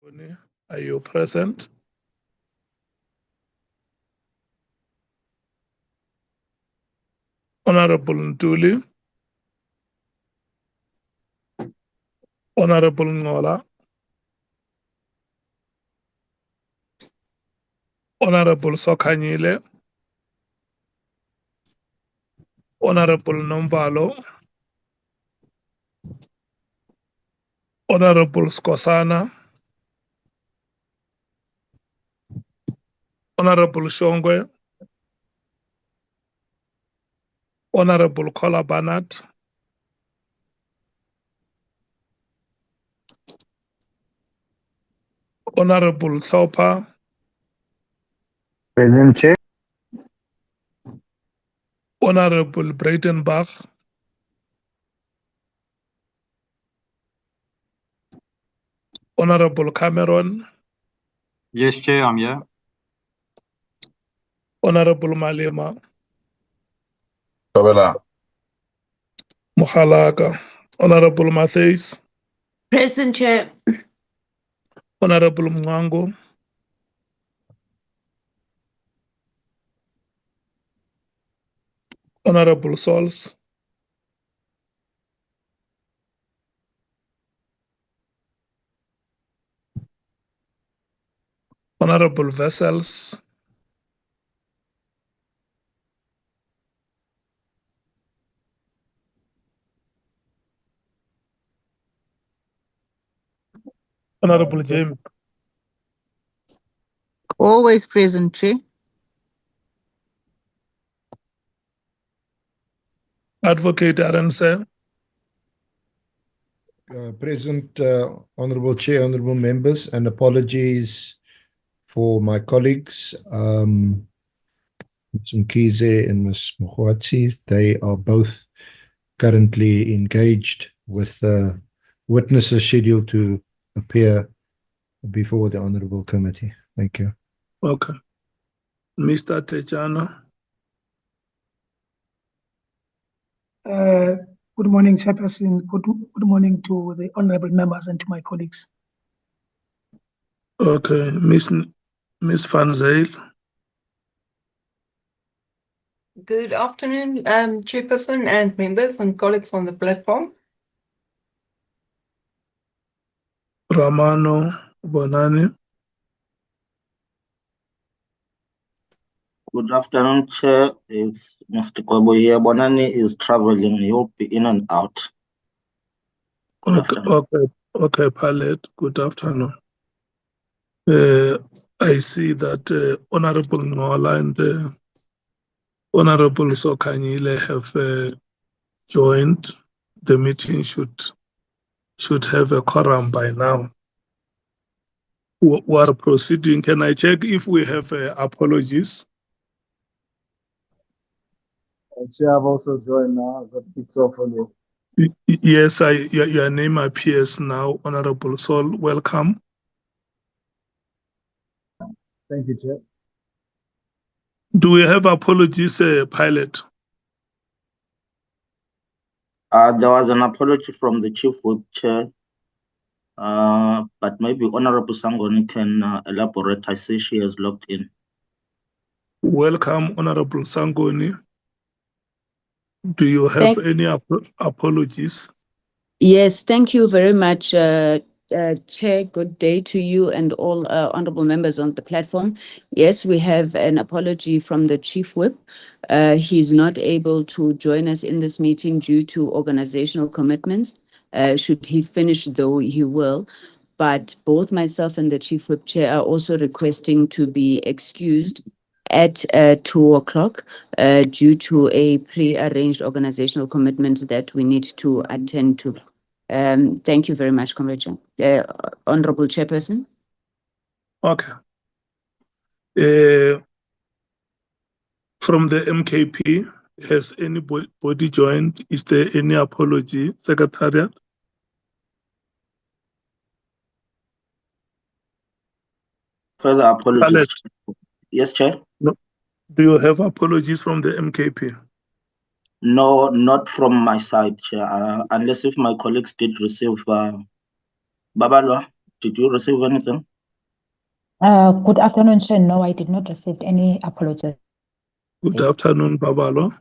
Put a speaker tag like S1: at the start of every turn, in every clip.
S1: Are you present? Honorable Ntuli, Honorable Ngola, Honorable Sokanyile, Honorable Nombalo, Honorable Skosana, Honorable Shongwe, Honorable Kola Banat, Honorable Thopa,
S2: Present, Chair.
S1: Honorable Breitenbach, Honorable Cameron,
S3: Yes, Chair, I'm here.
S1: Honorable Malema,
S4: Kabela.
S1: Mkhalaga, Honorable Mattheys,
S5: Present, Chair.
S1: Honorable Mwango, Honorable Sols, Honorable Vessels, Honorable James,
S5: Always present, Chair.
S1: Advocate Arense,
S6: Present, Honorable Chair, Honorable Members, and apologies for my colleagues, Ms. Mkhize and Ms. Mkhwanazi. They are both currently engaged with witnesses scheduled to appear before the Honorable Committee. Thank you.
S1: okay. Mr. Techano,
S7: Good morning, Chairperson. Good morning to the honorable members and to my colleagues.
S1: okay. Miss Van Zyl,
S8: Good afternoon, Chairperson and members and colleagues on the platform.
S1: Ramano Bonani,
S2: Good afternoon, Chair. It's Mr. Kwabo here. Bonani is traveling. He'll be in and out. Good afternoon.
S1: okay, Palette, good afternoon. I see that Honorable Ngola and Honorable Sokanyile have joined. The meeting should have a quorum by now. We are proceeding. Can I check if we have apologies?
S9: Chair, I've also joined now. I've got picked off on you.
S1: Yes, your name appears now, Honorable Sol. Welcome.
S9: Thank you, Chair.
S1: Do we have apologies, Pilot?
S2: There was an apology from the Chief Whip, Chair. But maybe Honorable Sangoni can elaborate. I see she has logged in.
S1: Welcome, Honorable Sangoni. Do you have any apologies?
S5: Yes, thank you very much, Chair. Good day to you and all honorable members on the platform. Yes, we have an apology from the Chief Whip. He's not able to join us in this meeting due to organizational commitments. Should he finish, though, he will. But both myself and the Chief Whip Chair are also requesting to be excused at 2 o'clock due to a pre-arranged organizational commitment that we need to attend to. Thank you very much, Comrade Honorable Chairperson.
S1: Okay. From the MKP, has anybody joined? Is there any apology, Secretariat?
S2: Further apologies.
S1: Palette.
S2: Yes, Chair.
S1: No. Do you have apologies from the MKP?
S2: No, not from my side, Chair. Unless if my colleagues did receive Babalwa. did you receive anything?
S4: Good afternoon, Chair. No, I did not receive any apologies.
S1: Good afternoon, Babalo.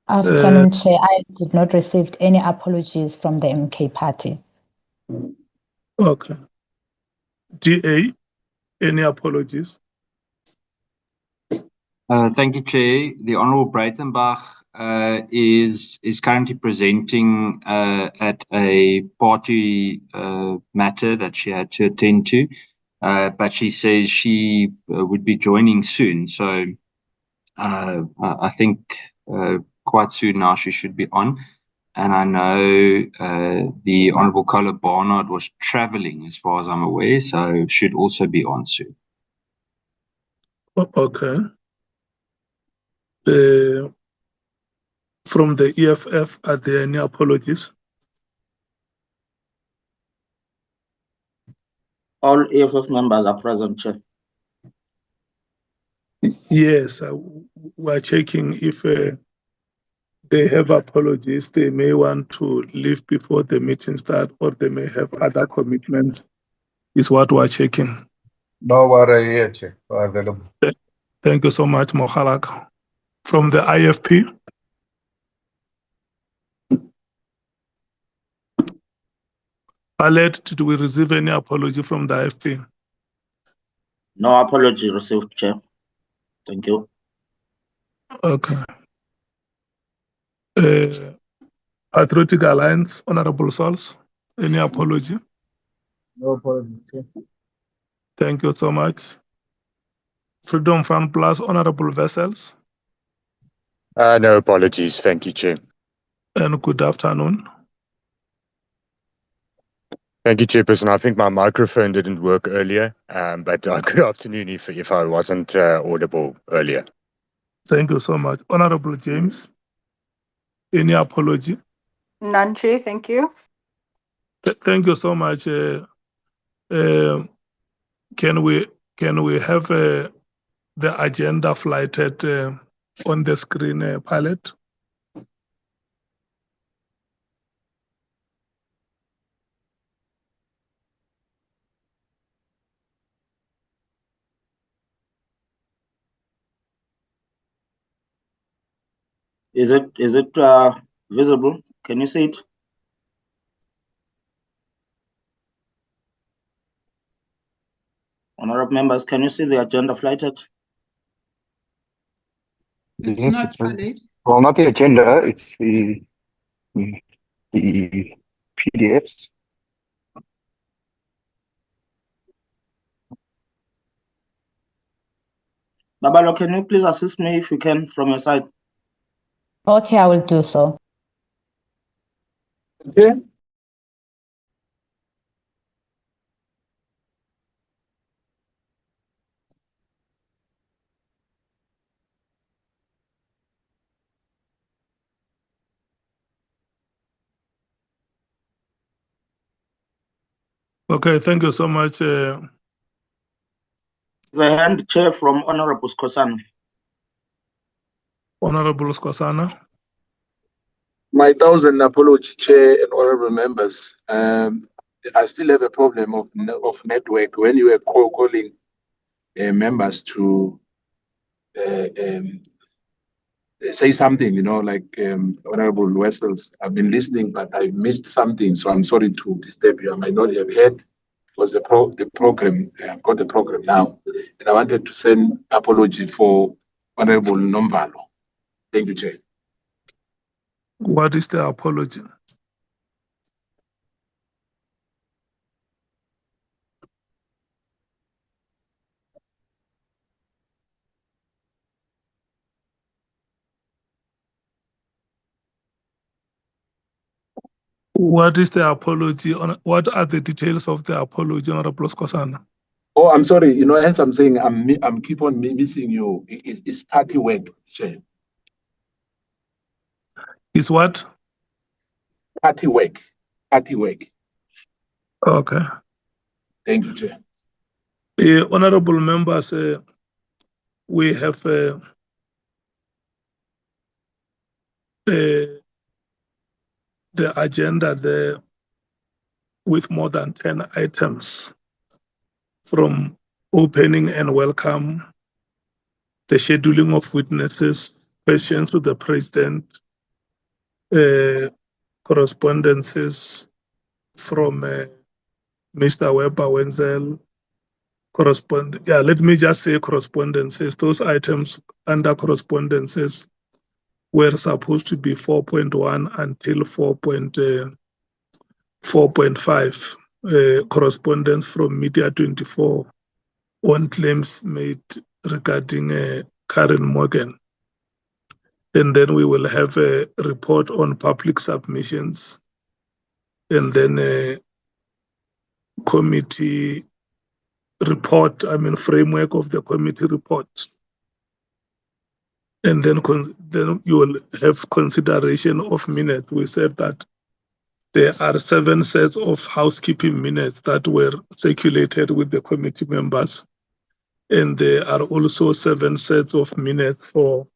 S4: Afternoon, Chair. I did not receive any apologies from the MK party.
S1: Okay. DA, any apologies?
S3: Thank you, Chair. The Honourable Breitenbach is currently presenting at a party matter that she had to attend to, but she says she would be joining soon. So I think quite soon now she should be on. And I know the Honourable Cola Barnard was travelling, as far as I'm aware, so should also be on soon.
S1: Okay. From the EFF, are there any apologies?
S2: All EFF members are present, Chair.
S1: Yes, we're checking if they have apologies. They may want to leave before the meeting starts, or they may have other commitments, is what we're checking.
S6: No worry here, Chair. We're available.
S1: Thank you so much, Mokhalak. From the IFP? Alert, did we receive any apology from the IFP?
S2: No apology received, Chair. Thank you.
S1: Okay. Patriotic Alliance, Honorable Sols, any apology?
S9: No apology, Chair.
S1: Thank you so much. Freedom Front Plus, Honorable Vessels.
S10: No apologies. Thank you, Chair.
S1: And good afternoon.
S10: Thank you, Chairperson. I think my microphone didn't work earlier, but good afternoon if I wasn't audible earlier.
S1: Thank you so much. Honorable James, any apology?
S8: None, Chair. Thank you.
S1: Thank you so much. Can we have the agenda flighted on the screen, pilot?
S2: Is it visible? Can you see it? Honourable members, can you see the agenda flighted?
S11: It's
S6: Yes,
S11: not valid.
S6: well, not the agenda, it's the PDFs.
S2: Babalo, can you please assist me if you can from your side?
S4: Okay, I will do so.
S1: Okay. Okay, thank you so much.
S2: The hand, Chair, from Honourable Skosana.
S1: Honorable Skosana.
S12: My thousand apology, Chair and honorable members. I still have a problem of network when you were calling members to say something, like Honorable Wessels. I've been listening, but I missed something, so I'm sorry to disturb you. I might not have heard. It was the program. I've got the program now, and I wanted to send apology for Honorable Nomvalo. Thank you, Chair.
S1: What is the apology? What is the apology? What are the details of the apology, Honorable Skosana?
S12: Oh, I'm sorry. Hence I'm saying I'm keep on missing you. It's party work, Chair.
S1: Is what?
S12: Party work. Party work.
S1: Okay.
S12: Thank you, Chair.
S1: Honorable members, we have the agenda there with more than 10 items, from opening and welcome, the scheduling of witnesses, questions to the president, correspondences from Mr. Weber Wenzel, let me just say correspondences. Those items under correspondences were supposed to be 4.1 until 4.5. Correspondence from Media 24 on claims made regarding Karen Morgan. And then we will have a report on public submissions, and then a committee report, framework of the committee report. And then you will have consideration of minutes. We said that there are 7 sets of housekeeping minutes that were circulated with the committee members. And there are also 7 sets of minutes from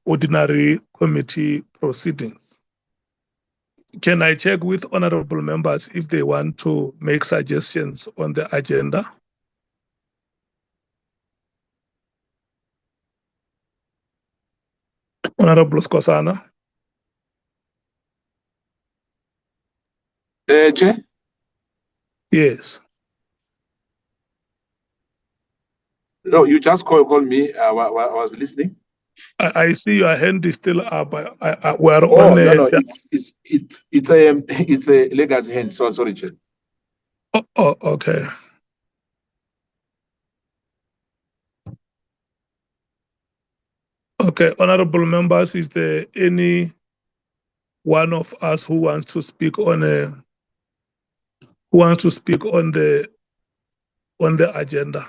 S1: ordinary committee proceedings. Can I check with honorable members if they want to make suggestions on the agenda? Honorable Skosana.
S12: Chair?
S1: Yes.
S12: No, you just called me. I was listening.
S1: I see your hand is still up. We're
S12: on. No, it's a legacy hand. So sorry, Chair.
S1: Oh, okay. Okay, honorable members, is there any one of us who wants to speak on the agenda?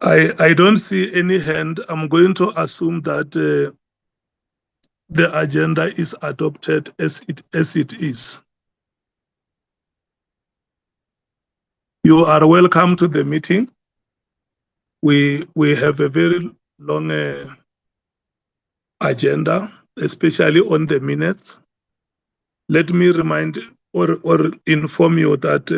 S1: I don't see any hand. I'm going to assume that the agenda is adopted as it is. You are welcome to the meeting. We have a very long agenda, especially on the minutes. Let me remind or inform you that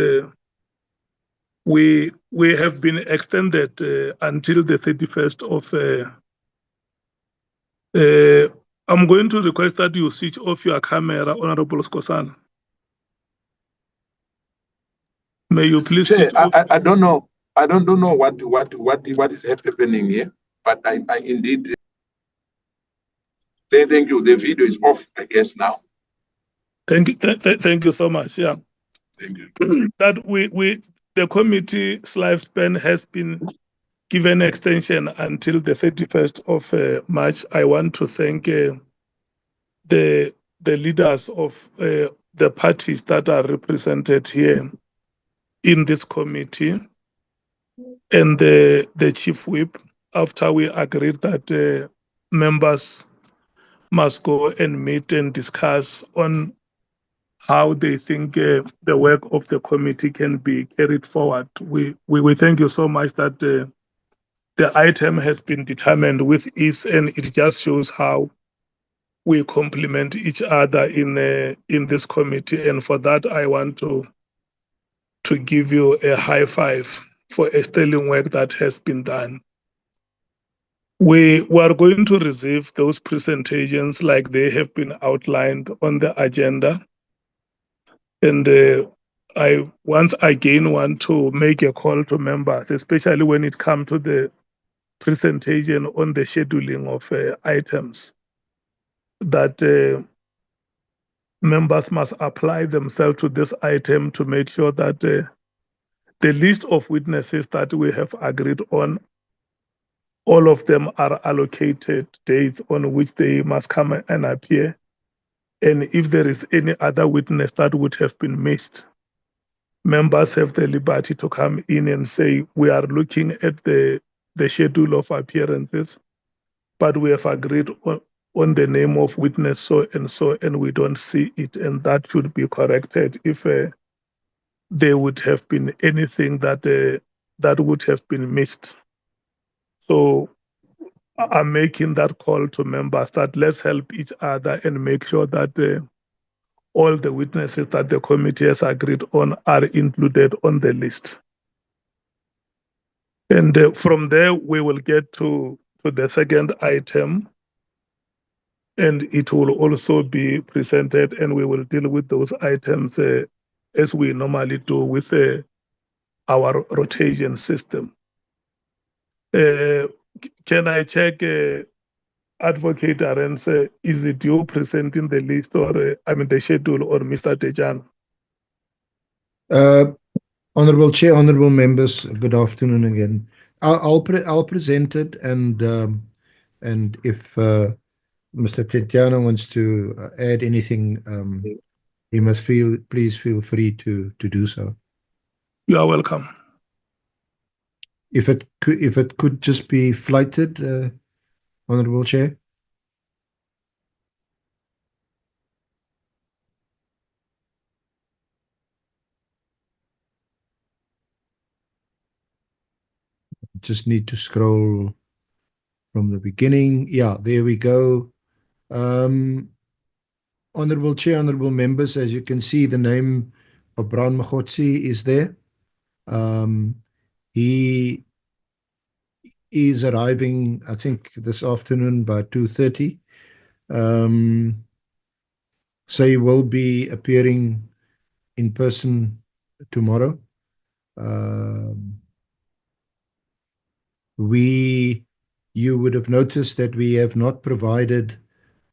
S1: we have been extended until the 31st of. I'm going to request that you switch off your camera, Honorable Skosana. May you please switch off?
S12: I don't know. I don't know what is happening here, but I indeed thank you. The video is off, I guess, now.
S1: Thank you so much. Yeah.
S12: Thank you.
S1: That the committee's lifespan has been given extension until the 31st of March. I want to thank the leaders of the parties that are represented here in this committee and the chief whip, after we agreed that members must go and meet and discuss on how they think the work of the committee can be carried forward. We thank you so much that the item has been determined with ease, and it just shows how we complement each other in this committee. And for that, I want to give you a high five for a sterling work that has been done. We are going to receive those presentations like they have been outlined on the agenda. And I once again want to make a call to members, especially when it comes to the presentation on the scheduling of items, that members must apply themselves to this item to make sure that the list of witnesses that we have agreed on, all of them are allocated dates on which they must come and appear. And if there is any other witness that would have been missed, members have the liberty to come in and say, we are looking at the schedule of appearances, but we have agreed on the name of witness so, and we don't see it, and that should be corrected if there would have been anything that would have been missed. So I'm making that call to members that let's help each other and make sure that all the witnesses that the committee has agreed on are included on the list. And from there, we will get to the second item, and it will also be presented, and we will deal with those items as we normally do with our rotation system. Can I check, Advocate Arends, is it you presenting the list or, the schedule, or Mr. Tejan?
S6: Honorable Chair, honorable members, good afternoon again. I'll present it, and if Mr. Tetiana wants to add anything, he must please feel free to do so.
S1: You are welcome.
S6: If it could just be flighted, Honorable Chair. Just need to scroll from the beginning. Yeah, there we go. Honorable Chair, honorable members, as you can see, the name of Brown Mkhwanazi is there. He is arriving, I think, this afternoon by 2:30. So he will be appearing in person tomorrow. You would have noticed that we have not provided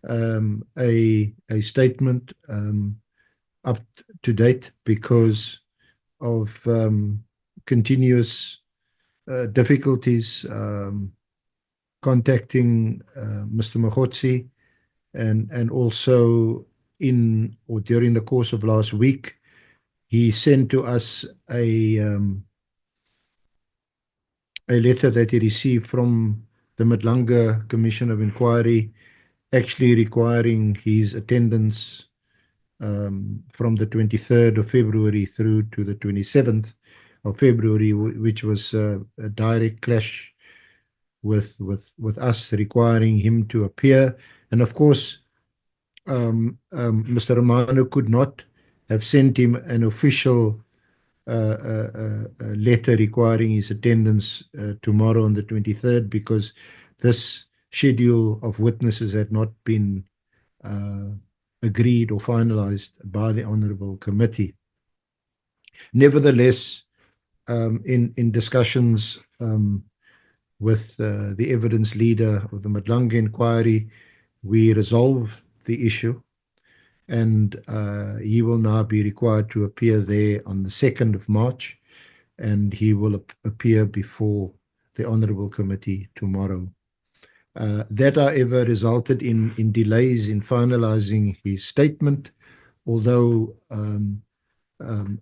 S6: a statement up to date because of continuous difficulties contacting Mr. Mkhwanazi, and also during the course of last week, he sent to us a letter that he received from the Nhlanhla Commission of Inquiry, actually requiring his attendance from the 23rd of February through to the 27th of February, which was a direct clash with us requiring him to appear. And of course, Mr. Romano could not have sent him an official letter requiring his attendance tomorrow on the 23rd because this schedule of witnesses had not been agreed or finalized by the Honourable Committee. Nevertheless, in discussions with the evidence leader of the Nhlanhla inquiry, we resolved the issue, and he will now be required to appear there on the 2nd of March, and he will appear before the Honourable Committee tomorrow. That, however, resulted in delays in finalizing his statement, although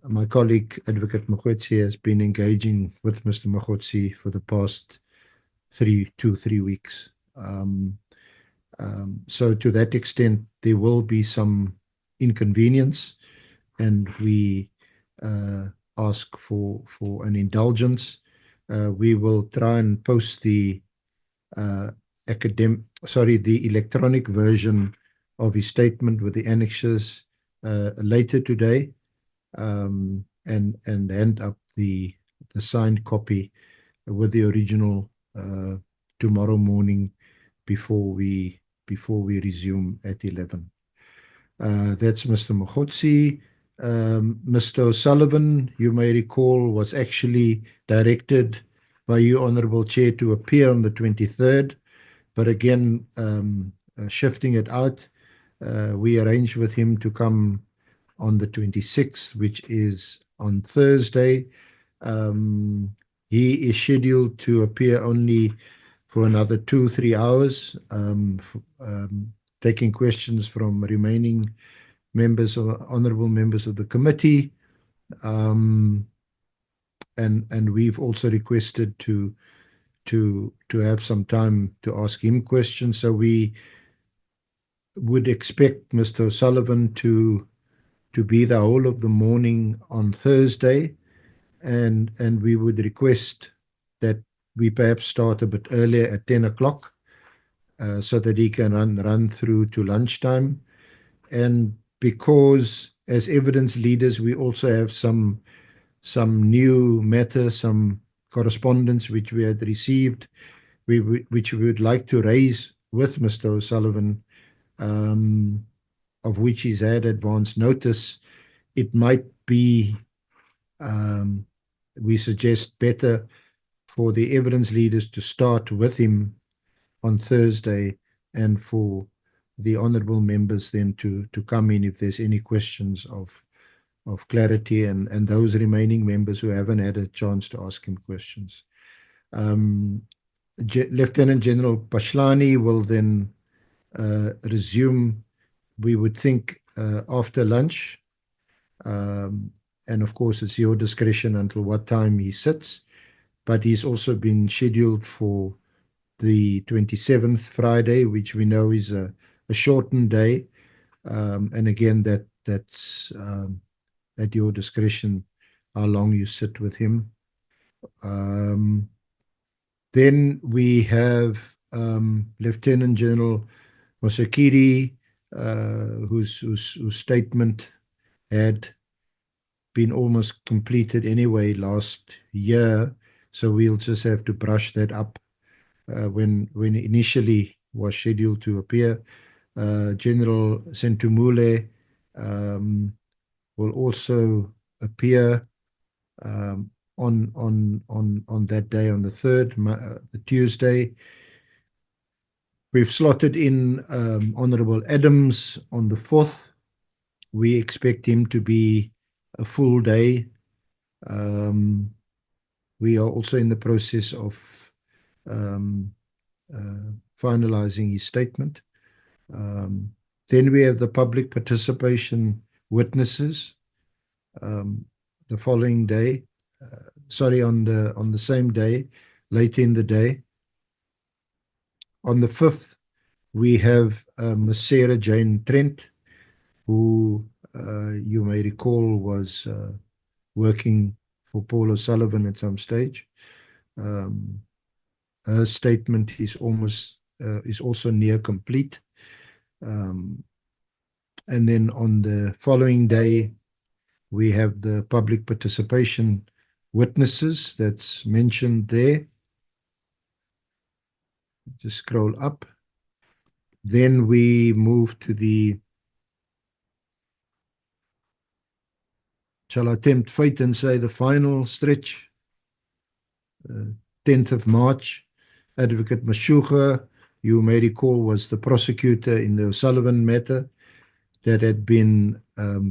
S6: my colleague, Advocate Mkhwanazi, has been engaging with Mr. Mkhwanazi for the past 3 weeks. So to that extent, there will be some inconvenience, and we ask for an indulgence. We will try and post the electronic version of his statement with the annexes later today, and hand up the signed copy with the original tomorrow morning before we resume at 11. That's Mr. Mkhwanazi. Mr. O'Sullivan, you may recall, was actually directed by you, Honourable Chair, to appear on the 23rd, but again, shifting it out, we arranged with him to come on the 26th, which is on Thursday. He is scheduled to appear only for another 2-3 hours, taking questions from remaining honourable members of the committee, and we've also requested to have some time to ask him questions. So we would expect Mr. O'Sullivan to to be the whole of the morning on Thursday, and we would request that we perhaps start a bit earlier at 10 o'clock, so that he can run through to lunchtime. And because as evidence leaders, we also have some new matter, some correspondence which we had received, which we would like to raise with Mr. O'Sullivan, of which he's had advance notice. It might be, we suggest, better for the evidence leaders to start with him on Thursday, and for the honourable members then to come in if there's any questions of clarity, and those remaining members who haven't had a chance to ask him questions. Lieutenant General Pashlani will then resume, we would think, after lunch. And of course, it's your discretion until what time he sits. But he's also been scheduled for the 27th, Friday, which we know is a shortened day. And again, that's at your discretion how long you sit with him. Then we have Lieutenant General Mosekiri, whose statement had been almost completed anyway last year, so we'll just have to brush that up. When initially was scheduled to appear, General Sentumule will also appear on that day, on the 3rd, the Tuesday. We've slotted in Honourable Adams on the 4th. We expect him to be a full day. We are also in the process of finalizing his statement. Then we have the public participation witnesses the following day, on the same day, late in the day. On the 5th, we have Ms. Sarah Jane Trent, who you may recall was working for Paul O'Sullivan at some stage. Her statement is also near complete. And then on the following day, we have the public participation witnesses that's mentioned there. Just scroll up. Then we move to the, shall I tempt fate and say, the final stretch, 10th of March. Advocate Mashuga, you may recall, was the prosecutor in the O'Sullivan matter that had been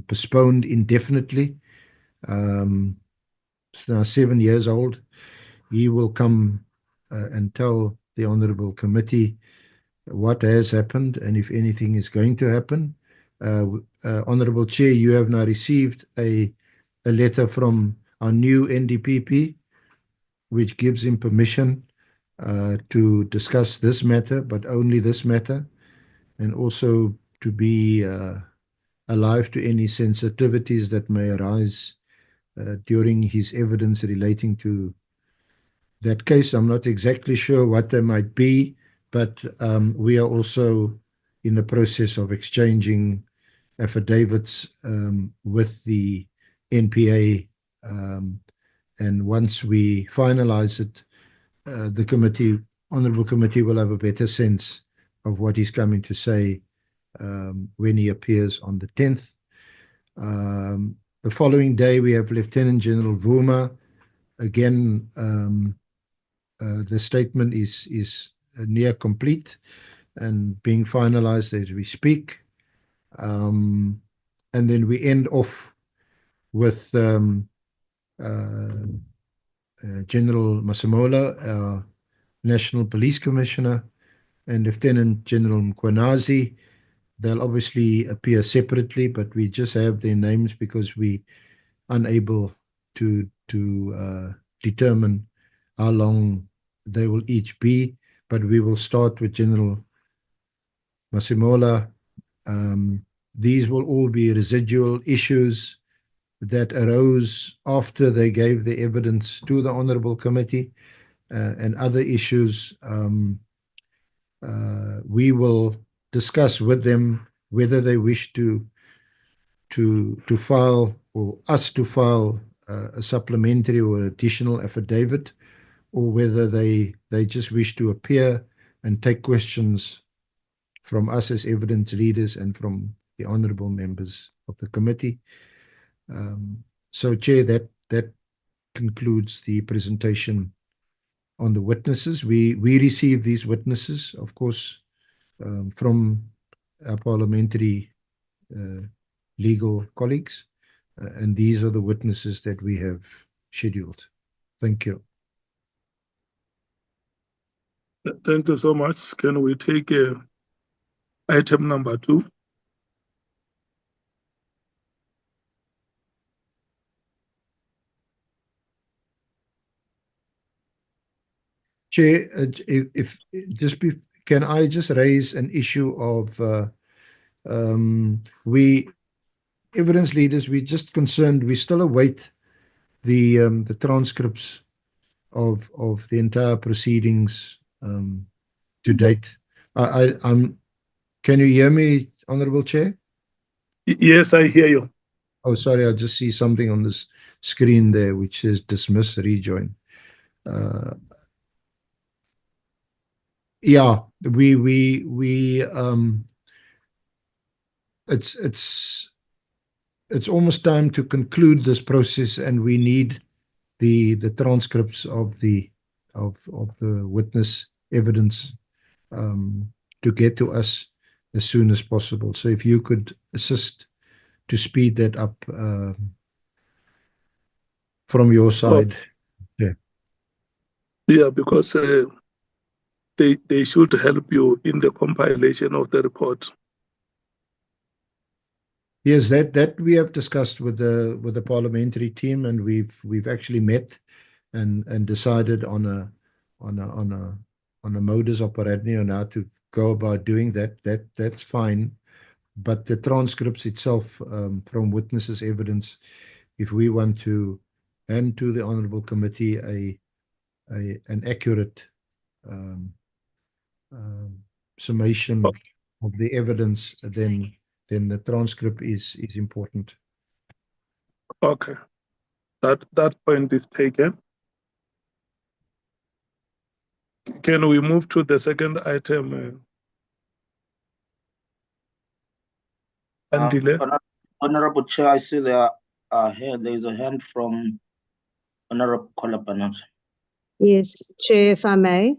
S6: postponed indefinitely. It's now 7 years old. He will come and tell the Honourable Committee what has happened and if anything is going to happen. Honourable Chair, you have now received a letter from our new NDPP, which gives him permission to discuss this matter, but only this matter, and also to be alive to any sensitivities that may arise during his evidence relating to that case. I'm not exactly sure what they might be, but we are also in the process of exchanging affidavits with the NPA, and once we finalize it, the Honourable Committee will have a better sense of what he's coming to say when he appears on the 10th. The following day, we have Lieutenant General Vuma. Again, the statement is near complete and being finalized as we speak. And then we end off with General Masemola, our National Police Commissioner, and Lieutenant General Mkhwanazi. They'll obviously appear separately, but we just have their names because we're unable to determine how long they will each be. But we will start with General Masemola, these will all be residual issues that arose after they gave the evidence to the Honourable Committee, and other issues we will discuss with them whether they wish to file, or us to file, a supplementary or additional affidavit, or whether they just wish to appear and take questions from us as evidence leaders and from the honourable members of the committee. So, Chair, that concludes the presentation on the witnesses. We received these witnesses, of course, from our parliamentary legal colleagues, and these are the witnesses that we have scheduled. Thank you.
S1: Thank you so much. Can we take item number 2?
S6: Chair, can I just raise an issue of we evidence leaders? We're just concerned. We still await the transcripts of the entire proceedings to date. Can you hear me, Honourable Chair?
S1: Yes, I hear you.
S6: Oh, sorry, I just see something on this screen there which says dismiss, rejoin. Yeah, it's almost time to conclude this process, and we need the transcripts of the witness evidence to get to us as soon as possible. So if you could assist to speed that up from your side.
S1: Yeah, because they should help you in the compilation of the report.
S6: Yes, that we have discussed with the parliamentary team, and we've actually met and decided on a modus operandi on how to go about doing that. That's fine, but the transcripts itself from witnesses' evidence, if we want to hand to the Honourable Committee an accurate summation of the evidence, then the transcript is important.
S1: Okay, that point is taken. Can we move to the second item?
S2: Honourable Chair, I see there is a hand from Honourable Correspondence.
S11: Yes, Chair, if I may.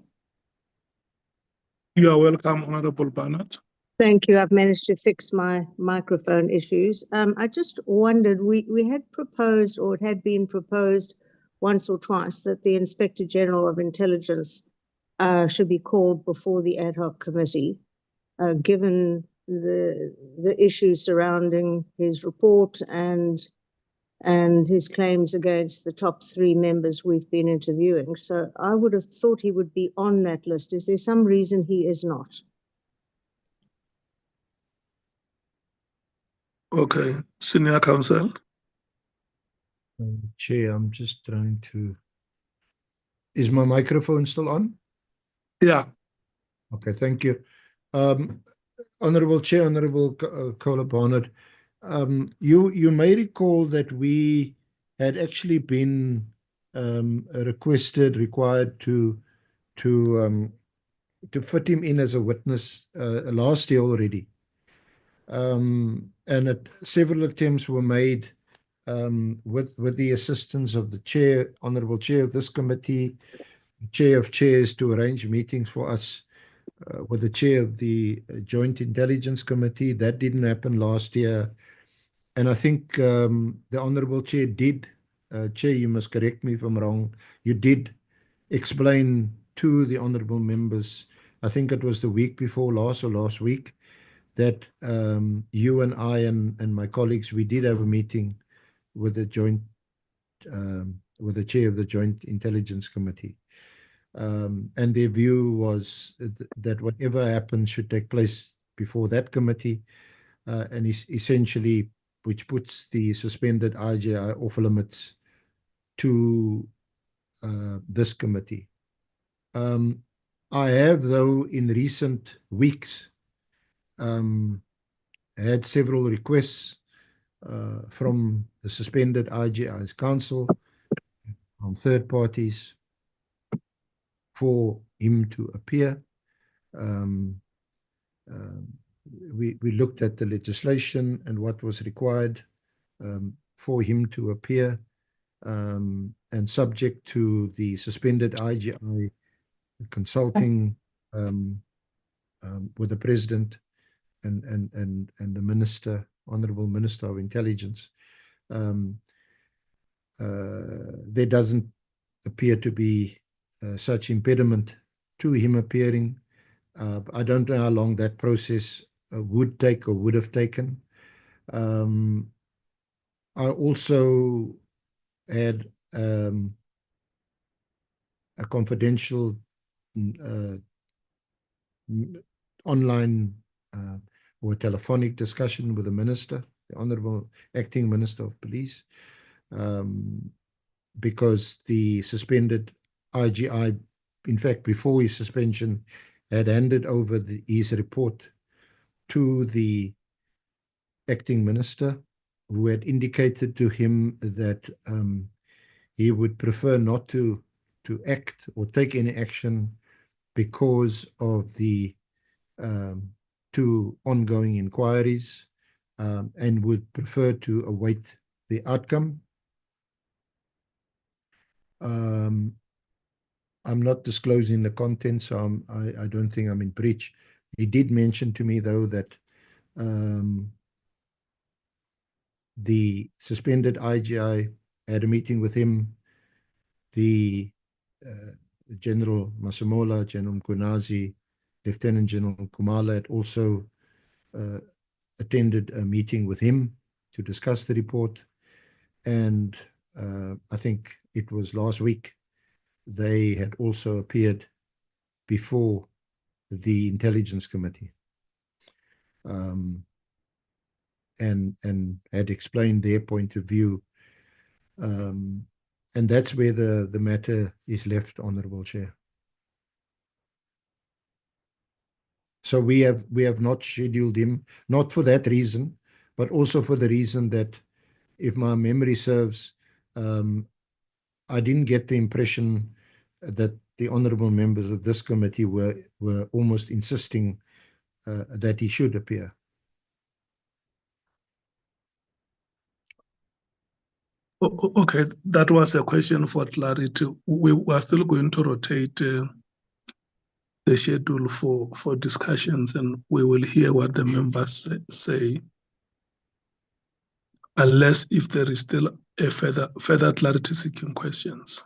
S1: You are welcome, Honourable Barnett.
S11: Thank you. I've managed to fix my microphone issues. I just wondered, we had proposed, or it had been proposed once or twice, that the Inspector General of Intelligence should be called before the Ad Hoc Committee, given the issues surrounding his report and his claims against the top 3 members we've been interviewing. So I would have thought he would be on that list. Is there some reason he is not?
S1: Okay, Senior Counsel.
S6: Chair, I'm just trying to... Is my microphone still on?
S1: Yeah.
S6: Okay, thank you. Honourable Chair, Honourable Kola Barnett, you may recall that we had actually been required to fit him in as a witness last year already. And several attempts were made with the assistance of the Chair, Honourable Chair of this committee, Chair of Chairs, to arrange meetings for us with the Chair of the Joint Intelligence Committee. That didn't happen last year. And I think the Honourable Chair did, Chair, you must correct me if I'm wrong, you did explain to the honourable members, I think it was the week before last or last week, that you and I and my colleagues, we did have a meeting with the joint, with the Chair of the Joint Intelligence Committee. And their view was that whatever happens should take place before that committee. and is essentially which puts the suspended IGI off limits to this committee. I have, though, in recent weeks had several requests from the suspended IGI's council, from third parties, for him to appear. We looked at the legislation and what was required for him to appear, and subject to the suspended IGI consulting with the President and the Minister, Honourable Minister of Intelligence, there doesn't appear to be such impediment to him appearing. I don't know how long that process would take or would have taken. I also had a confidential online or telephonic discussion with the Minister, the Honourable Acting Minister of Police, because the suspended IGI, in fact, before his suspension, had handed over his report to the acting minister, who had indicated to him that he would prefer not to act or take any action because of the two ongoing inquiries, and would prefer to await the outcome. I'm not disclosing the contents, so I don't think I'm in breach. He did mention to me, though, that the suspended IGI had a meeting with him. The General Masemola, General Mkhwanazi, Lieutenant General Kumala had also attended a meeting with him to discuss the report. And I think it was last week they had also appeared before the Intelligence Committee, and had explained their point of view. And that's where the matter is left, Honourable Chair. So we have not scheduled him, not for that reason, but also for the reason that, if my memory serves, I didn't get the impression that the honourable members of this committee were almost insisting that he should appear.
S1: Okay, that was a question for clarity. We are still going to rotate the schedule for discussions, and we will hear what the members say, unless if there is still a further clarity seeking questions.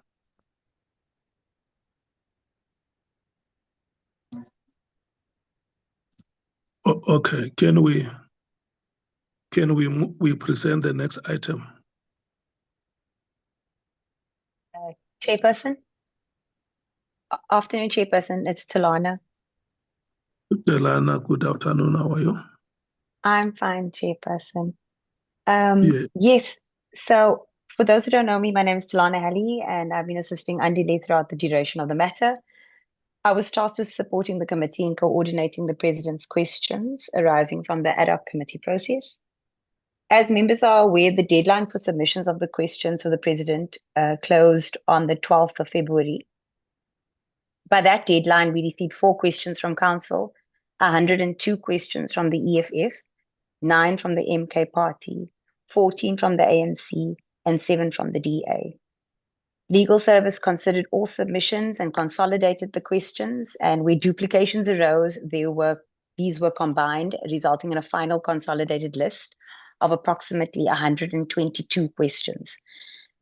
S1: Okay, can we present the next item?
S13: Chairperson. Afternoon, Chairperson. It's Nhlanhla.
S1: Nhlanhla, good afternoon. How are you?
S13: I'm fine, Chairperson.
S1: Yeah.
S13: Yes. So, for those who don't know me, my name is Nhlanhla, and I've been assisting Andile throughout the duration of the matter. I was tasked with supporting the committee in coordinating the President's questions arising from the Ad Hoc Committee process. As members are aware, the deadline for submissions of the questions for the President closed on the 12th of February. By that deadline, we received 4 questions from Council, 102 questions from the EFF, 9 from the MK Party, 14 from the ANC, and 7 from the DA. Legal Service considered all submissions and consolidated the questions, and where duplications arose, these were combined, resulting in a final consolidated list of approximately 122 questions.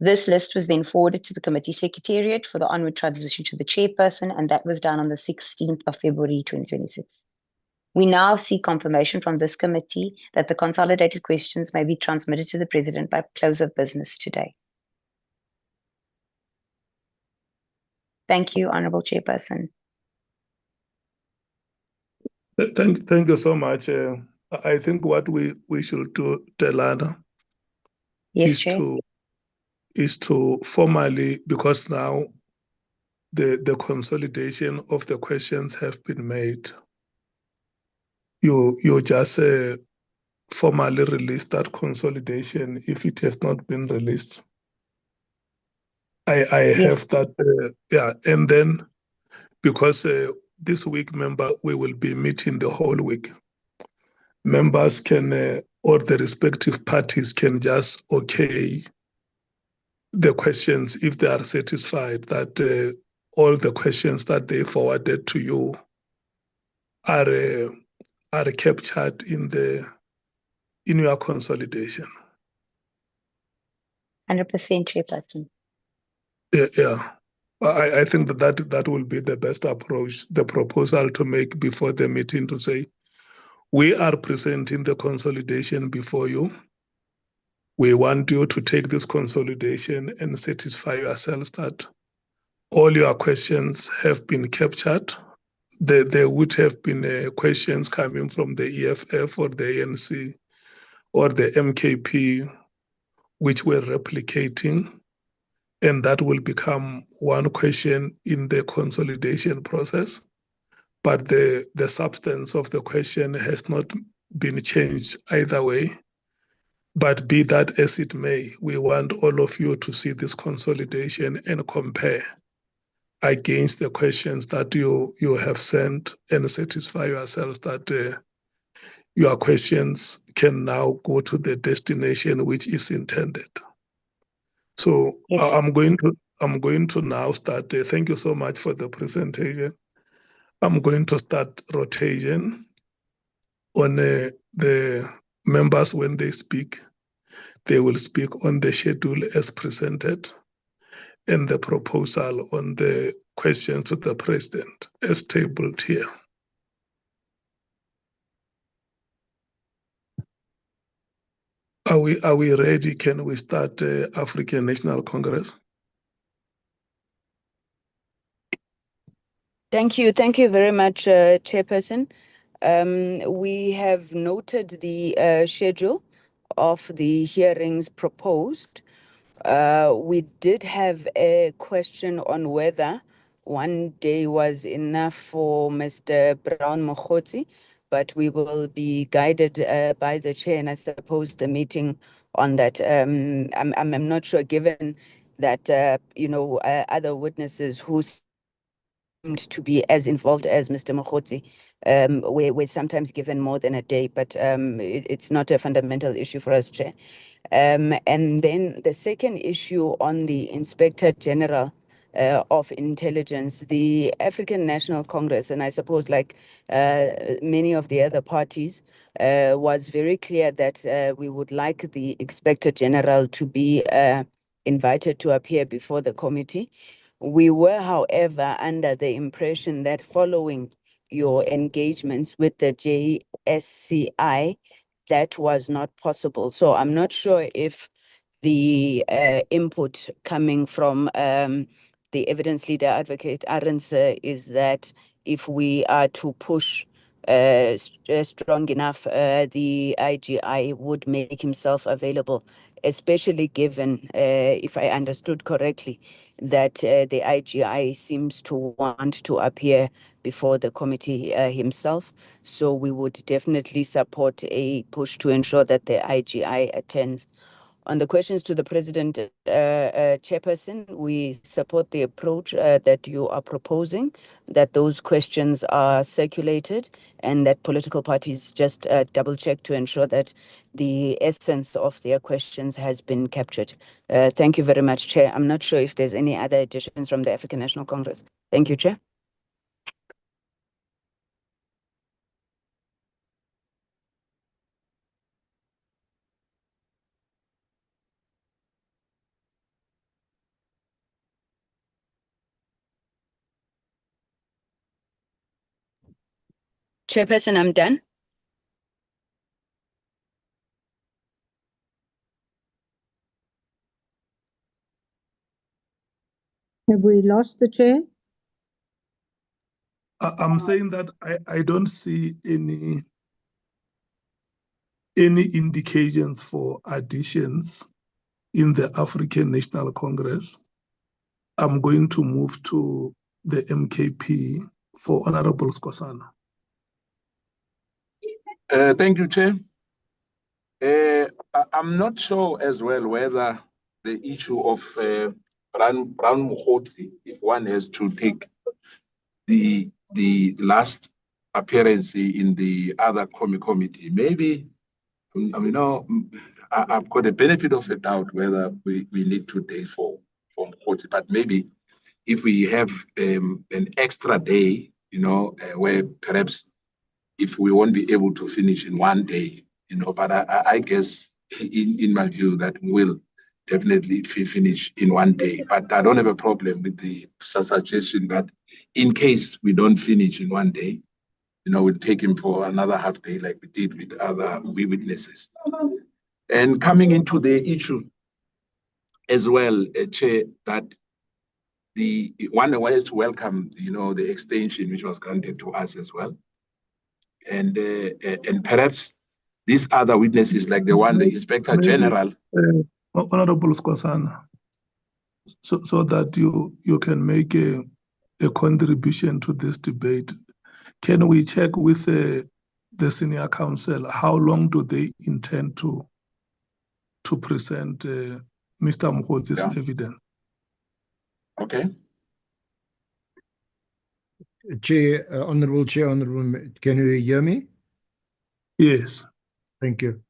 S13: This list was then forwarded to the committee secretariat for the onward transmission to the chairperson, and that was done on the 16th of February 2026. We now seek confirmation from this committee that the consolidated questions may be transmitted to the President by close of business today. Thank you, Honourable Chairperson.
S1: Thank you so much, I think what we should do, Delana,
S13: Yes,
S1: is
S13: Chair.
S1: to formally, because now the consolidation of the questions have been made. You just formally release that consolidation if it has not been released. I
S13: Yes.
S1: have that, yeah, and then because this week, we will be meeting the whole week. Members can, or the respective parties can just okay the questions if they are satisfied that all the questions that they forwarded to you are captured in your consolidation.
S13: 100%, Chairperson.
S1: Yeah. I think that will be the best approach, the proposal to make before the meeting, to say, we are presenting the consolidation before you. We want you to take this consolidation and satisfy yourselves that all your questions have been captured. There would have been questions coming from the EFF or the ANC or the MKP, which were replicating, and that will become one question in the consolidation process. But the substance of the question has not been changed either way. But be that as it may, we want all of you to see this consolidation and compare against the questions that you have sent and satisfy yourselves that your questions can now go to the destination which is intended. So
S13: Yes.
S1: I'm going to now start. Thank you so much for the presentation. I'm going to start rotation on the members. When they speak, they will speak on the schedule as presented and the proposal on the questions to the president as tabled here. Are we ready? Can we start African National Congress?
S5: Thank you very much, Chairperson. We have noted the schedule of the hearings proposed. We did have a question on whether one day was enough for Mr. Brown Mkhwanazi, but we will be guided by the chair, and I suppose the meeting on that. I'm not sure, given that other witnesses who seemed to be as involved as Mr. Mkhwanazi we're sometimes given more than a day, but it's not a fundamental issue for us, Chair. And then the second issue on the Inspector General of Intelligence, the African National Congress, and I suppose like many of the other parties, was very clear that we would like the Inspector General to be invited to appear before the committee. We were, however, under the impression that following your engagements with the JSCI, that was not possible. So I'm not sure if the input coming from the evidence leader, Advocate Arends, is that if we are to push strong enough, the IGI would make himself available, especially given, if I understood correctly, that the IGI seems to want to appear before the committee himself. So we would definitely support a push to ensure that the IGI attends. On the questions to the President, Chairperson, we support the approach that you are proposing, that those questions are circulated and that political parties just double check to ensure that the essence of their questions has been captured. Thank you very much, Chair. I'm not sure if there's any other additions from the African National Congress. Thank you, Chair. Chairperson, I'm done.
S11: Have we lost the chair?
S1: I'm saying that I don't see any indications for additions in the African National Congress, I'm going to move to the MKP for Honorable Skhosana.
S12: Thank you, Chair. I'm not sure as well whether the issue of Brown Mkhwanazi, if one has to take the last appearance in the other committee, maybe, I've got a benefit of a doubt whether we need 2 days for Mkhwanazi, but maybe if we have an extra day, where perhaps if we won't be able to finish in 1 day, but I guess in my view that we will definitely finish in 1 day. But I don't have a problem with the suggestion that in case we don't finish in 1 day, we'll take him for another half day like we did with other witnesses. And coming into the issue as well, Chair, that the one is to welcome, the extension which was granted to us as well. And perhaps these other witnesses, like the one, the Inspector General.
S1: Honorable Skhosana, so that you can make a contribution to this debate, can we check with the senior counsel how long do they intend to present Mr. Mkhwanazi's evidence?
S12: Okay.
S6: Chair, Honorable Chair, can you hear me?
S1: Yes.
S6: Thank you.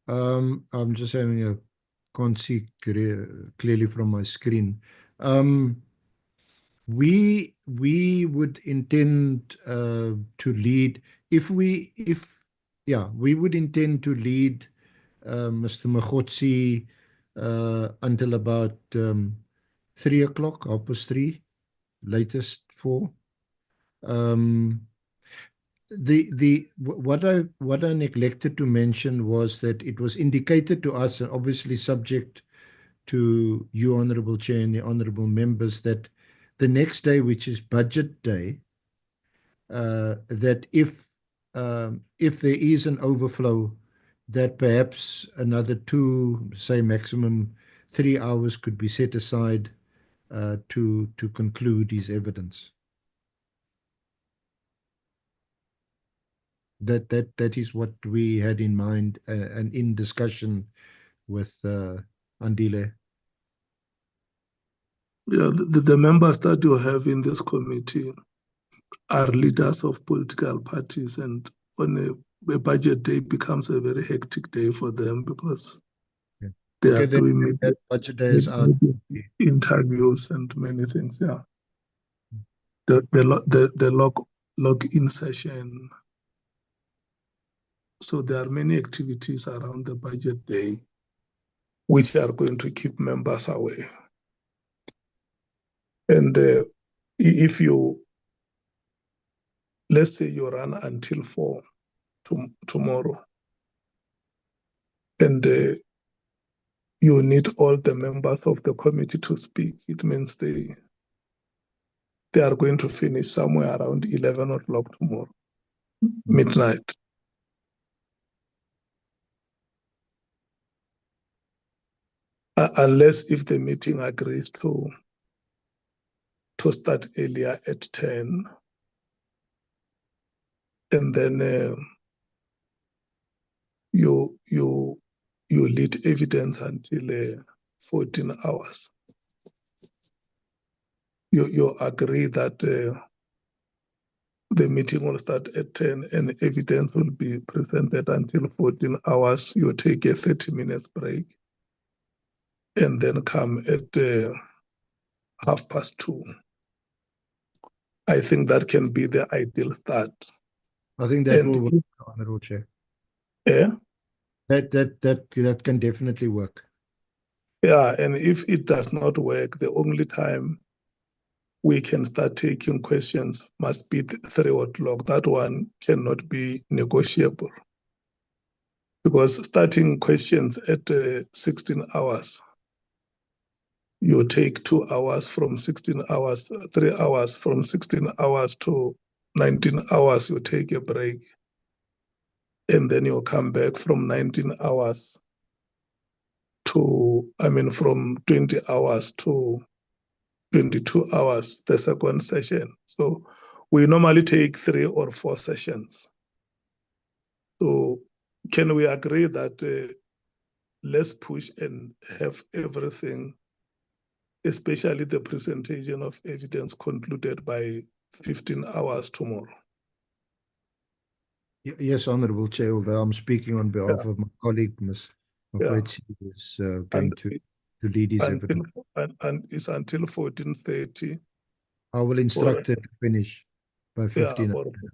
S6: I'm just having can't see clearly from my screen. We would intend to lead we would intend to lead Mr. Mkhwanazi until about 3 o'clock, 3:30, latest 4. What I neglected to mention was that it was indicated to us, and obviously subject to you, Honourable Chair, and the honourable members, that the next day, which is budget day, that if there is an overflow, that perhaps another 2, say maximum 3 hours could be set aside to conclude his evidence. That is what we had in mind and in discussion with Andile.
S1: Yeah, the members that you have in this committee are leaders of political parties, and on a budget day becomes a very hectic day for them because they are doing
S6: budget days
S1: interviews and many things. Yeah, the log-in session. So there are many activities around the budget day which are going to keep members away. And if let's say you run until 4 tomorrow, and you need all the members of the committee to speak, it means they are going to finish somewhere around 11 o'clock tomorrow, midnight. Unless if the meeting agrees to start earlier at 10, and then you lead evidence until 14 hours. You agree that the meeting will start at 10 and evidence will be presented until 14 hours. You take a 30 minutes break and then come at 2:30. I think that can be the ideal start.
S6: I think that will work, Honourable Chair.
S1: Yeah?
S6: That can definitely work.
S1: Yeah, and if it does not work, the only time we can start taking questions must be 3 o'clock. That one cannot be negotiable. Because starting questions at 16 hours, you take 2 hours from 16 hours, 3 hours from 16 hours to 19 hours, you take a break. and then you'll come back from 19 hours to, from 20 hours to 22 hours, the second session. So we normally take 3 or 4 sessions. So can we agree that let's push and have everything, especially the presentation of evidence, concluded by 15 hours tomorrow?
S6: Yes, Honourable Chair, although I'm speaking on behalf of my colleague, Ms. Mkhwanazi, who is going to lead his evidence.
S1: And it's until 14:30.
S6: I will instruct her to finish by 15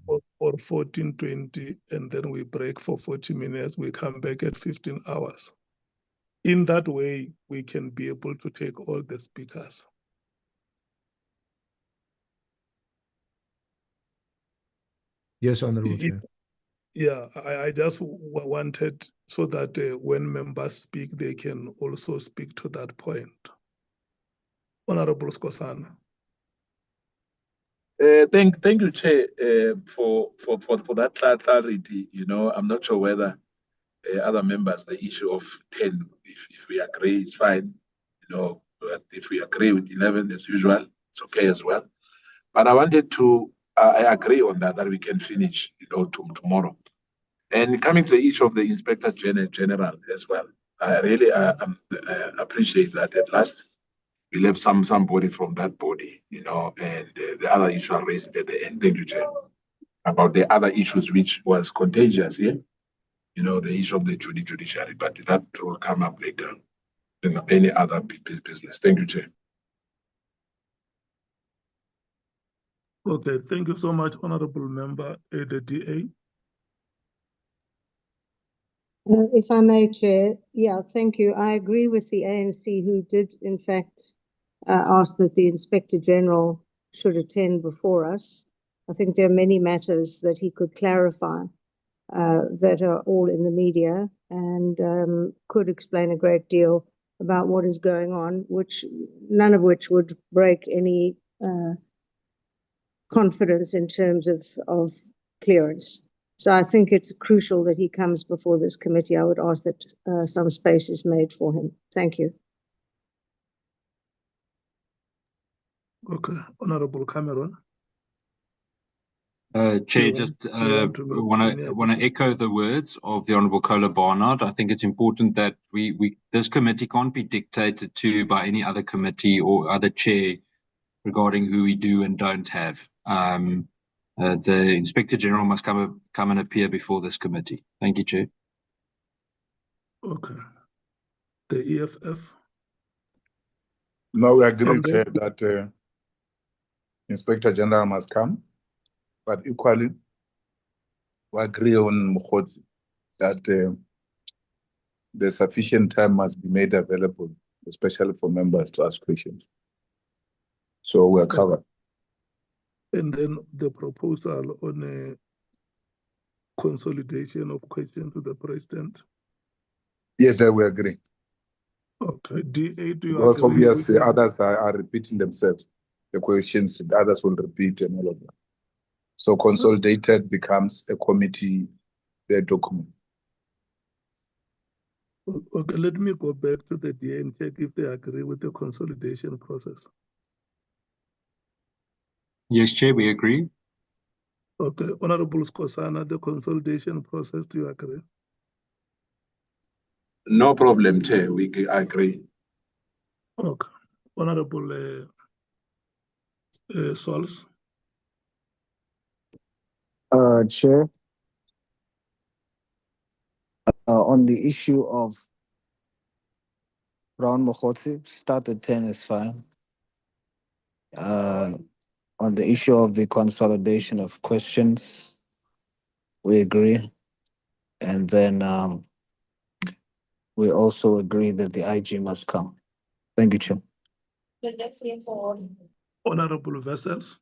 S1: or 14:20, and then we break for 40 minutes. We come back at 15 hours. In that way, we can be able to take all the speakers.
S6: Yes, Honourable Chair.
S1: Yeah, I just wanted so that when members speak, they can also speak to that point. Honourable Skosana.
S12: Thank you, Chair, for that clarity. I'm not sure whether other members, the issue of 10, if we agree, it's fine. But if we agree with 11 as usual, it's okay as well. But I wanted to, I agree on that we can finish, tomorrow. And coming to the issue of the Inspector General as well, I really appreciate that at last we'll have somebody from that body, and the other issue I raised at the end. Thank you, Chair. About the other issues which was contagious, the issue of the judiciary, but that will come up later in any other business. Thank you, Chair.
S1: Okay, thank you so much, Honourable Member, the DA.
S11: If I may, Chair, thank you. I agree with the ANC who did, in fact, ask that the Inspector General should attend before us. I think there are many matters that he could clarify that are all in the media and could explain a great deal about what is going on, none of which would break any confidence in terms of clearance. So I think it's crucial that he comes before this committee. I would ask that some space is made for him. Thank you.
S1: Okay, Honourable Cameron.
S3: Chair, just want to echo the words of the Honourable Kola Barnard. I think it's important that this committee can't be dictated to by any other committee or other chair regarding who we do and don't have. The Inspector General must come and appear before this committee. Thank you, Chair.
S1: Okay. The EFF.
S14: No, we agree, Chair, that Inspector General must come, but equally, we agree on Mkhwanazi that the sufficient time must be made available, especially for members to ask questions. So we are covered.
S1: And then the proposal on a consolidation of questions to the President.
S14: Yeah, there we agree.
S1: Okay, DA, do you
S14: because
S1: agree?
S14: Obviously others are repeating themselves. The questions, the others will repeat and all of that. So consolidated becomes a committee document.
S1: Okay, let me go back to the DA and check if they agree with the consolidation process.
S3: Yes, Chair, we agree.
S1: Okay, Honourable Skosana, the consolidation process, do you agree?
S12: No problem, Chair, I agree.
S1: Okay, Honourable Sols.
S15: Chair, on the issue of Brown Mkhwanazi, start at 10 is fine. On the issue of the consolidation of questions, we agree. And then we also agree that the IG must come. Thank you, Chair.
S1: Honourable Vessels.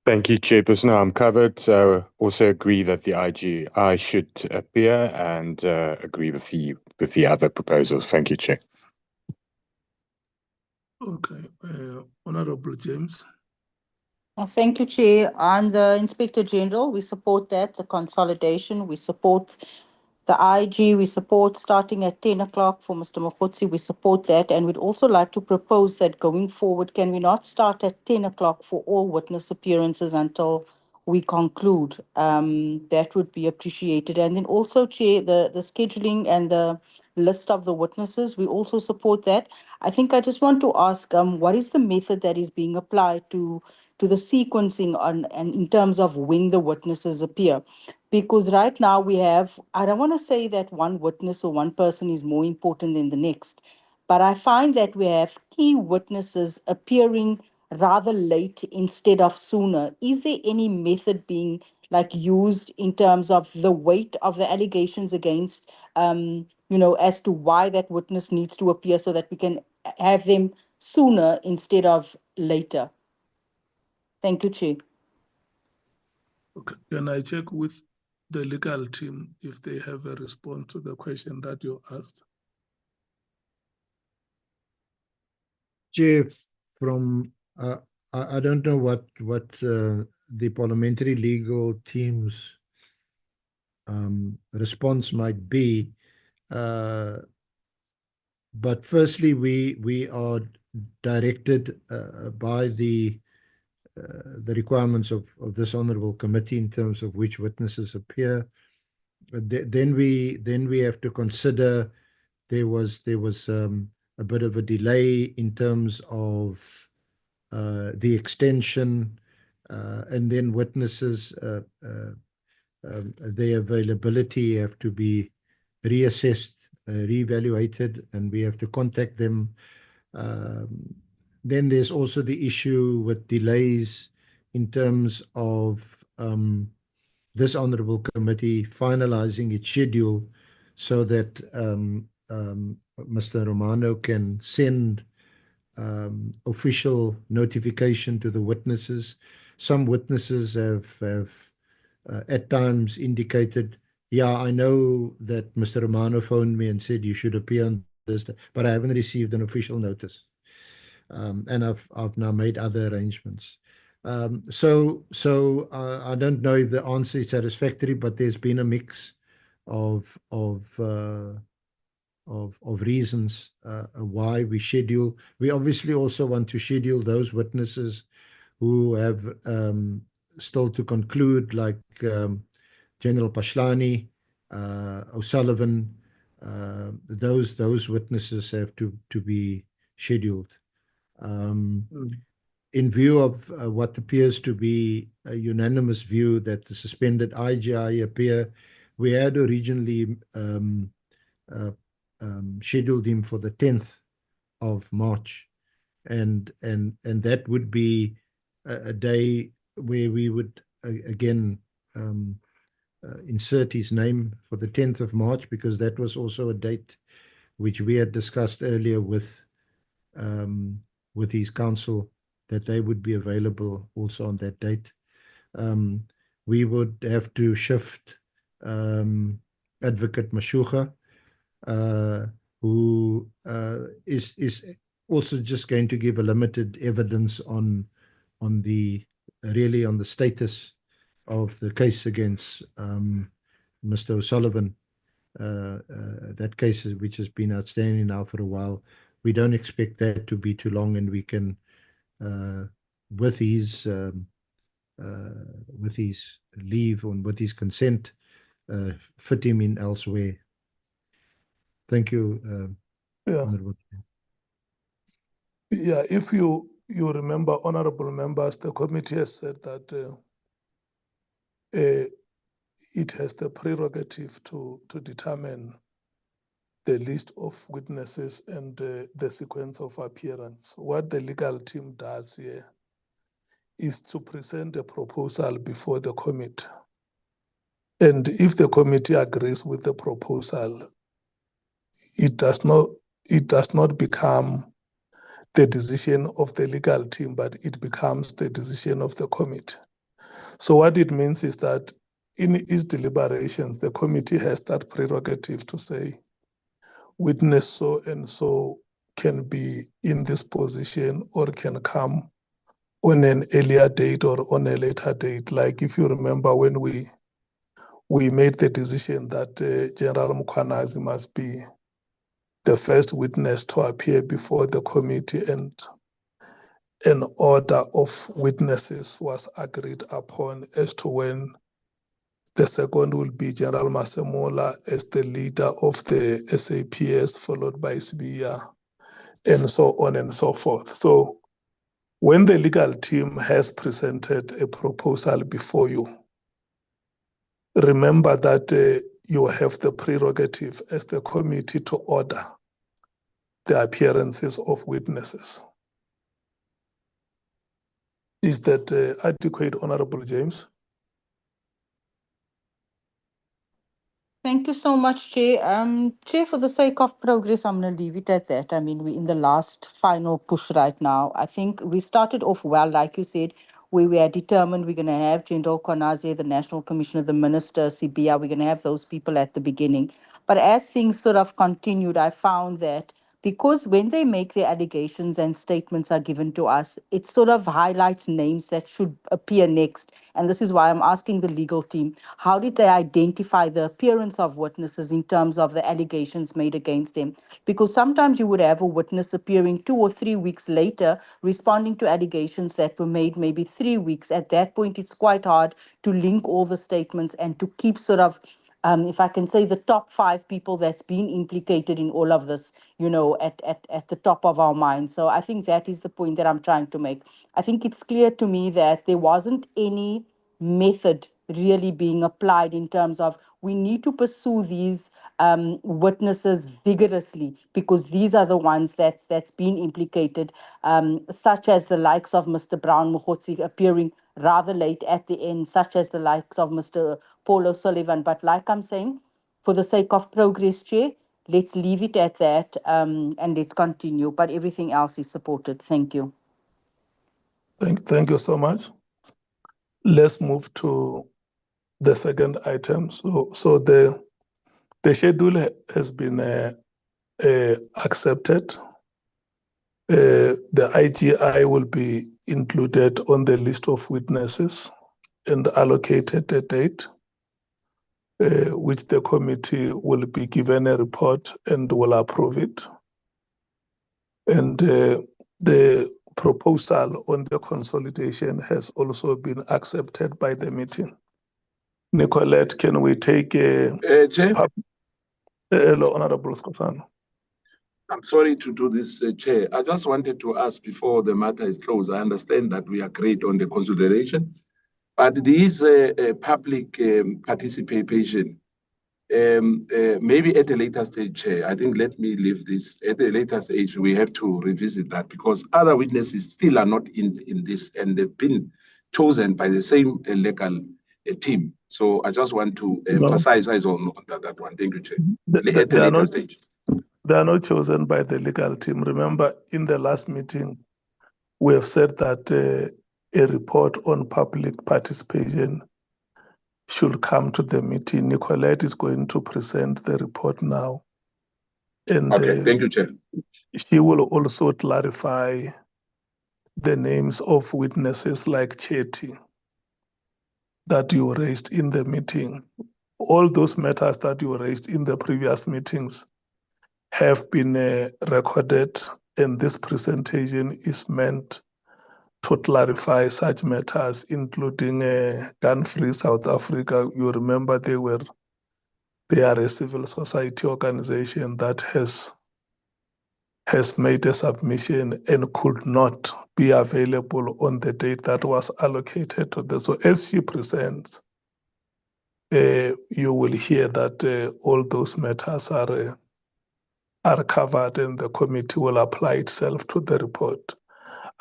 S10: Thank you, Chairperson. I'm covered. So also agree that the IGI should appear and agree with the other proposals. Thank you, Chair.
S1: Okay, Honourable James.
S16: Thank you, Chair. On the Inspector General, we support that, the consolidation. We support the IG. We support starting at 10 o'clock for Mr. Mkhwanazi. We support that. And we'd also like to propose that going forward, can we not start at 10 o'clock for all witness appearances until we conclude? That would be appreciated. And then also, Chair, the scheduling and the list of the witnesses, we also support that. I think I just want to ask, what is the method that is being applied to the sequencing on and in terms of when the witnesses appear? Because right now we have, I don't want to say that one witness or one person is more important than the next, but I find that we have key witnesses appearing rather late instead of sooner. Is there any method being used in terms of the weight of the allegations against, as to why that witness needs to appear so that we can have them sooner instead of later? Thank you, Chair.
S1: Okay. Can I check with the legal team if they have a response to the question that you asked?
S6: Chair, from I don't know what the parliamentary legal team's response might be, but firstly, we are directed by the requirements of this honourable committee in terms of which witnesses appear. Then we have to consider there was a bit of a delay in terms of the extension, and then witnesses, their availability have to be reassessed, reevaluated, and we have to contact them. Then there's also the issue with delays in terms of this honourable committee finalising its schedule so that Mr. Romano can send official notification to the witnesses. Some witnesses have at times indicated, yeah, I know that Mr. Romano phoned me and said you should appear on this, but I haven't received an official notice. And I've now made other arrangements. So I don't know if the answer is satisfactory, but there's been a mix of reasons why we schedule. We obviously also want to schedule those witnesses who have still to conclude, like General Pashlani, O'Sullivan. Those witnesses have to be scheduled. In view of what appears to be a unanimous view that the suspended IGI appear, we had originally scheduled him for the 10th of March, and that would be a day where we would again insert his name for the 10th of March, because that was also a date which we had discussed earlier with his counsel, that they would be available also on that date. We would have to shift Advocate Mashuga, who is also just going to give a limited evidence on the status of the case against Mr. O'Sullivan. That case which has been outstanding now for a while. We don't expect that to be too long, and we can, with his leave and with his consent, fit him in elsewhere. Thank you, Honourable Chair.
S1: Yeah, if you remember, honourable members, the committee has said that it has the prerogative to determine the list of witnesses and the sequence of appearance. What the legal team does here is to present a proposal before the committee. And if the committee agrees with the proposal, it does not become the decision of the legal team, but it becomes the decision of the committee. So what it means is that in its deliberations, the committee has that prerogative to say, witness so and so can be in this position or can come on an earlier date or on a later date. Like if you remember when we made the decision that General Mkhwanazi must be the first witness to appear before the committee, and an order of witnesses was agreed upon as to when the second will be General Masemola as the leader of the SAPS, followed by Sibiya, and so on and so forth. So when the legal team has presented a proposal before you, remember that you have the prerogative as the committee to order the appearances of witnesses. Is that adequate, Honorable James?
S16: Thank you so much, Chair. Chair, for the sake of progress, I'm going to leave it at that. I mean, we're in the last final push right now. I think we started off well, like you said, where we are determined we're going to have General Mkhwanazi, the National Commissioner, the Minister, Sibiya, we're going to have those people at the beginning. But as things sort of continued, I found that because when they make their allegations and statements are given to us, it sort of highlights names that should appear next. And this is why I'm asking the legal team, how did they identify the appearance of witnesses in terms of the allegations made against them? Because sometimes you would have a witness appearing 2 or 3 weeks later, responding to allegations that were made maybe 3 weeks. At that point, it's quite hard to link all the statements and to keep sort of if I can say, the top 5 people that's been implicated in all of this, you know, at the top of our minds. So I think that is the point that I'm trying to make. I think it's clear to me that there wasn't any method really being applied in terms of we need to pursue these witnesses vigorously, because these are the ones that's been implicated, such as the likes of Mr. Brown Mkhwanazi appearing rather late at the end, such as the likes of Mr. Paul O'Sullivan. But like I'm saying, for the sake of progress, Chair, let's leave it at that and let's continue. But everything else is supported. Thank you.
S1: Thank you so much. Let's move to the second item. So the schedule has been accepted. The IGI will be included on the list of witnesses and allocated a date, which the committee will be given a report and will approve it. And the proposal on the consolidation has also been accepted by the meeting. Nicolette, can we take
S12: Chair?
S1: Hello, Honorable Skosana.
S12: I'm sorry to do this, Chair. I just wanted to ask before the matter is closed. I understand that we agreed on the consideration, but these public participation, maybe at a later stage, Chair, I think let me leave this. At a later stage, we have to revisit that because other witnesses still are not in this, and they've been chosen by the same legal team. So I just want to emphasize on that one. Thank you, Chair. At a later stage.
S1: They are not chosen by the legal team. Remember, in the last meeting, we have said that a report on public participation should come to the meeting. Nicolette is going to present the report now. And
S12: okay, thank you, Chair.
S1: She will also clarify the names of witnesses like Chetty that you raised in the meeting. All those matters that you raised in the previous meetings have been recorded, and this presentation is meant to clarify such matters, including Gun-Free South Africa. You remember they are a civil society organization that has made a submission and could not be available on the date that was allocated to them. So as she presents, you will hear that all those matters are covered and the committee will apply itself to the report.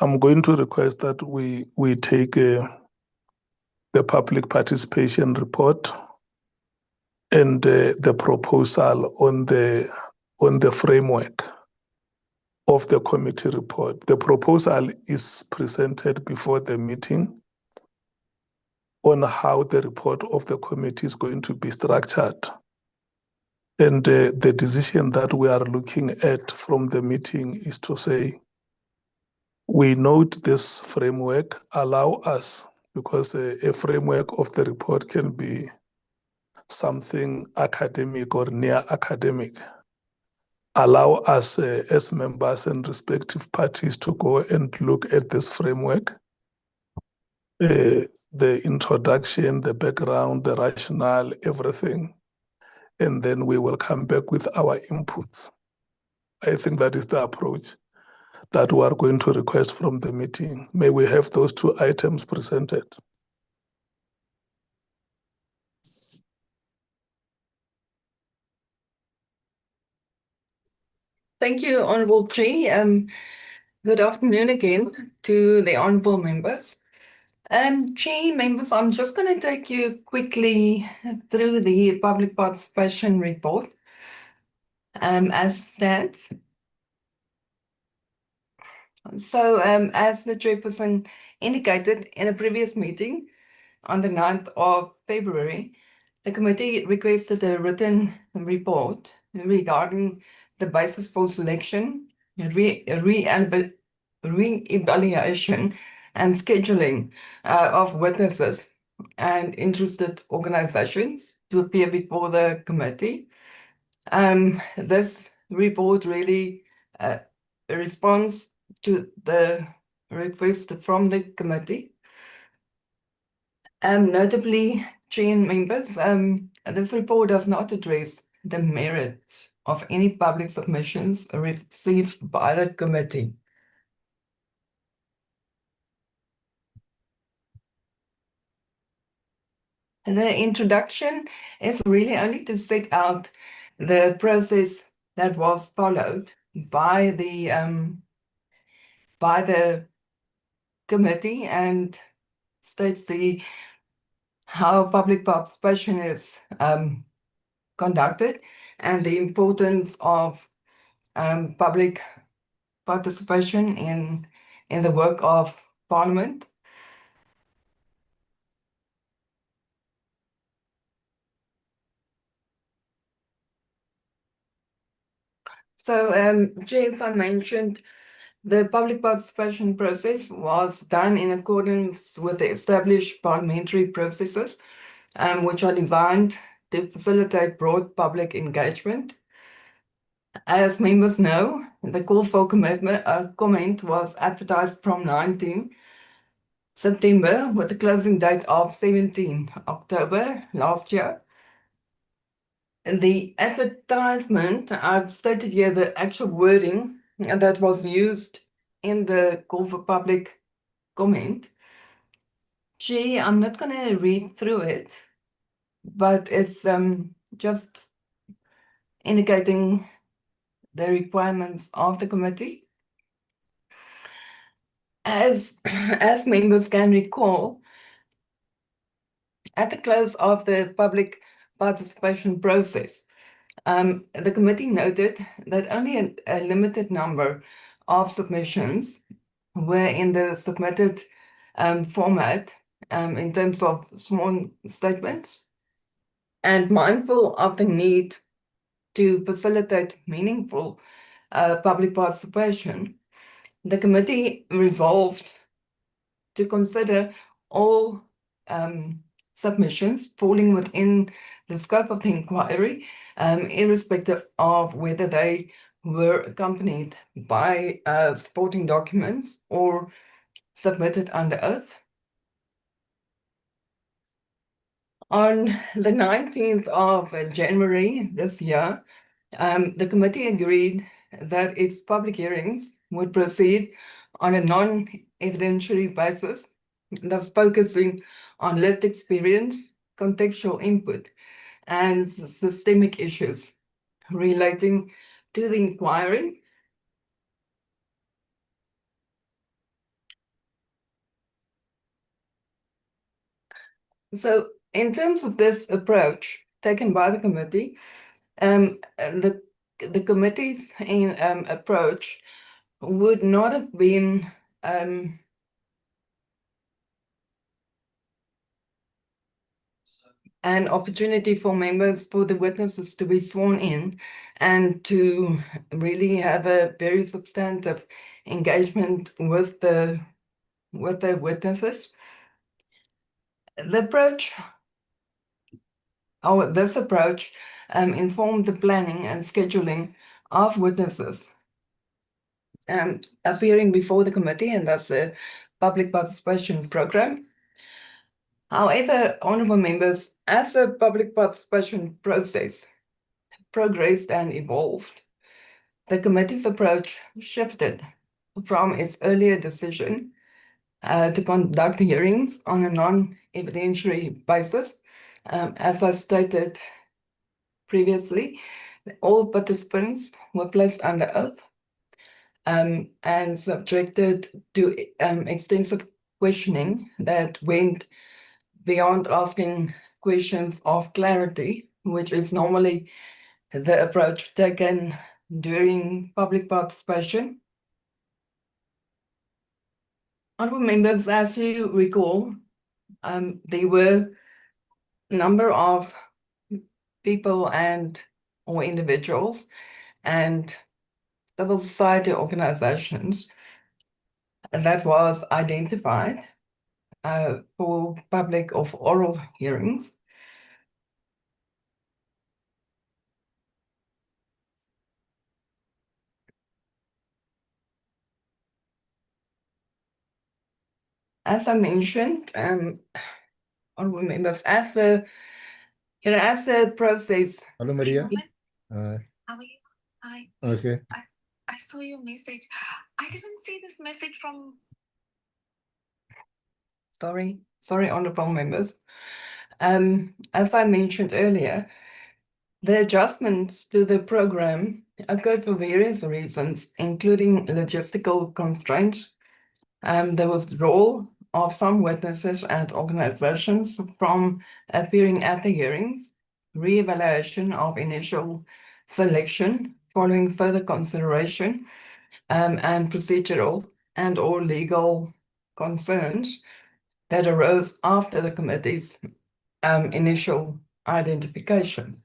S1: I'm going to request that we take the public participation report and the proposal on the framework of the committee report. The proposal is presented before the meeting on how the report of the committee is going to be structured. And the decision that we are looking at from the meeting is to say We note this framework allow us, because a framework of the report can be something academic or near academic, allow us as members and respective parties to go and look at this framework, the introduction, the background, the rationale, everything, and then we will come back with our inputs. I think that is the approach that we are going to request from the meeting. May we have those 2 items presented?
S8: Thank you, Honourable Chair. Good afternoon again to the honourable members. Chair, members, I'm just going to take you quickly through the public participation report as it stands. So, as the chairperson indicated in a previous meeting on the 9th of February, the committee requested a written report regarding the basis for selection, re-evaluation and scheduling of witnesses and interested organizations to appear before the committee. This report really responds to the request from the committee. Notably, Chair and members, this report does not address the merits of any public submissions received by the committee. The introduction is really only to set out the process that was followed by the committee and states how public participation is conducted and the importance of public participation in the work of Parliament. So, Chair, as I mentioned, the public participation process was done in accordance with the established parliamentary processes, which are designed to facilitate broad public engagement. As members know, the call for comment was advertised from 19 September with the closing date of 17 October last year. And the advertisement, I've stated here the actual wording that was used in the call for public comment. Gee, I'm not going to read through it, but it's just indicating the requirements of the committee. As members can recall, at the close of the public participation process, the committee noted that only a limited number of submissions were in the submitted format in terms of small statements, and mindful of the need to facilitate meaningful public participation, the committee resolved to consider all submissions falling within the scope of the inquiry, irrespective of whether they were accompanied by supporting documents or submitted under oath. On the 19th of January this year, the committee agreed that its public hearings would proceed on a non-evidentiary basis, thus focusing on lived experience, contextual input, and systemic issues relating to the inquiry. So, in terms of this approach taken by the committee, the committee's approach would not have been an opportunity for members, for the witnesses to be sworn in and to really have a very substantive engagement with the witnesses. This approach informed the planning and scheduling of witnesses appearing before the committee, and that's a public participation program. However, honourable members, as the public participation process progressed and evolved, the committee's approach shifted from its earlier decision to conduct hearings on a non-evidentiary basis. As I stated previously, all participants were placed under oath and subjected to extensive questioning that went beyond asking questions of clarity, which is normally the approach taken during public participation. Honourable members, as you recall, there were a number of people or individuals and civil society organizations that was identified for public or for oral hearings. As I mentioned, honourable members, as the process.
S6: Hello, Maria.
S17: How are you? Hi.
S6: Okay.
S17: I saw your message. I didn't see this message from.
S8: Sorry, honourable members. As I mentioned earlier, the adjustments to the program occurred for various reasons, including logistical constraints, the withdrawal of some witnesses and organizations from appearing at the hearings, re-evaluation of initial selection following further consideration, and procedural and/or legal concerns that arose after the committee's initial identification.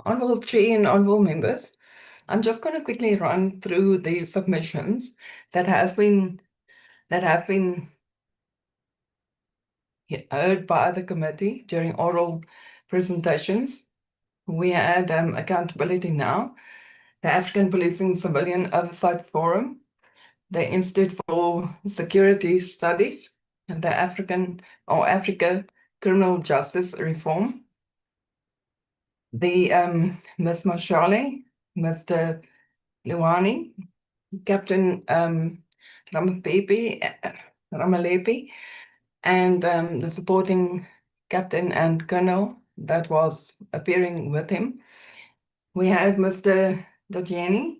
S8: Honourable Chair and honourable members, I'm just going to quickly run through the submissions that have been heard by the committee during oral presentations. We had Accountability Now, the African Policing Civilian Oversight Forum, the Institute for Security Studies, and the Africa Criminal Justice Reform, the Ms. Mashale, Mr. Liwani, Captain Ramalepi, and the supporting captain and colonel that was appearing with him. We had Mr. Datieni,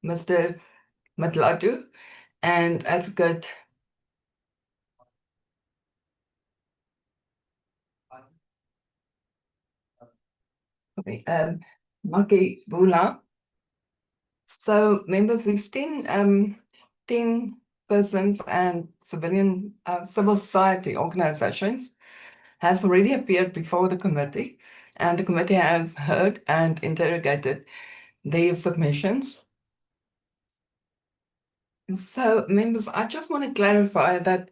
S8: Mr. Matlatu, and Advocate Maki Bula. So members, these 10 persons and civil society organizations has already appeared before the committee, and the committee has heard and interrogated their submissions. So members, I just want to clarify that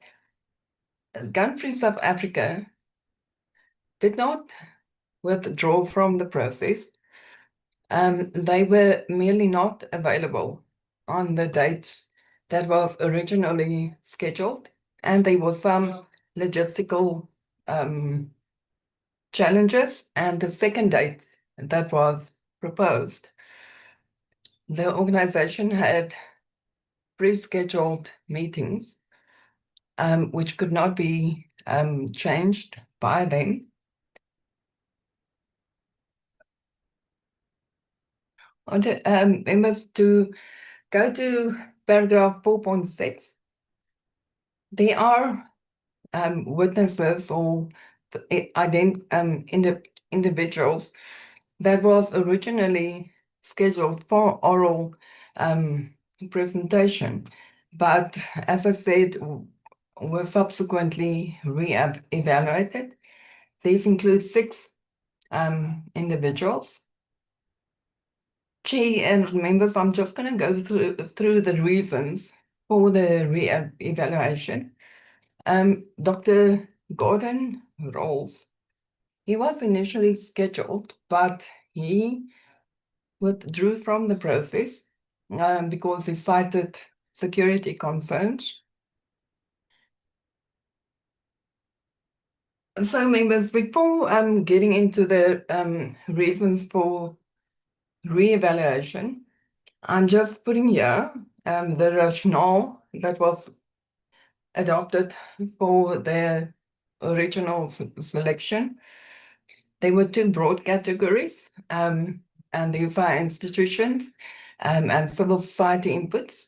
S8: Gun-Free South Africa did not withdraw from the process. They were merely not available on the dates that was originally scheduled, and there was some logistical challenges, and the second date that was proposed, the organization had pre-scheduled meetings which could not be changed by them. Members, to go to paragraph 4.6, there are witnesses or individuals that was originally scheduled for oral presentation, but as I said, were subsequently re-evaluated. These include 6 individuals. Chair and members, I'm just going to go through the reasons for the re-evaluation. Dr. Gordon Rolls, he was initially scheduled, but he withdrew from the process because he cited security concerns. So members, before getting into the reasons for re-evaluation, I'm just putting here the rationale that was adopted for the original selection. There were two broad categories, and these are institutions and civil society inputs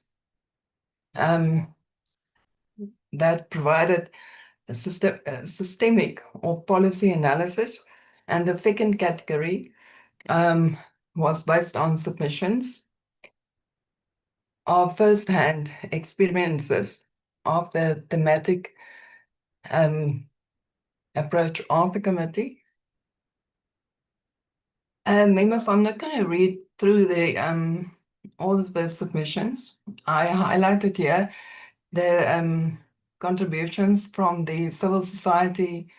S8: that provided a systemic or policy analysis. And the second category was based on submissions of first-hand experiences of the thematic approach of the committee. Members, I'm not going to read through the all of the submissions. I highlighted here the contributions from the civil society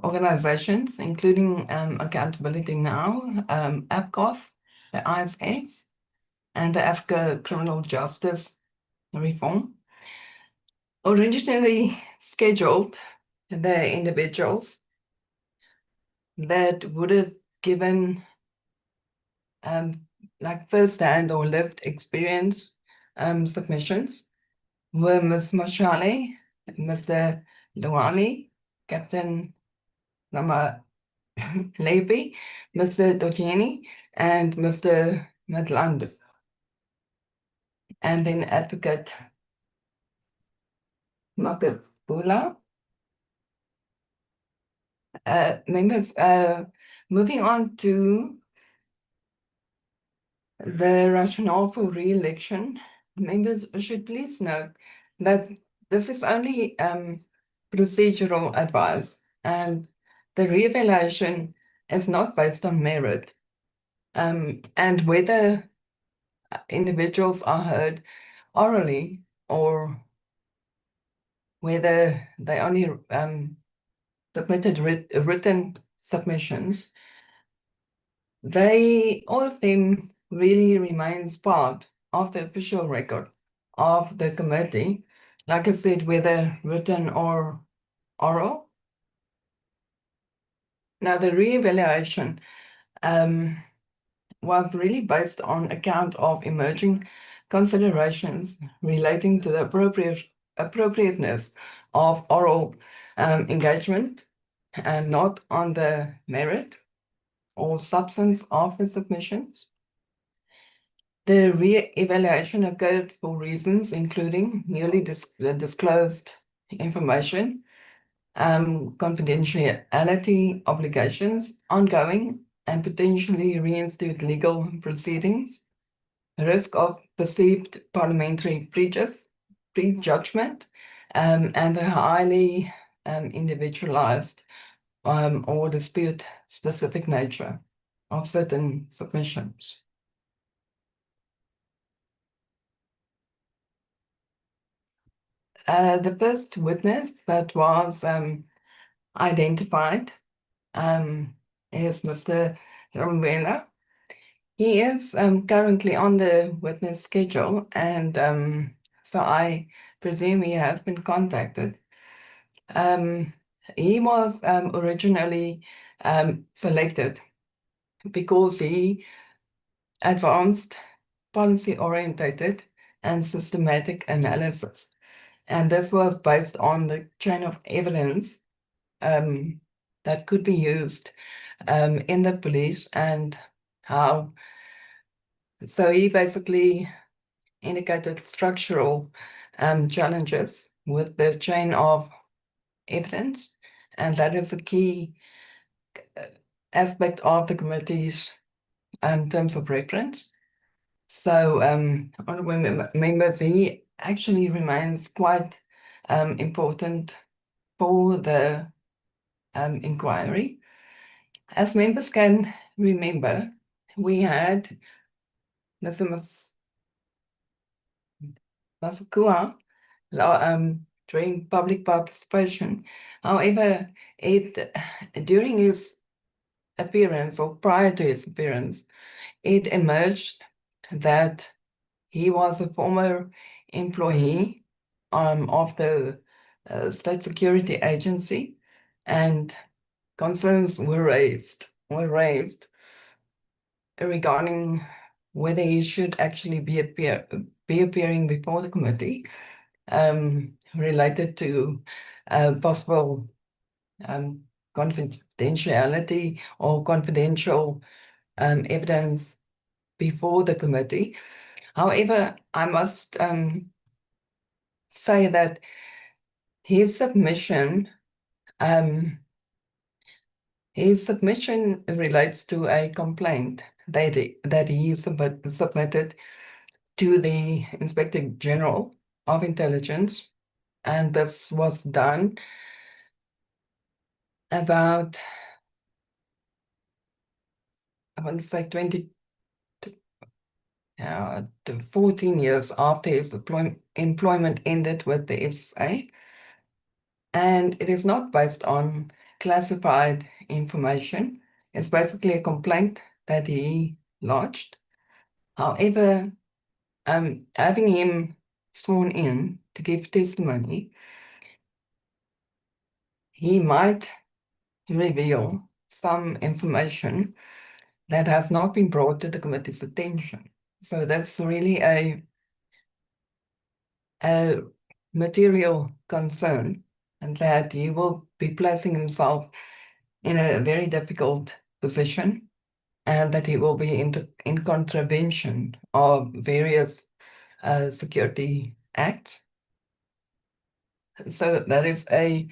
S8: organizations, including Accountability Now, APCOF, the ISS, and the Africa Criminal Justice Reform. Originally scheduled, the individuals that would have given like first-hand or lived experience submissions were Ms. Mashale, Mr. Lwani, Captain Nama Lepi, Mr. Dojeni, and Mr. Nhlanhla. And then Advocate Makabula. Members, moving on to the rationale for re-election, members should please note that this is only procedural advice, and the re-evaluation is not based on merit, and whether individuals are heard orally or whether they only submitted written submissions, all of them really remains part of the official record of the committee, like I said, whether written or oral. Now, the re-evaluation was really based on account of emerging considerations relating to the appropriateness of oral engagement and not on the merit or substance of the submissions. The re-evaluation occurred for reasons including newly disclosed information, confidentiality obligations, ongoing and potentially reinstated legal proceedings, risk of perceived parliamentary prejudgment, and the highly individualized or dispute-specific nature of certain submissions. The first witness that was identified is Mr. Ramaphosa. He is currently on the witness schedule, and so I presume he has been contacted. He was originally selected because he advanced policy-orientated and systematic analysis. And this was based on the chain of evidence that could be used in the police and how. So he basically indicated structural challenges with the chain of evidence, and that is a key aspect of the committee's terms of reference. So, honorable members, he actually remains quite important for the inquiry. As members can remember, we had Mr. Masakua during public participation. However, during his appearance or prior to his appearance, it emerged that he was a former employee of the State Security Agency, and concerns were raised regarding whether he should actually be appearing before the committee, related to possible confidentiality or confidential evidence before the committee. However, I must say that his submission relates to a complaint that he submitted to the Inspector General of Intelligence, and this was done about, I want to say 14 years after his employment ended with the SSA, and it is not based on classified information. It's basically a complaint that he lodged. However, having him sworn in to give testimony, he might reveal some information that has not been brought to the committee's attention. So that's really a material concern, and that he will be placing himself in a very difficult position, and that he will be in contravention of various security acts. So that is a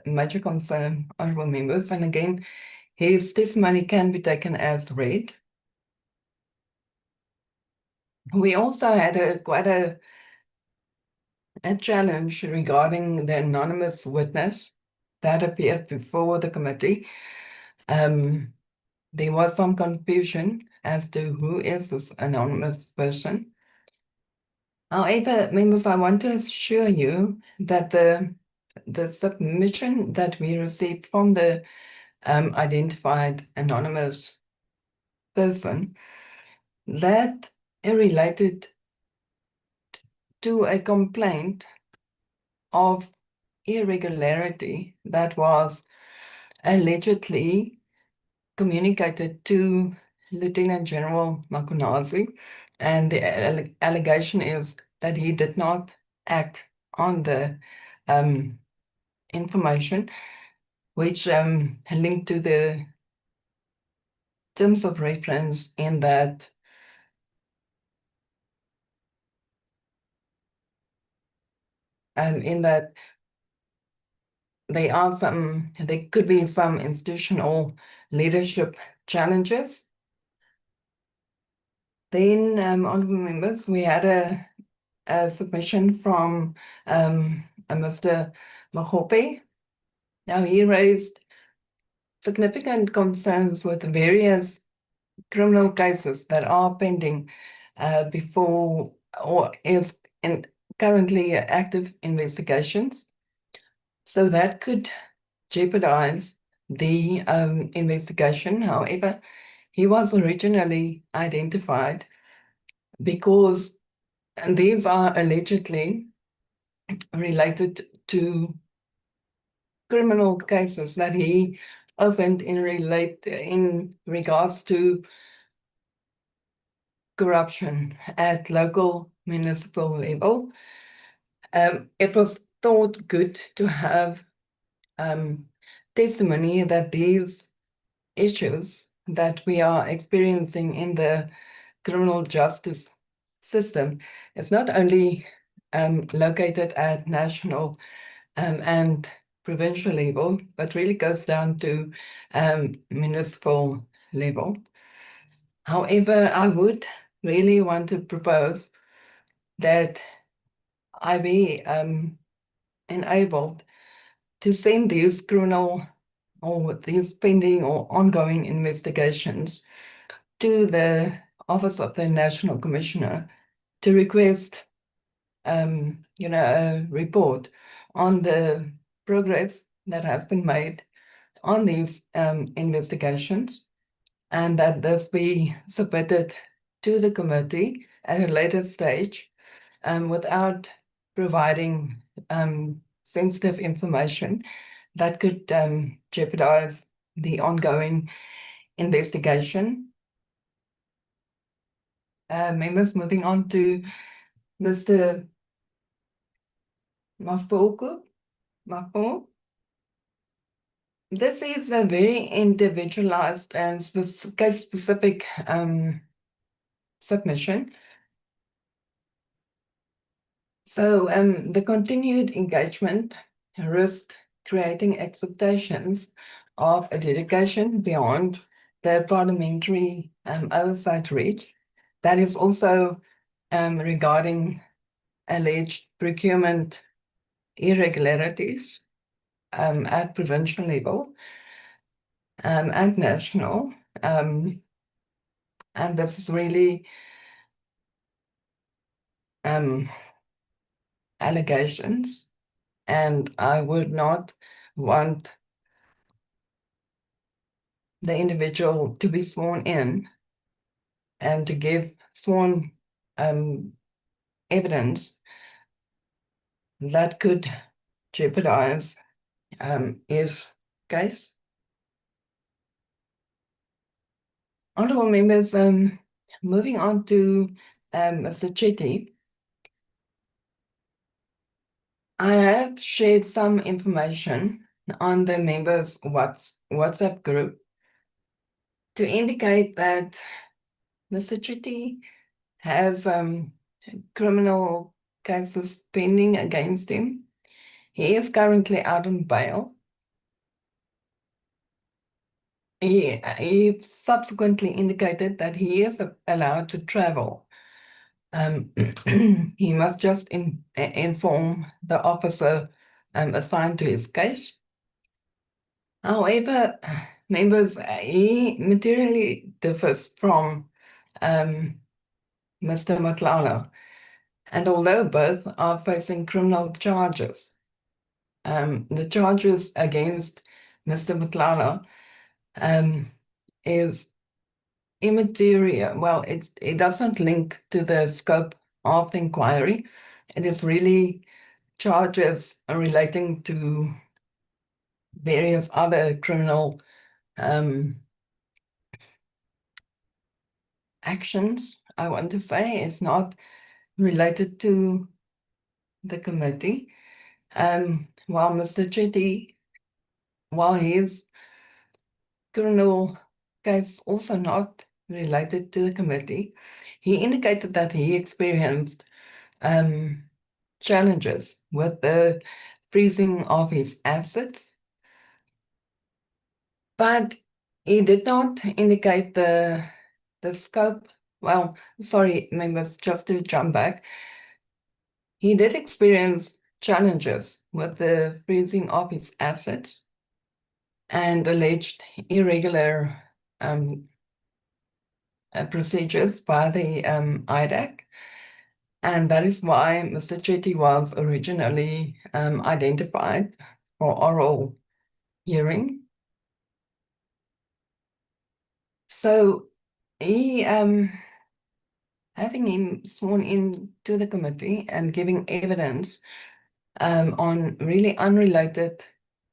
S8: major concern, honorable members. And again, his testimony can be taken as read. We also had quite a challenge regarding the anonymous witness that appeared before the committee. There was some confusion as to who is this anonymous person. However, members, I want to assure you that the submission that we received from the identified anonymous person, that related to a complaint of irregularity that was allegedly communicated to Lieutenant General Mkhwanazi, and the allegation is that he did not act on the information, which linked to the terms of reference in that there could be some institutional leadership challenges. Then, honorable members, we had a submission from Mr. Mahope. Now, he raised significant concerns with various criminal cases that are pending before or is in currently active investigations. So that could jeopardize the investigation. However, he was originally identified because these are allegedly related to criminal cases that he opened in regards to corruption at local municipal level. It was thought good to have testimony that these issues that we are experiencing in the criminal justice system is not only located at national and provincial level, but really goes down to municipal level. However, I would really want to propose that I be enabled to send these criminal or these pending or ongoing investigations to the Office of the National Commissioner to request, a report on the progress that has been made on these investigations, and that this be submitted to the committee at a later stage without providing sensitive information that could jeopardize the ongoing investigation. Members, moving on to Mr. Mafoko. This is a very individualized and case-specific submission. So the continued engagement risked creating expectations of a dedication beyond the parliamentary oversight reach. That is also regarding alleged procurement irregularities at provincial level and national. And this is really allegations, and I would not want the individual to be sworn in and to give sworn evidence that could jeopardize his case. Honourable members, moving on to Mr. Chetty, I have shared some information on the members' WhatsApp group to indicate that Mr. Chetty has criminal cases pending against him. He is currently out on bail. He subsequently indicated that he is allowed to travel. He must just inform the officer assigned to his case. However, members, he materially differs from Mr. Nhlanhla, and although both are facing criminal charges, the charges against Mr. Nhlanhla is immaterial. Well, it doesn't link to the scope of the inquiry. It is really charges relating to various other criminal actions, I want to say. It's not related to the committee. While Mr. Chetty, while his criminal case also not related to the committee, he indicated that he experienced challenges with the freezing of his assets, but he did not indicate the scope. Well, sorry, members, just to jump back. He did experience challenges with the freezing of his assets and alleged irregular procedures by the IDAC. And that is why Mr. Chetty was originally identified for oral hearing. So he, having him sworn in to the committee and giving evidence on really unrelated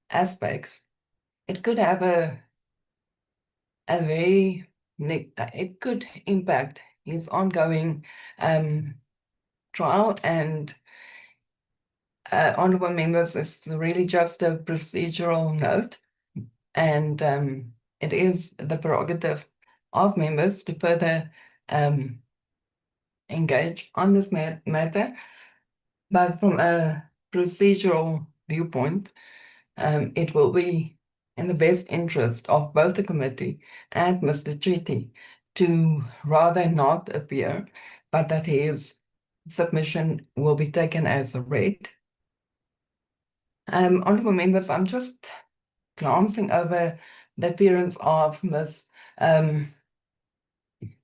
S8: aspects, it could have it could impact his ongoing trial. And honourable members, it's really just a procedural note, and it is the prerogative of members to further engage on this matter. But from a procedural viewpoint, it will be in the best interest of both the committee and Mr. Chetty to rather not appear, but that his submission will be taken as read. Honourable members, I'm just glancing over the appearance of Ms.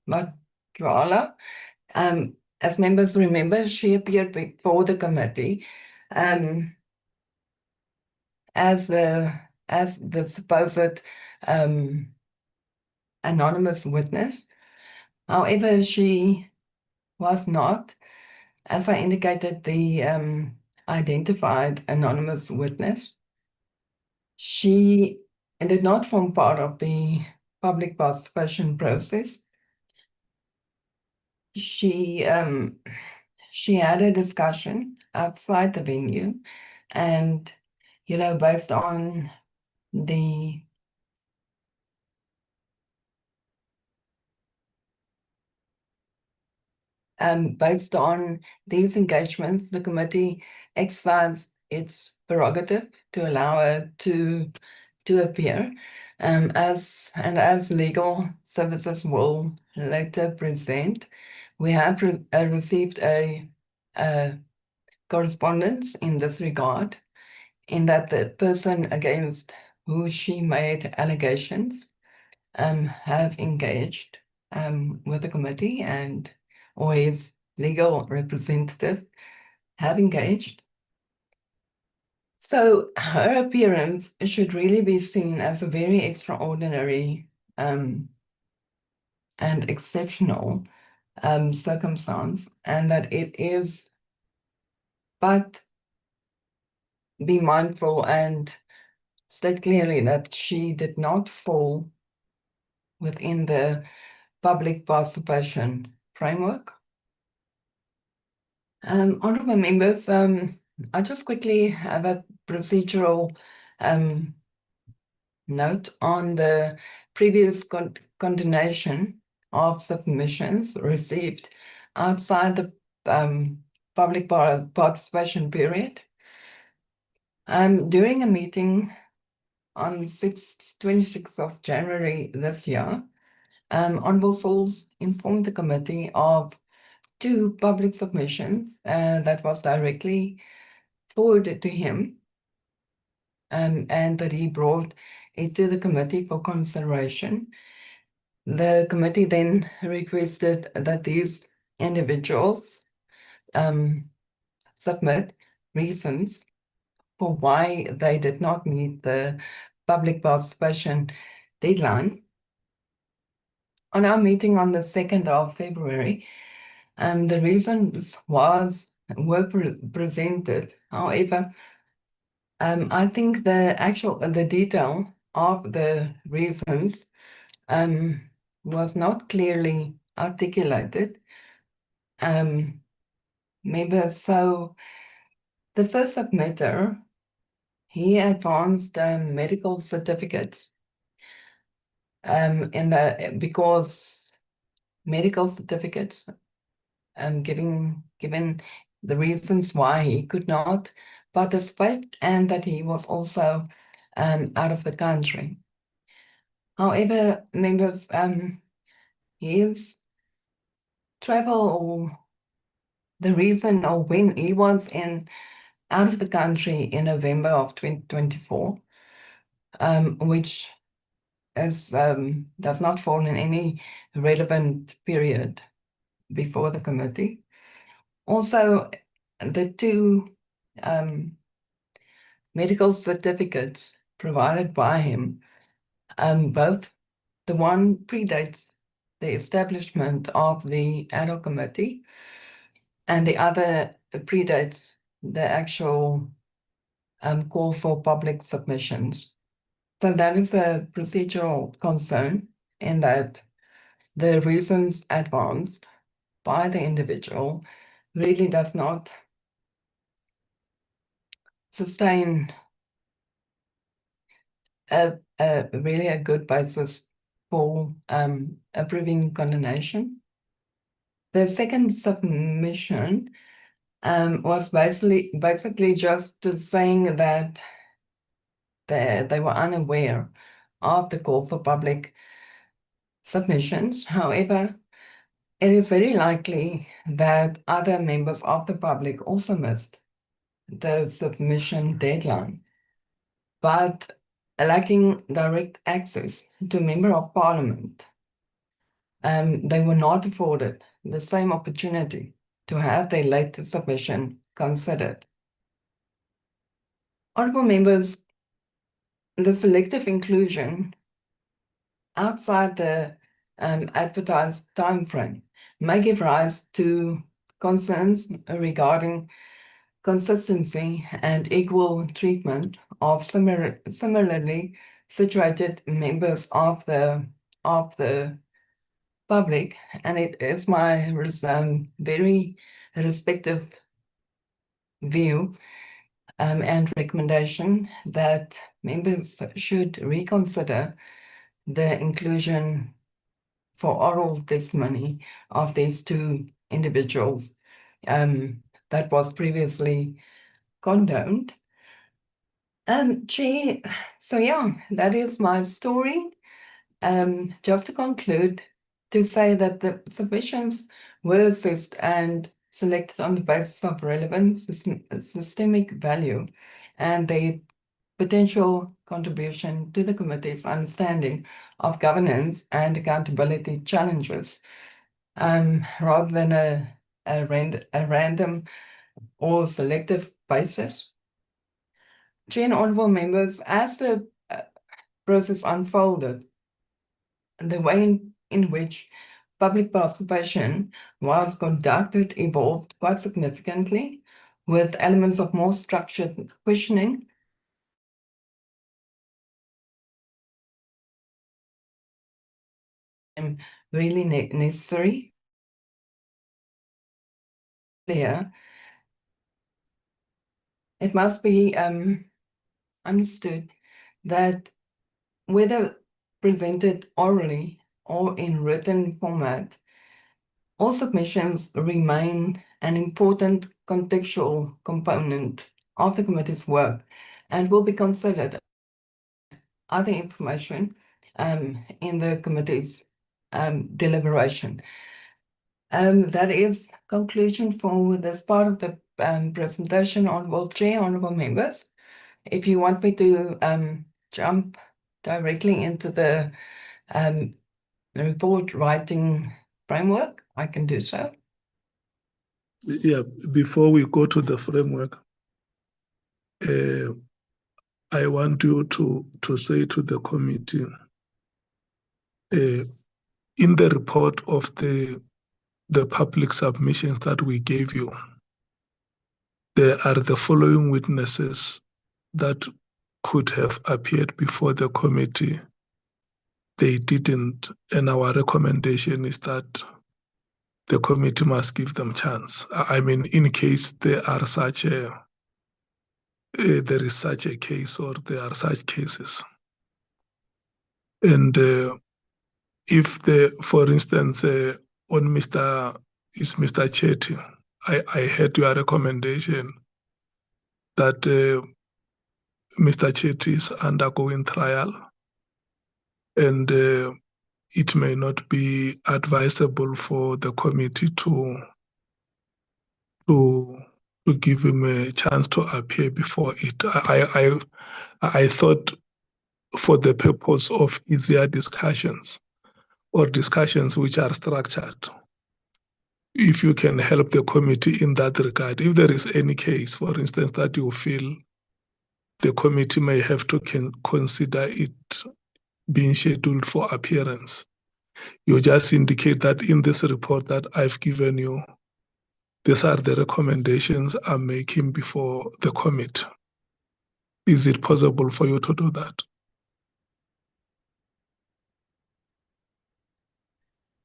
S8: Mkhwanazi. Nhlanhla. As members remember, she appeared before the committee as the supposed anonymous witness. However, she was not, as I indicated, the identified anonymous witness. She did not form part of the public participation process. She had a discussion outside the venue, and based on the based on these engagements, the committee exercised its prerogative to allow her to appear. As legal services will later present, we have received a correspondence in this regard, in that the person against who she made allegations have engaged with the committee, or his legal representative have engaged. So her appearance should really be seen as a very extraordinary and exceptional circumstance, and that it is, but be mindful and state clearly that she did not fall within the public participation framework. Honourable members, I just quickly have a procedural note on the previous continuation of submissions received outside the public participation period. During a meeting on 26th of January this year, Honourable Sauls informed the committee of 2 public submissions that was directly forwarded to him, and that he brought it to the committee for consideration. The committee then requested that these individuals submit reasons for why they did not meet the public participation deadline. On our meeting on the 2nd of February, the reasons were presented. However, I think the detail of the reasons was not clearly articulated. Maybe so. The first submitter, he advanced medical certificates because medical certificates given the reasons why he could not participate, and that he was also out of the country. However, members, his travel, or the reason, or when he was out of the country in November of 2024, which does not fall in any relevant period before the committee. Also, the 2 medical certificates provided by him, both the one predates the establishment of the Ad Hoc Committee, and the other predates the actual call for public submissions. So that is a procedural concern, in that the reasons advanced by the individual really does not sustain really a good basis for approving condemnation. The second submission was basically just saying that they were unaware of the call for public submissions. However, it is very likely that other members of the public also missed the submission deadline, but lacking direct access to Member of Parliament, they were not afforded the same opportunity to have their late submission considered. Honourable members, the selective inclusion outside the advertised timeframe may give rise to concerns regarding consistency and equal treatment of similarly situated members of the public, and it is my very respective view and recommendation that members should reconsider the inclusion for oral testimony of these two individuals that was previously condoned. Chair, so yeah, that is my story. Just to conclude, to say that the submissions were assessed and selected on the basis of relevance, systemic value, and their potential contribution to the committee's understanding of governance and accountability challenges, rather than a random or selective basis. Chair and honourable members, as the process unfolded, the way in which public participation was conducted evolved quite significantly, with elements of more structured questioning really necessary. Clear. It must be understood that whether presented orally or in written format, all submissions remain an important contextual component of the committee's work and will be considered other information in the committee's deliberation. That is conclusion for this part of the presentation. Honourable Chair, honourable members, if you want me to jump directly into the report writing framework, I can do so.
S1: Yeah, before we go to the framework, I want you to say to the committee, in the report of the public submissions that we gave you, there are the following witnesses that could have appeared before the committee. They didn't, and our recommendation is that the committee must give them chance. I mean, in case there are such there is such a case or there are such cases. And if for instance, on Mr. Chetty, I heard your recommendation that Mr. Chetty is undergoing trial, and it may not be advisable for the committee to give him a chance to appear before it. I thought, for the purpose of easier discussions or discussions which are structured, if you can help the committee in that regard, if there is any case, for instance, that you feel the committee may have to consider it being scheduled for appearance, you just indicate that in this report that I've given you, these are the recommendations I'm making before the committee. Is it possible for you to do that?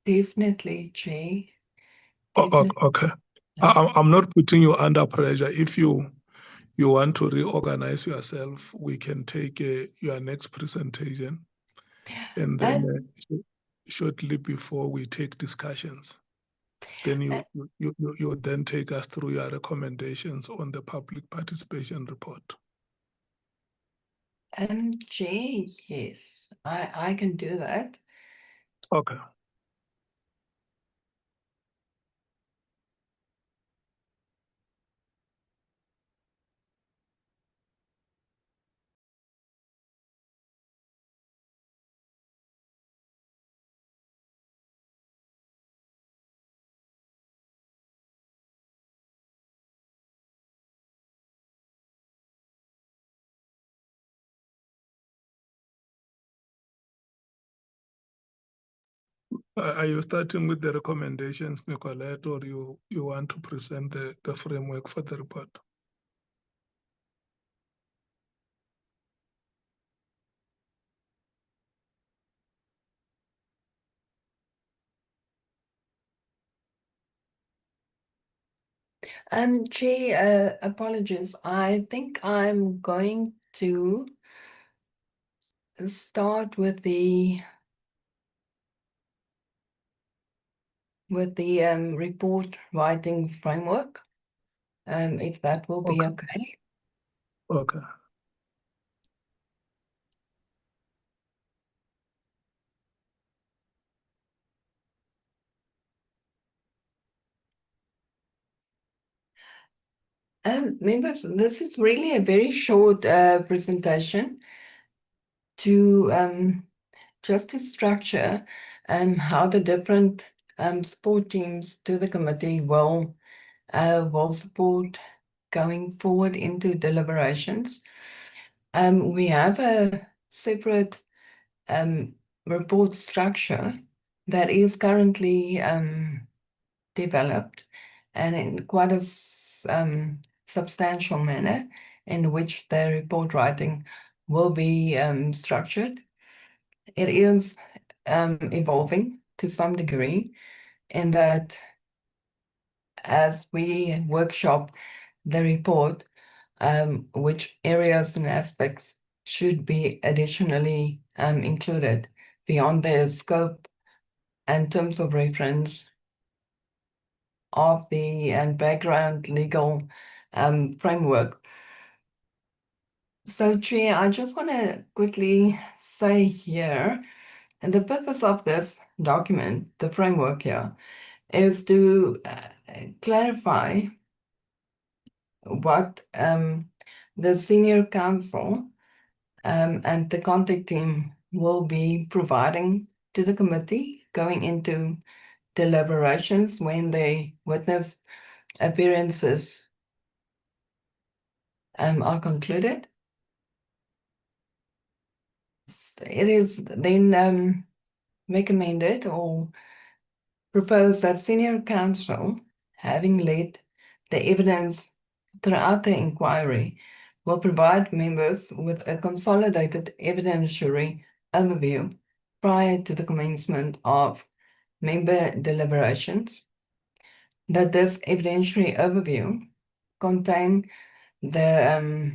S8: Definitely, Chair. Definitely.
S1: Okay. I'm not putting you under pressure. If you want to reorganize yourself, we can take your next presentation, and then shortly before we take discussions, then you then take us through your recommendations on the public participation report.
S8: Chair, yes, I can do that.
S1: Okay. Are you starting with the recommendations, Nicolette, or you want to present the framework for the report?
S8: Chair, apologies. I think I'm going to start with the report writing framework, if that will be okay.
S1: Okay.
S8: Members, this is really a very short presentation to just to structure how the different support teams to the committee will support going forward into deliberations. We have a separate report structure that is currently developed and in quite a substantial manner in which the report writing will be structured. It is evolving to some degree in that as we workshop the report, which areas and aspects should be additionally included beyond the scope and terms of reference of the background legal framework. So, Chair, I just want to quickly say here, and the purpose of this document, the framework here, is to clarify what the senior counsel and the contact team will be providing to the committee going into deliberations when they witness appearances are concluded. It is then recommended or proposed that senior counsel, having led the evidence throughout the inquiry, will provide members with a consolidated evidentiary overview prior to the commencement of member deliberations, that this evidentiary overview contain the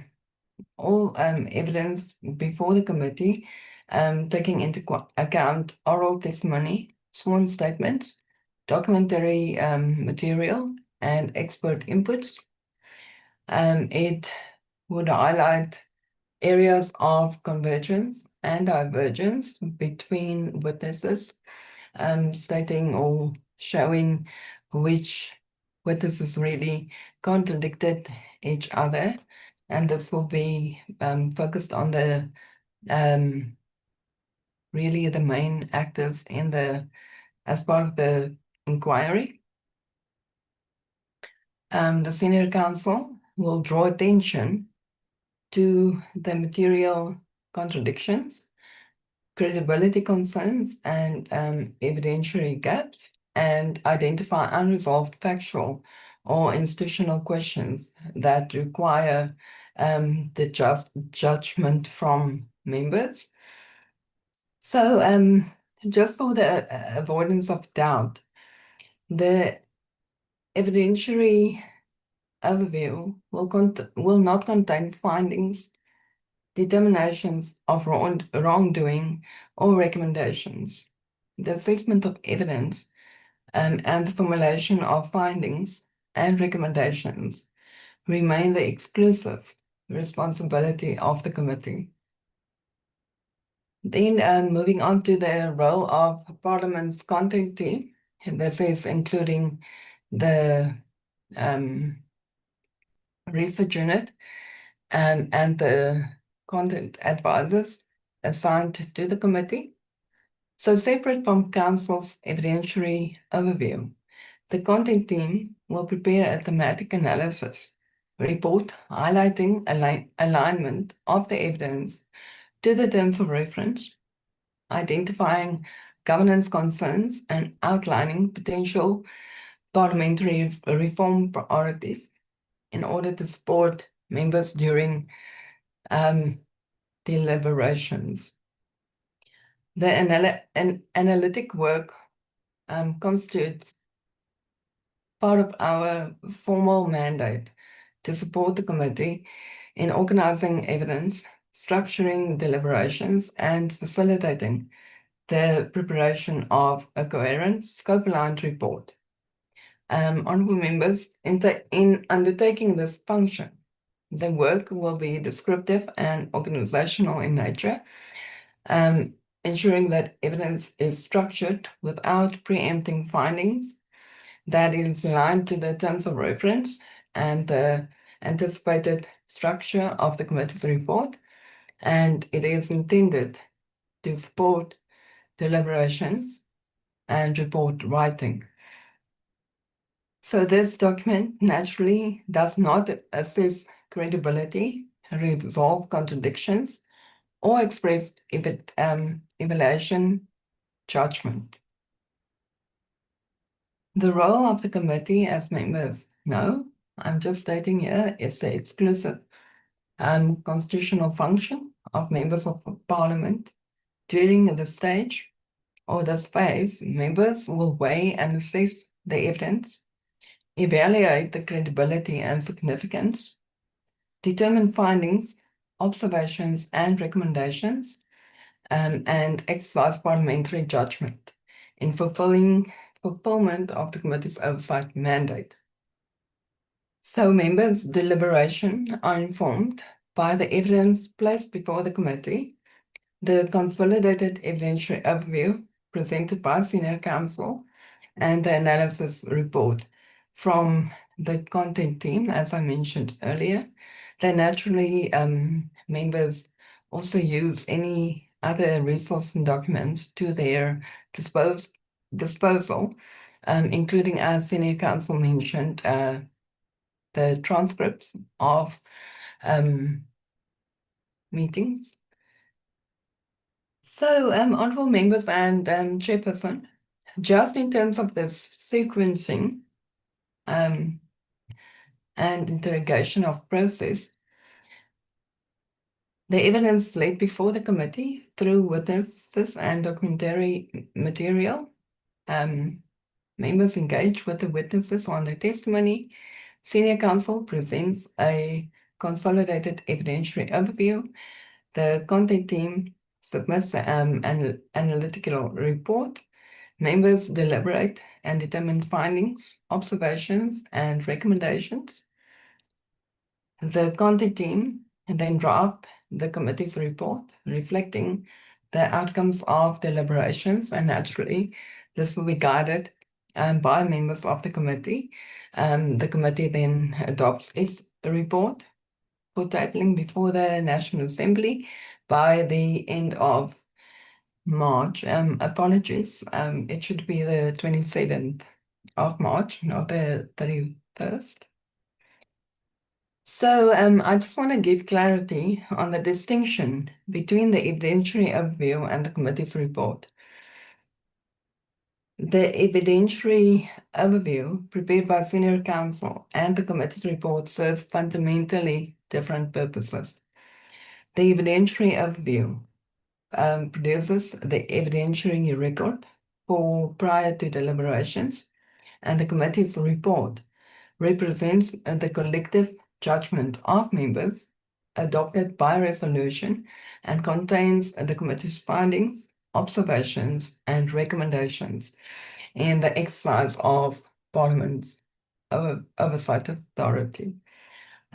S8: all evidence before the committee, taking into account oral testimony, sworn statements, documentary material, and expert inputs. It would highlight areas of convergence and divergence between witnesses, stating or showing which witnesses really contradicted each other. And this will be focused on the really the main actors in as part of the inquiry. The senior counsel will draw attention to the material contradictions, credibility concerns, and evidentiary gaps, and identify unresolved factual or institutional questions that require the judgment from members. So, just for the avoidance of doubt, the evidentiary overview will not contain findings, determinations of wrongdoing, or recommendations. The assessment of evidence and the formulation of findings and recommendations remain the exclusive responsibility of the committee. Then moving on to the role of Parliament's content team, this is including the research unit and the content advisors assigned to the committee. So separate from Council's evidentiary overview, the content team will prepare a thematic analysis report highlighting alignment of the evidence to the terms of reference, identifying governance concerns and outlining potential parliamentary reform priorities in order to support members during deliberations. The analytic work constitutes part of our formal mandate to support the committee in organizing evidence, structuring deliberations, and facilitating the preparation of a coherent, scope-aligned report. Honourable members, in undertaking this function, the work will be descriptive and organizational in nature, ensuring that evidence is structured without preempting findings, that is aligned to the terms of reference and the anticipated structure of the committee's report, and it is intended to support deliberations and report writing. So this document naturally does not assess credibility, resolve contradictions, or express evaluation judgment. The role of the committee, as members know, I'm just stating here, is the exclusive constitutional function of members of Parliament. During the stage or this phase, members will weigh and assess the evidence, evaluate the credibility and significance, determine findings, observations, and recommendations, and exercise parliamentary judgment in fulfillment of the committee's oversight mandate. So members' deliberation are informed by the evidence placed before the committee, the consolidated evidentiary overview presented by Senior Counsel, and the analysis report from the content team, as I mentioned earlier. Then naturally, members also use any other resources and documents to their disposal, including, as Senior Counsel mentioned, the transcripts of meetings. So, honourable members and chairperson, just in terms of this sequencing and interrogation of process, the evidence laid before the committee through witnesses and documentary material, members engage with the witnesses on their testimony. Senior Counsel presents a consolidated evidentiary overview. The content team submits an analytical report. Members deliberate and determine findings, observations, and recommendations. The content team then draft the committee's report reflecting the outcomes of deliberations, and naturally this will be guided by members of the committee. The committee then adopts its report for tabling before the National Assembly by the end of March. Apologies, it should be the 27th of March, not the 31st. So I just want to give clarity on the distinction between the evidentiary overview and the committee's report. The evidentiary overview prepared by Senior Counsel and the committee's report serve fundamentally different purposes. The evidentiary overview produces the evidentiary record for prior to deliberations, and the committee's report represents the collective judgment of members adopted by resolution and contains the committee's findings, observations, and recommendations in the exercise of Parliament's oversight authority.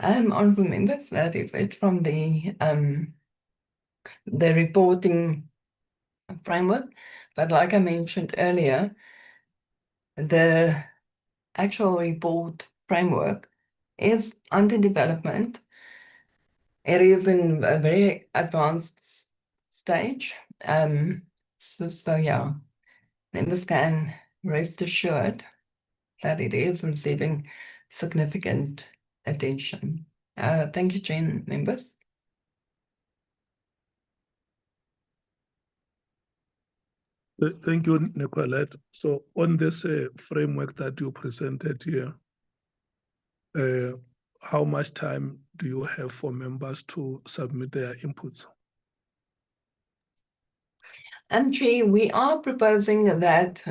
S8: Honourable members, that is it from the reporting framework. But like I mentioned earlier, the actual report framework is under development. It is in a very advanced stage. So yeah, members can rest assured that it is receiving significant attention. Thank you, Chair, members.
S1: Thank you, Nicolette. So on this framework that you presented here, how much time do you have for members to submit their inputs?
S8: Chair, we are proposing that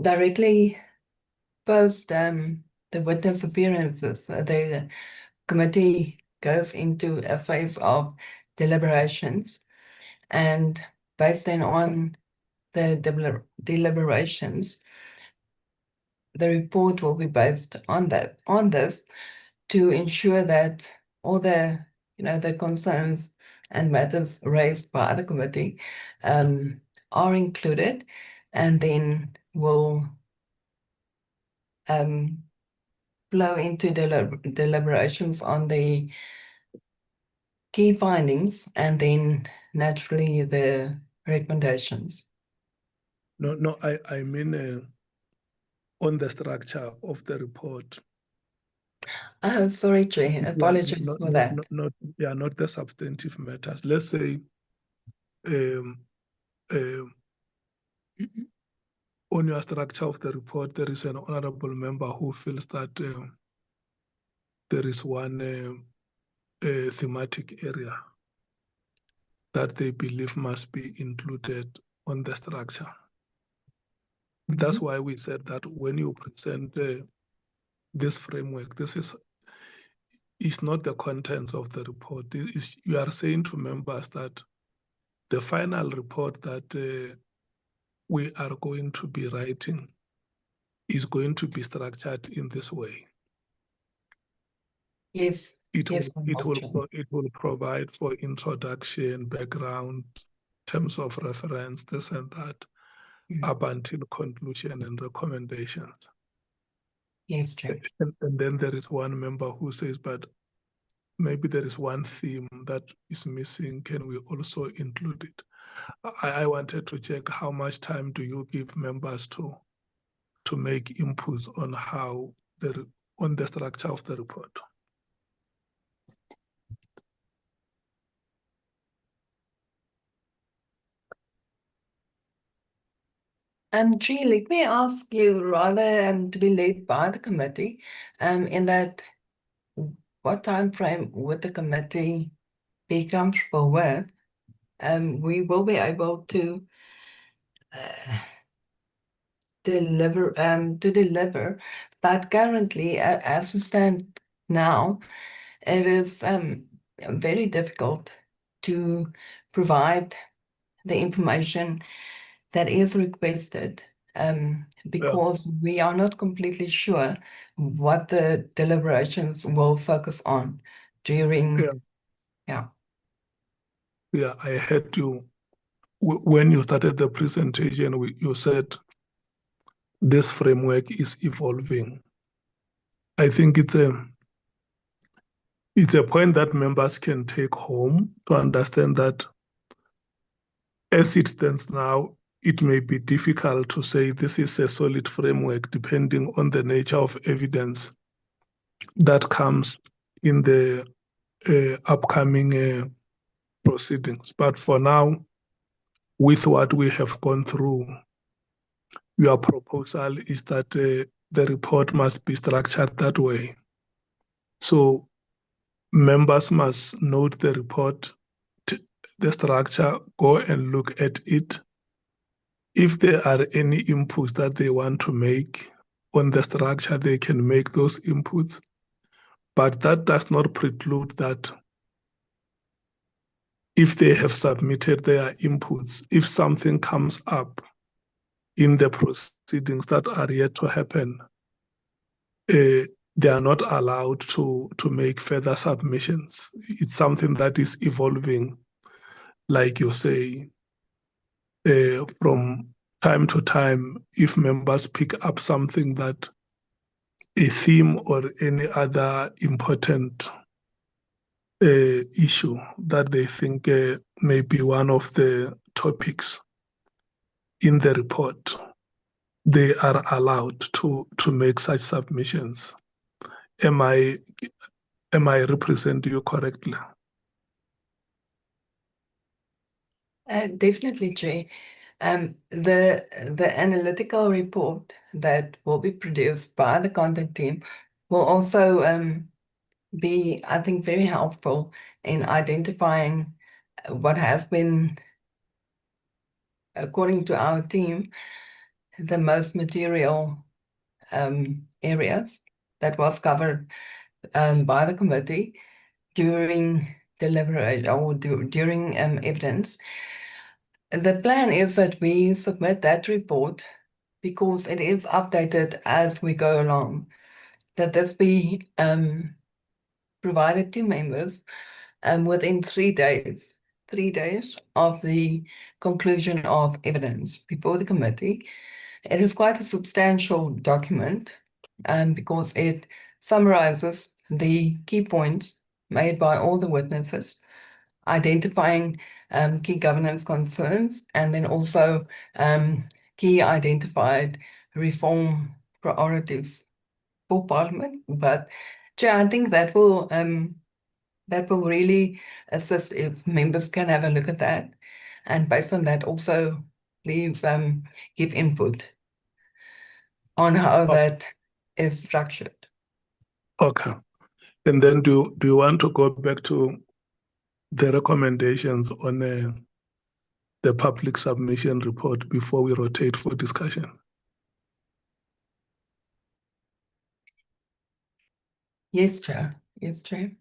S8: directly post the witness appearances, the committee goes into a phase of deliberations, and based then on the deliberations, the report will be based on this to ensure that all the the concerns and matters raised by the committee are included, and then will flow into deliberations on the key findings and then naturally the recommendations.
S1: No, I mean on the structure of the report.
S8: Oh, sorry, Chair. Apologies for that.
S1: Not the substantive matters. Let's say on your structure of the report, there is an honorable member who feels that there is one thematic area that they believe must be included on the structure. That's why we said that when you present this framework, this is not the contents of the report. You are saying to members that the final report that we are going to be writing is going to be structured in this way.
S8: Yes.
S1: It will provide for introduction, background, terms of reference, this and that, up until conclusion and recommendations.
S8: Yes, Chair.
S1: And then there is one member who says, but maybe there is one theme that is missing. Can we also include it? I wanted to check how much time do you give members to make inputs on how on the structure of the report.
S8: Chair, let me ask you rather to be led by the committee in that what time frame would the committee be comfortable with? We will be able to deliver, but currently, as we stand now, it is very difficult to provide the information that is requested because we are not completely sure what the deliberations will focus on during.
S1: Yeah, I heard you when you started the presentation. You said this framework is evolving. I think it's a point that members can take home to understand that as it stands now, it may be difficult to say this is a solid framework depending on the nature of evidence that comes in the upcoming proceedings. But for now, with what we have gone through, your proposal is that the report must be structured that way. So members must note the report, the structure, go and look at it. If there are any inputs that they want to make on the structure, they can make those inputs. But that does not preclude that if they have submitted their inputs, if something comes up in the proceedings that are yet to happen, they are not allowed to make further submissions. It's something that is evolving, like you say, from time to time. If members pick up something that a theme or any other important issue that they think may be one of the topics in the report, they are allowed to make such submissions. Am I representing you correctly?
S8: Definitely, Chair. The analytical report that will be produced by the content team will also be, I think, very helpful in identifying what has been, according to our team, the most material areas that was covered by the committee during deliberation or during evidence. The plan is that we submit that report because it is updated as we go along, that this be provided to members within 3 days, 3 days of the conclusion of evidence before the committee. It is quite a substantial document because it summarizes the key points made by all the witnesses, identifying key governance concerns, and then also key identified reform priorities for Parliament. But Chair, I think that will really assist if members can have a look at that, and based on that also please give input on how that is structured.
S1: Okay. And then do you want to go back to the recommendations on the public submission report before we rotate for discussion?
S8: Yes, Chair. Yes, Chair.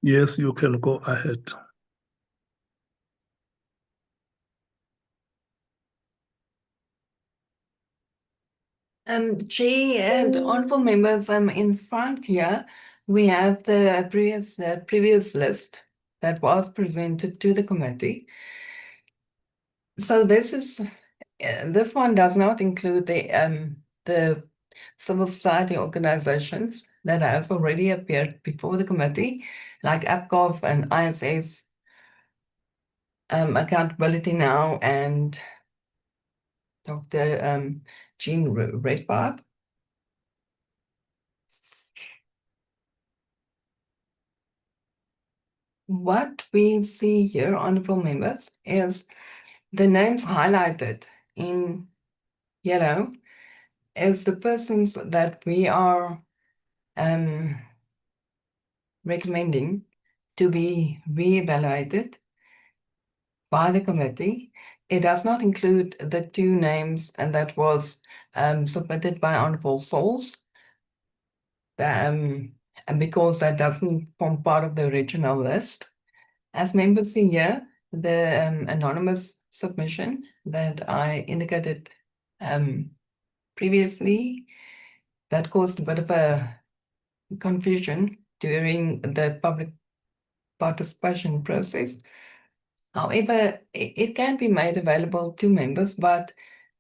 S1: Yes, you can go ahead.
S8: Chair and honorable members, in front here, we have the previous list that was presented to the committee. So this one does not include the civil society organizations that has already appeared before the committee, like APCOF and ISS, Accountability Now, and Dr. Jean Redpath. What we see here, honorable members, is the names highlighted in yellow as the persons that we are recommending to be re-evaluated by the committee. It does not include the 2 names and that was submitted by Honorable Souls, and because that doesn't form part of the original list. As members see here, the anonymous submission that I indicated previously, that caused a bit of a confusion during the public participation process. However, it can be made available to members, but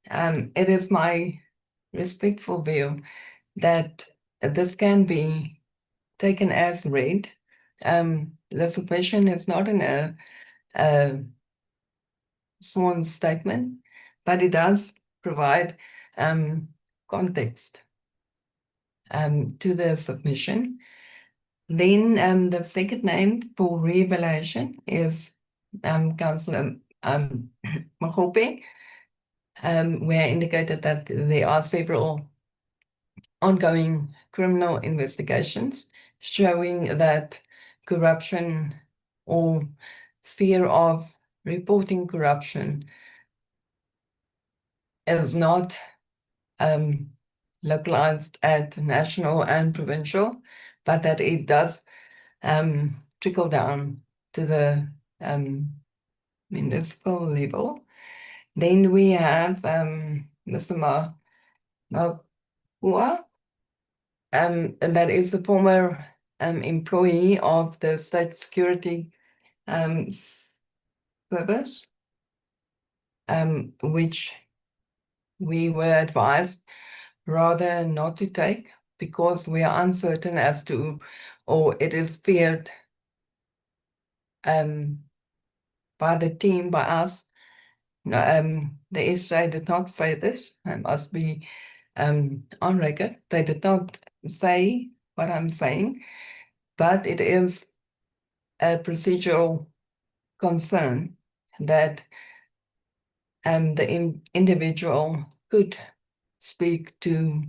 S8: it is my respectful view that this can be taken as read. The submission is not in a sworn statement, but it does provide context to the submission. Then the second name for re-evaluation is Councillor Mkhwanazi, where indicated that there are several ongoing criminal investigations showing that corruption or fear of reporting corruption is not localized at national and provincial, but that it does trickle down to the municipal level. Then we have Mr. Mkhwanazi, and that is a former employee of the State Security Service, which we were advised rather not to take because we are uncertain as to, or it is feared by the team, by us, no, the SA did not say this. I must be on record. They did not say what I'm saying, but it is a procedural concern that the individual could speak to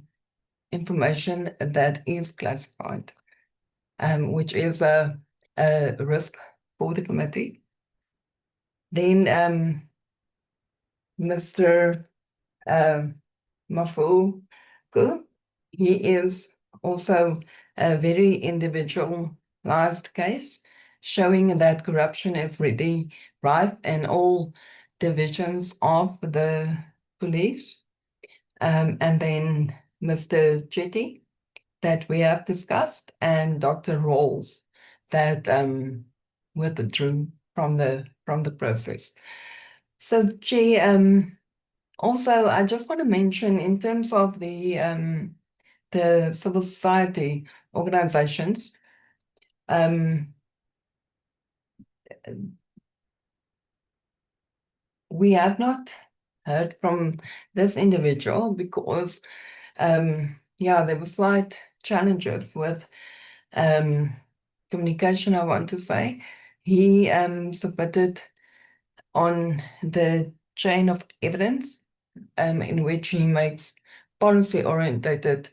S8: information that is classified, which is a risk for the committee. Then Mr. Mkhwanazi, he is also a very individualized case, showing that corruption is really rife in all divisions of the police. And then Mr. Chetty, that we have discussed, and Dr. Rawls, that withdrew from the process. So, Chair, also, I just want to mention in terms of the civil society organizations, we have not heard from this individual because, there were slight challenges with communication, I want to say. He submitted on the chain of evidence in which he makes policy-orientated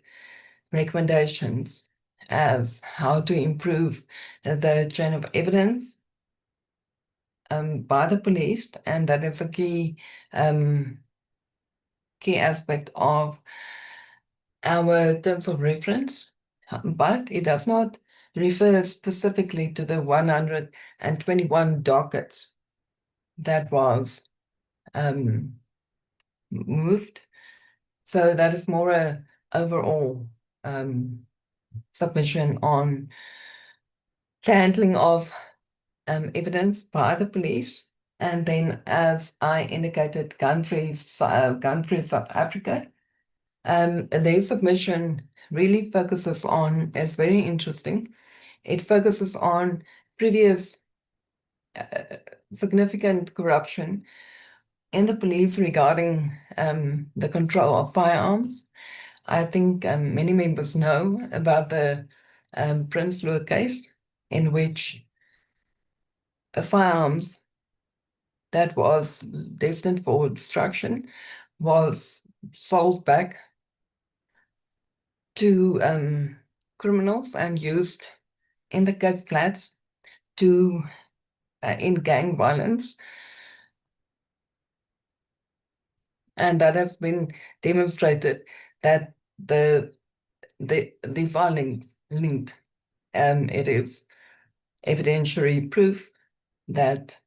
S8: recommendations as how to improve the chain of evidence by the police, and that is a key aspect of our terms of reference, but it does not refer specifically to the 121 dockets that was moved. So that is more a overall submission on the handling of evidence by the police. And then, as I indicated, gun-free South Africa. Their submission really focuses on, it's very interesting, it focuses on previous significant corruption in the police regarding the control of firearms. I think many members know about the Prince Lua case, in which firearms that was destined for destruction was sold back to criminals and used in the Cape Flats to in gang violence. And that has been demonstrated that these are linked. It is evidentiary proof that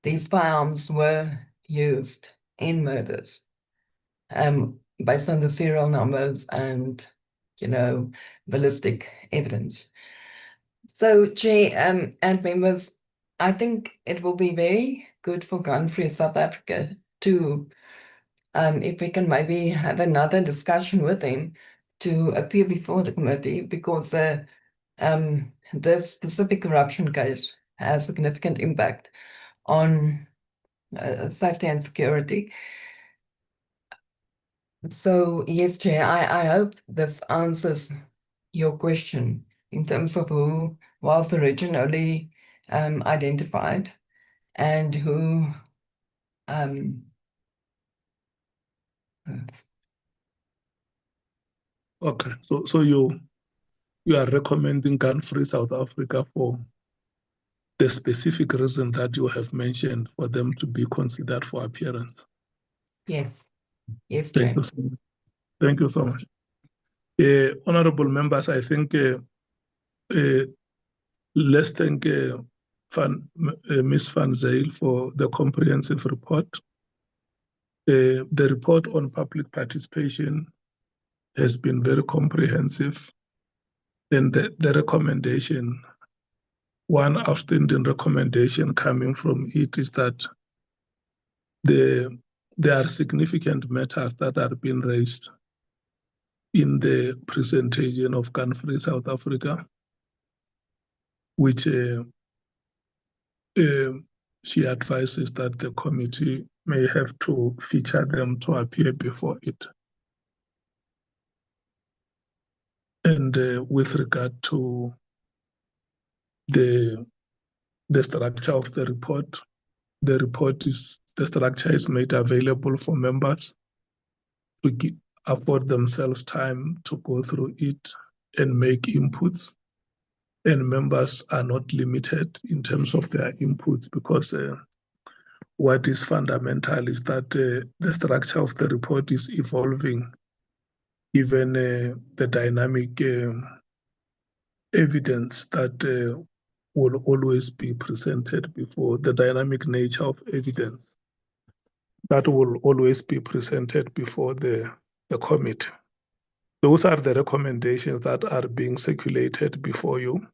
S8: these firearms were used in murders based on the serial numbers and, ballistic evidence. So, Chair and members, I think it will be very good for gun-free South Africa to, if we can maybe have another discussion with him to appear before the committee, because this specific corruption case has significant impact on safety and security. So, yes, Chair, I hope this answers your question in terms of who was originally identified and who
S1: Okay, so you are recommending gun-free South Africa for the specific reason that you have mentioned, for them to be considered for appearance.
S8: Yes. Yes,
S1: Thank you so much. Thank you so much. Honorable members, I think let's thank Ms. Van Zyl for the comprehensive report. The report on public participation has been very comprehensive, and the recommendation, one outstanding recommendation coming from it is that there are significant matters that are being raised in the presentation of gun-free South Africa, which she advises that the committee may have to feature them to appear before it. And with regard to the structure of the report the structure is made available for members to afford themselves time to go through it and make inputs. And members are not limited in terms of their inputs, because what is fundamental is that the structure of the report is evolving, given the dynamic evidence that will always be presented before, the dynamic nature of evidence that will always be presented before the committee. Those are the recommendations that are being circulated before you,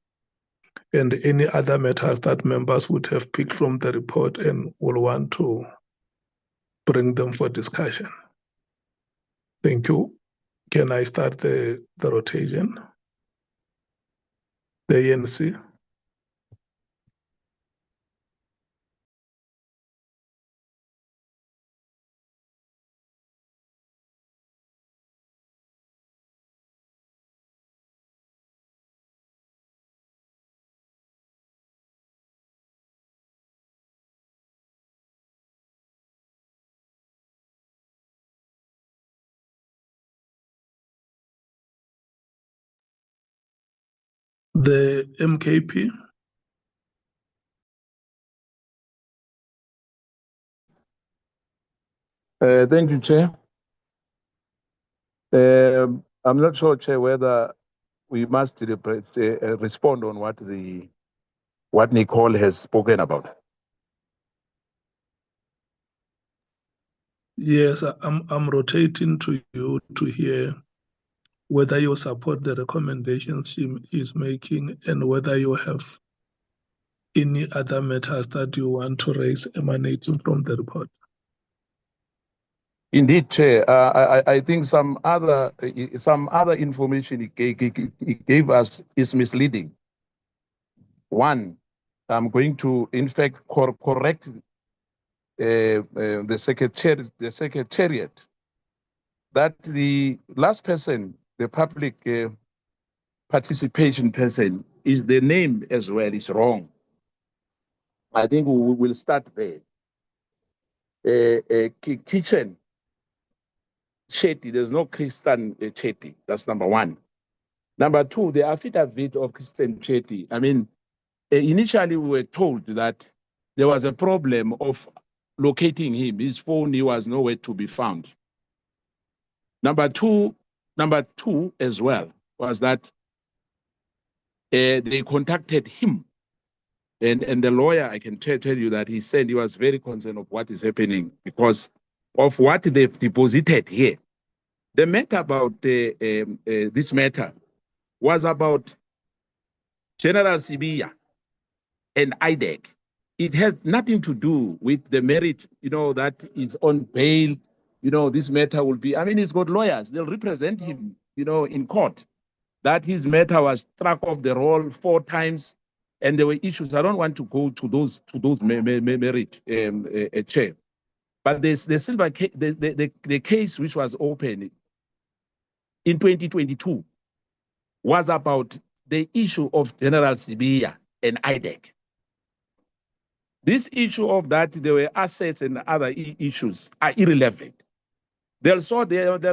S1: and any other matters that members would have picked from the report and will want to bring them for discussion. Thank you. Can I start the rotation? The ANC. The MKP.
S18: Thank you, Chair. I'm not sure, Chair, whether we must respond on what Nicole has spoken about.
S1: Yes, I'm rotating to you to hear whether you support the recommendations she is making and whether you have any other matters that you want to raise emanating from the report.
S18: Indeed, Chair. I think some other information he gave us is misleading. One, I'm going to, in fact, correct the secretariat that the last person, the public participation person, is the name as well is wrong. I think we will start there. Kitchen Chetty, there's no Christian Chetty. That's number one. Number two, the affidavit of Christian Chetty. I mean, initially we were told that there was a problem of locating him. His phone, he was nowhere to be found. Number two as well was that they contacted him. And the lawyer, I can tell you that he said he was very concerned of what is happening because of what they've deposited here. The matter about this matter was about General Sibiya and IDEC. It had nothing to do with the merit, that is on bail. This matter will be, I mean, he's got lawyers. They'll represent him, in court. That his matter was struck off the roll 4 times, and there were issues. I don't want to go to those merit, Chair. But the case which was open in 2022 was about the issue of General Sibiya and IDEC. This issue of that there were assets and other issues are irrelevant. Their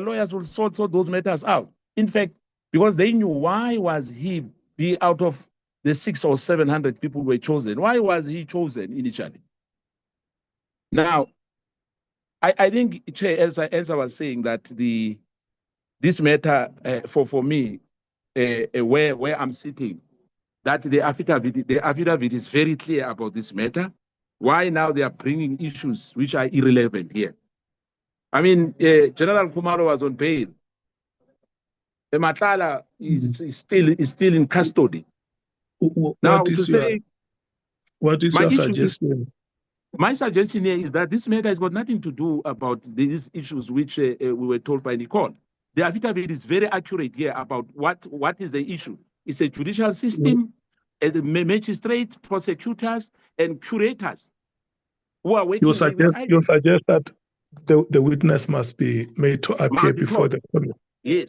S18: lawyers will sort those matters out. In fact, because they knew why was he be out of the 600 or 700 people who were chosen. Why was he chosen initially? Now, I think, Chair, as I was saying, that this matter for me, where I'm sitting, that the affidavit is very clear about this matter. Why now they are bringing issues which are irrelevant here? I mean, General Khumalo was on bail. Nhlanhla is still in custody.
S1: What is your suggestion?
S18: My suggestion here is that this matter has got nothing to do about these issues which we were told by Nicole. The affidavit is very accurate here about what is the issue. It's a judicial system, and magistrates, prosecutors, and curators. who are working
S1: You
S18: with
S1: suggest that the witness must be made to appear before the committee.
S18: Yes.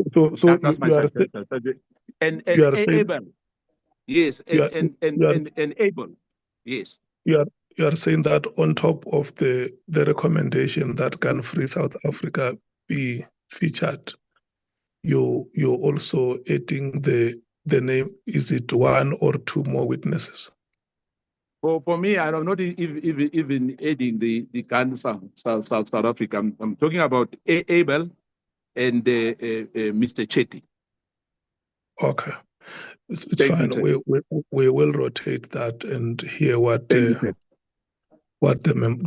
S1: So
S18: That's my suggestion. And
S1: you are saying,
S18: able. Yes, and able. Yes.
S1: You are saying that on top of the recommendation that Gun Free South Africa be featured, you also adding the name. Is it one or two more witnesses?
S18: For me, I'm not even adding the Gun South Africa. I'm talking about Abel and Mr. Chetty.
S1: Okay, it's fine. We will rotate that and hear what the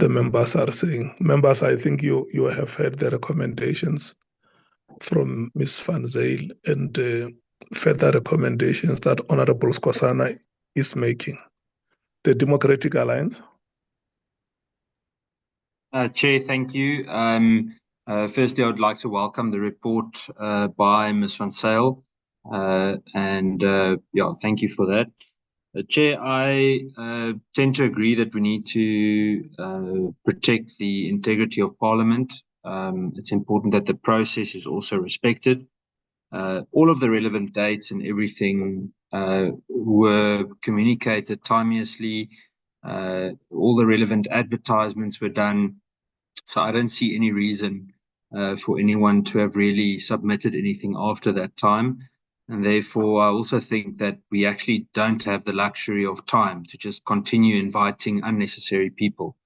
S1: members are saying. Members, I think you have heard the recommendations from Ms. Van Zyl and further recommendations that Honorable Skhosana is making. The Democratic Alliance.
S3: Chair, thank you. Firstly, I would like to welcome the report by Ms. Van Zyl. Thank you for that. Chair, I tend to agree that we need to protect the integrity of Parliament. It's important that the process is also respected. All of the relevant dates and everything were communicated timeously. All the relevant advertisements were done. So I don't see any reason for anyone to have really submitted anything after that time. And therefore, I also think that we actually don't have the luxury of time to just continue inviting unnecessary people.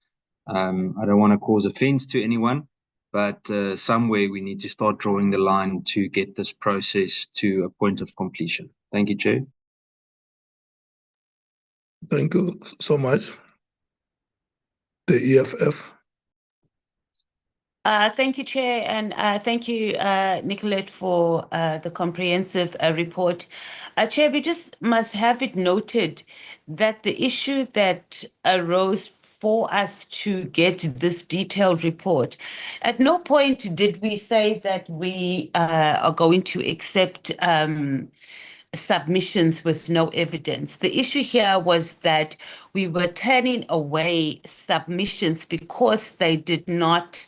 S3: I don't want to cause offense to anyone, but somewhere we need to start drawing the line to get this process to a point of completion. Thank you, Chair.
S1: Thank you so much. The EFF.
S5: Thank you, Chair, and thank you, Nicolette, for the comprehensive report. Chair, we just must have it noted that the issue that arose for us to get this detailed report, at no point did we say that we are going to accept submissions with no evidence. The issue here was that we were turning away submissions because they did not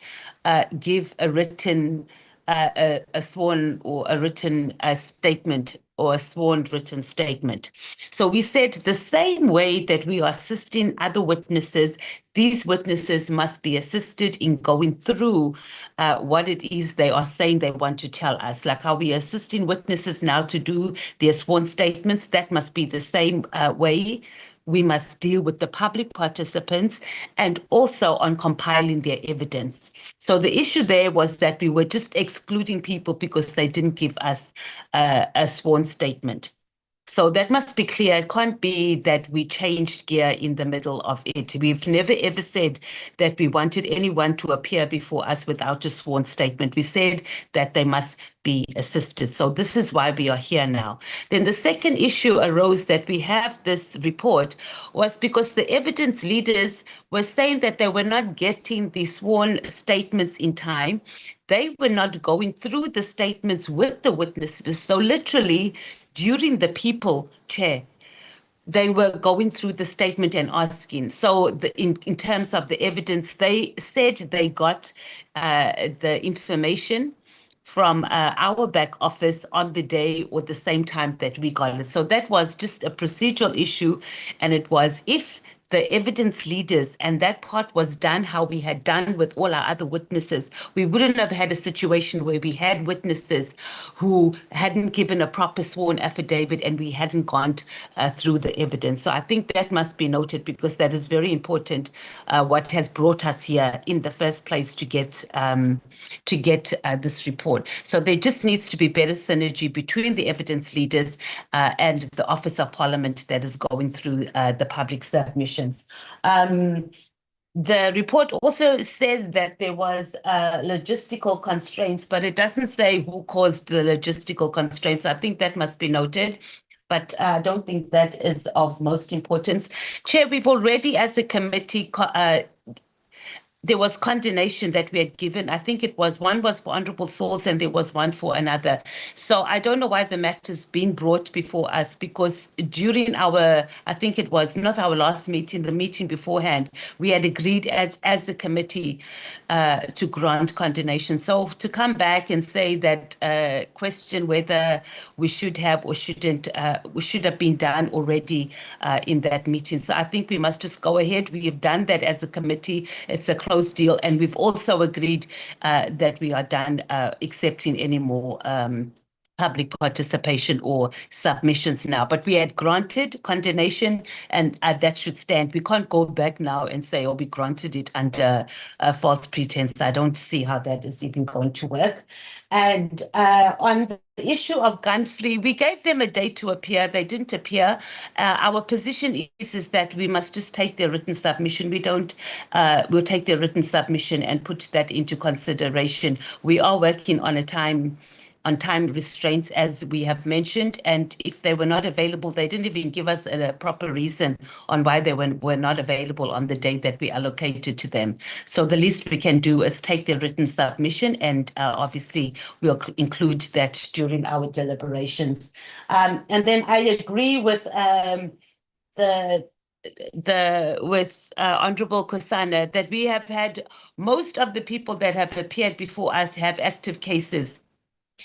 S5: give a written, a sworn or a written statement or a sworn written statement. So we said the same way that we are assisting other witnesses, these witnesses must be assisted in going through what it is they are saying they want to tell us. Like how we are assisting witnesses now to do their sworn statements, that must be the same way. We must deal with the public participants and also on compiling their evidence. So the issue there was that we were just excluding people because they didn't give us a sworn statement. So that must be clear. It can't be that we changed gear in the middle of it. We've never ever said that we wanted anyone to appear before us without a sworn statement. We said that they must be assisted. So this is why we are here now. Then the second issue arose that we have this report was because the evidence leaders were saying that they were not getting the sworn statements in time. They were not going through the statements with the witnesses. So literally, during the people, Chair, they were going through the statement and asking. So in terms of the evidence, they said they got the information from our back office on the day or the same time that we got it. So that was just a procedural issue. And it was if the evidence leaders, and that part was done how we had done with all our other witnesses, we wouldn't have had a situation where we had witnesses who hadn't given a proper sworn affidavit and we hadn't gone through the evidence. So I think that must be noted because that is very important, what has brought us here in the first place to get this report. So there just needs to be better synergy between the evidence leaders and the Office of Parliament that is going through the public submission. The report also says that there was logistical constraints, but it doesn't say who caused the logistical constraints. I think that must be noted, but I don't think that is of most importance. Chair, we've already, as a committee,
S19: there was condemnation that we had given. I think it was one was for Honorable Sauls and there was one for another. So I don't know why the matter's been brought before us, because during our, I think it was not our last meeting, the meeting beforehand, we had agreed as the committee to grant condemnation. So to come back and say that, question whether we should have or shouldn't, we should have been done already in that meeting. So I think we must just go ahead. We have done that as a committee. It's a closed deal, and we've also agreed that we are done accepting any more public participation or submissions now. But we had granted condemnation, and that should stand. We can't go back now and say, oh, we granted it under false pretense. I don't see how that is even going to work. And on the issue of gun-free, we gave them a date to appear. They didn't appear. Our position is that we must just take their written submission. We don't, we'll take their written submission and put that into consideration. We are working on time restraints, as we have mentioned, and if they were not available, they didn't even give us a proper reason on why they were not available on the date that we allocated to them. So the least we can do is take their written submission, and obviously we'll include that during our deliberations. And then I agree with Honorable Kosana that we have had most of the people that have appeared before us have active cases.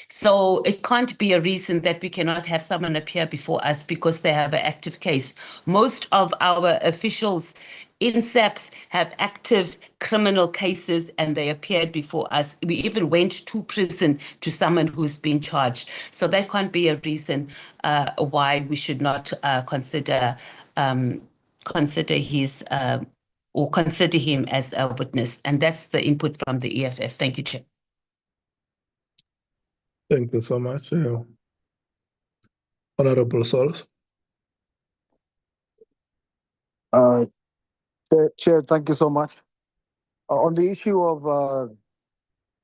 S19: So it can't be a reason that we cannot have someone appear before us because they have an active case. Most of our officials in SAPS have active criminal cases and they appeared before us. We even went to prison to someone who's been charged. So that can't be a reason why we should not consider his or consider him as a witness. And that's the input from the EFF. Thank you, Chair.
S1: Thank you so much, Honorable Sauls.
S15: Chair, thank you so much. On the issue of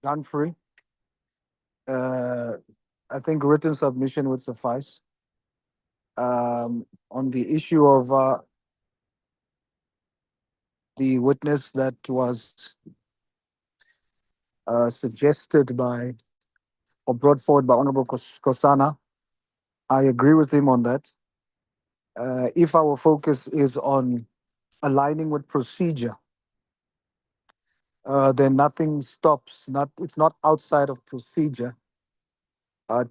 S15: gun-free, I think written submission would suffice. On the issue of the witness that was suggested by or brought forward by Honorable Kosana, I agree with him on that. If our focus is on aligning with procedure, then nothing stops. It's not outside of procedure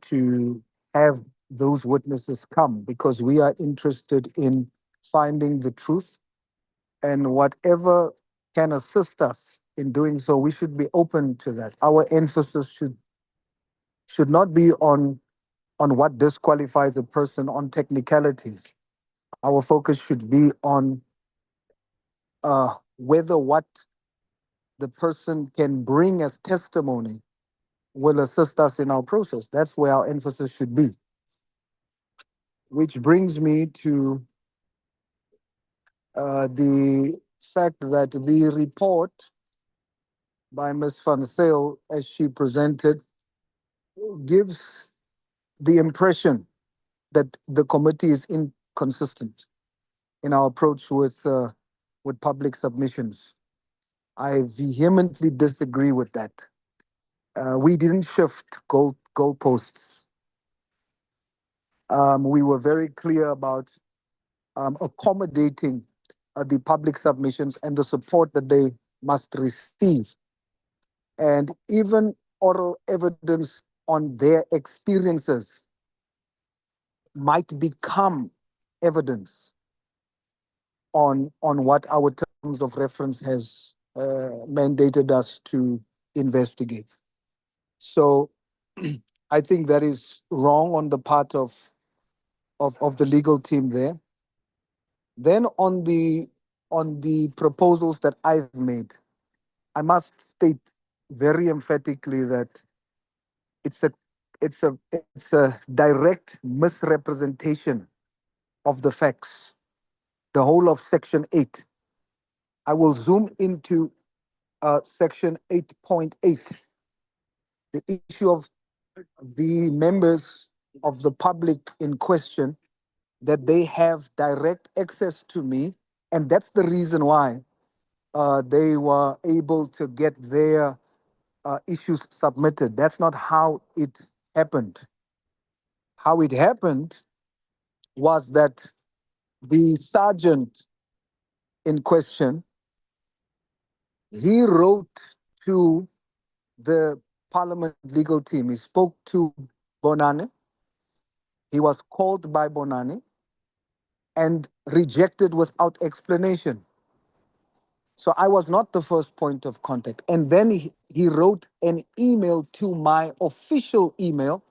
S15: to have those witnesses come, because we are interested in finding the truth, and whatever can assist us in doing so, we should be open to that. Our emphasis should not be on what disqualifies a person, on technicalities. Our focus should be on whether what the person can bring as testimony will assist us in our process. That's where our emphasis should be. Which brings me to the fact that the report by Ms. Van Zyl, as she presented, gives the impression that the committee is inconsistent in our approach with public submissions. I vehemently disagree with that. We didn't shift goalposts. We were very clear about accommodating the public submissions and the support that they must receive. And even oral evidence on their experiences might become evidence on what our terms of reference has mandated us to investigate. So I think that is wrong on the part of the legal team there. Then on the proposals that I've made, I must state very emphatically that it's a direct misrepresentation of the facts. The whole of Section 8. I will zoom into Section 8.8. The issue of the members of the public in question, that they have direct access to me, and that's the reason why
S20: they were able to get their issues submitted. That's not how it happened. How it happened was that the sergeant in question, he wrote to the Parliament legal team. He spoke to Bonane. He was called by Bonane and rejected without explanation. So I was not the first point of contact. And then he wrote an email to my official email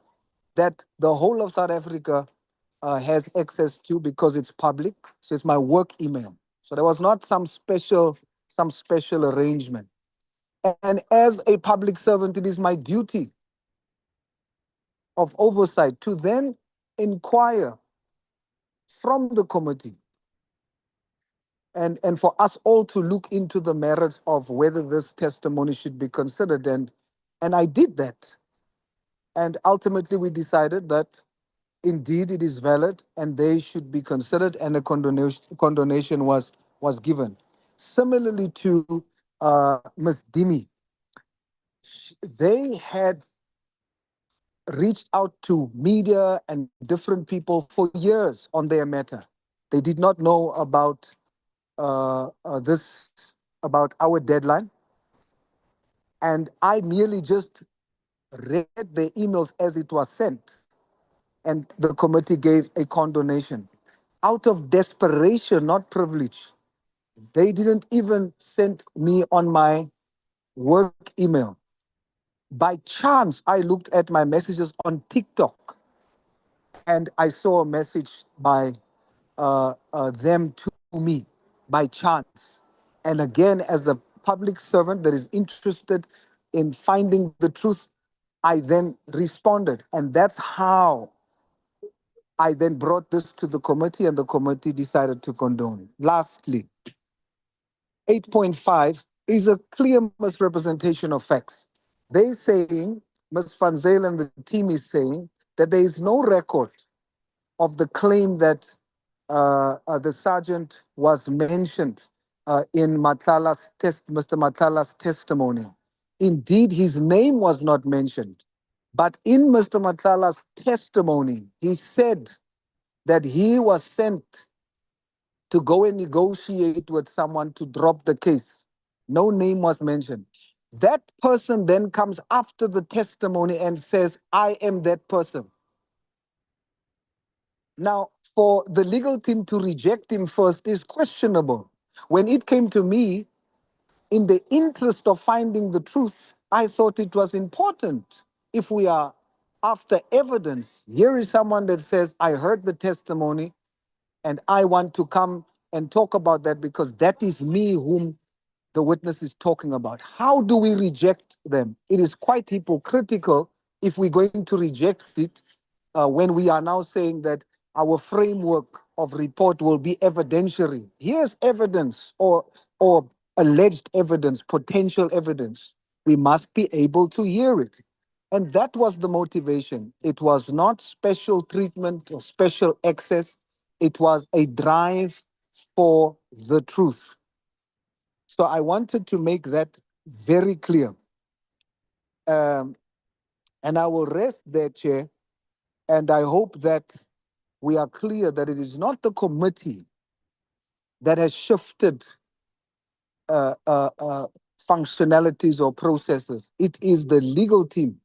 S20: that the whole of South Africa has access to because it's public. So it's my work email. So there was not some special arrangement. And as a public servant, it is my duty of oversight to then inquire from the committee and for us all to look into the merits of whether this testimony should be considered. And I did that. And ultimately we decided that indeed it is valid and they should be considered, and a condonation was given. Similarly to Ms. Dimi, they had reached out to media and different people for years on their matter. They did not know about about our deadline. And I merely just read the emails as it was sent. And the committee gave a condonation. Out of desperation, not privilege, they didn't even send me on my work email. By chance, I looked at my messages on TikTok and I saw a message by them to me by chance. And again, as a public servant that is interested in finding the truth, I then responded. And that's how I then brought this to the committee, and the committee decided to condone. Lastly, 8.5 is a clear misrepresentation of facts. They saying, Ms. Van Zyl and the team is saying that there is no record of the claim that the sergeant was mentioned in Mr. Matlala's testimony. Indeed, his name was not mentioned. But in Mr. Matlala's testimony, he said that he was sent to go and negotiate with someone to drop the case. No name was mentioned. That person then comes after the testimony and says, I am that person. Now, for the legal team to reject him first is questionable. When it came to me, in the interest of finding the truth, I thought it was important. If we are after evidence, here is someone that says, I heard the testimony and I want to come and talk about that because that is me whom the witness is talking about. How do we reject them? It is quite hypocritical if we're going to reject it when we are now saying that our framework of report will be evidentiary. Here's evidence or alleged evidence, potential evidence. We must be able to hear it. And that was the motivation. It was not special treatment or special access. It was a drive for the truth. So I wanted to make that very clear. And I will rest there, Chair. And I hope that we are clear that it is not the committee that has shifted functionalities or processes. It is the legal team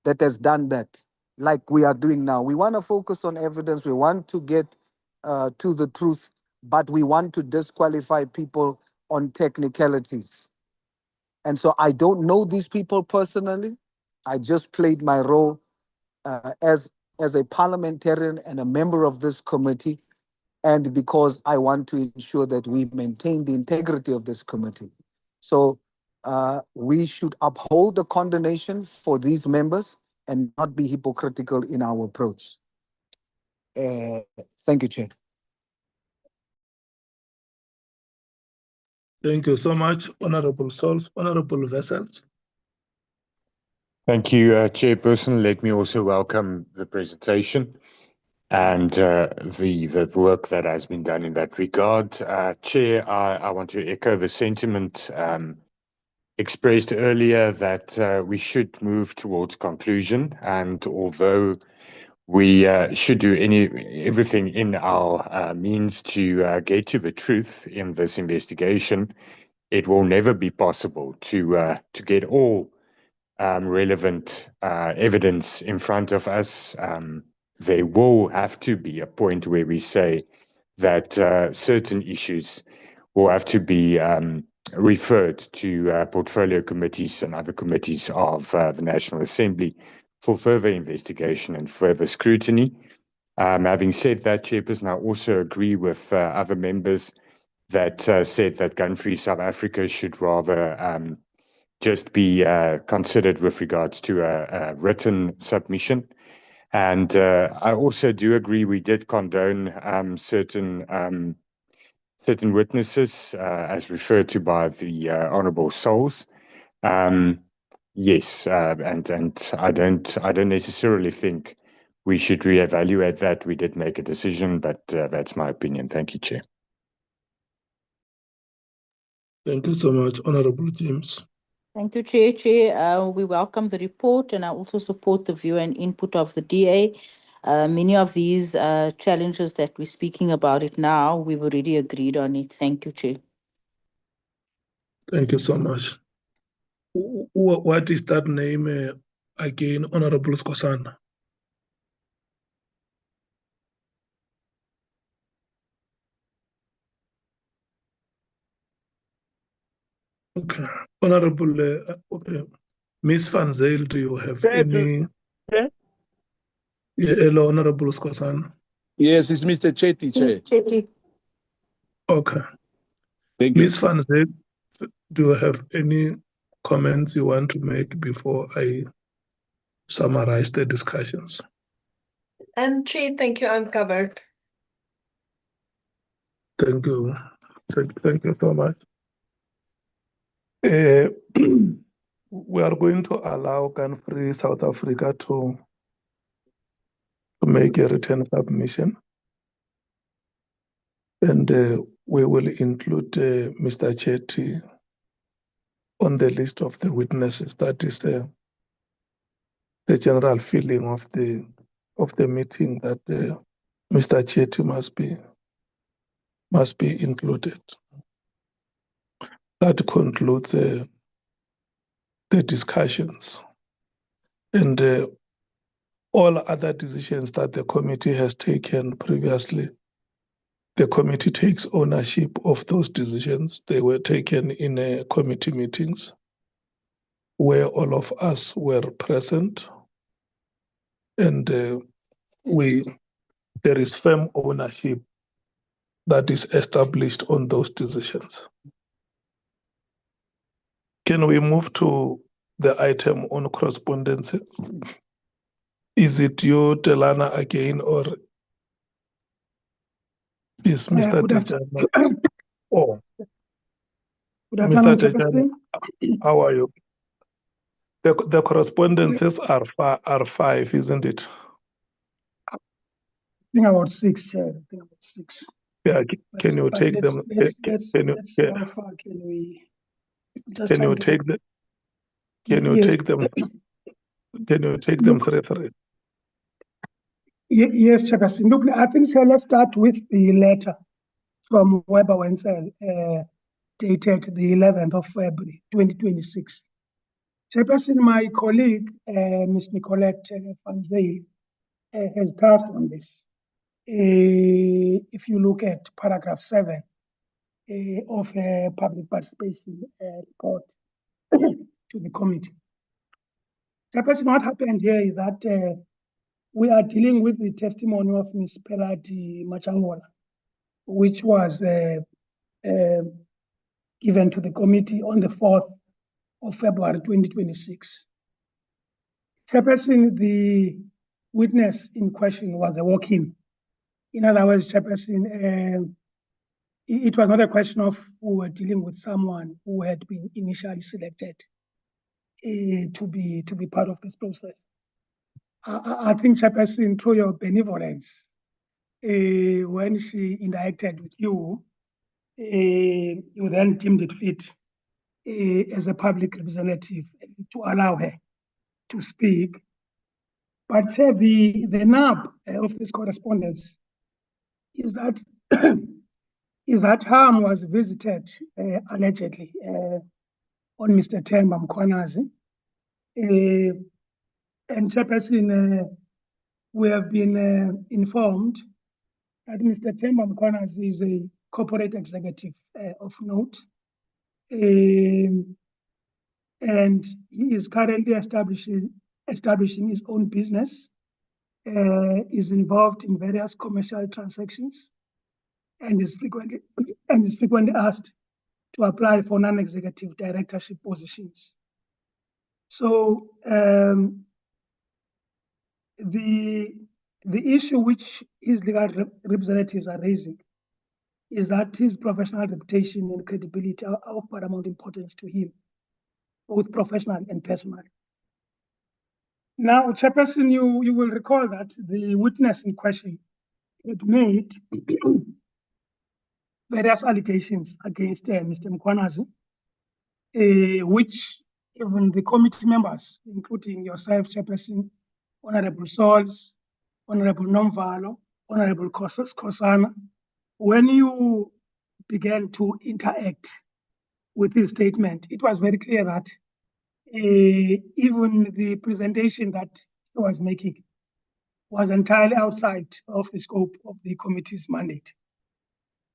S20: that has done that, like we are doing now. We want to focus on evidence. We want to get to the truth, but we want to disqualify people on technicalities. And so I don't know these people personally. I just played my role as a parliamentarian and a member of this committee, and because I want to ensure that we maintain the integrity of this committee. So we should uphold the condemnation for these members and not be hypocritical in our approach. Thank you, Chair.
S1: Thank you so much, Honorable Solf. Honorable Vessels.
S10: Thank you, Chairperson. Let me also welcome the presentation. and the work that has been done in that regard. Chair, I want to echo the sentiment expressed earlier that we should move towards conclusion, and although we should do everything in our means to get to the truth in this investigation, it will never be possible to get all relevant evidence in front of us. There will have to be a point where we say that certain issues will have to be referred to portfolio committees and other committees of the National Assembly for further investigation and further scrutiny. Having said that, Chairperson, I also agree with other members that said that gun-free South Africa should rather just be considered with regards to a written submission. And I also do agree we did condone certain witnesses, as referred to by the Honourable Souls. Yes, and I don't necessarily think we should reevaluate that. We did make a decision, but that's my opinion. Thank you, Chair.
S1: Thank you so much, Honourable James.
S16: Thank you, Chair. We welcome the report, and I also support the view and input of the DA. Many of these challenges that we're speaking about it now, we've already agreed on it. Thank you, Chair.
S1: Thank you so much. What is that name again, Honourable Skosana? Okay, Honourable, okay. Ms. Van Zyl, do you have any?
S18: Yeah.
S1: Hello, Honourable Skosana.
S18: Yes, it's Mr. Chetty, Chair.
S16: Chetty.
S1: Okay.
S18: Thank you.
S1: Ms. Van Zyl, do you have any comments you want to make before I summarize the discussions?
S21: Chair, thank you. I'm covered.
S1: Thank you. Thank you so much. We are going to allow gun-free South Africa to make a written submission. And we will include Mr. Chetty on the list of the witnesses. That is the general feeling of the meeting, that Mr. Chetty must be included. That concludes the discussions. And all other decisions that the committee has taken previously, the committee takes ownership of those decisions. They were taken in committee meetings where all of us were present, and there is firm ownership that is established on those decisions. Can we move to the item on correspondences? Is it you, Nhlanhla, again, or is Mr. Dejana? Oh, Mr. Dejana, how are you? The correspondences are five, isn't it?
S7: I think about 6, Chair. I think about 6.
S1: Yeah, can you take them?
S7: Let's see how far can we?
S1: Can you take them? Can you take them? Can you take them 3-3?
S7: Yes, Chairperson. Look, I think let's start with the letter from Weber Wenzel, dated the 11th of February, 2026. Chairperson, my colleague, Ms. Nicolette Van Zyl, has touched on this. If you look at paragraph 7 of a public participation report to the committee. Chairperson, what happened here is that we are dealing with the testimony of Ms. Pelati Machangola, which was given to the committee on the 4th of February 2026. Chairperson, the witness in question was a walk-in. In other words, Chairperson, it was not a question of we were dealing with someone who had been initially selected to be part of this process. I think, Chairperson, through your benevolence, when she interacted with you, you then deemed it fit as a public representative to allow her to speak. But the nub of this correspondence is that harm was visited allegedly on Mr. Nhlanhla Mkhwanazi. And Chairperson, we have been informed that Mr. Nhlanhla Mkhwanazi is a corporate executive of note. And he is currently establishing his own business, is involved in various commercial transactions, and is frequently asked to apply for non-executive directorship positions. So the issue which his legal representatives are raising is that his professional reputation and credibility are of paramount importance to him, both professional and personal. Now, Chairperson, you will recall that the witness in question had made various allegations against Mr. Mkhwanazi, which even the committee members, including yourself, Chairperson, Honorable Sols, Honorable Nomvalo, Honorable Kosana, when you began to interact with his statement, it was very clear that even the presentation that he was making was entirely outside of the scope of the committee's mandate.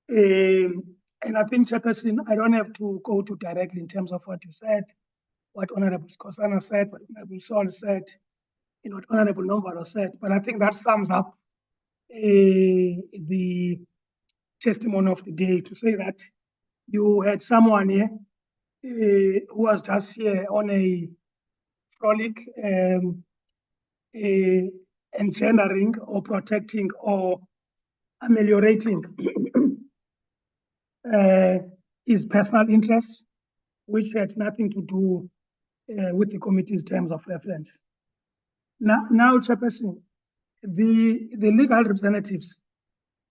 S7: And I think, Chairperson, I don't have to go to directly in terms of what you said, what Honorable Kosana said, what Honorable Sol said, and what Honorable Nomvalo said, but I think that sums up the testimony of the day to say that you had someone here who was just here on a frolic, engendering or protecting or ameliorating his personal interests, which had nothing to do with the committee's terms of reference. Now, Chairperson, the legal representatives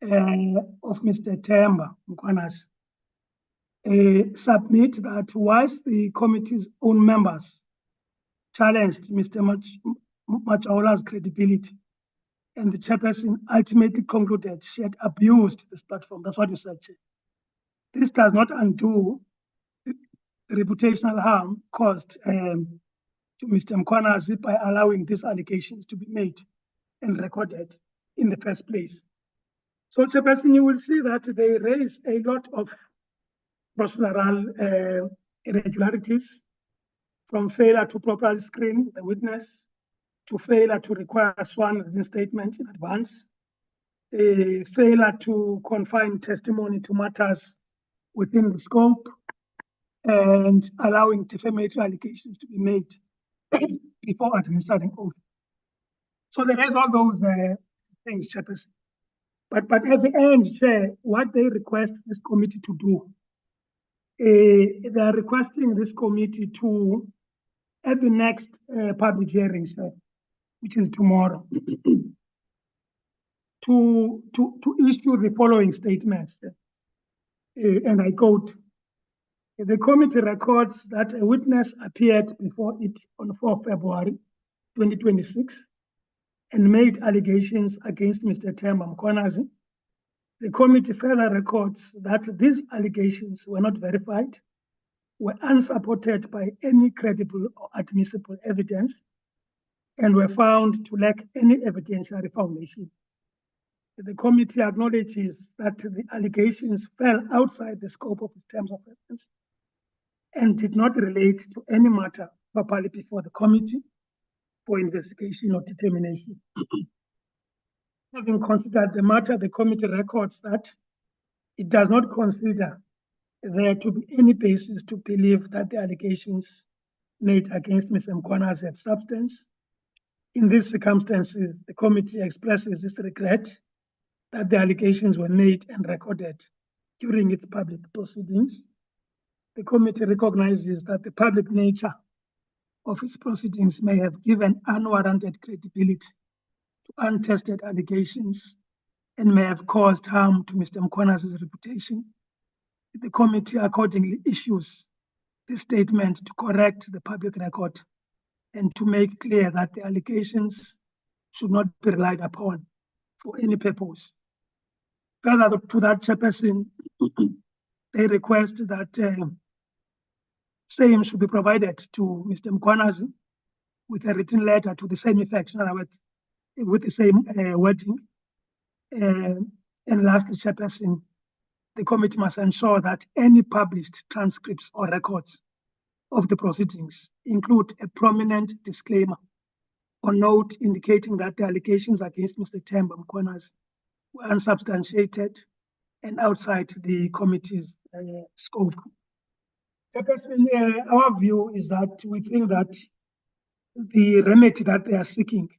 S7: of Mr. Nhlanhla Mkhwanazi submit that whilst the committee's own members challenged Mr. Mkhwanazi's credibility, and the Chairperson ultimately concluded she had abused this platform. That's what you said, Chair. This does not undo the reputational harm caused to Mr. Mkhwanazi by allowing these allegations to be made and recorded in the first place. So, Chairperson, you will see that they raise a lot of procedural irregularities, from failure to properly screen the witness, to failure to require a sworn written statement in advance, failure to confine testimony to matters within the scope, and allowing defamatory allegations to be made before administering oath. So there is all those things, Chairperson. But at the end, Chair, what they request this committee to do, they are requesting this committee to, at the next public hearing, Chair, which is tomorrow, to issue the following statement. And I quote, the committee records that a witness appeared before it on 4 February 2026 and made allegations against Mr. Nhlanhla Mkhwanazi. The committee further records that these allegations were not verified, were unsupported by any credible or admissible evidence, and were found to lack any evidentiary foundation. The committee acknowledges that the allegations fell outside the scope of its terms of reference and did not relate to any matter properly before the committee for investigation or determination. Having considered the matter, the committee records that it does not consider there to be any basis to believe that the allegations made against Mr. Mkhwanazi had substance. In these circumstances, the committee expresses its regret that the allegations were made and recorded during its public proceedings. The committee recognizes that the public nature of its proceedings may have given unwarranted credibility to untested allegations and may have caused harm to Mr. Mkhwanazi's reputation, the committee accordingly issues this statement to correct the public record and to make clear that the allegations should not be relied upon for any purpose. Further to that, Chairperson, they request that same should be provided to Mr. Mkhwanazi with a written letter to the same effect, in other words, with the same wording. And lastly, Chairperson, the committee must ensure that any published transcripts or records of the proceedings include a prominent disclaimer or note indicating that the allegations against Mr. Themba Mkhwanazi were unsubstantiated and outside the committee's scope. Chairperson, our view is that we think that the remedy that they are seeking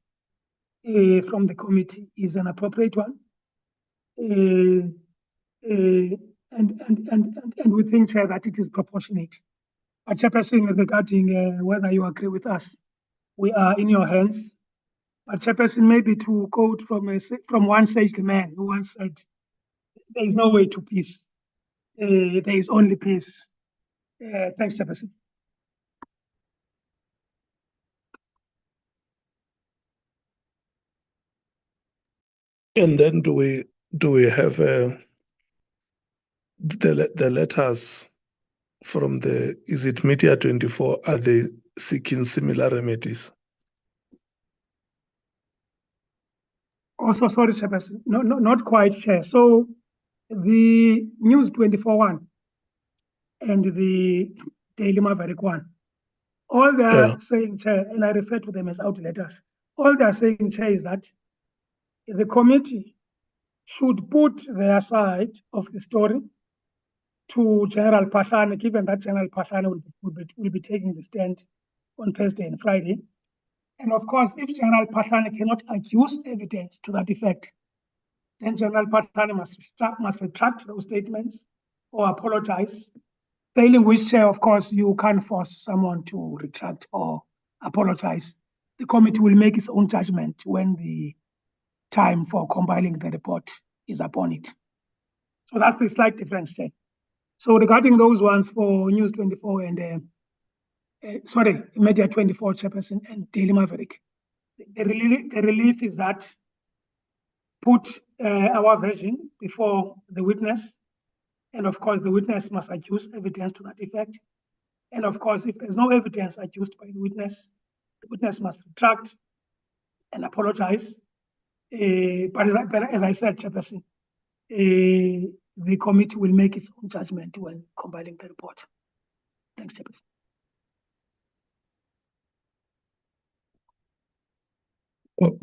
S7: from the committee is an appropriate one. And we think, Chair, that it is proportionate. But Chairperson, regarding whether you agree with us, we are in your hands. But Chairperson, maybe to quote from one sagely man who once said, there is no way to peace. There is only peace. Thanks, Chairperson.
S1: And then do we have the letters from is it Media 24? Are they seeking similar remedies?
S7: Also, sorry, Chairperson, no, not quite, Chair. So the News 24 one and the Daily Maverick one, all they are saying, Chair, and I refer to them as out letters, all they are saying, Chair, is that the committee should put their side of the story to General Pahlane, given that General Pahlane will be taking the stand on Thursday and Friday. And of course, if General Pahlane cannot adduce evidence to that effect, then General Pahlane must retract those statements or apologize. Failing which, of course, you can't force someone to retract or apologize. The committee will make its own judgment when the time for compiling the report is upon it. So that's the slight difference, Chair. So regarding those ones for News 24 and Media 24, Chairperson, and Daily Maverick, the relief is that put our version before the witness, and of course the witness must adduce evidence to that effect. And of course, if there's no evidence adduced by the witness must retract and apologize. But as I said, Chairperson, the committee will make its own judgment when compiling the report. Thanks, Chairperson.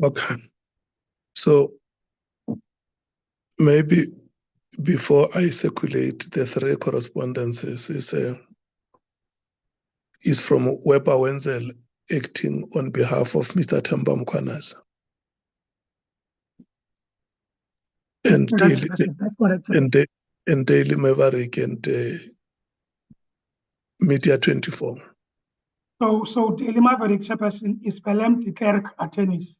S1: Okay. So maybe before I circulate the three correspondences is from Weber Wenzel acting on behalf of Mr. Themba Mkhwanazi. And Daily Maverick and Media 24.
S7: So Daily Maverick, Chairperson, is Pelem de Klerk attorneys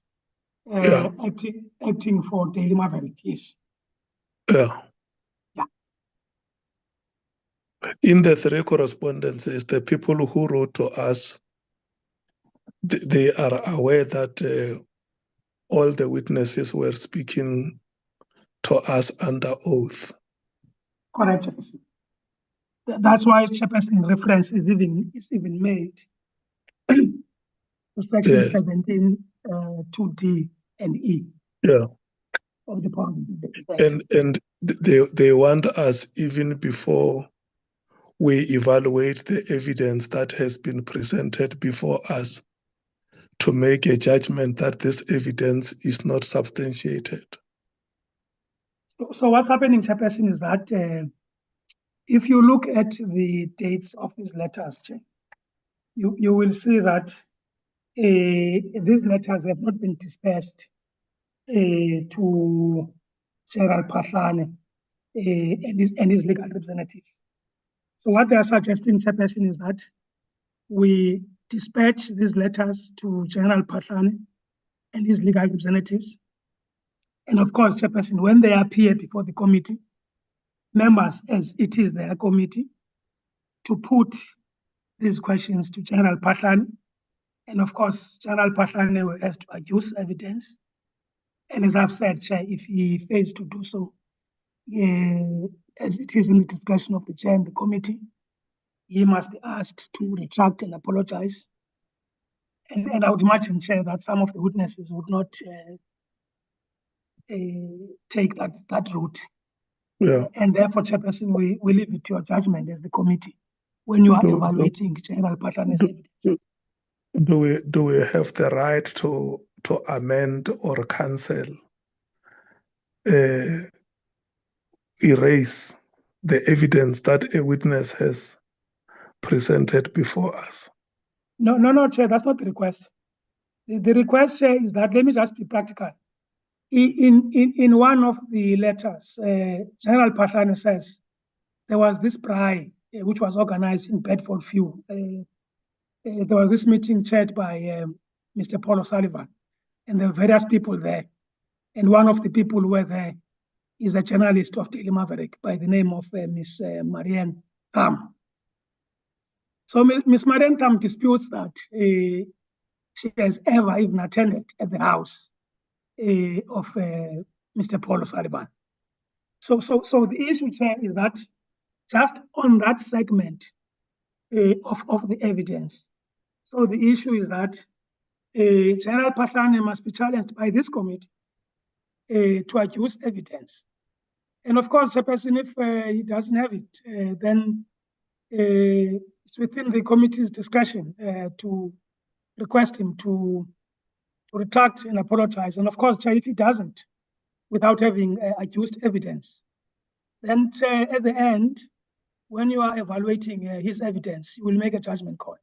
S7: acting for Daily Maverick, yes.
S1: Yeah. In the three correspondences, the people who wrote to us, they are aware that all the witnesses were speaking to us under oath.
S7: Correct, Chairperson. That's why Chairperson reference is even made to section 17, 2D and E.
S1: Yeah.
S7: Of the parliament.
S1: And they want us, even before we evaluate the evidence that has been presented before us, to make a judgment that this evidence is not substantiated.
S7: So what's happening, Chairperson, is that if you look at the dates of these letters, you will see that these letters have not been dispersed to General Pahlane and his legal representatives. So what they are suggesting, Chairperson, is that we dispatch these letters to General Pahlane and his legal representatives, And of course, Chairperson, when they appear before the committee, members, as it is their committee, to put these questions to General Patlani. And of course, General Patlani has to adduce evidence. And as I've said, Chair, if he fails to do so, as it is in the discretion of the Chair and the committee, he must be asked to retract and apologize. And I would imagine, Chair, that some of the witnesses would not take that route.
S1: Yeah.
S7: And therefore, Chairperson, we leave it to your judgment as the committee when you are evaluating General Patlani's evidence.
S1: Do we have the right to amend or cancel, erase the evidence that a witness has presented before us?
S7: No, Chair, that's not the request. The request, Chair, is that, let me just be practical. In one of the letters, General Patlani says there was this braai which was organized in Bedfordview. There was this meeting chaired by Mr. Paul O'Sullivan, and there were various people there. And one of the people who were there is a journalist of Daily Maverick by the name of Miss Marianne Tham. So Miss Marianne Tham disputes that she has ever even attended at the house of Mr. Paul O'Sullivan. So the issue, Chair, is that just on that segment of the evidence. So the issue is that General Patlani must be challenged by this committee to adduce evidence. And of course, Chairperson, if he doesn't have it, then it's within the committee's discretion to request him to retract and apologize. And of course, Chair, if he doesn't, without having adduced evidence, then at the end, when you are evaluating his evidence, you will make a judgment call.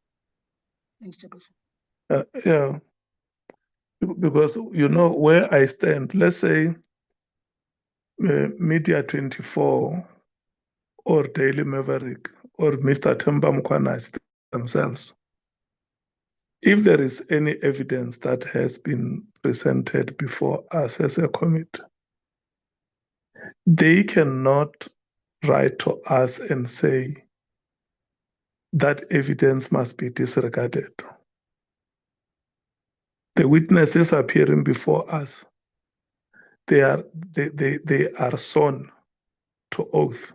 S7: Thanks, Chairperson.
S1: Yeah, because you know where I stand. Let's say Media 24 or Daily Maverick or Mr. Nhlanhla Mkhwanazi themselves. If there is any evidence that has been presented before us as a committee, they cannot write to us and say that evidence must be disregarded. The witnesses appearing before us, they are sworn to oath.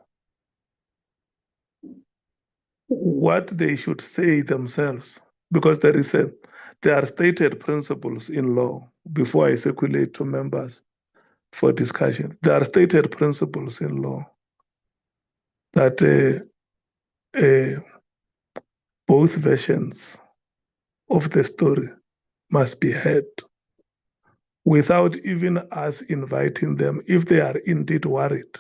S1: What they should say themselves, because there are stated principles in law, before I circulate to members for discussion. There are stated principles in law that both versions of the story must be heard without even us inviting them. If they are indeed worried,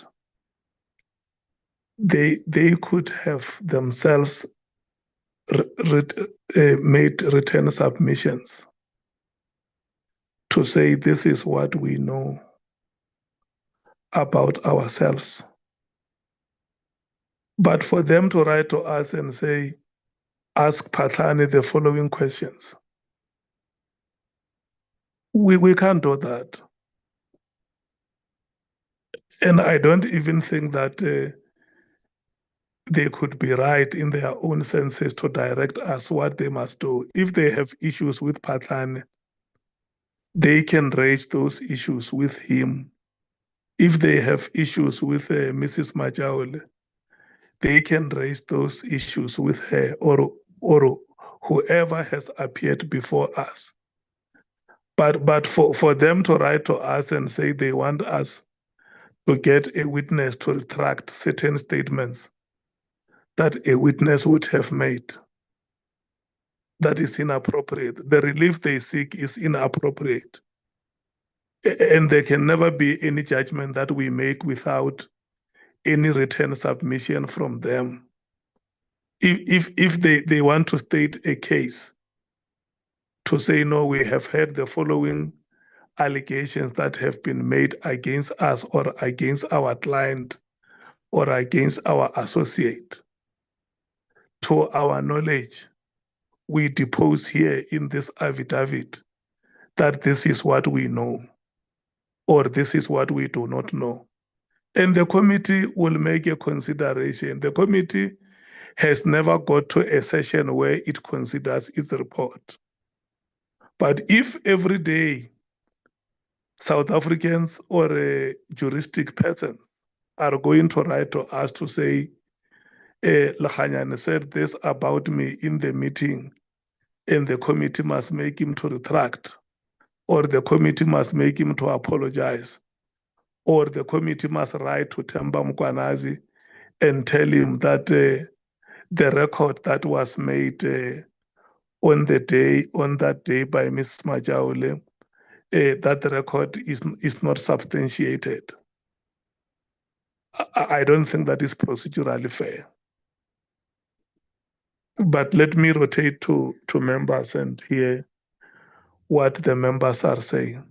S1: they could have themselves made written submissions to say this is what we know about ourselves. But for them to write to us and say, ask Patlani the following questions, we can't do that. And I don't even think that they could be right in their own senses to direct us what they must do. If they have issues with Patlani, they can raise those issues with him. If they have issues with Mrs. Majaule, they can raise those issues with her or whoever has appeared before us. But for them to write to us and say they want us to get a witness to retract certain statements that a witness would have made, that is inappropriate. The relief they seek is inappropriate. And there can never be any judgment that we make without any written submission from them. If they want to state a case, to say, no, we have heard the following allegations that have been made against us or against our client or against our associate. To our knowledge, we depose here in this affidavit that this is what we know. or this is what we do not know. And the committee will make a consideration. The committee has never got to a session where it considers its report. But if every day South Africans or juristic persons are going to write to us to say, Nhlanhla said this about me in the meeting, and the committee must make him to retract, or the committee must make him to apologize, or the committee must write to Nhlanhla Mkhwanazi and tell him that the record that was made on that day by Ms. Majaule, that the record is not substantiated. I don't think that is procedurally fair. But let me rotate to members and hear what the members are saying.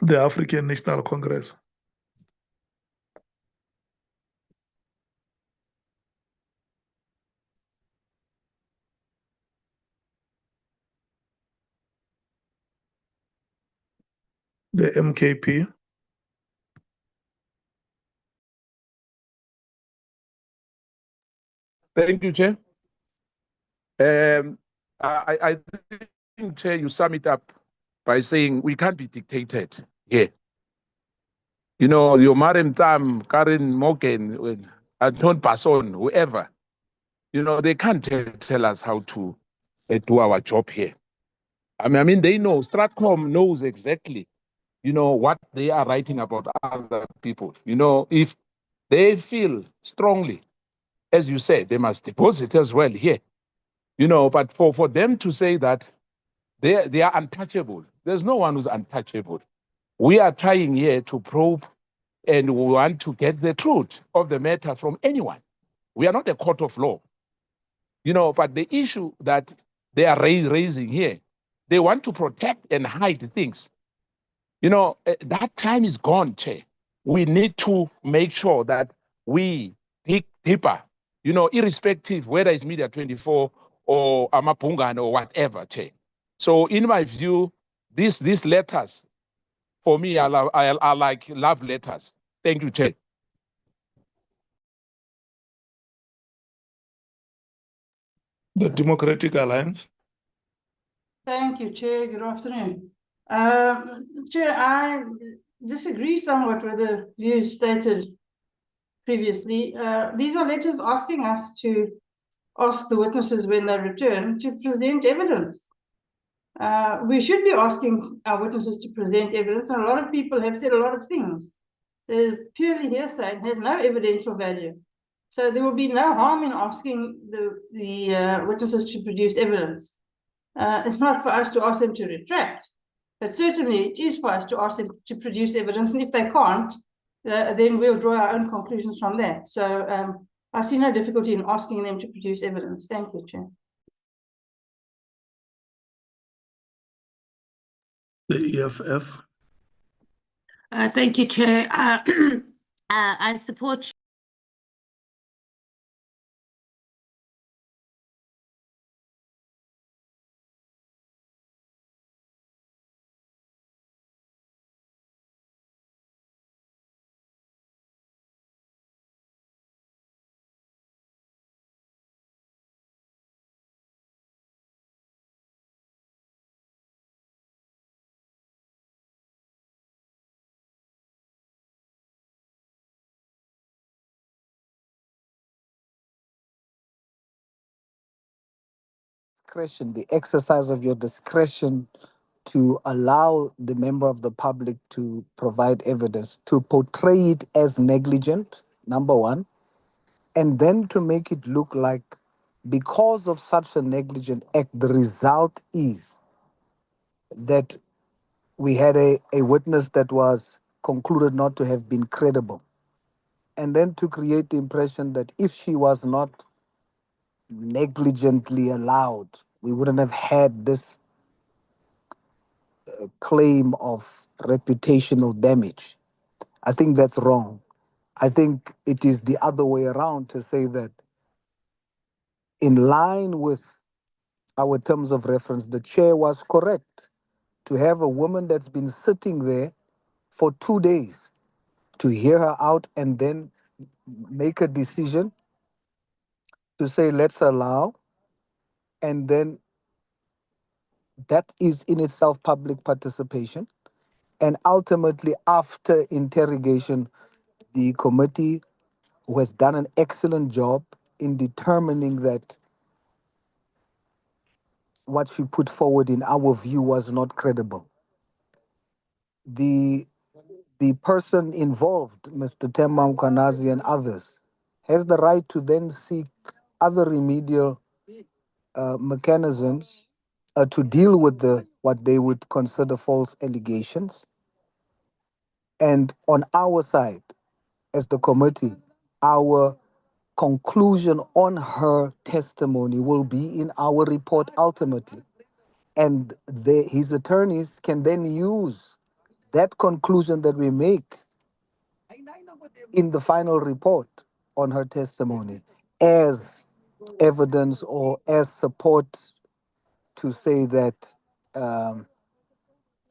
S1: The African National Congress. The MKP.
S18: Thank you, Chair. I think, Chair, you sum it up by saying we can't be dictated here. You know, your Maren Tam, Karen Morgan, Anton Passon, whoever, you know, they can't tell us how to do our job here. I mean, they know, Stratcom knows exactly, you know, what they are writing about other people. You know, if they feel strongly, as you said, they must deposit as well here. You know, but for them to say that they are untouchable, there's no one who's untouchable. We are trying here to probe and we want to get the truth of the matter from anyone. We are not a court of law. You know, but the issue that they are raising here, they want to protect and hide things. You know, that time is gone, Che. We need to make sure that we dig deeper, you know, irrespective whether it's Media 24 or Amapungano or whatever, Che. So in my view, these letters, for me, are like love letters. Thank you, Che.
S1: The Democratic Alliance.
S9: Thank you, Chair. Good afternoon. Chair, I disagree somewhat with the views stated previously. These are letters asking us to ask the witnesses when they return to present evidence. We should be asking our witnesses to present evidence, and a lot of people have said a lot of things. They're purely hearsay and has no evidential value. So there will be no harm in asking the witnesses to produce evidence. It's not for us to ask them to retract, but certainly it is for us to ask them to produce evidence, and if they can't, then we'll draw our own conclusions from that. So I see no difficulty in asking them to produce evidence. Thank you, Chair.
S1: The EFF.
S19: Thank you, Chair. I support
S20: Discretion, the exercise of your discretion to allow the member of the public to provide evidence, to portray it as negligent, number one, and then to make it look like because of such a negligent act, the result is that we had a witness that was concluded not to have been credible. And then to create the impression that if she was not negligently allowed, we wouldn't have had this claim of reputational damage. I think that's wrong. I think it is the other way around to say that in line with our terms of reference, the chair was correct to have a woman that's been sitting there for 2 days to hear her out and then make a decision to say, let's allow, and then that is in itself public participation. And ultimately, after interrogation, the committee, who has done an excellent job in determining that what she put forward, in our view, was not credible. The person involved, Mr. Nhlanhla Mkhwanazi and others, has the right to then seek other remedial mechanisms to deal with what they would consider false allegations. And on our side, as the committee, our conclusion on her testimony will be in our report ultimately. And his attorneys can then use that conclusion that we make in the final report on her testimony as evidence or as support to say that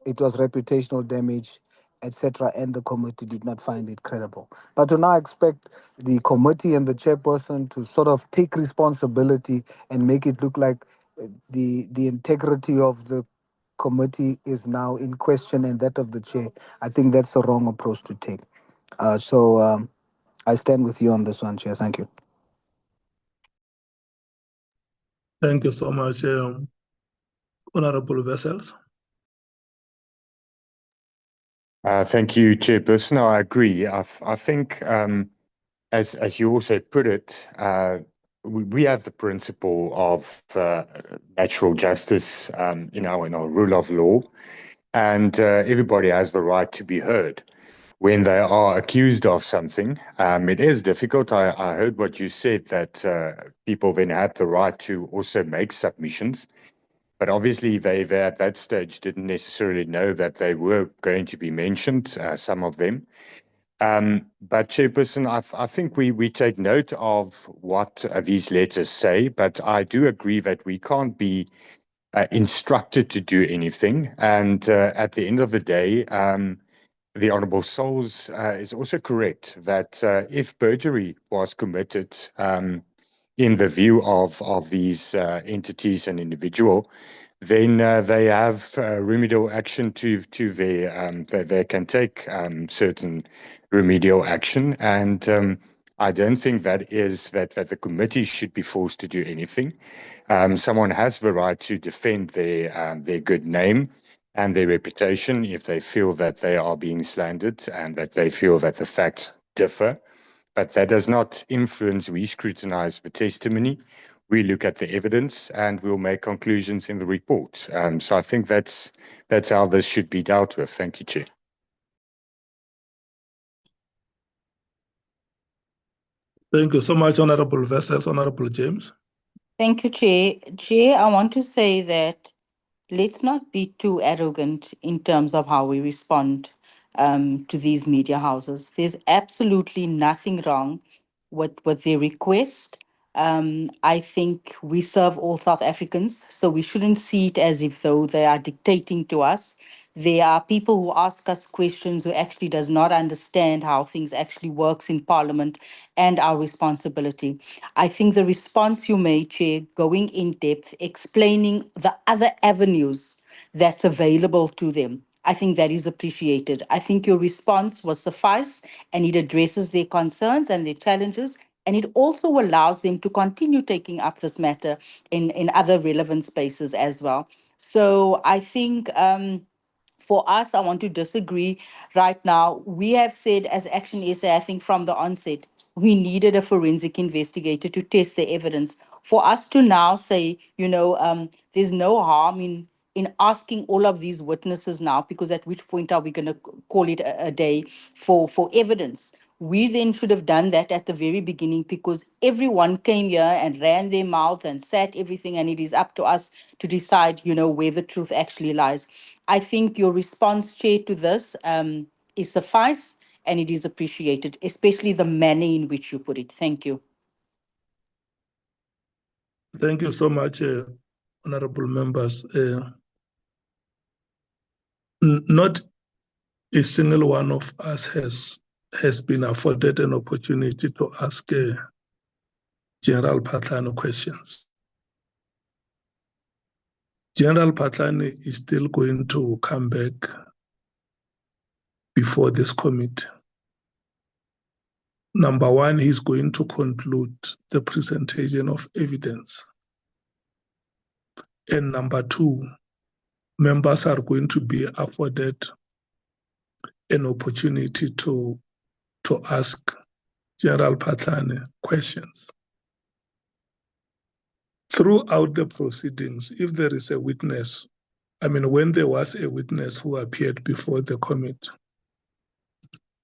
S20: it was reputational damage, etc., and the committee did not find it credible. But to now expect the committee and the chairperson to sort of take responsibility and make it look like the integrity of the committee is now in question and that of the chair, I think that's the wrong approach to take. So I stand with you on this one, Chair. Thank you.
S1: Thank you so much, Honorable Vessels.
S10: Thank you, Chairperson. I agree. I think, as you also put it, we have the principle of natural justice in our rule of law, and everybody has the right to be heard when they are accused of something. It is difficult. I heard what you said, that people then had the right to also make submissions. But obviously, they at that stage didn't necessarily know that they were going to be mentioned, some of them. But Chairperson, I think we take note of what these letters say, but I do agree that we can't be instructed to do anything. And at the end of the day, the Honourable Souls is also correct that if perjury was committed in the view of these entities and individual, then they have remedial action to they can take certain remedial action, and I don't think that the committee should be forced to do anything. Someone has the right to defend their good name and their reputation if they feel that they are being slandered and that they feel that the facts differ. But that does not influence. We scrutinize the testimony, we look at the evidence, and we'll make conclusions in the report. So I think that's how this should be dealt with. Thank you, Chair.
S1: Thank you so much, Honorable Vessels. Honorable James.
S16: Thank you, Chair. Chair, I want to say that let's not be too arrogant in terms of how we respond to these media houses. There's absolutely nothing wrong with their request. I think we serve all South Africans, so we shouldn't see it as if though they are dictating to us. There are people who ask us questions who actually does not understand how things actually works in Parliament and our responsibility. I think the response you made, Chair, going in depth, explaining the other avenues that's available to them, I think that is appreciated. I think your response was suffice, and it addresses their concerns and their challenges, and it also allows them to continue taking up this matter in other relevant spaces as well. So I think for us, I want to disagree right now. We have said as Action SA, I think from the onset, we needed a forensic investigator to test the evidence. For us to now say, there's no harm in asking all of these witnesses now, because at which point are we going to call it a day for evidence? We then should have done that at the very beginning, because everyone came here and ran their mouths and sat everything, and it is up to us to decide, where the truth actually lies. I think your response, Chair, to this is suffice, and it is appreciated, especially the manner in which you put it. Thank you.
S1: Thank you so much, honorable members. Not a single one of us has been afforded an opportunity to ask General Patlane questions. General Patlane is still going to come back before this committee. Number one, he's going to conclude the presentation of evidence. And number two, members are going to be afforded an opportunity to ask General Patlane questions. Throughout the proceedings, if there is a witness, when there was a witness who appeared before the committee,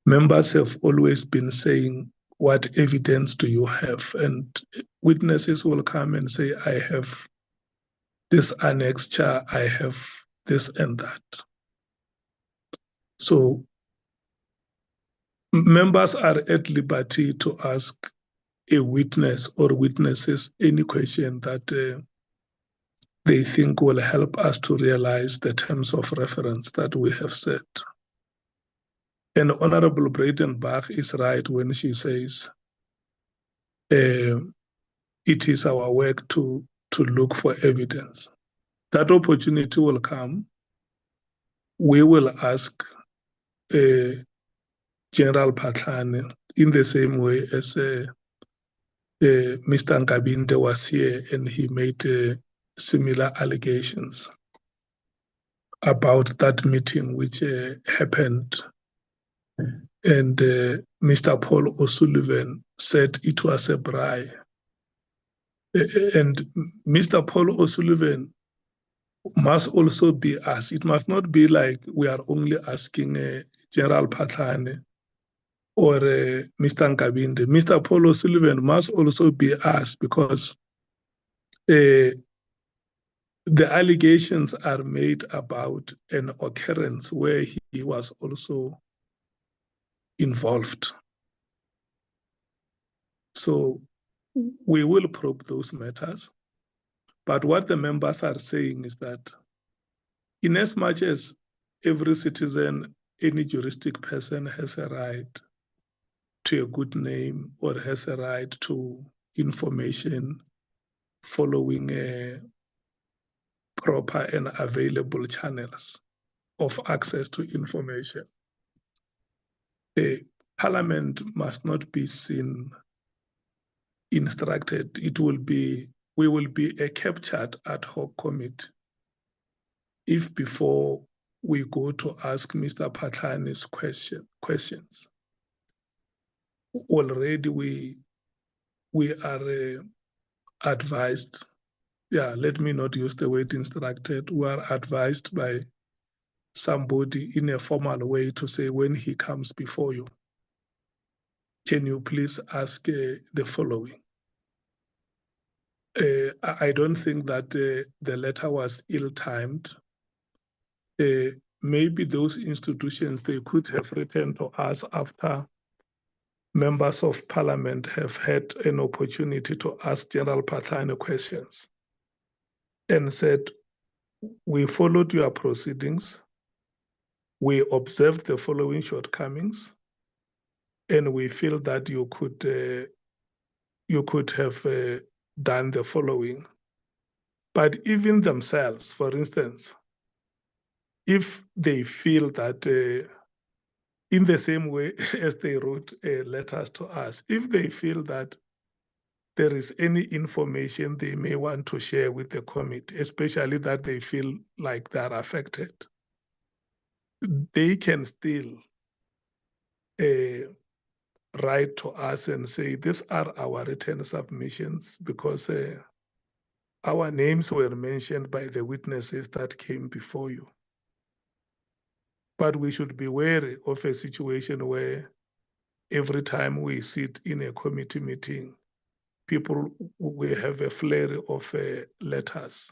S1: members have always been saying, what evidence do you have? And witnesses will come and say, I have this annexure, I have this and that. So members are at liberty to ask a witness or witnesses any question that they think will help us to realize the terms of reference that we have set. And Honorable Breitenbach is right when she says it is our work to look for evidence. That opportunity will come. We will ask General Patlane in the same way as Mr. Nkabinde was here and he made similar allegations about that meeting which happened. And Mr. Paul O'Sullivan said it was a bribe. And Mr. Paul O'Sullivan must also be asked. It must not be like we are only asking General Patlane or Mr. Nkabinde. Mr. Paul O'Sullivan must also be asked because the allegations are made about an occurrence where he was also involved. So we will probe those matters. But what the members are saying is that in as much as every citizen, any juristic person has a right to a good name or has a right to information following proper and available channels of access to information, Parliament must not be seen instructed. We will be a captured ad hoc committee if before we go to ask Mr. Patlane's questions, already we are advised, let me not use the word instructed, we are advised by somebody in a formal way to say, when he comes before you, can you please ask the following? I don't think that the letter was ill-timed. Maybe those institutions, they could have written to us after members of parliament have had an opportunity to ask General Patlane questions and said, we followed your proceedings, we observed the following shortcomings, and we feel that you could have done the following. But even themselves, for instance, if they feel that in the same way as they wrote letters to us, if they feel that there is any information they may want to share with the committee, especially that they feel like they are affected, they can still write to us and say, these are our written submissions because our names were mentioned by the witnesses that came before you. But we should be wary of a situation where every time we sit in a committee meeting, people will have a flurry of letters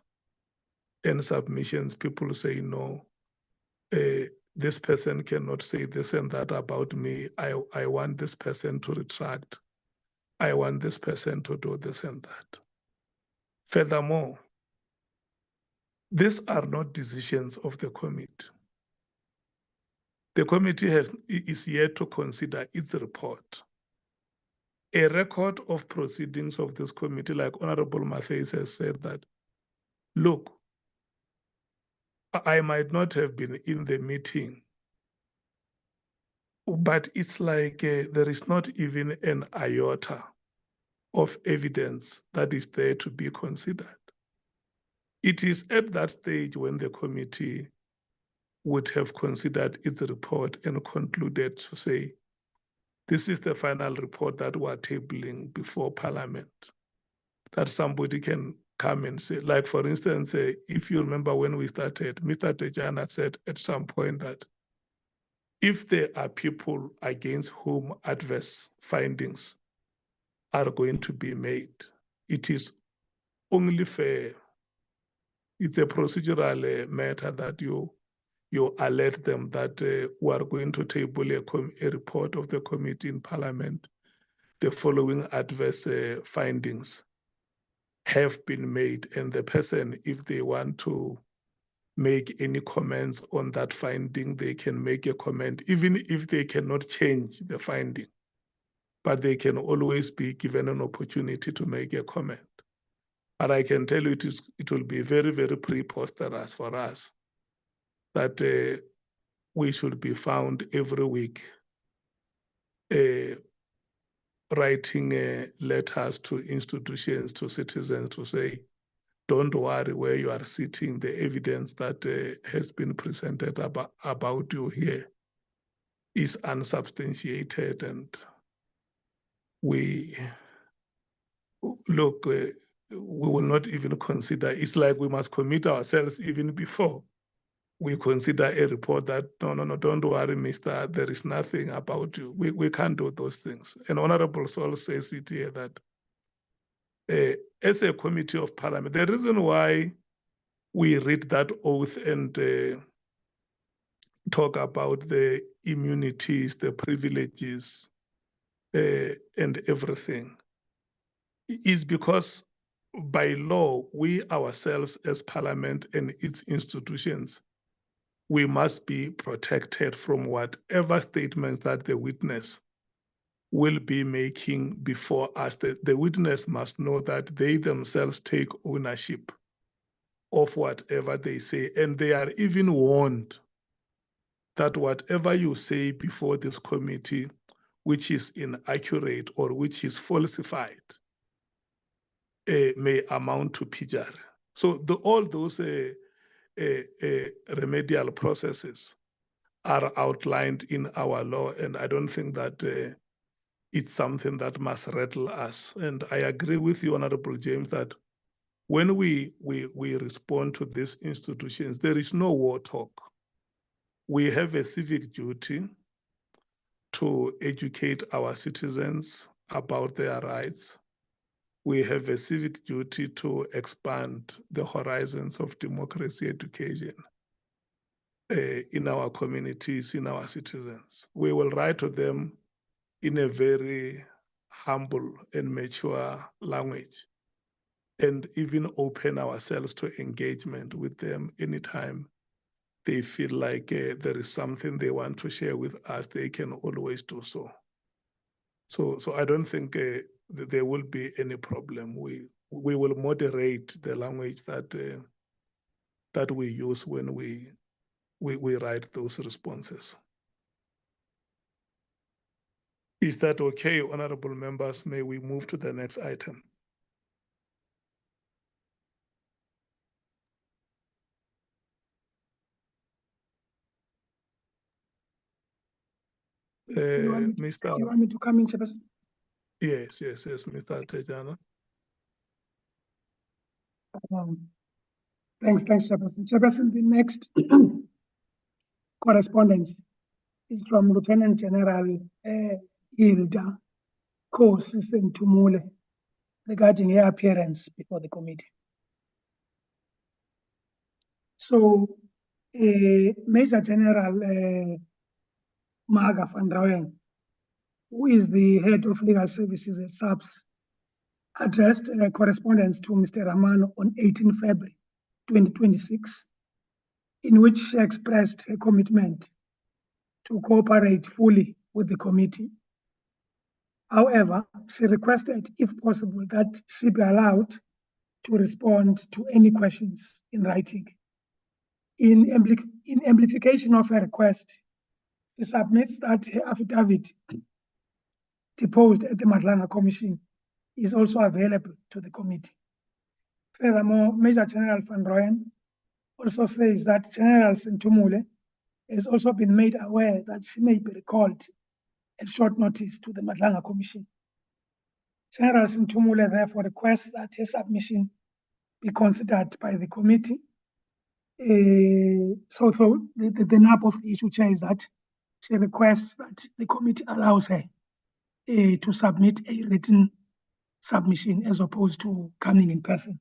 S1: and submissions. People say, no, this person cannot say this and that about me. I want this person to retract. I want this person to do this and that. Furthermore, these are not decisions of the committee. The committee is yet to consider its report. A record of proceedings of this committee, like Honorable Mathais has said that, look, I might not have been in the meeting, but it's like there is not even an iota of evidence that is there to be considered. It is at that stage when the committee would have considered its report and concluded to say, this is the final report that we're tabling before Parliament, that somebody can come and say, like for instance, if you remember when we started, Mr. Tejana said at some point that if there are people against whom adverse findings are going to be made, it is only fair. It's a procedural matter that you alert them that we are going to table a report of the committee in Parliament. The following adverse findings have been made, and the person, if they want to make any comments on that finding, they can make a comment, even if they cannot change the finding, but they can always be given an opportunity to make a comment. But I can tell you it will be very, very preposterous for us that we should be found every week writing letters to institutions, to citizens to say, don't worry where you are sitting, the evidence that has been presented about you here is unsubstantiated, and we look, we will not even consider. It's like we must commit ourselves even before we consider a report that, no, don't worry, mister, there is nothing about you. We can't do those things. And Honorable Sol says it here that as a committee of Parliament, the reason why we read that oath and talk about the immunities, the privileges, and everything is because by law, we ourselves as Parliament and its institutions, we must be protected from whatever statements that the witness will be making before us. The witness must know that they themselves take ownership of whatever they say, and they are even warned that whatever you say before this committee, which is inaccurate or which is falsified, may amount to perjury. So all those remedial processes are outlined in our law, and I don't think that it's something that must rattle us. And I agree with you, Honorable James, that when we respond to these institutions, there is no war talk. We have a civic duty to educate our citizens about their rights. We have a civic duty to expand the horizons of democracy education in our communities, in our citizens. We will write to them in a very humble and mature language, and even open ourselves to engagement with them anytime they feel like there is something they want to share with us. They can always do so. So I don't think there will be any problem. We will moderate the language that we use when we write those responses. Is that okay, honorable members? May we move to the next item?
S7: Do you want me to come in, Chairperson?
S1: Yes, Mr. Tejana.
S7: Thanks, Chairperson. Chairperson, the next correspondence is from Lieutenant General Hilda Kosi-Sentumule regarding her appearance before the committee. So, Major General Maga van Rooyen, who is the head of legal services at SAPS, addressed a correspondence to Mr. Ramano on 18 February 2026, in which she expressed her commitment to cooperate fully with the committee. However, she requested, if possible, that she be allowed to respond to any questions in writing. In amplification of her request, she submits that her affidavit deposed at the Nhlanhla Commission is also available to the committee. Furthermore, Major General Van Rooyen also says that General Sintumule has also been made aware that she may be recalled at short notice to the Nhlanhla Commission. General Sintumule therefore requests that her submission be considered by the committee. So the nub of the issue, Chair, is that she requests that the committee allows her to submit a written submission as opposed to coming in person.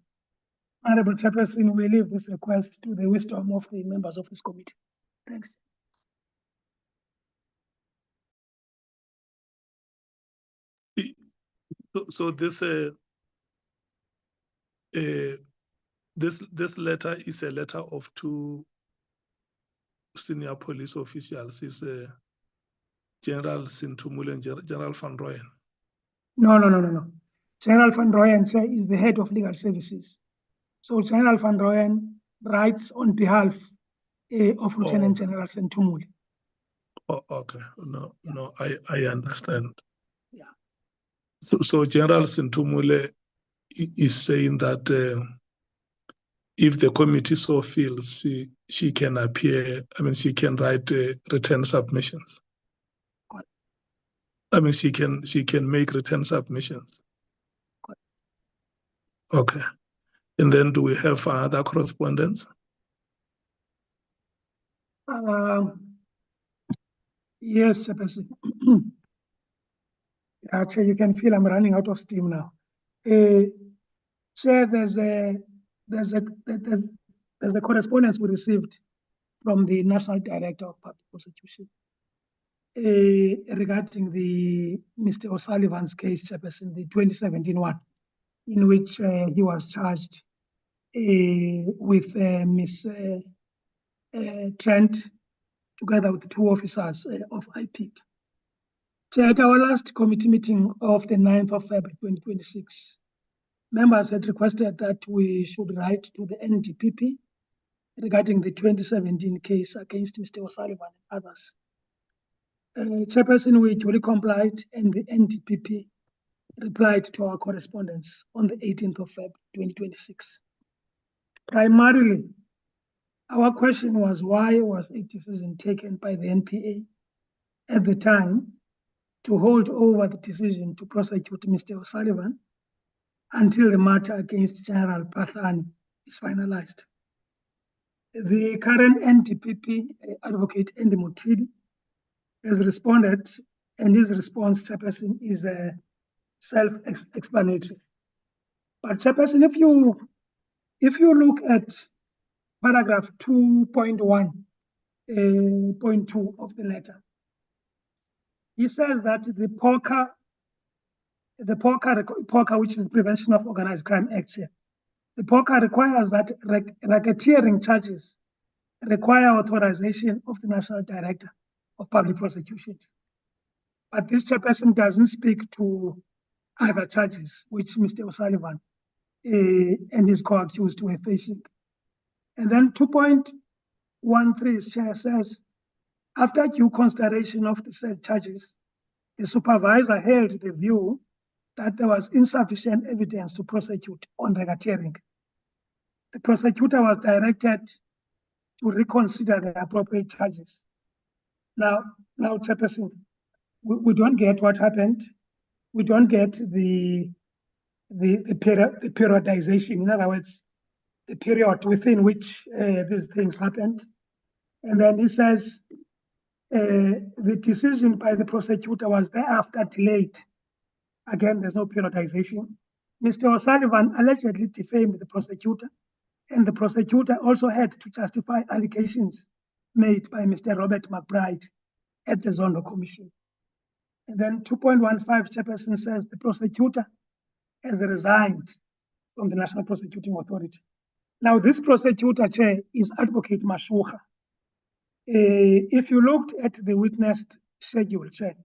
S7: Honorable Chairperson, we leave this request to the wisdom of the members of this committee. Thanks.
S1: So this letter is a letter of two senior police officials. Is General Sintumule and General Van Rooyen.
S7: No. General Van Rooyen is the head of legal services. So General Van Rooyen writes on behalf of Lieutenant General Sintumule.
S1: Oh, okay. No, I understand.
S7: Yeah.
S1: So General Sintumule is saying that if the committee so feels, she can appear, she can write written submissions. She can make written submissions. Okay. And then do we have other correspondence?
S7: Yes, Chairperson. Actually, you can feel I'm running out of steam now. Chair, there's a correspondence we received from the National Director of Public Prosecution regarding the Mr. O'Sullivan's case, Chairperson, the 2017 one, in which he was charged with Miss Trent, together with two officers of IPIC. At our last committee meeting of the 9th of February 2026, members had requested that we should write to the NDPP regarding the 2017 case against Mr. O'Sullivan and others. Chairperson, we duly complied, and the NDPP replied to our correspondence on the 18th of February 2026. Primarily, our question was, why was a decision taken by the NPA at the time to hold over the decision to prosecute Mr. O'Sullivan until the matter against General Pahlani is finalized? The current NDPP advocate, Andy Motili, has responded, and his response, Chairperson, is self-explanatory. But Chairperson, if you look at paragraph 2.1.2 of the letter, he says that the POCA, which is Prevention of Organized Crime Act, the POCA requires that racketeering charges require authorization of the National Director of Public Prosecutions. But this Chairperson doesn't speak to other charges which Mr. O'Sullivan and his co-accused were facing. And then 2.13 Chair says, after due consideration of the said charges, the supervisor held the view that there was insufficient evidence to prosecute on racketeering. The prosecutor was directed to reconsider the appropriate charges. Now, Chairperson, we don't get what happened. We don't get the periodization. In other words, the period within which these things happened. And then he says the decision by the prosecutor was thereafter delayed. Again, there's no periodization. Mr. O'Sullivan allegedly defamed the prosecutor, and the prosecutor also had to justify allegations made by Mr. Robert McBride at the Zondo Commission. And then 2.15 Chairperson says the prosecutor has resigned from the National Prosecuting Authority. Now, this prosecutor, Chair, is Advocate Mashuha. If you looked at the witnessed schedule, Chair,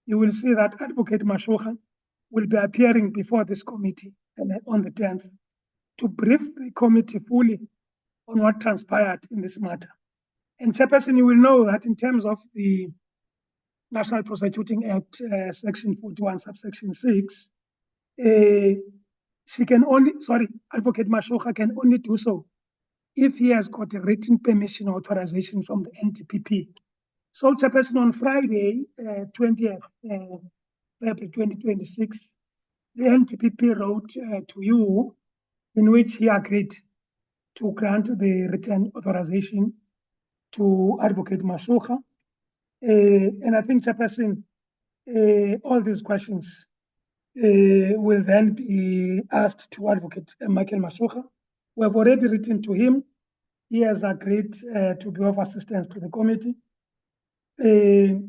S7: you will see that Advocate Mashukha will be appearing before this committee on the 10th to brief the committee fully on what transpired in this matter. And Chairperson, you will know that in terms of the National Prosecuting Act, Section 41, subsection 6, Advocate Mashukha can only do so if he has got a written permission authorization from the NDPP. So, Chairperson, on Friday, 20th February 2026, the NDPP wrote to you in which he agreed to grant the written authorization to Advocate Mashukha. And I think, Chairperson, all these questions will then be asked to Advocate Michael Mashukha. We have already written to him. He has agreed to be of assistance to the committee. If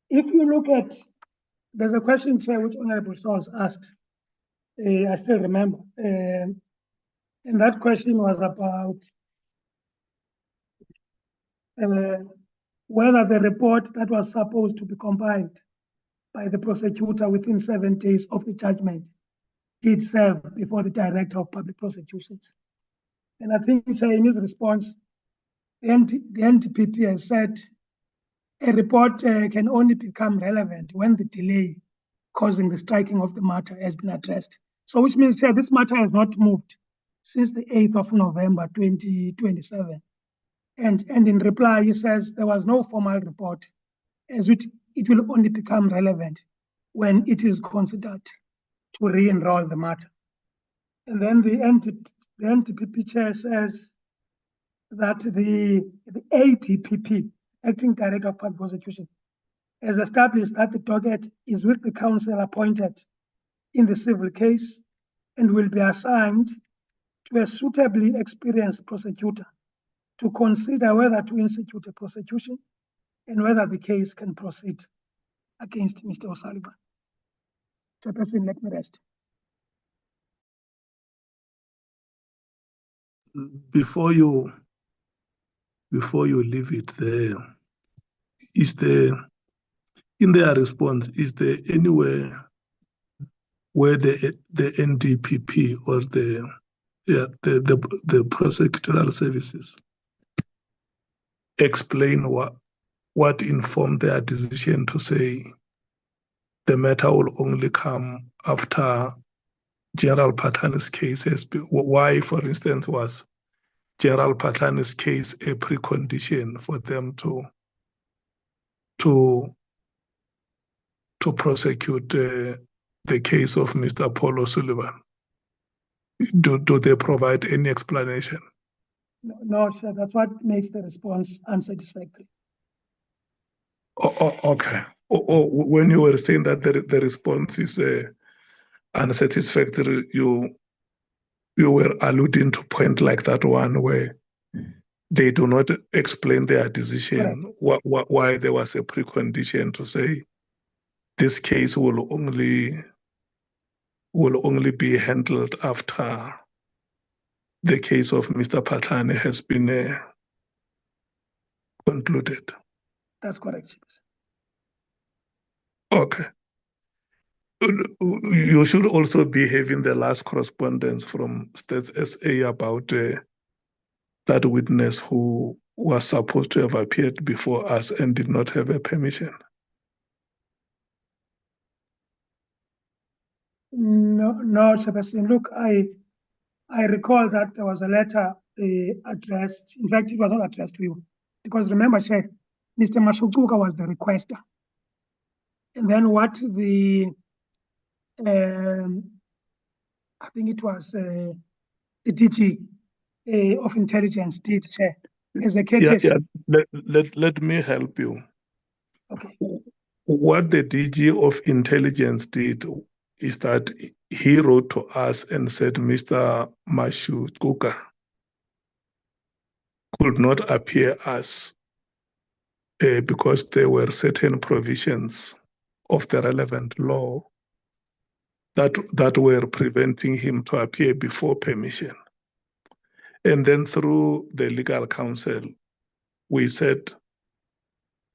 S7: you look at, there's a question, Chair, which Honorable Sauls asked. I still remember. And that question was about whether the report that was supposed to be compiled by the prosecutor within 7 days of the judgment did serve before the Director of Public Prosecutions. And I think, Chair, in his response, the NDPP has said a report can only become relevant when the delay causing the striking of the matter has been addressed. So which means, Chair, this matter has not moved since the 8th of November 2027. And in reply, he says there was no formal report, as it will only become relevant when it is considered to re-enroll the matter. And then the NDPP Chair says that the ADPP, Acting Director of Public Prosecution, has established that the docket is with the counsel appointed in the civil case and will be assigned to a suitably experienced prosecutor to consider whether to institute a prosecution and whether the case can proceed against Mr. O'Sullivan. Chairperson, let me rest.
S1: Before you leave it there, is there, in their response, is there anywhere where the NDPP or the prosecutorial services explain what informed their decision to say the matter will only come after General Phatlhane's case has been? Why, for instance, was General Phatlhane's case a precondition for them to prosecute the case of Mr. Paul O'Sullivan? Do they provide any explanation?
S7: No, sir, that's what makes the response unsatisfactory.
S1: Okay. When you were saying that the response is unsatisfactory, you were alluding to point like that one where they do not explain their decision, why there was a precondition to say this case will only be handled after the case of Mr. Phatlhane has been concluded.
S7: That's correct.
S1: Okay. You should also be having the last correspondence from States SA about that witness who was supposed to have appeared before us and did not have a permission.
S7: No, Chairperson. Look, I recall that there was a letter addressed. In fact, it was not addressed to you, because remember, Chair, Mr. Mashukzuka was the requester. And then what the I think it was the DG of Intelligence did, Chair, as a courtesy.
S1: Let me help you.
S7: Okay.
S1: What the DG of Intelligence did is that he wrote to us and said Mr. Mashukzuka could not appear us because there were certain provisions of the relevant law that were preventing him to appear before permission. And then through the legal counsel, we said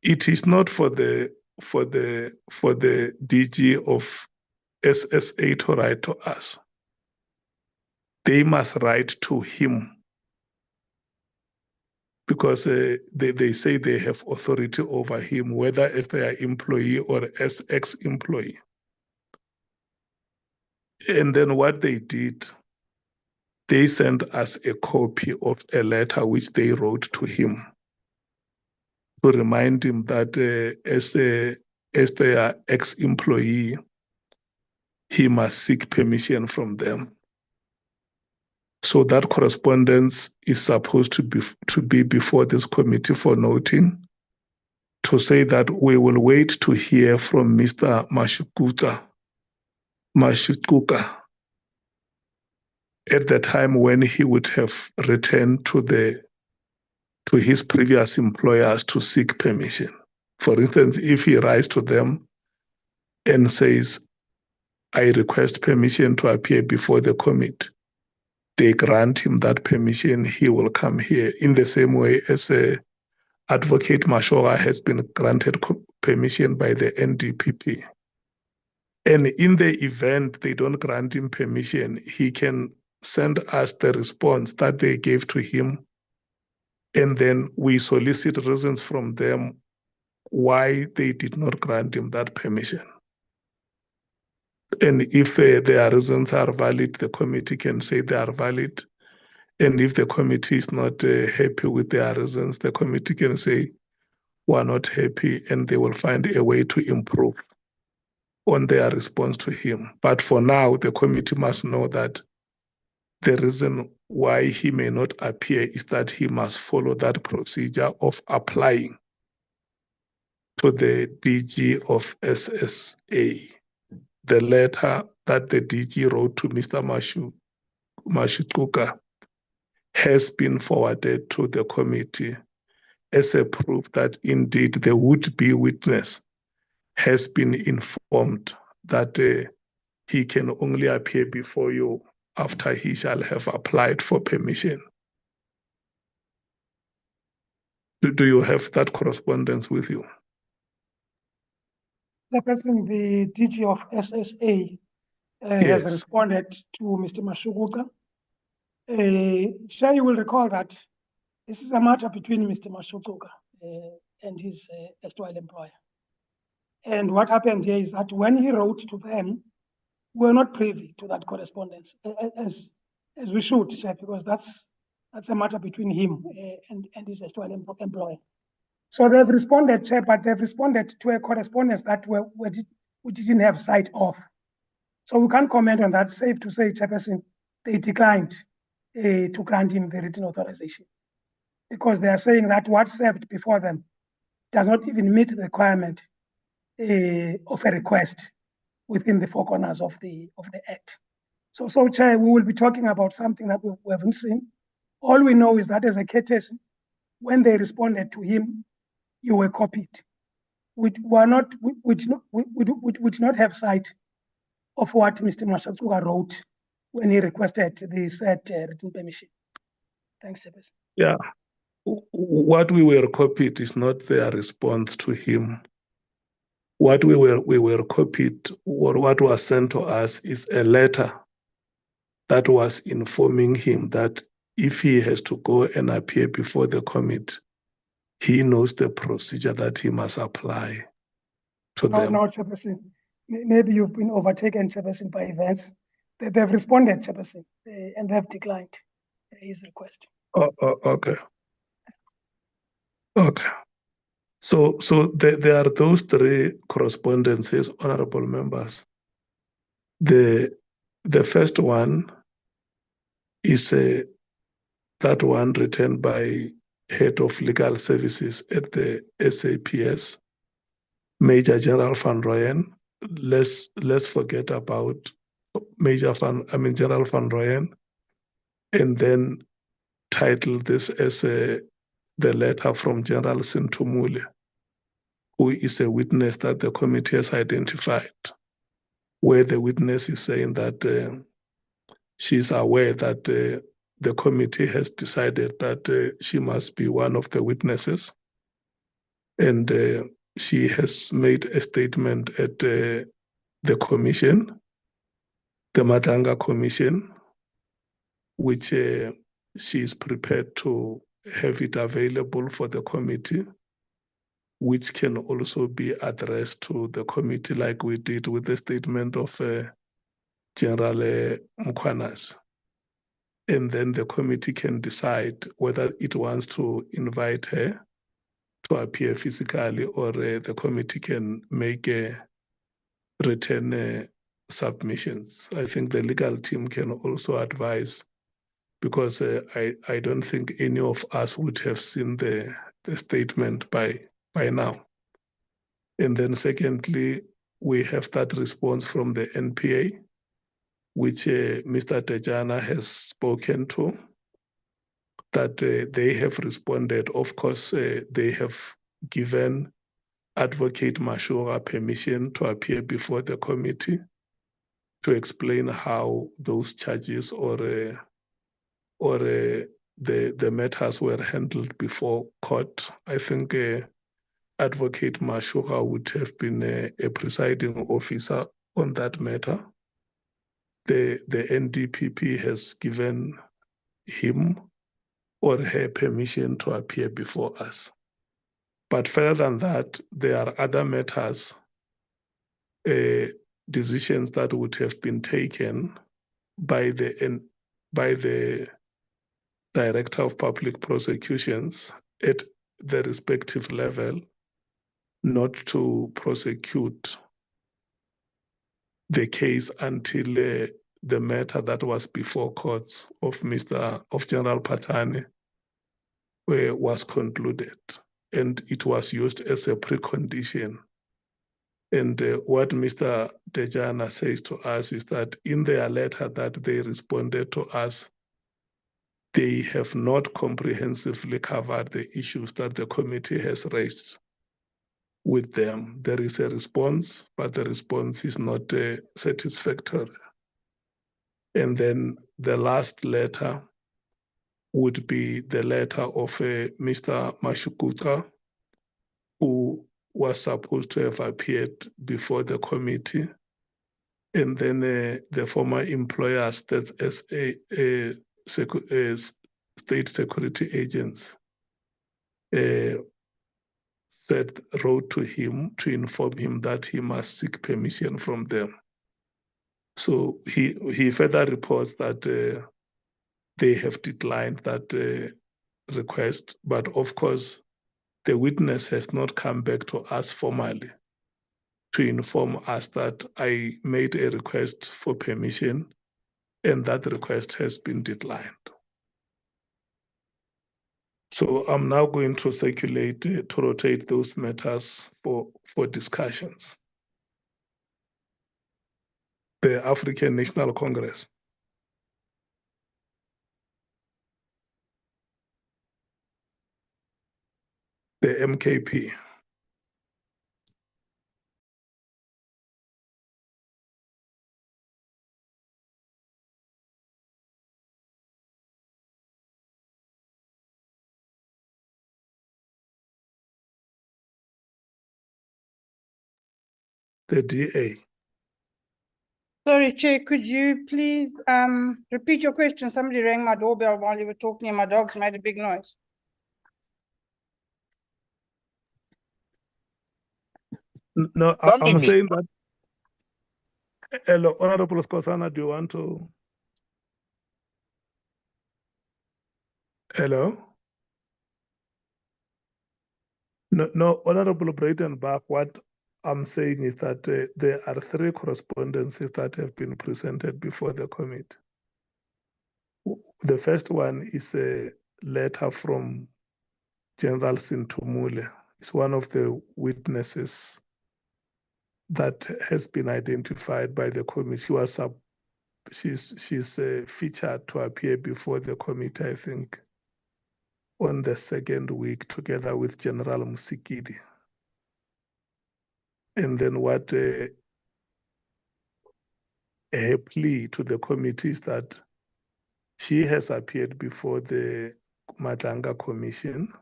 S1: it is not for the DG of SSA to write to us. They must write to him, because they say they have authority over him, whether as their employee or as ex-employee. And then what they did, they sent us a copy of a letter which they wrote to him to remind him that as their ex-employee, he must seek permission from them. So that correspondence is supposed to be before this committee for noting, to say that we will wait to hear from Mr. Mashukuka at the time when he would have returned to his previous employers to seek permission. For instance, if he writes to them and says, I request permission to appear before the committee, they grant him that permission, he will come here, in the same way as Advocate Mashoga has been granted permission by the NDPP. And in the event they don't grant him permission, he can send us the response that they gave to him, and then we solicit reasons from them why they did not grant him that permission. And if their reasons are valid, the committee can say they are valid. And if the committee is not happy with their reasons, the committee can say, we're not happy, and they will find a way to improve on their response to him. But for now, the committee must know that the reason why he may not appear is that he must follow that procedure of applying to the DG of SSA. The letter that the DG wrote to Mr. Mashukuka has been forwarded to the committee as a proof that indeed the would-be witness has been informed that he can only appear before you after he shall have applied for permission. Do you have that correspondence with you?
S7: The DG of SSA has responded to Mr. Mashukuka. Sure, you will recall that this is a matter between Mr. Mashukuka and his erstwhile employer. And what happened here is that when he wrote to them, we were not privy to that correspondence as we should, because that's a matter between him and his erstwhile employer. So they've responded, but they've responded to a correspondence that we didn't have sight of. So we can't comment on that. Safe to say, Chairperson, they declined to grant him the written authorization, because they are saying that what served before them does not even meet the requirement of a request within the four corners of the Act. So Chair, we will be talking about something that we haven't seen. All we know is that as a courtesy, when they responded to him, you were copied. We did not have sight of what Mr. Mashukuka wrote when he requested the said written permission. Thanks, Chairperson.
S1: Yeah. What we were copied is not their response to him. What we were copied, or what was sent to us, is a letter that was informing him that if he has to go and appear before the committee, he knows the procedure that he must apply to them.
S7: No, Chairperson. Maybe you've been overtaken, Chairperson, by events. They've responded, Chairperson, and they've declined his request.
S1: Okay. Okay. So there are those three correspondences, honorable members. The first one is that one written by Head of Legal Services at the SAPS, Major General Van Rooyen. Let's forget about General Van Rooyen, and then title this as the letter from General Sintumule, who is a witness that the committee has identified, where the witness is saying that she's aware that the committee has decided that she must be one of the witnesses, and she has made a statement at the commission, the Matanga Commission, which she is prepared to have it available for the committee, which can also be addressed to the committee like we did with the statement of General Mkhwanazi. And then the committee can decide whether it wants to invite her to appear physically, or the committee can make written submissions. I think the legal team can also advise, because I don't think any of us would have seen the statement by now. And then secondly, we have that response from the NPA, which Mr. Tejana has spoken to, that they have responded. Of course, they have given Advocate Mashura permission to appear before the committee to explain how those charges or the matters were handled before court. I think Advocate Mashura would have been a presiding officer on that matter. The NDPP has given him or her permission to appear before us. But further than that, there are other matters, decisions that would have been taken by the Director of Public Prosecutions at the respective level, not to prosecute the case until the matter that was before courts of General Patani was concluded, and it was used as a precondition. And what Mr. Tejana says to us is that in their letter that they responded to us, they have not comprehensively covered the issues that the committee has raised with them. There is a response, but the response is not satisfactory. And then the last letter would be the letter of Mr. Mashukuta, who was supposed to have appeared before the committee. And then the former employers, that's state security agents, wrote to him to inform him that he must seek permission from them. So he further reports that they have declined that request, but of course, the witness has not come back to us formally to inform us that I made a request for permission and that request has been declined. So I'm now going to circulate, to rotate those matters for discussions. The African National Congress. The MKP. The DA.
S9: Sorry, Chair, could you please repeat your question? Somebody rang my doorbell while you were talking and my dogs made a big noise.
S1: No, I'm saying that. Hello, Honorable Skosana, do you want to? Hello? No, Honorable Breitenbach, what I'm saying is that there are 3 correspondences that have been presented before the committee. The first one is a letter from General Sintumule. It's one of the witnesses that has been identified by the committee. She's featured to appear before the committee, I think, on the 2nd week, together with General Musikidi. And then what her plea to the committee is that She has appeared before the Nhlanhla Commission,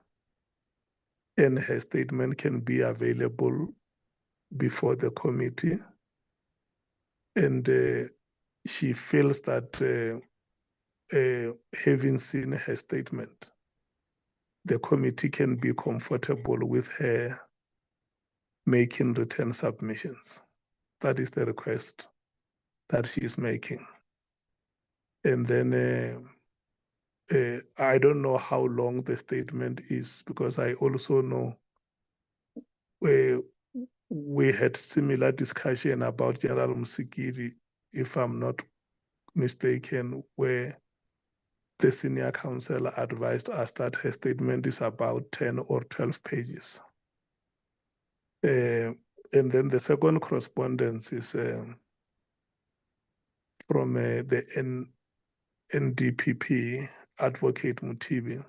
S1: and her statement can be available before the committee. And she feels that having seen her statement, the committee can be comfortable with her making written submissions. That is the request that she is making. And then I don't know how long the statement is, because I also know we had similar discussion about General Msikiri, if I'm not mistaken, where the senior counsel advised us that her statement is about 10 or 12 pages. And then the second correspondence is from the NDPP, Advocate Mutibi,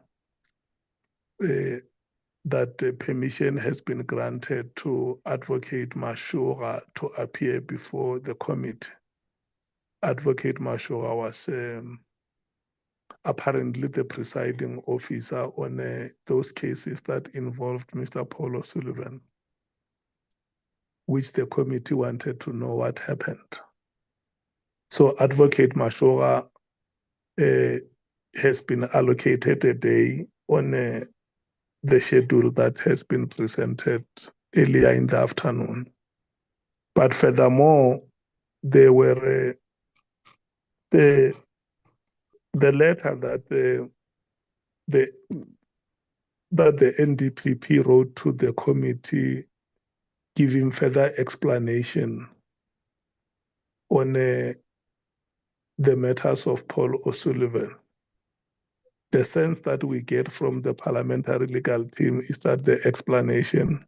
S1: that permission has been granted to Advocate Mashura to appear before the committee. Advocate Mashura was apparently the presiding officer on those cases that involved Mr. Paul O'Sullivan, which the committee wanted to know what happened. So Advocate Mashura has been allocated a day on the schedule that has been presented earlier in the afternoon. But furthermore, there were the letter that the NDPP wrote to the committee giving further explanation on the matters of Paul O'Sullivan. The sense that we get from the parliamentary legal team is that the explanation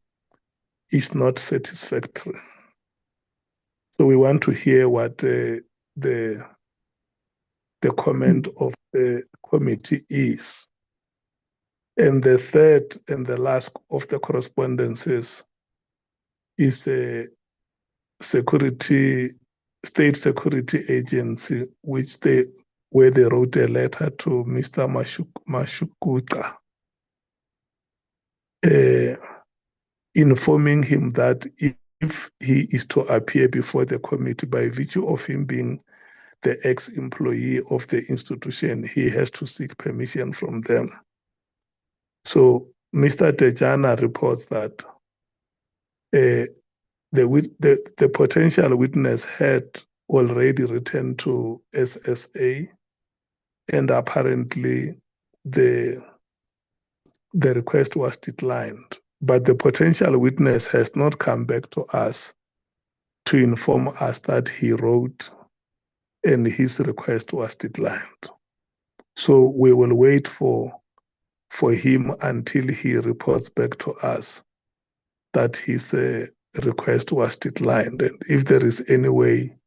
S1: is not satisfactory. So we want to hear what the comment of the committee is. And the third and the last of the correspondences is a state security agency, where they wrote a letter to Mr. Mashukuta, informing him that if he is to appear before the committee by virtue of him being the ex-employee of the institution, he has to seek permission from them. So Mr. Tejana reports that the potential witness had already returned to SSA, and apparently the request was declined. But the potential witness has not come back to us to inform us that he wrote and his request was declined. So we will wait for him until he reports back to us that his request was declined. And if there is any way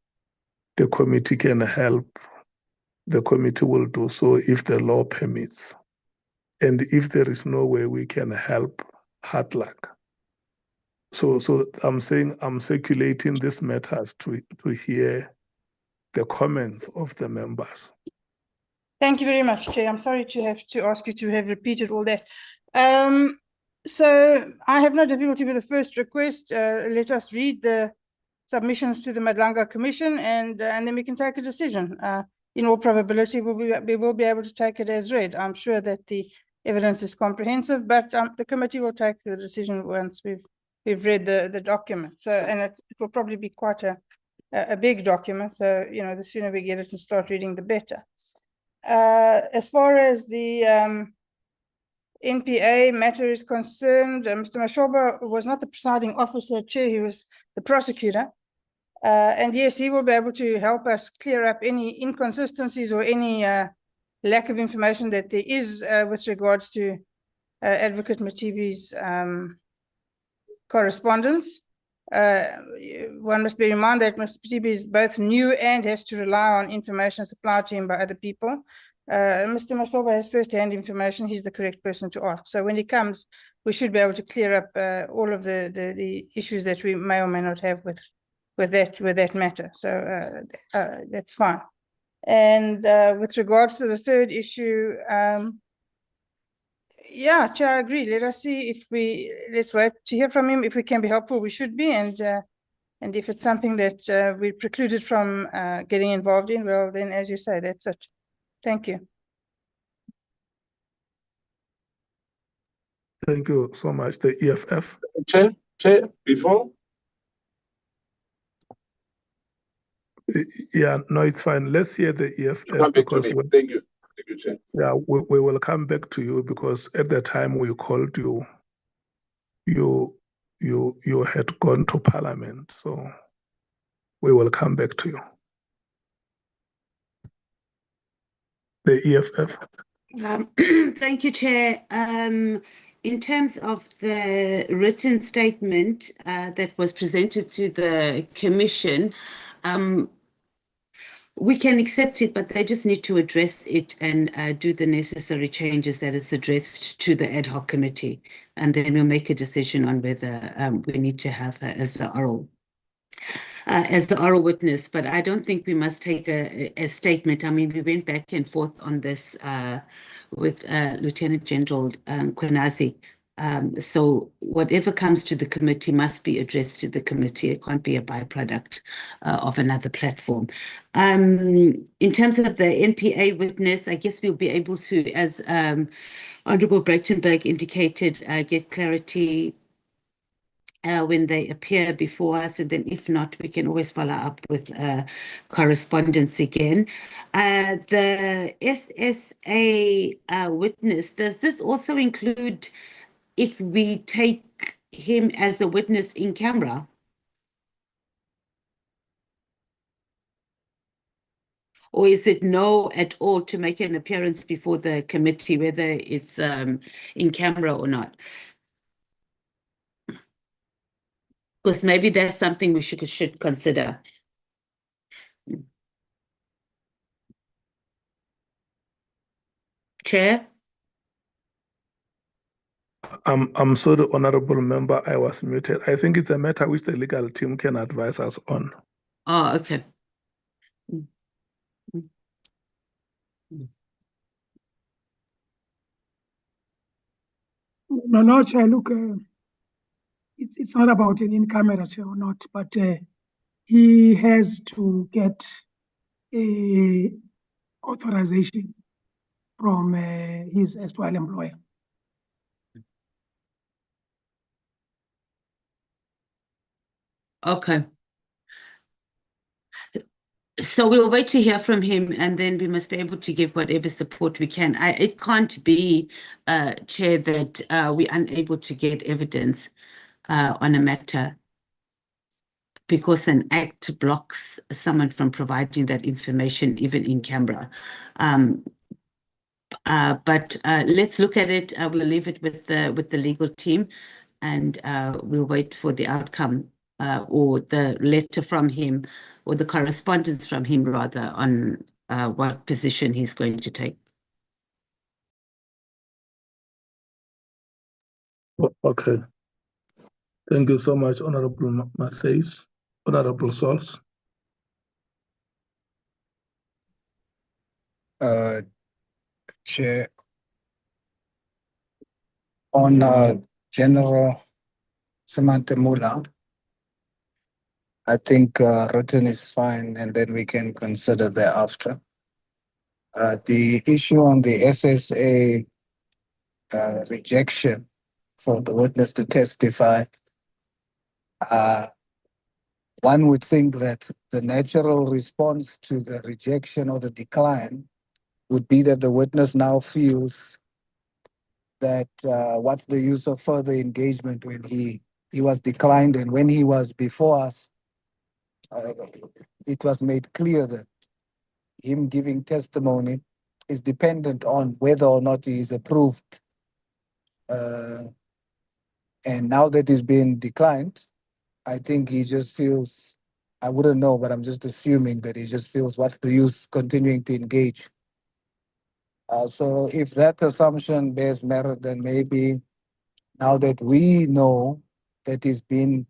S1: the committee can help, the committee will do so if the law permits. And if there is no way we can help, hard luck. So I'm saying I'm circulating these matters to hear the comments of the members.
S9: Thank you very much, Chair. I'm sorry to have to ask you to have repeated all that. So I have no difficulty with the first request. Let us read the submissions to the Nhlanhla Commission, and then we can take a decision. In all probability, we will be able to take it as read. I'm sure that the evidence is comprehensive, but the committee will take the decision once we've read the document. So, and it will probably be quite a big document. So, you know, the sooner we get it and start reading, the better. As far as the NPA matter is concerned, Mr. Mashoba was not the presiding officer, Chair, he was the prosecutor. And yes, he will be able to help us clear up any inconsistencies or any lack of information that there is with regards to Advocate Matibi's correspondence. One must bear in mind that Mr. Matibi is both new and has to rely on information supplied to him by other people. Mr. Mashoba has first-hand information. He's the correct person to ask. So when he comes, we should be able to clear up all of the issues that we may or may not have with that matter. So that's fine. And with regards to the third issue, yeah, Chair, I agree. Let us see if let's wait to hear from him. If we can be helpful, we should be. And if it's something that we're precluded from getting involved in, well, then as you say, that's it. Thank you.
S1: Thank you so much. The EFF.
S12: Chair, before?
S1: Yeah, no, it's fine. Let's hear the EFF.
S12: Come back to me. Thank you. Thank you, Chair.
S1: Yeah, we will come back to you because at the time we called you, you had gone to Parliament. So we will come back to you. The EFF.
S19: Thank you, Chair. In terms of the written statement that was presented to the Commission, we can accept it, but they just need to address it and do the necessary changes that is addressed to the Ad Hoc Committee. And then we'll make a decision on whether we need to have her as the oral witness. But I don't think we must take a statement. I mean, we went back and forth on this with Lieutenant General Mkhwanazi. So whatever comes to the committee must be addressed to the committee. It can't be a byproduct of another platform. In terms of the NPA witness, I guess we'll be able to, as Honourable Breitenberg indicated, get clarity when they appear before us, and then if not, we can always follow up with correspondence again. The SSA witness, does this also include if we take him as a witness in camera? Or is it no at all to make an appearance before the committee, whether it's in camera or not? Because maybe that's something we should consider. Chair?
S1: I'm sorry, Honourable Member, I was muted. I think it's a matter which the legal team can advise us on.
S19: Oh, okay.
S7: No, Chair, look, it's not about an in-camera chair or not, but he has to get a authorization from his erstwhile employer.
S19: Okay. So we'll wait to hear from him, and then we must be able to give whatever support we can. It can't be, Chair, that we're unable to get evidence on a matter because an act blocks someone from providing that information, even in camera. But let's look at it. We'll leave it with the legal team, and we'll wait for the outcome or the letter from him, or the correspondence from him, rather, on what position he's going to take.
S1: Okay. Thank you so much, Honourable Matthews. Honourable Sols.
S15: Chair, on General Samantha Mula, I think written is fine, and then we can consider thereafter. The issue on the SSA rejection for the witness to testify, one would think that the natural response to the rejection or the decline would be that the witness now feels that what's the use of further engagement when he was declined, and when he was before us, it was made clear that him giving testimony is dependent on whether or not he is approved. And now that he's been declined, I think he just feels, I wouldn't know, but I'm just assuming that he just feels what's the use continuing to engage. So if that assumption bears merit, then maybe now that we know that he's been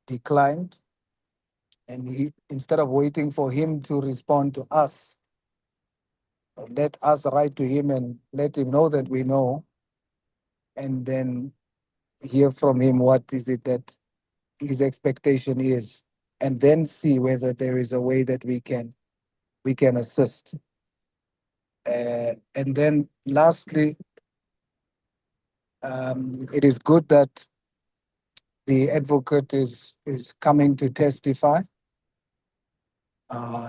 S15: declined
S20: And instead of waiting for him to respond to us, let us write to him and let him know that we know, and then hear from him what is it that his expectation is, and then see whether there is a way that we can assist. And then lastly, it is good that the advocate is coming to testify,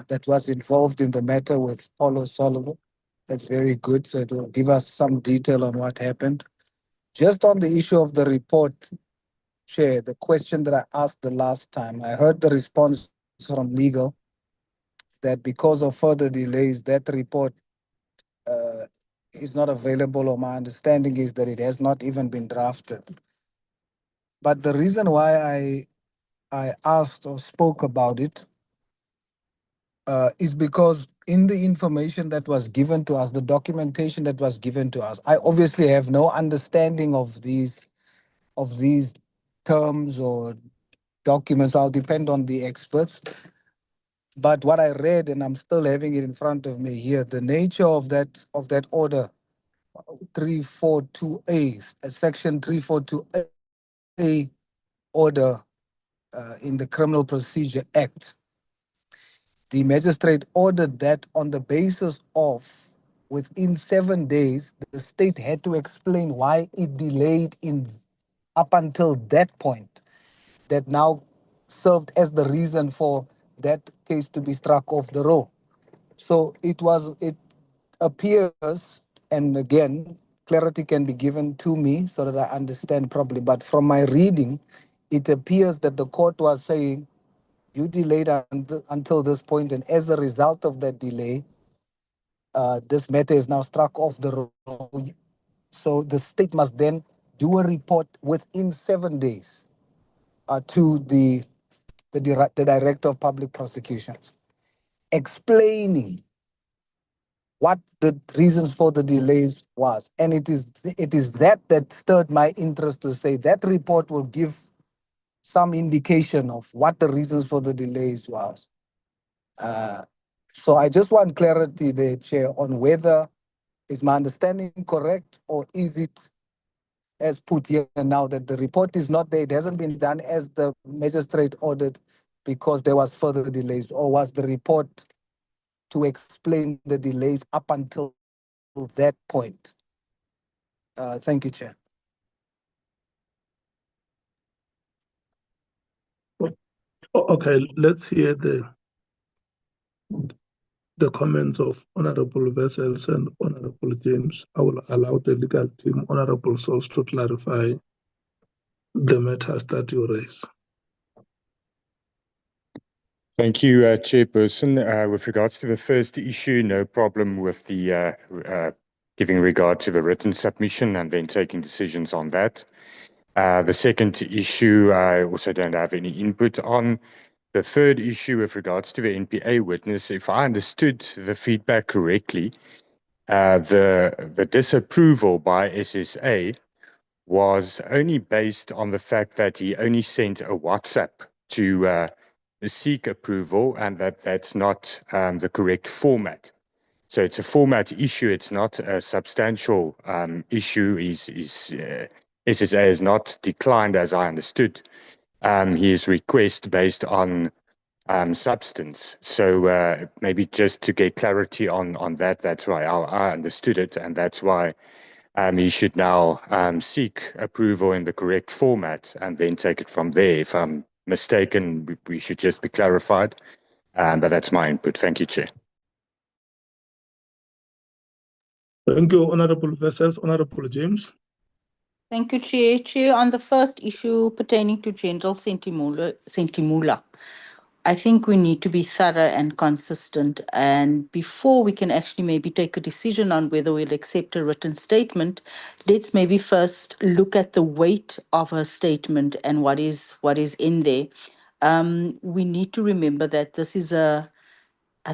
S20: that was involved in the matter with Paulo Sullivan. That's very good. So it will give us some detail on what happened. Just on the issue of the report, Chair, the question that I asked the last time, I heard the response from legal that because of further delays, that report is not available, or my understanding is that it has not even been drafted. But the reason why I asked or spoke about it is because in the information that was given to us, the documentation that was given to us, I obviously have no understanding of these terms or documents. I'll depend on the experts. But what I read, and I'm still having it in front of me here, the nature of that order 342A, section 342A order in the Criminal Procedure Act. The magistrate ordered that on the basis of within 7 days, the state had to explain why it delayed up until that point, that now served as the reason for that case to be struck off the roll. So it appears, and again, clarity can be given to me so that I understand properly, but from my reading, it appears that the court was saying, you delayed until this point, and as a result of that delay, this matter is now struck off the roll. So the state must then do a report within 7 days to the Director of Public Prosecutions, explaining what the reasons for the delays was. And it is that stirred my interest to say that report will give some indication of what the reasons for the delays was. So I just want clarity there, Chair, on whether is my understanding correct, or is it as put here now that the report is not there, it hasn't been done as the magistrate ordered because there was further delays, or was the report to explain the delays up until that point? Thank you, Chair.
S1: Okay, let's hear the comments of Honorable Wessels and Honorable James. I will allow the legal team, Honorable Souls, to clarify the matters that you raise.
S10: Thank you, Chairperson. With regards to the first issue, no problem with the giving regard to the written submission and then taking decisions on that. The second issue, I also don't have any input on. The third issue with regards to the NPA witness, if I understood the feedback correctly, the disapproval by SSA was only based on the fact that he only sent a WhatsApp to seek approval, and that's not the correct format. So it's a format issue. It's not a substantial issue. SSA has not declined, as I understood, his request based on substance. So maybe just to get clarity on that, that's why I understood it, and that's why he should now seek approval in the correct format and then take it from there. If I'm mistaken, we should just be clarified. But that's my input. Thank you, Chair.
S1: Thank you, Honorable Wessels. Honorable James.
S16: Thank you, Chair. Chair, on the first issue pertaining to General Sentimula, I think we need to be thorough and consistent. And before we can actually maybe take a decision on whether we'll accept a written statement, let's maybe first look at the weight of her statement and what is in there. We need to remember that this is I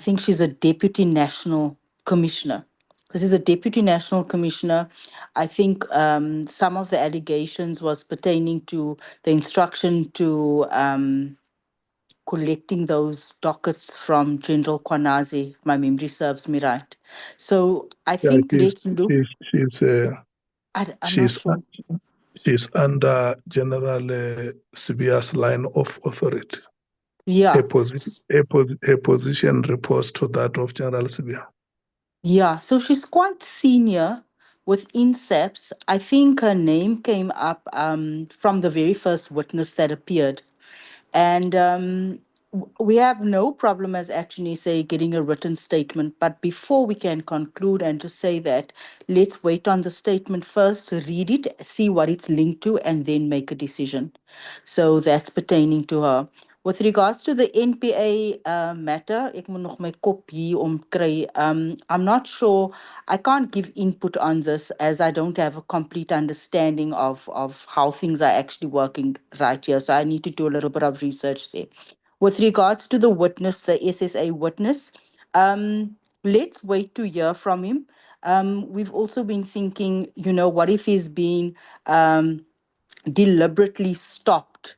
S16: think she's a deputy national commissioner. This is a deputy national commissioner. I think some of the allegations was pertaining to the instruction to collecting those dockets from General Mkhwanazi, if my memory serves me right. So I think let's look. I'm not sure.
S1: She's under General Sibiya's line of authority.
S16: Yeah.
S1: Her position reports to that of General Sibiya.
S16: Yeah, so she's quite senior within SAPS. I think her name came up from the very first witness that appeared. And we have no problem, as actually say, getting a written statement. But before we can conclude and to say that, let's wait on the statement first, read it, see what it's linked to, and then make a decision. So that's pertaining to her. With regards to the NPA matter, ek moet nog my kop hier omkry. I'm not sure, I can't give input on this as I don't have a complete understanding of how things are actually working right here. So I need to do a little bit of research there. With regards to the witness, the SSA witness, let's wait to hear from him. We've also been thinking, what if he's been deliberately stopped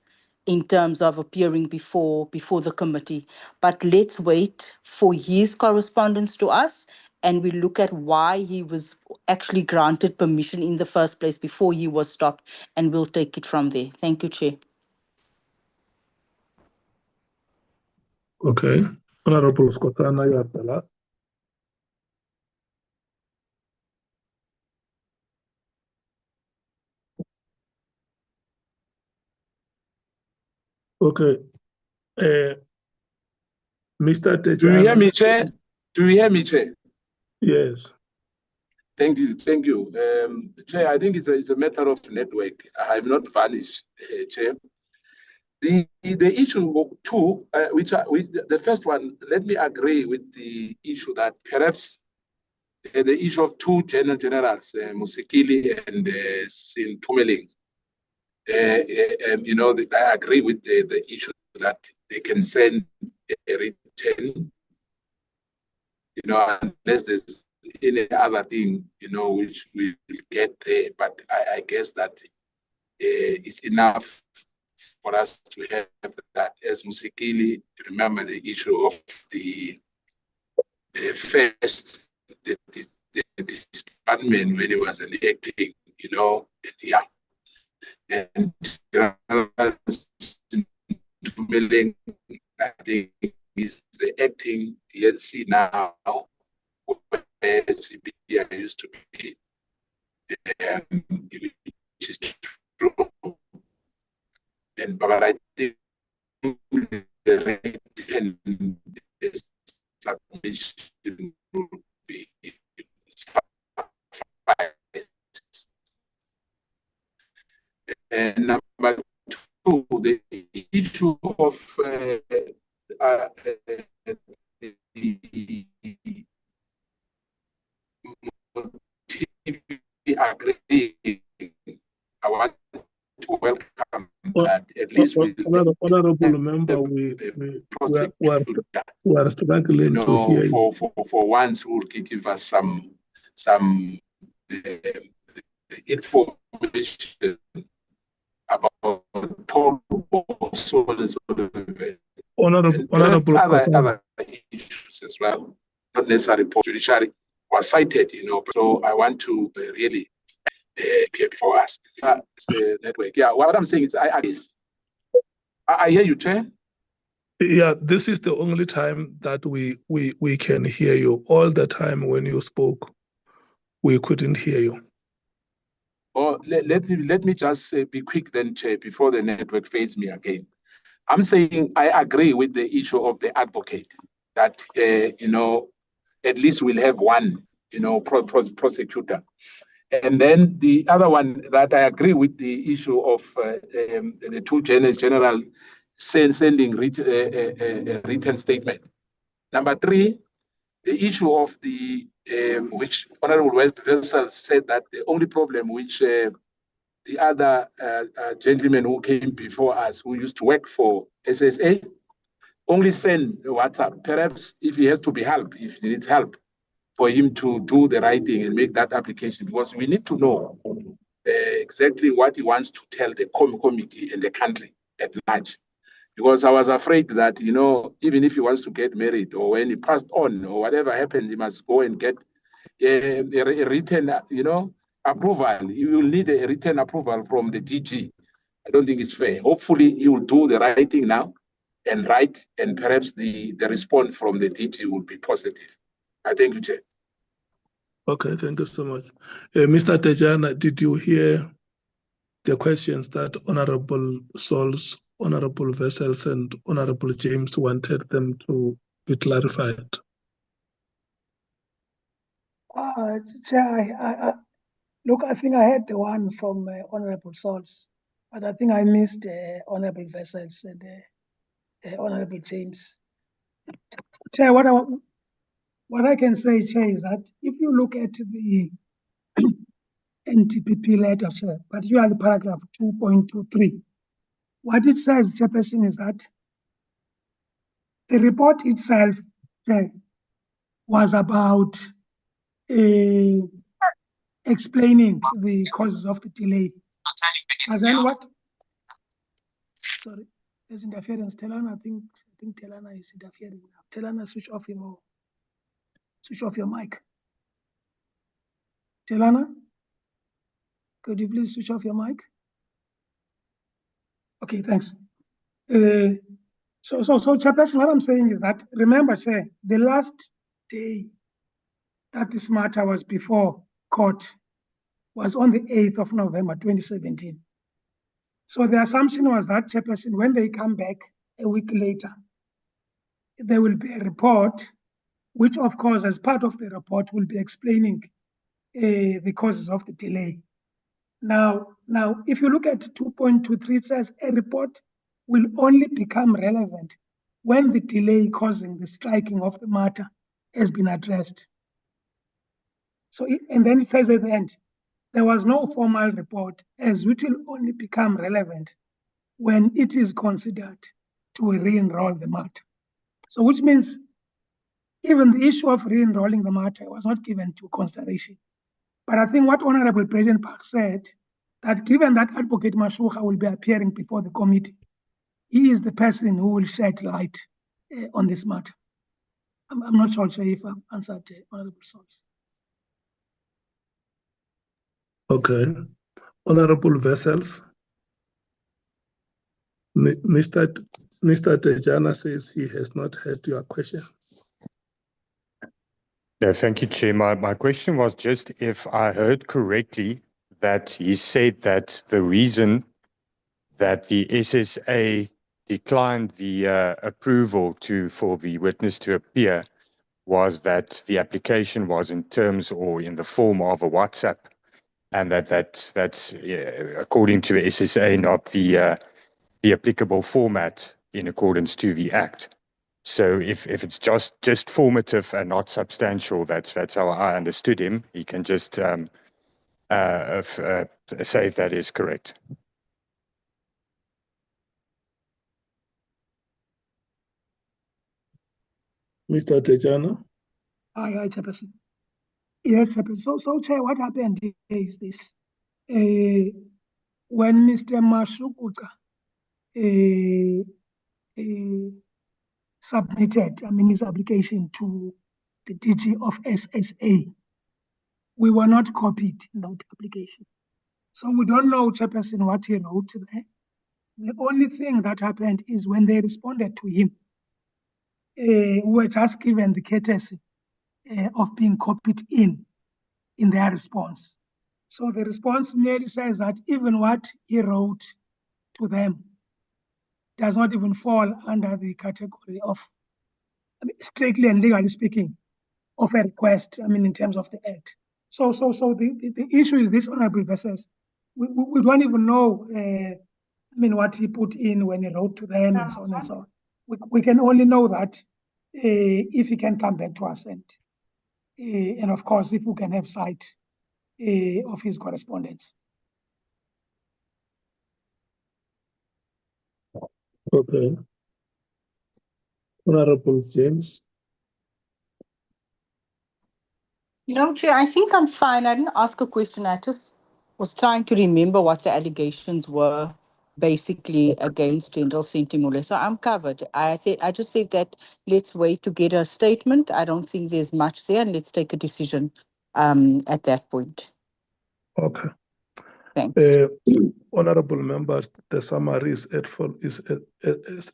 S16: in terms of appearing before the committee. But let's wait for his correspondence to us, and we look at why he was actually granted permission in the first place before he was stopped, and we'll take it from there. Thank you, Chair.
S1: Okay. Honorable Skotana Yatala. Okay. Mr. Techana.
S12: Do you hear me, Chair? Do you hear me, Chair?
S1: Yes.
S12: Thank you. Thank you. Chair, I think it's a matter of network. I have not vanished, Chair. The issue two, the first one, let me agree with the issue that perhaps the issue of two generals, Musikili and Sintumeling, I agree with the issue that they can send a written, unless there's any other thing, which we will get there. But I guess that it's enough for us to have that. As Musikili, remember the issue of the first the department when he was electing, yeah. And I think is the acting DNC now, where CBI used to be, which is true. But I think the written submission would be suffice. And number two, the issue of the agreeing, I want to welcome that at least
S1: honorable member, we are struggling to hear you.
S12: For once who will give us some information about total other issues as well, not necessarily judiciary was cited, so I want to really appear before us. The network. Yeah, what I'm saying is I hear you, Chair.
S1: Yeah, this is the only time that we can hear you. All the time when you spoke, we couldn't hear you.
S12: Oh, let me just be quick then, Chair, before the network fades me again. I'm saying I agree with the issue of the advocate that at least we'll have one prosecutor. And then the other one that I agree with the issue of the two general sending a written statement. Number three, the issue of the which Honorable Wessel said that the only problem which the other gentleman who came before us, who used to work for SSA, only send WhatsApp. Perhaps if he has to be helped, if he needs help, for him to do the writing and make that application, because we need to know exactly what he wants to tell the committee and the country at large. because I was afraid that, you know, even if he wants to get married or when he passed on or whatever happened, he must go and get a written, you know, approval. You will need a written approval from the DG. I don't think it's fair. Hopefully, he will do the right thing now and write, and perhaps the response from the DG will be positive. I thank you, Chair.
S1: Okay, thank you so much. Mr. Tejana, did you hear the questions that Honorable Souls, Honorable Vessels, and Honorable James wanted them to be clarified?
S7: Chair, look, I think I had the one from Honorable Souls, but I think I missed Honorable Vessels and Honorable James. Chair, what I can say, Chair, is that if you look at the NTPP letter, Chair, particularly paragraph 2.23, what it says, Chairperson, is that the report itself, Chair, was about explaining the causes of the delay. And then what? Sorry, there's interference. Telana, I think Telana is interfering now. Telana, switch off your mic. Telana, could you please switch off your mic? Okay, thanks. So, Chairperson, what I'm saying is that, remember, Chair, the last day that this matter was before court was on the 8th of November, 2017. So the assumption was that, Chairperson, when they come back a week later, there will be a report, which of course, as part of the report, will be explaining the causes of the delay. Now, if you look at 2.23, it says a report will only become relevant when the delay causing the striking of the matter has been addressed. So, and then it says at the end, there was no formal report, as it will only become relevant when it is considered to re-enroll the matter. So, which means even the issue of re-enrolling the matter was not given to consideration. But I think what Honorable President Park said, that given that Advocate Mashuha will be appearing before the committee, he is the person who will shed light on this matter. I'm not sure if I've answered Honorable Souls.
S1: Okay. Honorable Vessels. Mr. Tejana says he has not heard your question.
S10: No, thank you, Chair. My question was just if I heard correctly that he said that the reason that the SSA declined the approval for the witness to appear was that the application was in terms or in the form of a WhatsApp, and that's according to SSA not the applicable format in accordance to the Act. So if it's just formative and not substantial, that's how I understood him. He can just say if that is correct.
S1: Mr. Tejana?
S7: Hi, Chairperson. Yes, Chairperson. So, Chair, what happened is this. When Mr. Mashukuka submitted, his application to the DG of SSA, we were not copied in that application. So we don't know, Chairperson, what he wrote there. The only thing that happened is when they responded to him, we were just given the courtesy of being copied in their response. So the response merely says that even what he wrote to them does not even fall under the category of, strictly and legally speaking, of a request, in terms of the Act. So the issue is this, Honorable Vessels. We don't even know, what he put in when he wrote to them and so on and so on. We can only know that if he can come back to us and of course, if we can have sight of his correspondence.
S1: Okay. Honorable James.
S16: No, Chair, I think I'm fine. I didn't ask a question. I just was trying to remember what the allegations were basically against General Sentimule. So I'm covered. I just think that let's wait to get a statement. I don't think there's much there, and let's take a decision at that point.
S1: Okay.
S16: Thanks.
S1: Honorable members, the summary is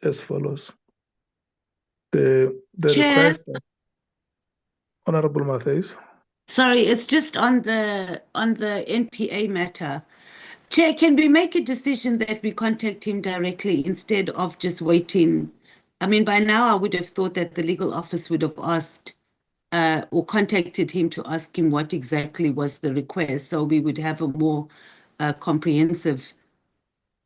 S1: as follows. The
S19: Chair.
S1: request, Honorable Matthews.
S19: Sorry, it's just on the NPA matter. Chair, can we make a decision that we contact him directly instead of just waiting? I mean, by now I would have thought that the legal office would have asked or contacted him to ask him what exactly was the request, so we would have a more comprehensive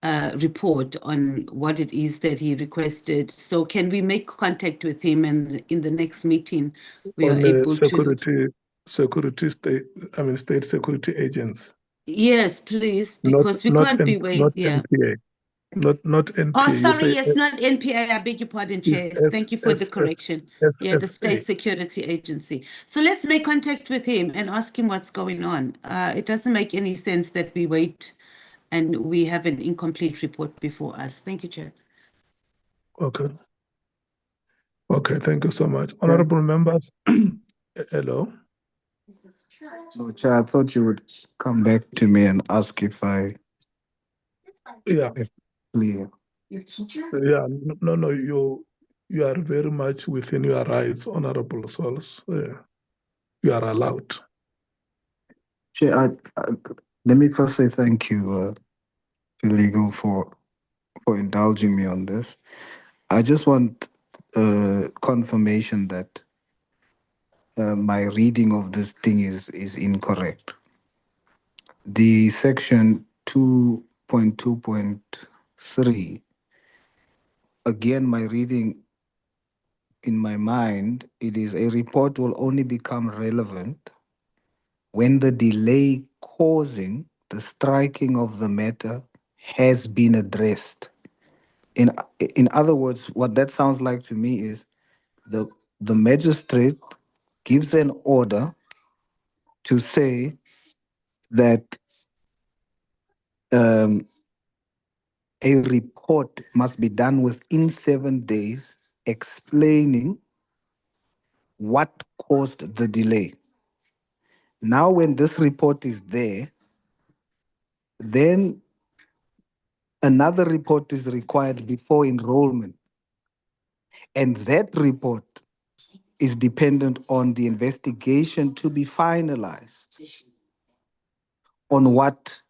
S19: report on what it is that he requested. So can we make contact with him, and in the next meeting we are able to...
S1: State security agents.
S19: Yes, please, because we can't be waiting.
S1: Not NPA. Not NPA.
S19: Oh, sorry, yes, not NPA. I beg your pardon, Chair. Thank you for the correction. Yeah, the State Security Agency. So let's make contact with him and ask him what's going on. It doesn't make any sense that we wait and we have an incomplete report before us. Thank you, Chair.
S1: Okay. Okay, thank you so much. Honorable members, hello.
S15: No, Chair, I thought you would come back to me and ask if I...
S1: Yeah.
S15: Clear.
S1: Yeah, no, you are very much within your rights, Honorable Souls. You are allowed.
S15: Chair, let me first say thank you to legal for indulging me on this. I just want confirmation that my reading of this thing is incorrect. The section 2.2.3, again, my reading in my mind, it is a report will only become relevant when the delay causing the striking of the matter has been addressed. In other words, what that sounds like to me is the magistrate gives an order to say that a report must be done within 7 days explaining what caused the delay. Now, when this report is there, then another report is required before enrollment. And that report is dependent on the investigation to be finalized on what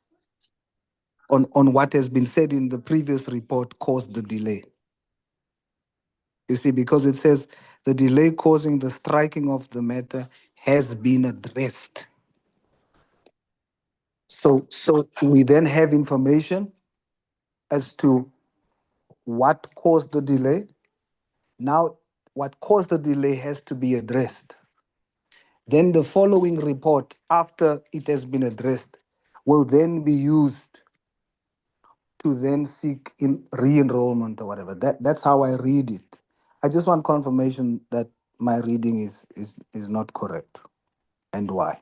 S15: has been said in the previous report caused the delay. You see, because it says the delay causing the striking of the matter has been addressed. So we then have information as to what caused the delay. Now, what caused the delay has to be addressed. Then the following report, after it has been addressed, will then be used to then seek in re-enrollment or whatever. That's how I read it. I just want confirmation that my reading is not correct, and why.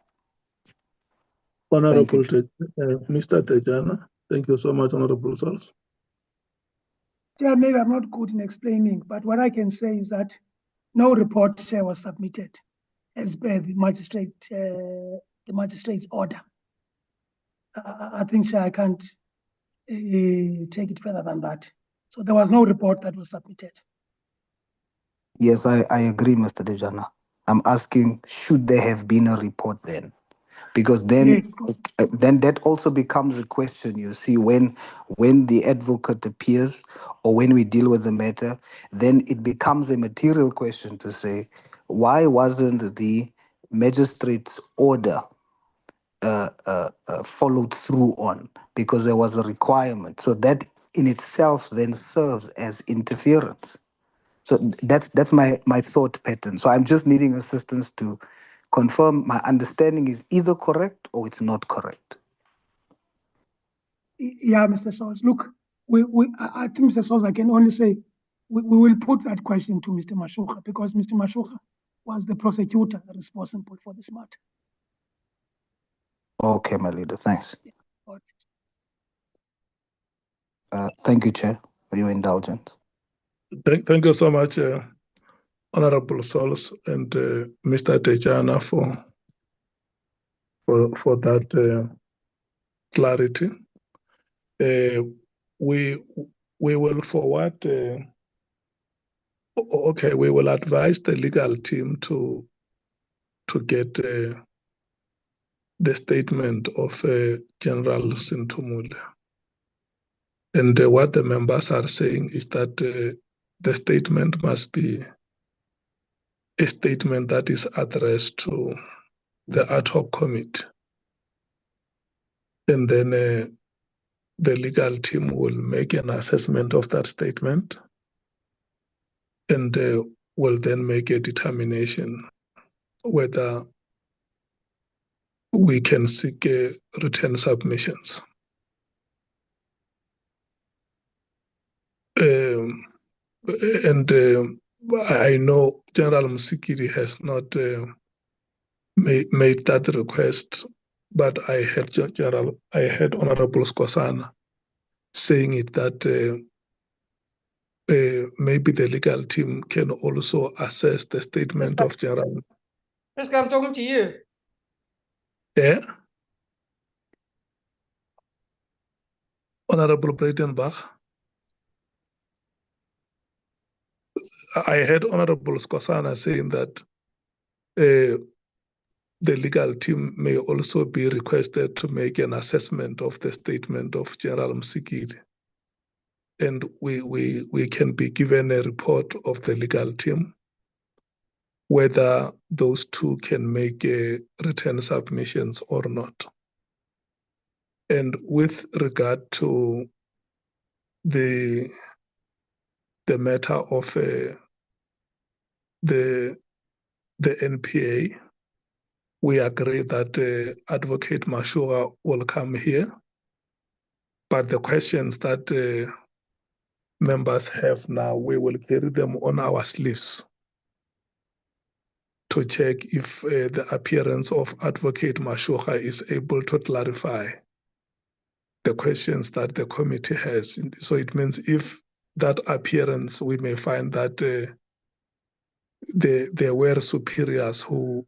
S1: Honorable Mr. Tejana, thank you so much, Honorable Souls.
S7: Yeah, maybe I'm not good in explaining, but what I can say is that no report was submitted as per the magistrate's order. I think I can't take it further than that. So there was no report that was submitted.
S15: Yes, I agree, Mr. Tejana. I'm asking, should there have been a report then? Because then, then that also becomes a question, you see, when the advocate appears or when we deal with the matter, then it becomes a material question to say, why wasn't the magistrate's order followed through on? Because there was a requirement. So that in itself then serves as interference. So that's my thought pattern. So I'm just needing assistance to confirm my understanding is either correct or it's not correct.
S7: Yeah, Mr. Souls. Look, I think, Mr. Souls, I can only say we will put that question to Mr. Mashukha because Mr. Mashukha was the prosecutor responsible for this matter.
S15: Okay, my leader. Thanks. Thank you, Chair, for your indulgence.
S1: Thank you so much, Honorable Sols and Mr. Tejana for that clarity. We will forward. Okay, we will advise the legal team to get the statement of General Sintumule. And what the members are saying is that the statement must be a statement that is addressed to the Ad Hoc Committee. And then the legal team will make an assessment of that statement and will then make a determination whether we can seek return submissions. And I know General Msikiri has not made that request, but I heard Honorable Skosana saying it that maybe the legal team can also assess the statement of General.
S9: Priska, I'm talking to you.
S1: Yeah. Honorable Breitenbach. I heard Honorable Skosana saying that the legal team may also be requested to make an assessment of the statement of General Msikiri. And we can be given a report of the legal team whether those two can make return submissions or not. And with regard to the matter of the NPA, we agree that Advocate Mashura will come here, but the questions that members have now, we will carry them on our sleeves to check if the appearance of Advocate Mashura is able to clarify the questions that the committee has. So it means if that appearance, we may find that there were superiors who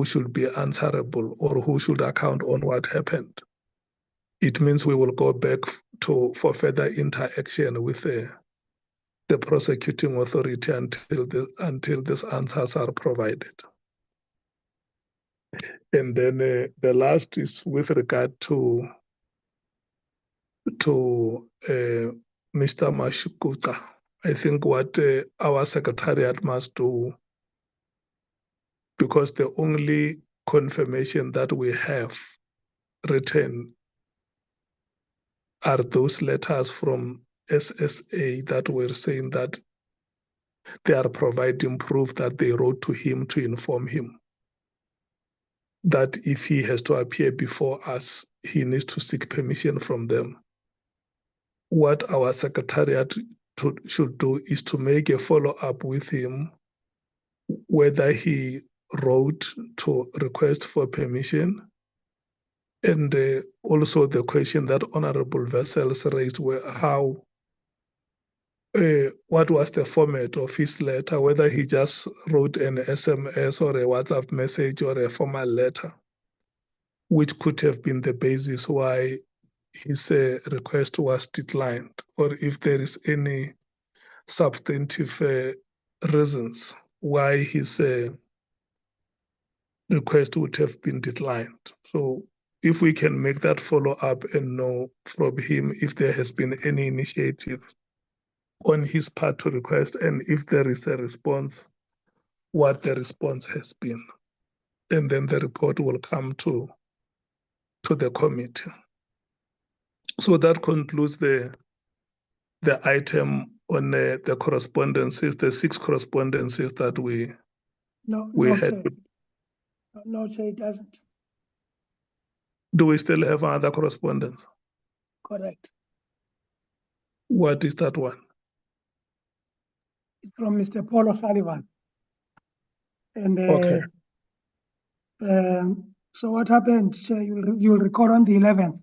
S1: should be answerable or who should account on what happened. It means we will go back for further interaction with the prosecuting authority until these answers are provided. And then the last is with regard to Mr. Mashukuta. I think what our secretariat must do, because the only confirmation that we have written are those letters from SSA that were saying that they are providing proof that they wrote to him to inform him that if he has to appear before us, he needs to seek permission from them. What our secretariat should do is to make a follow-up with him, whether he wrote to request for permission, and also the question that Honorable Vessels raised were how, what was the format of his letter, whether he just wrote an SMS or a WhatsApp message or a formal letter, which could have been the basis why his request was declined, or if there is any substantive reasons why his request would have been declined. So if we can make that follow-up and know from him if there has been any initiative on his part to request, and if there is a response, what the response has been. And then the report will come to the committee. So that concludes the item on the correspondences, the 6 correspondences that we had.
S7: No, it doesn't.
S1: Do we still have other correspondence?
S7: Correct.
S1: What is that one?
S7: It's from Mr. Paul O'Sullivan. And
S1: okay.
S7: So what happened? You'll recall on the 11th,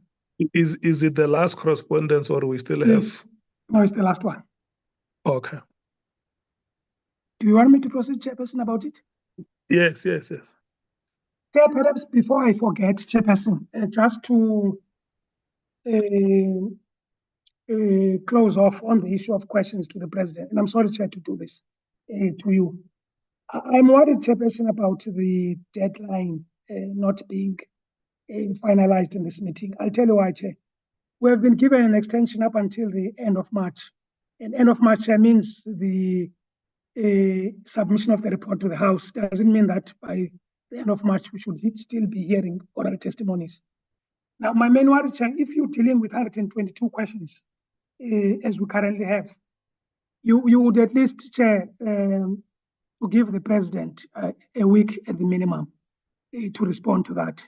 S1: Is it the last correspondence, or we still have?
S7: No, it's the last one.
S1: Okay.
S7: Do you want me to proceed, Chairperson, about it?
S1: Yes.
S7: Chair, perhaps before I forget, Chairperson, just to close off on the issue of questions to the President, and I'm sorry, Chair, to do this to you. I'm worried, Chairperson, about the deadline not being finalized in this meeting. I'll tell you why, Chair. We have been given an extension up until the end of March. And end of March, Chair, means the submission of the report to the House. Doesn't mean that by the end of March, we should still be hearing oral testimonies. Now, my main worry, Chair, if you're dealing with 122 questions, as we currently have, you would at least, Chair, to give the President a week at the minimum to respond to that.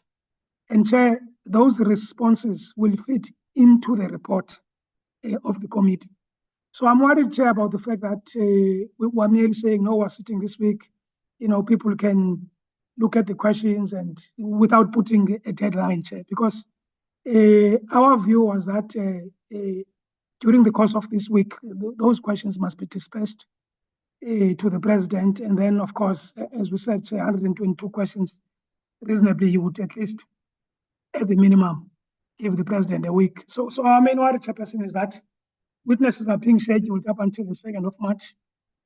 S7: And Chair, those responses will fit into the report of the committee. So I'm worried, Chair, about the fact that we're merely saying, no, we're sitting this week. People can look at the questions and without putting a deadline, Chair, because our view was that during the course of this week, those questions must be dispersed to the President. And then, of course, as we said, 122 questions, reasonably, you would at least, at the minimum, give the President a week. So our main worry, Chairperson, is that witnesses are being scheduled up until the 2nd of March.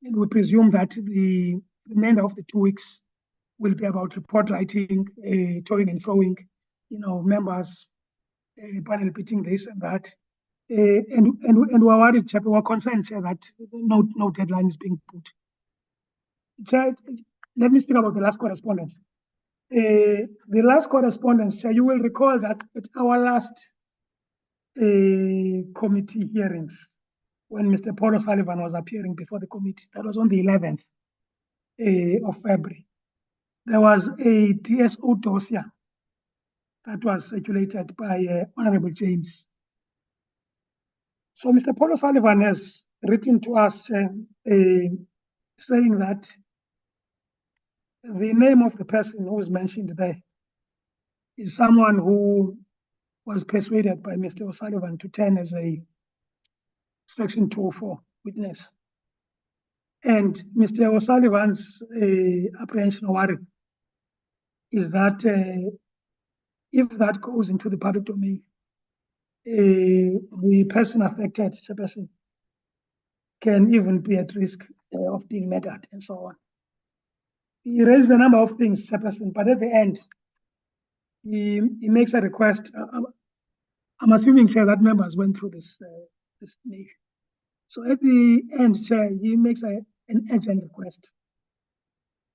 S7: And we presume that the remainder of the 2 weeks will be about report writing, toing and froing, members, panel pitching this and that. And we're worried, Chair, we're concerned, Chair, that no deadline is being put. Chair, let me speak about the last correspondence. The last correspondence, Chair, you will recall that at our last committee hearings, when Mr. Paul O'Sullivan was appearing before the committee, that was on the 11th of February. There was a DSO dossier that was circulated by Honorable James. So Mr. Paul O'Sullivan has written to us saying that the name of the person who is mentioned there is someone who was persuaded by Mr. O'Sullivan to turn as a Section 204 witness. And Mr. O'Sullivan's apprehension or worry is that if that goes into the public domain, the person affected, the person, can even be at risk of being murdered and so on. He raises a number of things, Chairperson, but at the end, he makes a request. I'm assuming, Chair, that members went through this mail. So at the end, Chair, he makes an urgent request.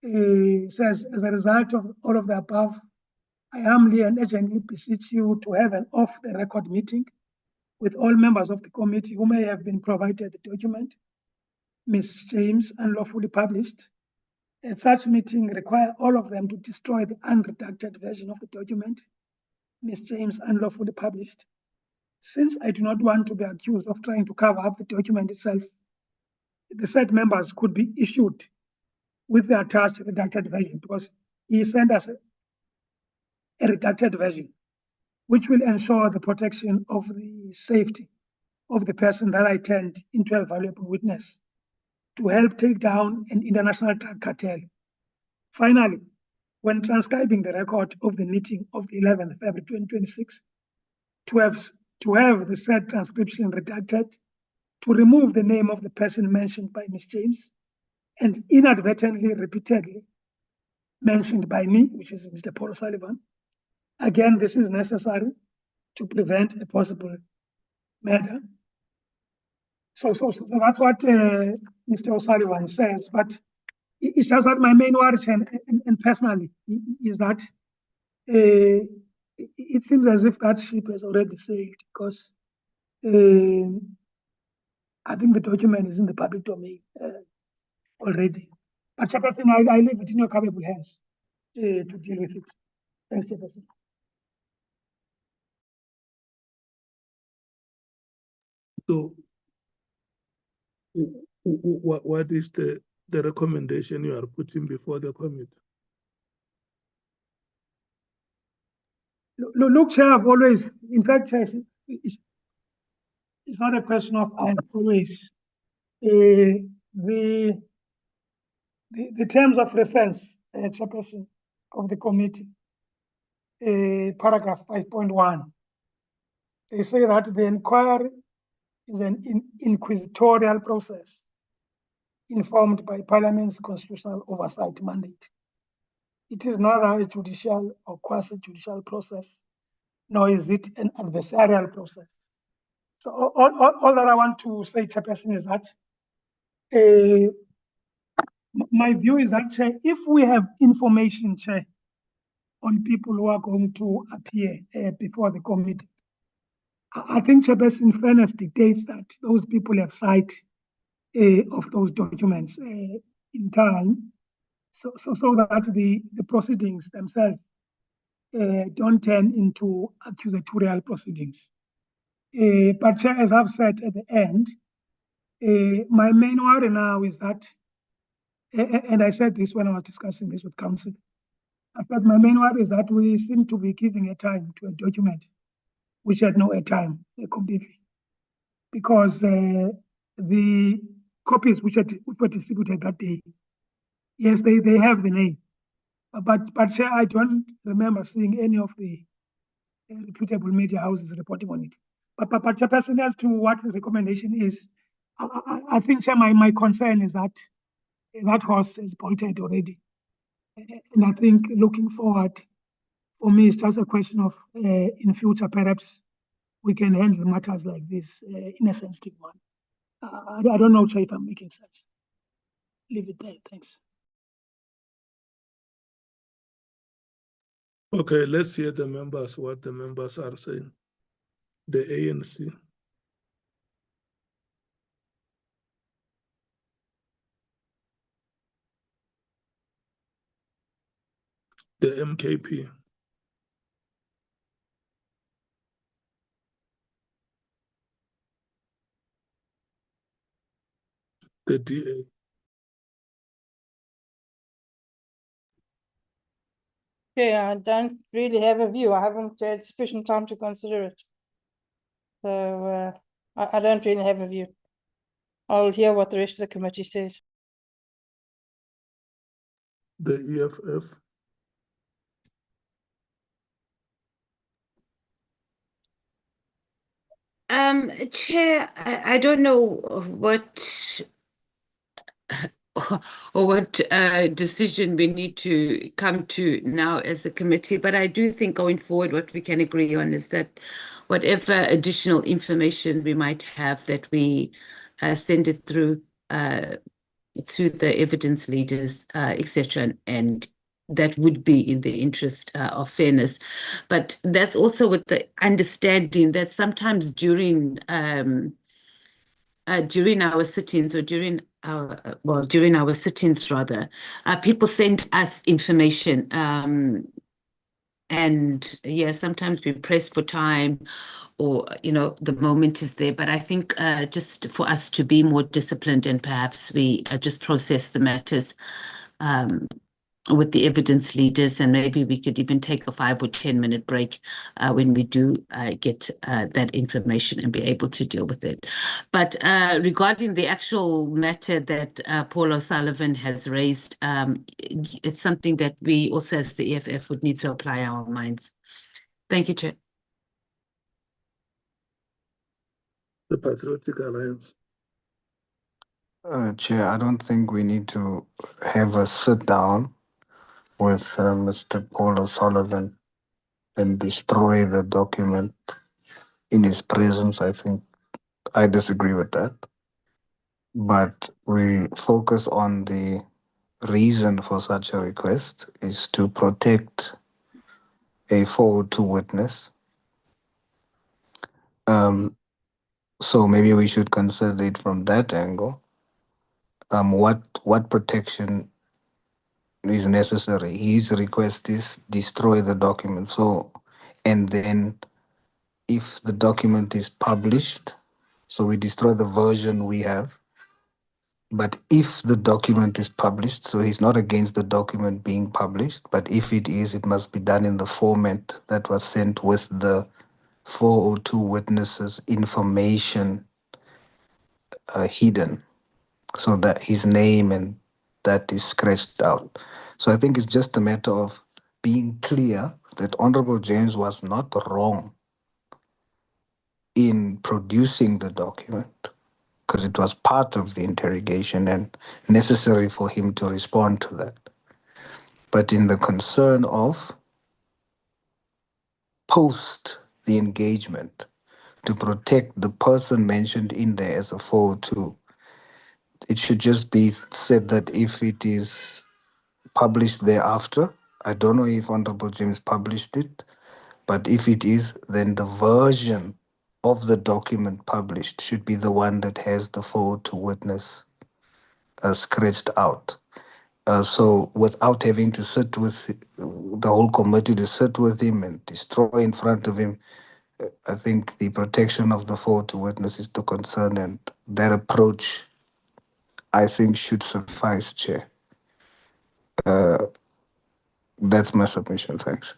S7: He says, as a result of all of the above, I humbly and urgently beseech you to have an off-the-record meeting with all members of the committee who may have been provided the document, Ms. James, unlawfully published. At such meeting, require all of them to destroy the unredacted version of the document, Ms. James, unlawfully published. Since I do not want to be accused of trying to cover up the document itself, the said members could be issued with the attached redacted version, because he sent us a redacted version, which will ensure the protection of the safety of the person that I turned into a valuable witness to help take down an international drug cartel. Finally, when transcribing the record of the meeting of the 11th of February 2026, to have the said transcription redacted, to remove the name of the person mentioned by Ms. James and inadvertently, repeatedly mentioned by me, which is Mr. Paul O'Sullivan. Again, this is necessary to prevent a possible murder. So that's what Mr. O'Sullivan says, but it's just that my main worry, and personally, is that it seems as if that ship has already sailed, because I think the document is in the public domain already. But Chairperson, I leave it in your capable hands to deal with it. Thanks, Chairperson.
S1: So what is the recommendation you are putting before the committee?
S7: Look, Chair, I've always, in fact, Chair, it's not a question of I've always. The terms of reference, Chairperson of the committee, paragraph 5.1, they say that the inquiry is an inquisitorial process informed by Parliament's constitutional oversight mandate. It is neither a judicial or quasi-judicial process, nor is it an adversarial process. So all that I want to say, Chairperson, is that my view is that, Chair, if we have information, Chair, on people who are going to appear before the committee, I think, Chairperson, fairness dictates that those people have sight of those documents in time, so that the proceedings themselves don't turn into accusatorial proceedings. But, Chair, as I've said at the end, my main worry now is that, and I said this when I was discussing this with Council, I said my main worry is that we seem to be giving a time to a document which had no airtime completely, because the copies which were distributed that day, yes, they have the name, but Chair, I don't remember seeing any of the reputable media houses reporting on it. But Chairperson, as to what the recommendation is, I think, Chair, my concern is that that horse is bolted already. And I think looking forward, for me, it's just a question of in future, perhaps we can handle matters like this in a sensitive manner. I don't know, Chair, if I'm making sense. Leave it there. Thanks.
S1: Okay, let's hear the members, what the members are saying. The ANC. The MKP. The DA.
S9: Yeah, I don't really have a view. I haven't had sufficient time to consider it. So I don't really have a view. I'll hear what the rest of the committee says.
S1: The EFF.
S5: Chair, I don't know what or what decision we need to come to now as a committee, but I do think going forward, what we can agree on is that whatever additional information we might have, that we send it through the evidence leaders, etc., and that would be in the interest of fairness. But that's also with the understanding that sometimes during our sit-ins, or during our sit-ins rather, people send us information, and yeah, sometimes we press for time, or the moment is there. But I think just for us to be more disciplined, and perhaps we just process the matters with the evidence leaders, and maybe we could even take a 5 or 10-minute break when we do get that information and be able to deal with it. But regarding the actual matter that Paul O'Sullivan has raised, it's something that we also as the EFF would need to apply our minds. Thank you, Chair.
S1: The Patriotic Alliance.
S15: Chair, I don't think we need to have a sit down with Mr. Paul O'Sullivan and destroy the document in his presence. I think I disagree with that. But we focus on the reason for such a request is to protect a forward-to witness. So maybe we should consider it from that angle. What protection is necessary? His request is destroy the document. So, and then if the document is published, so we destroy the version we have, But if the document is published, so he's not against the document being published, but if it is, it must be done in the format that was sent with the 402 witnesses information hidden, so that his name and that is scratched out. So I think it's just a matter of being clear that Honorable James was not wrong in producing the document, because it was part of the interrogation and necessary for him to respond to that. But in the concern of post the engagement, to protect the person mentioned in there as a 402, it should just be said that if it is published thereafter, I don't know if Honorable James published it, but if it is, then the version of the document published should be the one that has the 402 witness scratched out. So without having to sit with the whole committee to sit with him and destroy in front of him, I think the protection of the 402 witness is the concern, and that approach, I think, should suffice, Chair. That's my submission. Thanks.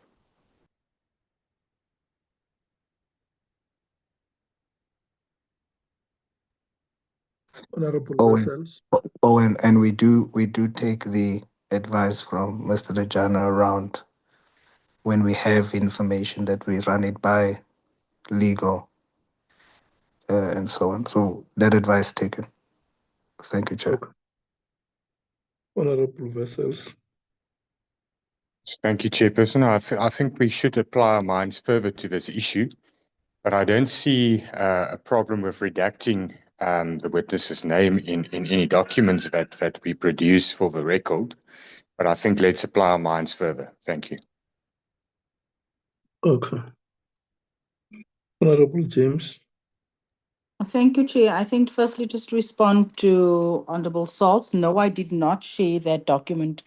S1: Honorable
S15: Owen,
S1: Wessels.
S15: Owen, and we do take the advice from Mr. Dejana around when we have information that we run it by legal and so on. So that advice taken. Thank you, Chair.
S1: Okay. Honorable Wessels.
S10: Thank you, Chairperson. I think we should apply our minds further to this issue, but I don't see a problem with redacting the witness's name in any documents that we produce for the record. But I think let's apply our minds further. Thank you.
S1: Okay. Honorable James.
S16: Thank you, Chair. I think firstly, just to respond to Honorable Salts. No, I did not share that document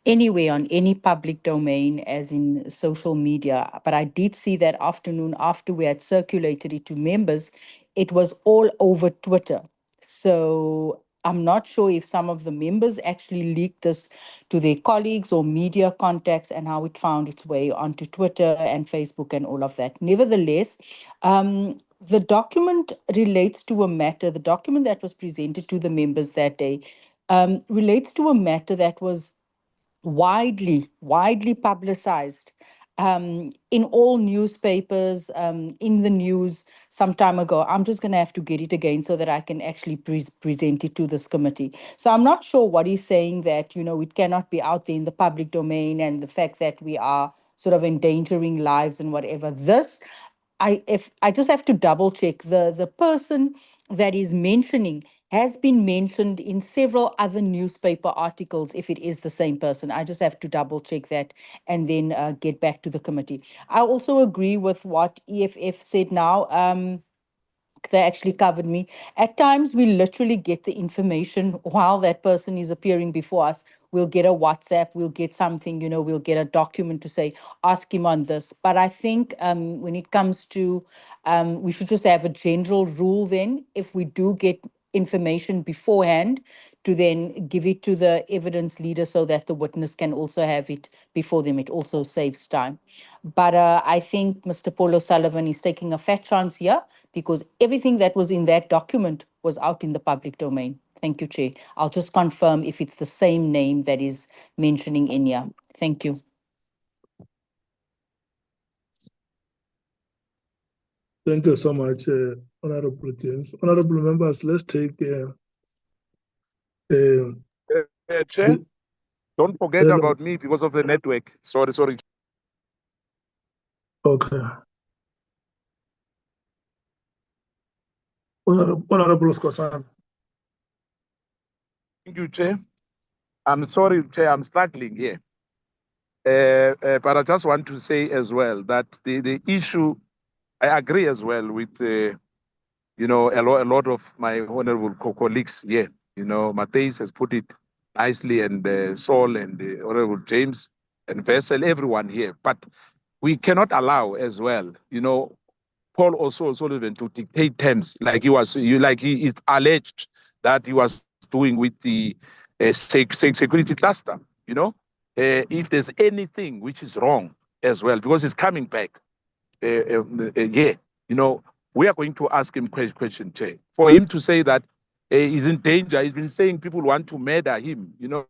S16: anywhere on any public domain, as in social media. But I did see that afternoon after we had circulated it to members, it was all over Twitter. So I'm not sure if some of the members actually leaked this to their colleagues or media contacts and how it found its way onto Twitter and Facebook and all of that. Nevertheless, the document relates to a matter, the document that was presented to the members that day relates to a matter that was widely publicized in all newspapers, in the news some time ago. I'm just going to have to get it again so that I can actually present it to this committee. So I'm not sure what he's saying, that, it cannot be out there in the public domain, and the fact that we are sort of endangering lives and whatever. This, if I just have to double check, the person that is mentioning has been mentioned in several other newspaper articles, if it is the same person. I just have to double check that and then get back to the committee. I also agree with what EFF said now. They actually covered me. At times, we literally get the information while that person is appearing before us. We'll get a WhatsApp, we'll get something, we'll get a document to say, ask him on this. But I think when it comes to, we should just have a general rule then, if we do get information beforehand, to then give it to the evidence leader so that the witness can also have it before them. It also saves time. But I think Mr. Paul O'Sullivan is taking a fat chance here, because everything that was in that document was out in the public domain. Thank you, Chair. I'll just confirm if it's the same name that is mentioning in here. Thank you.
S1: Thank you so much, Honorable James. Honorable members, let's take
S18: Chair, don't forget about me because of the network. Sorry.
S1: Okay. Honorable Scosan.
S18: Thank you, Chair. I'm sorry, Chair, I'm struggling here. But I just want to say as well that the issue, I agree as well with, a lot of my honorable colleagues here. Matthias has put it nicely, and Saul and Honorable James and Vessel, everyone here. But we cannot allow as well, Paul also Sullivan to dictate terms like he is alleged that he was doing with the security cluster, you know, if there's anything which is wrong as well, because he's coming back, yeah, you know, we are going to ask him question, Chair. For him to say that he's in danger, he's been saying people want to murder him, you know,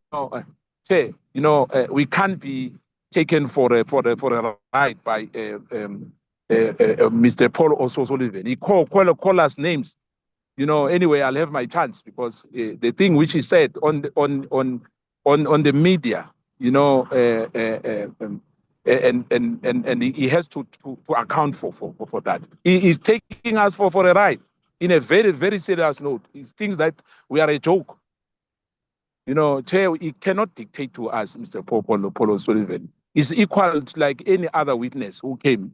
S18: Chair, you know, we can't be taken for a ride by Mr. Paul O'Sullivan. He call us names. You know, anyway, I'll have my chance because the thing which he said on the media, you know, and he has to account for that. He's taking us for a ride in a very, very serious note. He thinks that we are a joke. You know, Chair, he cannot dictate to us, Mr. Paul O'Sullivan. He's equal to like any other witness who came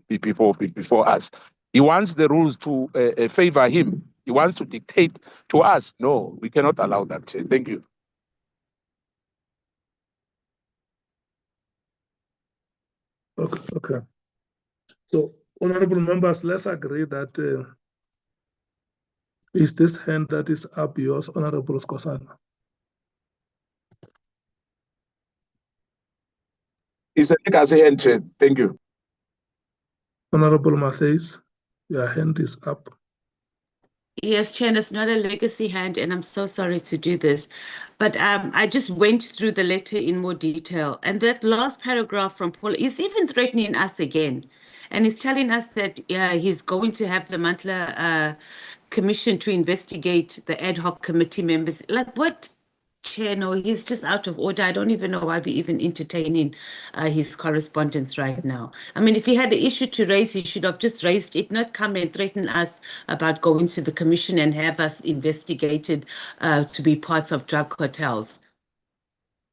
S18: before us. He wants the rules to favor him. He wants to dictate to us. No, we cannot allow that, Chair. Thank you.
S1: Okay. So, honorable members, let's agree that is this hand that is up yours, Honorable Skosana?
S18: It's a legacy hand, Chair. Thank you.
S1: Honorable Matthews, your hand is up.
S19: Yes, Chair, it's not a legacy hand, and I'm so sorry to do this. But I just went through the letter in more detail. And that last paragraph from Paul is even threatening us again. And he's telling us that he's going to have the Nhlanhla Commission to investigate the ad hoc committee members. Like, what? Chair, no, he's just out of order. I don't even know why we're even entertaining his correspondence right now. I mean, if he had an issue to raise, he should have just raised it, not come and threaten us about going to the commission and have us investigated to be parts of drug cartels.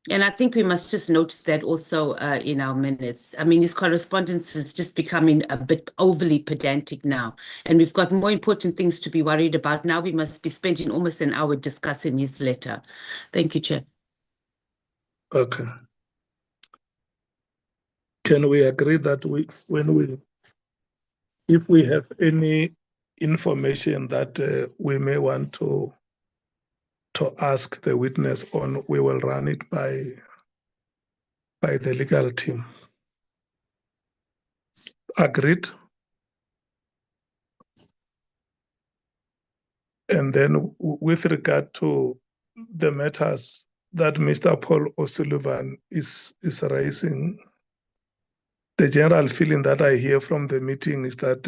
S19: And I think we must just note that also in our minutes. I mean, his correspondence is just becoming a bit overly pedantic now. And we've got more important things to be worried about now. We must be spending almost an hour discussing his letter. Thank you, Chair.
S1: Okay. Can we agree that if we have any information that we may want to ask the witness on, we will run it by the legal team? Agreed? And then with regard to the matters that Mr. Paul O'Sullivan is raising, the general feeling that I hear from the meeting is that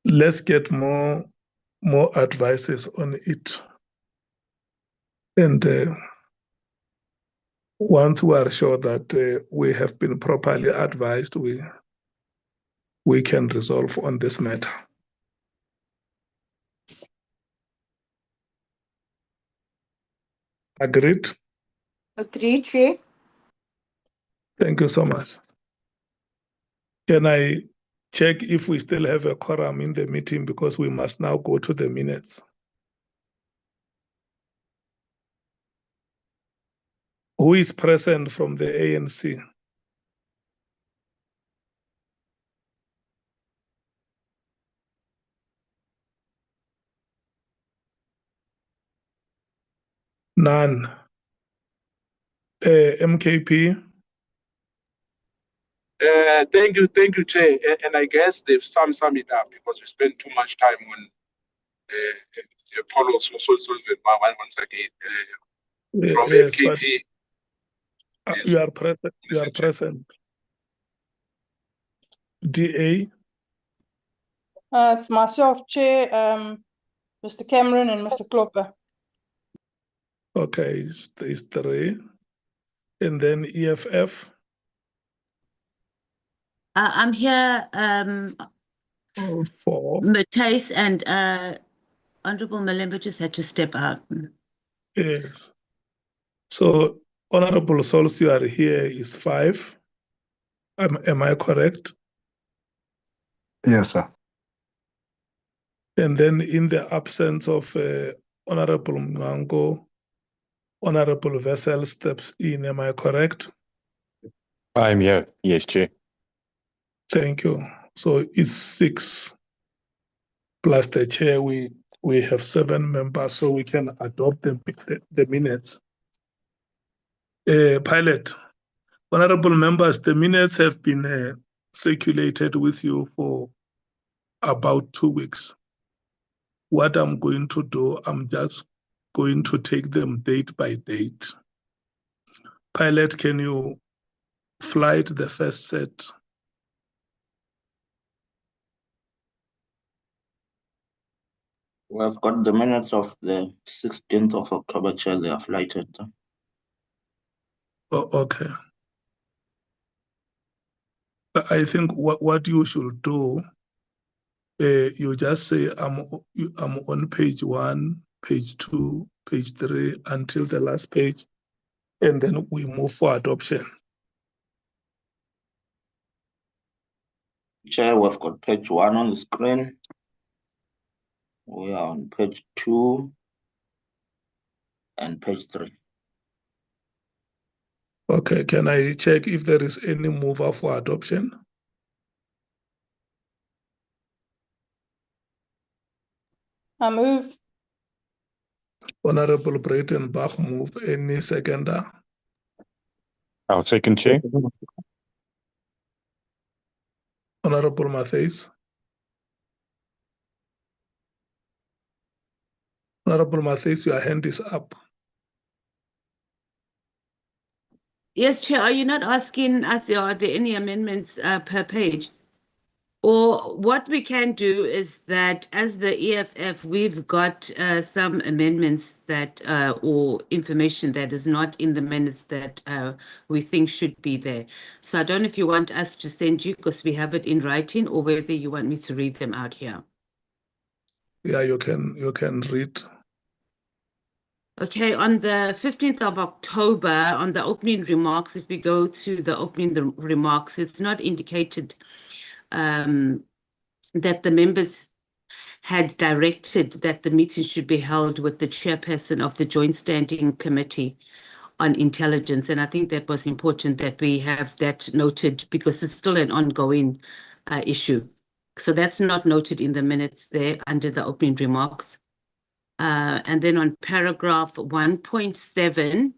S1: let's get more advices on it. And once we are sure that we have been properly advised, we can resolve on this matter. Agreed?
S16: Agreed, Chair.
S1: Thank you so much. Can I check if we still have a quorum in the meeting, because we must now go to the minutes? Who is present from the ANC? None. MKP?
S12: Thank you, Chair. And I guess they've sum it up because we spent too much time on the Paul O'Sullivan once again. From
S1: Yes,
S12: MKP.
S1: but you are present. You are present. DA?
S9: It's myself, Chair, Mr. Cameron and Mr. Klopper.
S1: Okay, it's 3. And then EFF?
S19: I'm here,
S1: 4.
S19: Matthys and Honorable Malemba just had to step out.
S1: Yes. So, Honorable Souls, you are here is 5. Am I correct?
S15: Yes, sir.
S1: And then in the absence of Honorable Mngango, Honorable Vessel steps in. Am I correct?
S10: I'm here. Yes, Chair.
S1: Thank you. So it's 6. plus the chair, we have 7 members, so we can adopt the minutes. Pilot, honorable members, the minutes have been circulated with you for about 2 weeks. What I'm going to do, I'm just going to take them date by date. Pilot, can you flight the first set?
S2: We've got the minutes of the 16th of October, Chair. They are flighted.
S1: Oh, okay. I think what you should do, you just say I'm on page 1, page 2, page 3 until the last page, and then we move for adoption.
S2: Chair, we've got page 1 on the screen. We are on page 2 and page 3.
S1: Okay, can I check if there is any mover for adoption?
S9: I move.
S1: Honorable Breitenbach move. Any seconder?
S10: I'll second, Chair.
S1: Honorable Matthys. Honorable Matthys, your hand is up.
S19: Yes, Chair, are you not asking us, are there any amendments per page? Or what we can do is that as the EFF, we've got some amendments that, or information that is not in the minutes that we think should be there. So I don't know if you want us to send you, because we have it in writing, or whether you want me to read them out here.
S1: Yeah, you can read.
S19: Okay, on the 15th of October, on the opening remarks, if we go to the opening remarks, it's not indicated that the members had directed that the meeting should be held with the chairperson of the Joint Standing Committee on Intelligence. And I think that was important that we have that noted, because it's still an ongoing issue. So that's not noted in the minutes there under the opening remarks. And then on paragraph 1.7,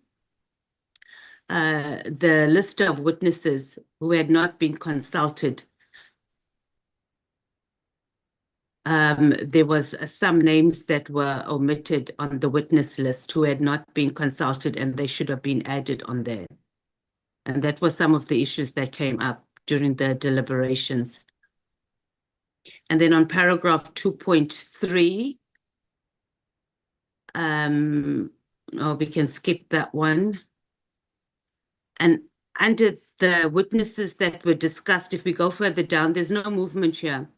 S19: the list of witnesses who had not been consulted. There was some names that were omitted on the witness list who had not been consulted, and they should have been added on there. And that was some of the issues that came up during the deliberations. And then on paragraph 2.3, we can skip that one. And under the witnesses that were discussed, if we go further down, there's no movement here.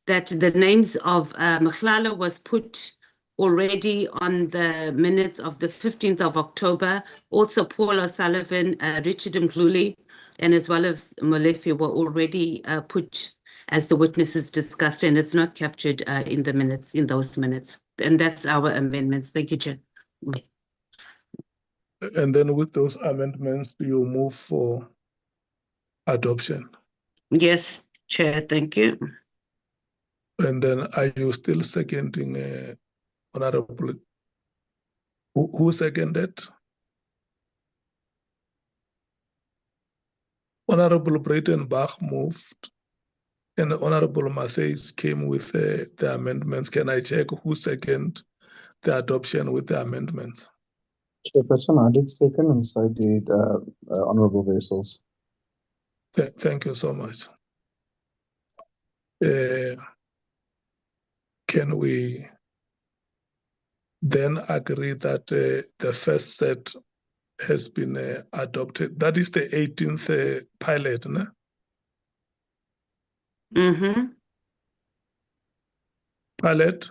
S19: That the names of Nhlanhla was put already on the minutes of the 15th of October. Also, Paul O'Sullivan, Richard Mkhwanazi, and as well as Molefe were already put as the witnesses discussed, and it's not captured in the minutes, in those minutes. And that's our amendments. Thank you, Chair.
S1: And then with those amendments, you move for adoption.
S19: Yes, Chair, thank you.
S1: And then are you still seconding, Honorable? Who seconded? Honorable Breitenbach moved, and Honorable Matthys came with the amendments. Can I check who seconded the adoption with the amendments?
S4: Chairperson, I did second, and so did Honorable Wessels.
S1: Thank you so much. Can we then agree that the first set has been adopted? That is the 18th pilot, no?
S19: Mm-hmm.
S1: Pilot?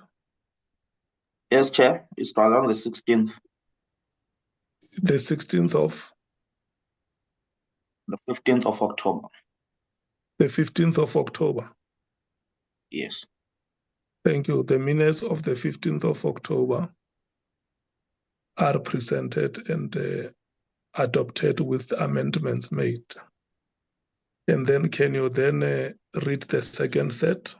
S2: Yes, Chair. It's on the 16th.
S1: The 16th of?
S2: The 15th of October.
S1: The 15th of October?
S2: Yes.
S1: Thank you. The minutes of the 15th of October are presented and adopted with amendments made. And then can you then read the second set?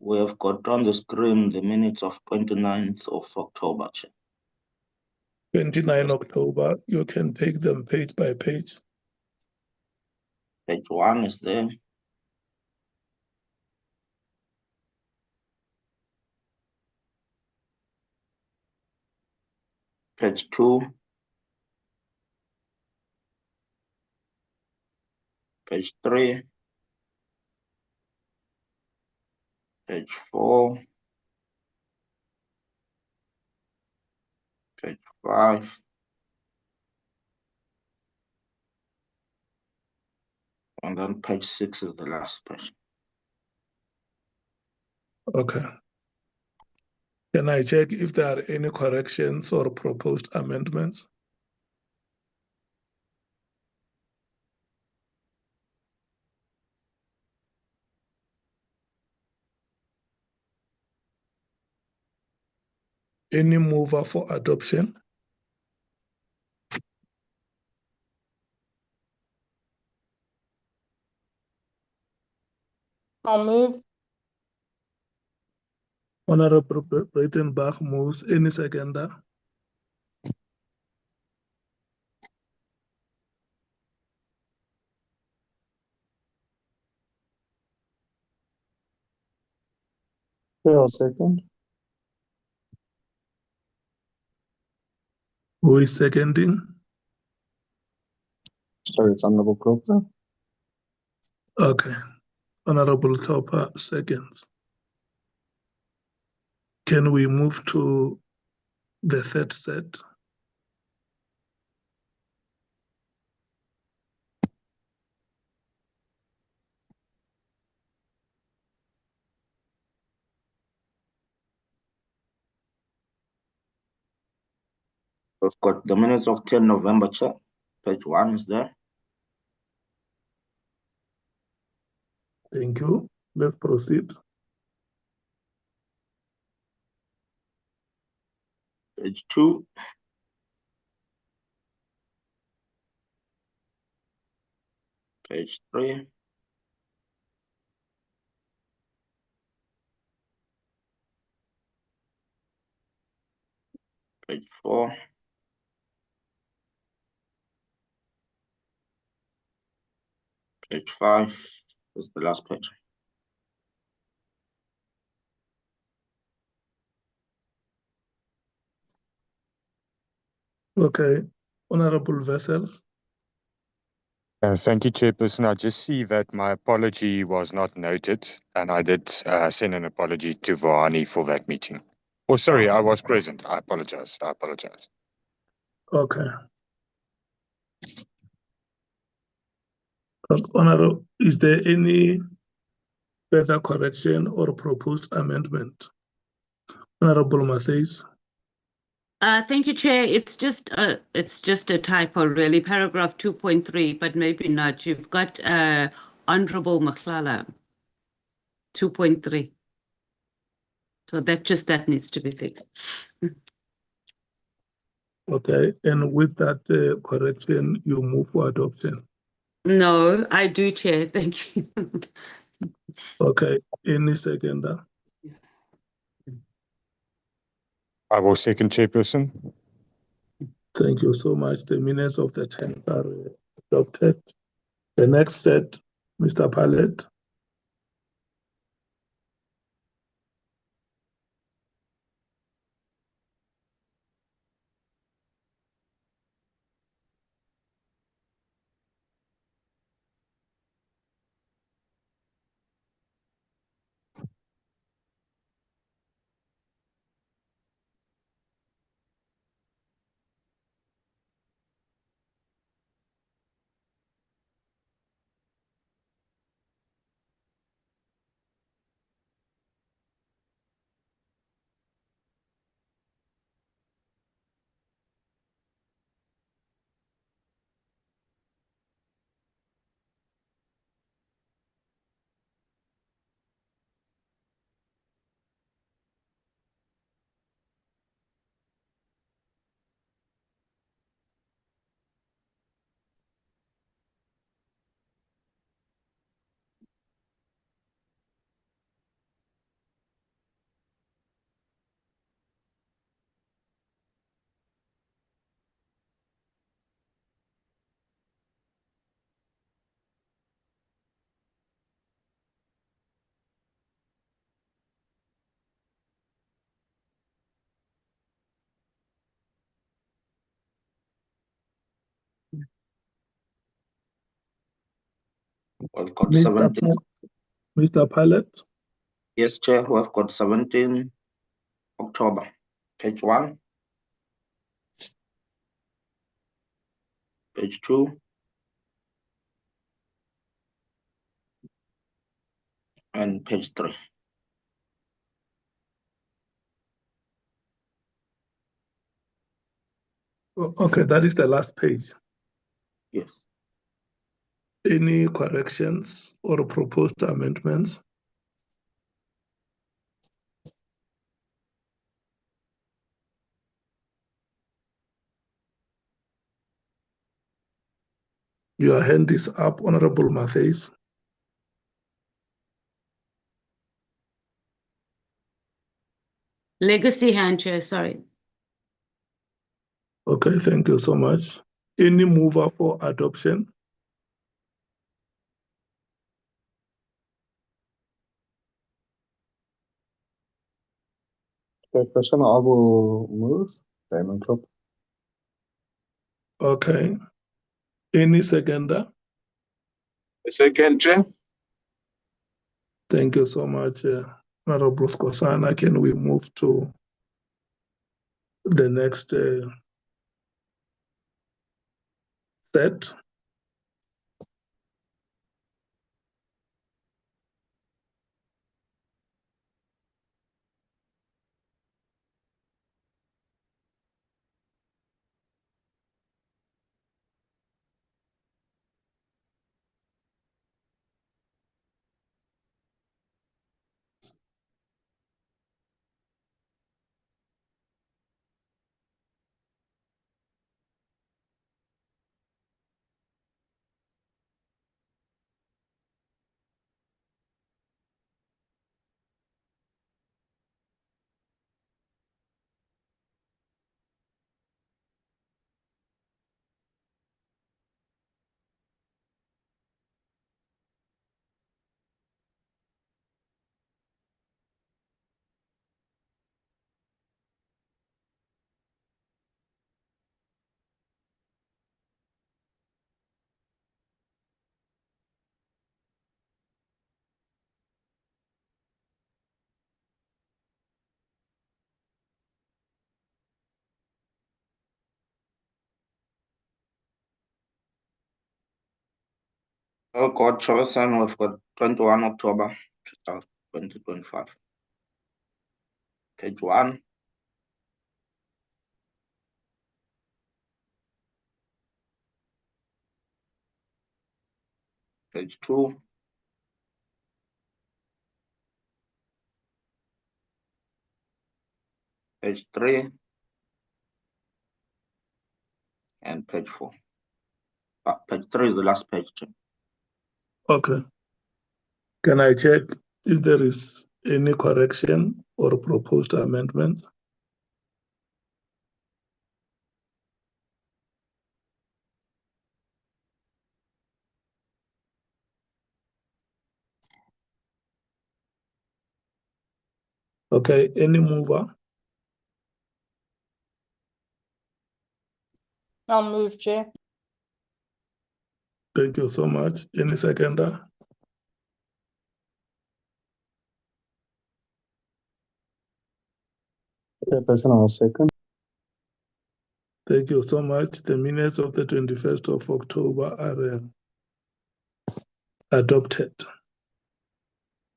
S2: We have got on the screen the minutes of 29th of October, Chair.
S1: 29 October, you can take them page by page.
S2: Page 1 is there. Page 2. Page 3. Page 4. Page 5. And then page 6 is the last page.
S1: Okay. Can I check if there are any corrections or proposed amendments? Any mover for adoption?
S9: I'll move.
S1: Honorable Breitenbach moves. Any seconder?
S4: Chair, second.
S1: Who is seconding?
S4: Sorry, it's Honorable Clover.
S1: Okay. Honorable Topper seconds. Can we move to the third set?
S2: We've got the minutes of 10 November, Chair. Page 1 is there.
S1: Thank you. Let's proceed.
S2: Page 2. Page 3. Page 4. Page 5 is the last page.
S1: Okay. Honorable Vessels.
S10: Thank you, Chairperson. I just see that my apology was not noted, and I did send an apology to Vahani for that meeting. Oh, sorry, I was present. I apologize. I apologize.
S1: Okay. Honorable, is there any further correction or proposed amendment? Honorable Matthews.
S19: Thank you, Chair. It's just a typo, really. Paragraph 2.3, but maybe not. You've got Honorable Nhlanhla 2.3. So that needs to be fixed.
S1: Okay, and with that correction, you move for adoption.
S19: No, I do, Chair. Thank you.
S1: Okay, any seconder?
S10: I will second, Chairperson.
S1: Thank you so much. The minutes of the 10th are adopted. The next set, Mr. Pallet.
S2: We've got
S1: Mr.
S2: 17.
S1: Mr. Pilot?
S2: Yes, Chair, we've got 17 October, page 1, page 2, and page 3.
S1: Okay, that is the last page.
S2: Yes.
S1: Any corrections or proposed amendments? Your hand is up, Honorable Matthews.
S19: Legacy hand, Chair, sorry.
S1: Okay, thank you so much. Any mover for adoption?
S4: Chairperson, I will move. Diamond Club.
S1: Okay. Any seconder?
S12: Second, Chair.
S1: Thank you so much, Honorable Skosana. Can we move to the next set?
S2: Oh God, Chairperson, we've got 21 October 2025. Page 1. Page 2. Page 3. And page 4. Page 3 is the last page, Chair.
S1: Okay. Can I check if there is any correction or proposed amendment? Okay, any mover?
S9: I'll move, Chair.
S1: Thank you so much. Any seconder?
S4: Chairperson, I'll second.
S1: Thank you so much. The minutes of the 21st of October are adopted.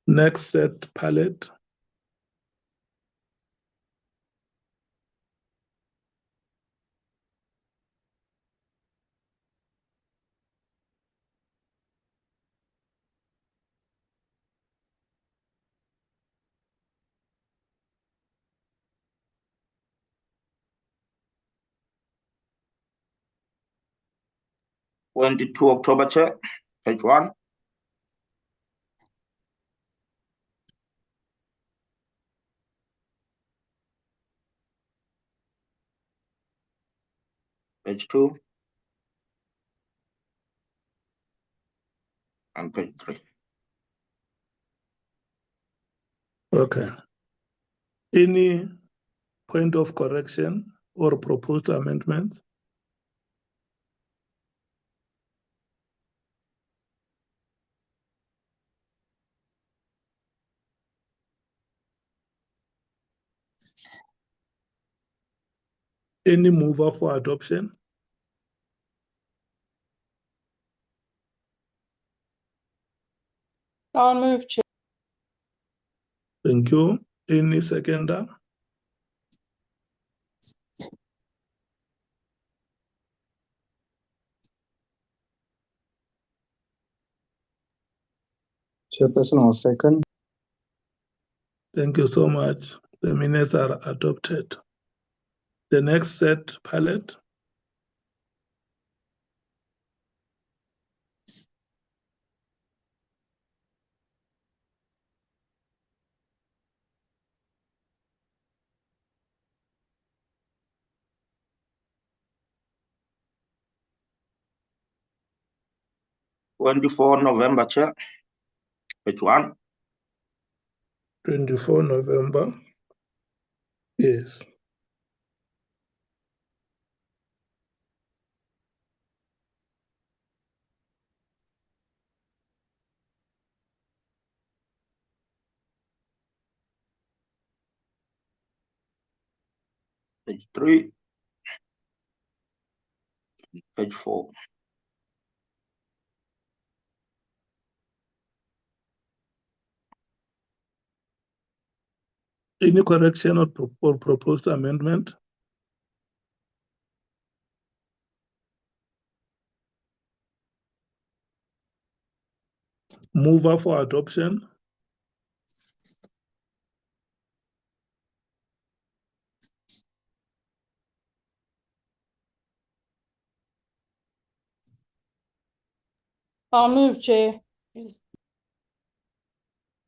S1: Next set, palette.
S2: October, Chair. Page 1. Page 2. And page 3.
S1: Okay. Any point of correction or proposed amendments? Any mover for adoption?
S9: I'll move, Chair.
S1: Thank you. Any seconder?
S4: Chairperson, I'll second.
S1: Thank you so much. The minutes are adopted. The next set, palette.
S2: November, Chair. Page 1.
S1: 24 November. Yes.
S2: Page 3. Page 4.
S1: Any correction or proposed amendment? Mover for adoption?
S9: I'll move, Chair.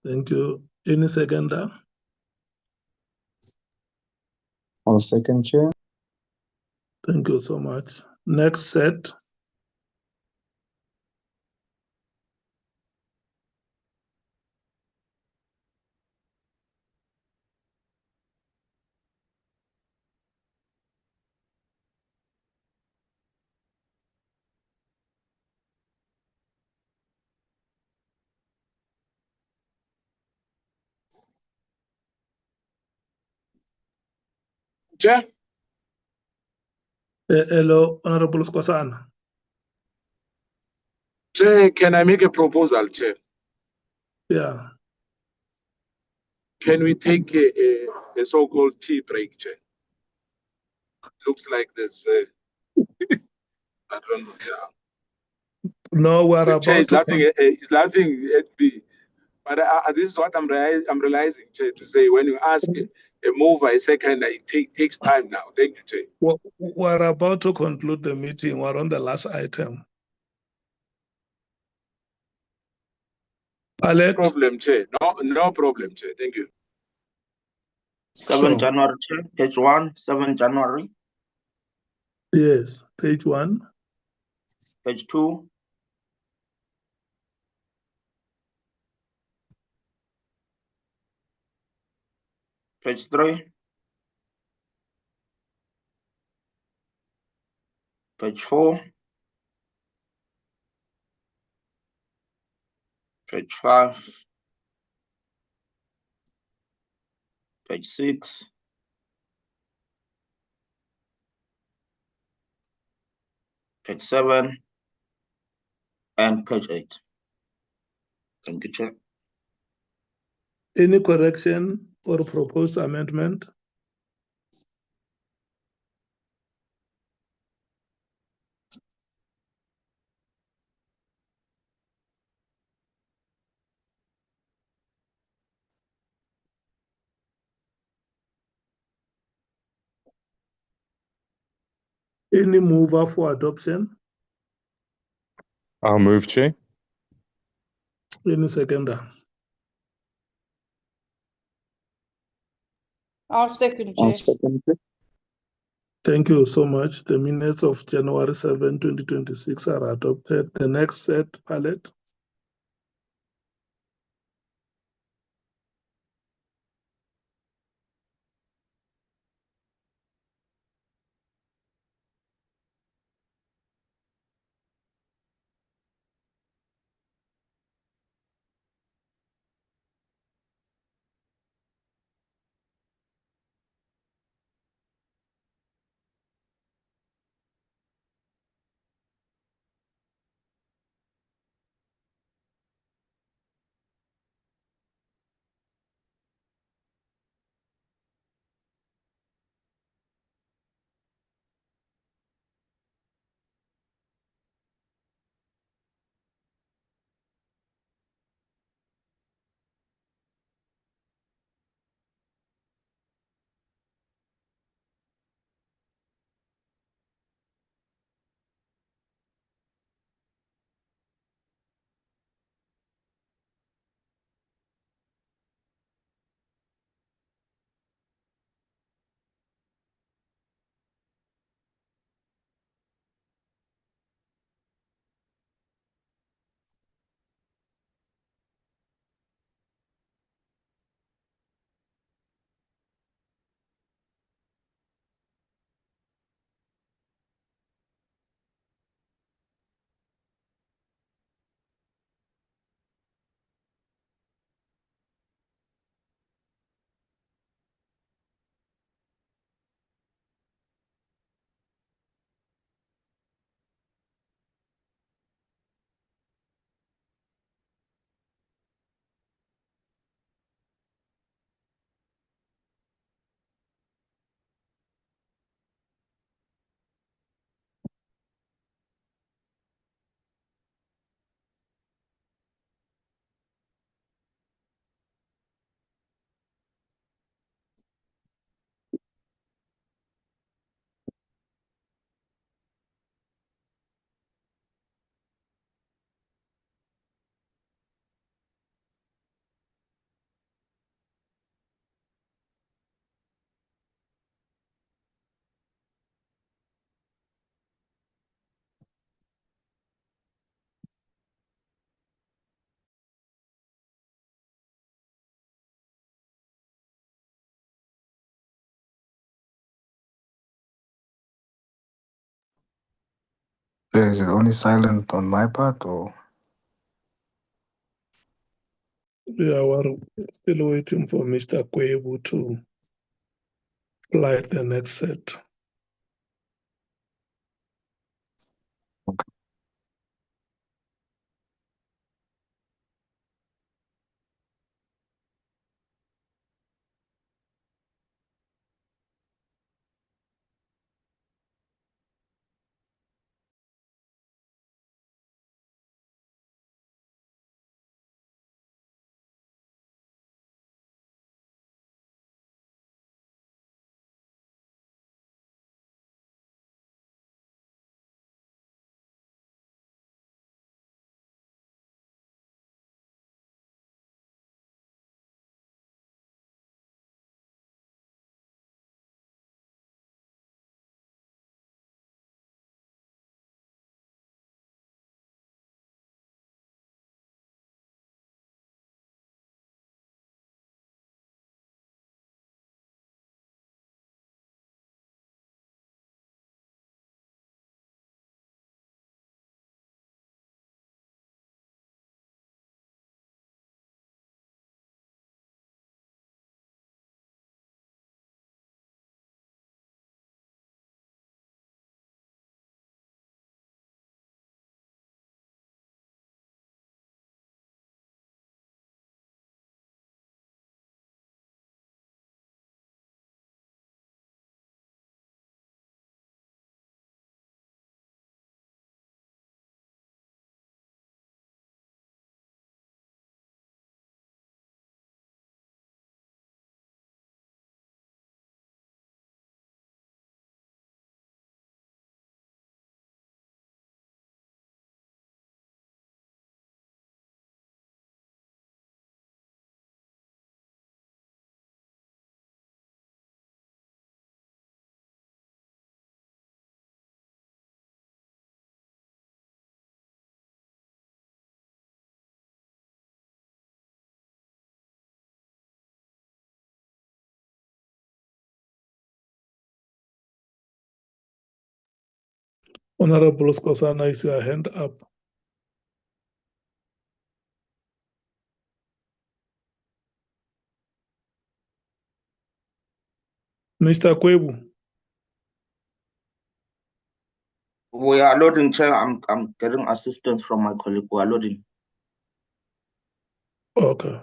S1: Thank you. Any seconder?
S4: I'll second, Chair.
S1: Thank you so much. Next set.
S12: Chair?
S1: Hello, Honorable Skosana.
S12: Chair, can I make a proposal, Chair?
S1: Yeah.
S12: Can we take a so-called tea break, Chair? Looks like there's, I don't know, yeah.
S1: No, we're
S12: The Chair
S1: about
S12: is
S1: to.
S12: laughing at me. But this is what I'm realizing, Chair, to say when you ask a mover, a second, it takes time now. Thank you, Chair.
S1: We're about to conclude the meeting. We're on the last item.
S12: No problem, Chair. No problem, Chair. Thank you.
S2: 7 January, Chair. Page 1, 7 January.
S1: Yes, page 1.
S2: Page 2. Page 3. Page 4. Page 5. Page 6. Page 7. And page 8. Thank you, Chair.
S1: Any correction or proposed amendment? Any mover for adoption?
S10: I'll move, Chair.
S1: Any seconder?
S9: I'll second,
S4: I'll
S9: Chair.
S4: second, Chair.
S1: Thank you so much. The minutes of January 7, 2026 are adopted. The next set, palette.
S15: Is it only silent on my part or?
S1: Yeah, we're still waiting for Mr. Kwebu to light the next set. Honorable Skosana, is your hand up? Mr. Kwebu.
S2: We are loading, Chair. I'm getting assistance from my colleague. We are loading.
S1: Okay.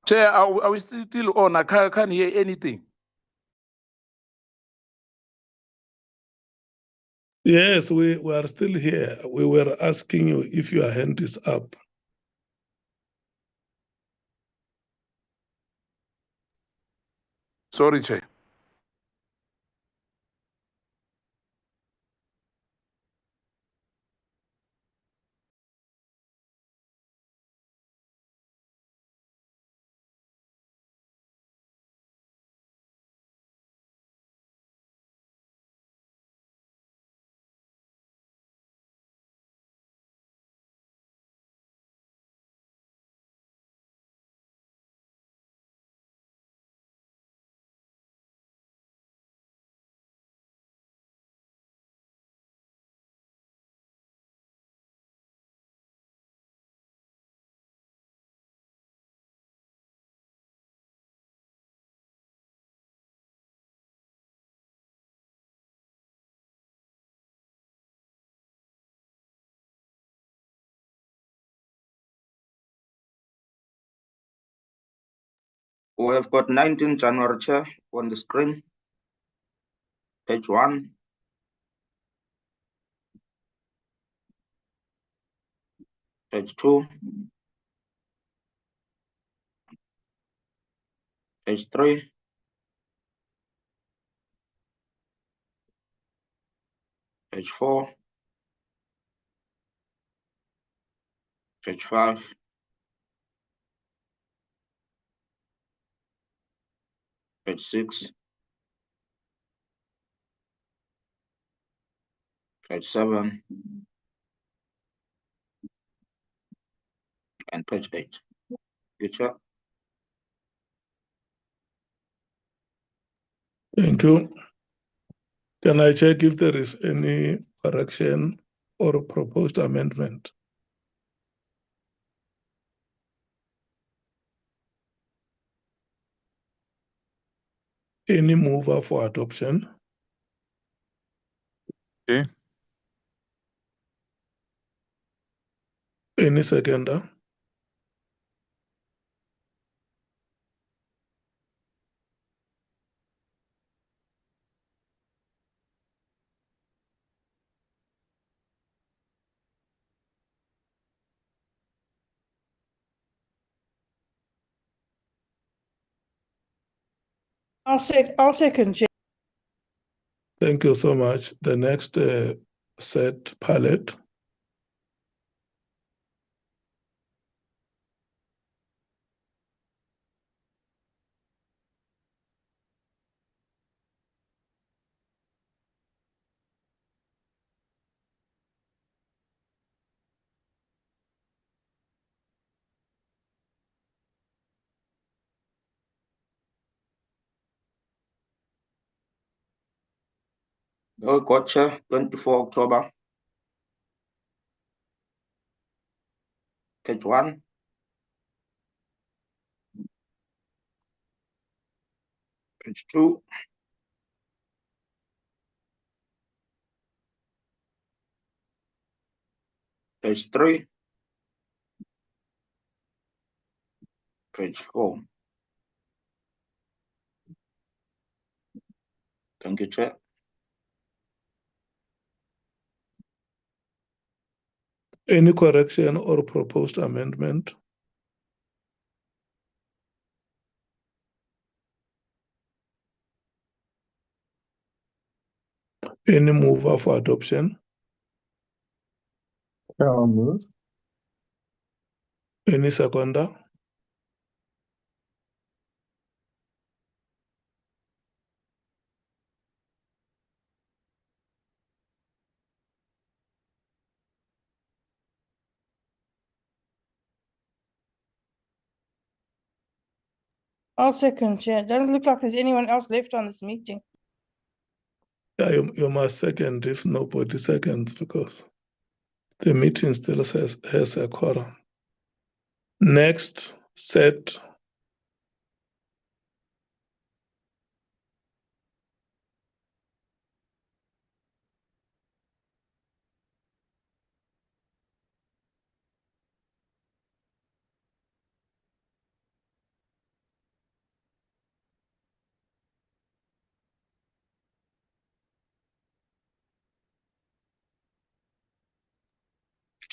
S18: Chair, are we still on? I can't hear anything.
S1: Yes, we are still here. We were asking you if your hand is up.
S18: Sorry, Chair.
S2: We have got 19 January, Chair, on the screen. Page 1. Page 2. Page 3. Page 4. Page 5. Page 6. Page 7. And page 8. Good, Chair.
S1: Thank you. Can I check if there is any correction or proposed amendment? Any mover for adoption?
S10: Okay.
S1: Any seconder?
S9: I'll second, Chair.
S1: Thank you so much. The next set palette.
S2: We got, Chair, 24 October. Page 1. Page 2. Page 3. Page 4. Thank you, Chair.
S1: Any correction or proposed amendment? Any mover for adoption?
S4: I'll move.
S1: Any seconder?
S9: I'll second, Chair. Doesn't look like there's anyone else left on this meeting.
S1: Yeah, you must second if nobody seconds because the meeting still has a quorum. Next set.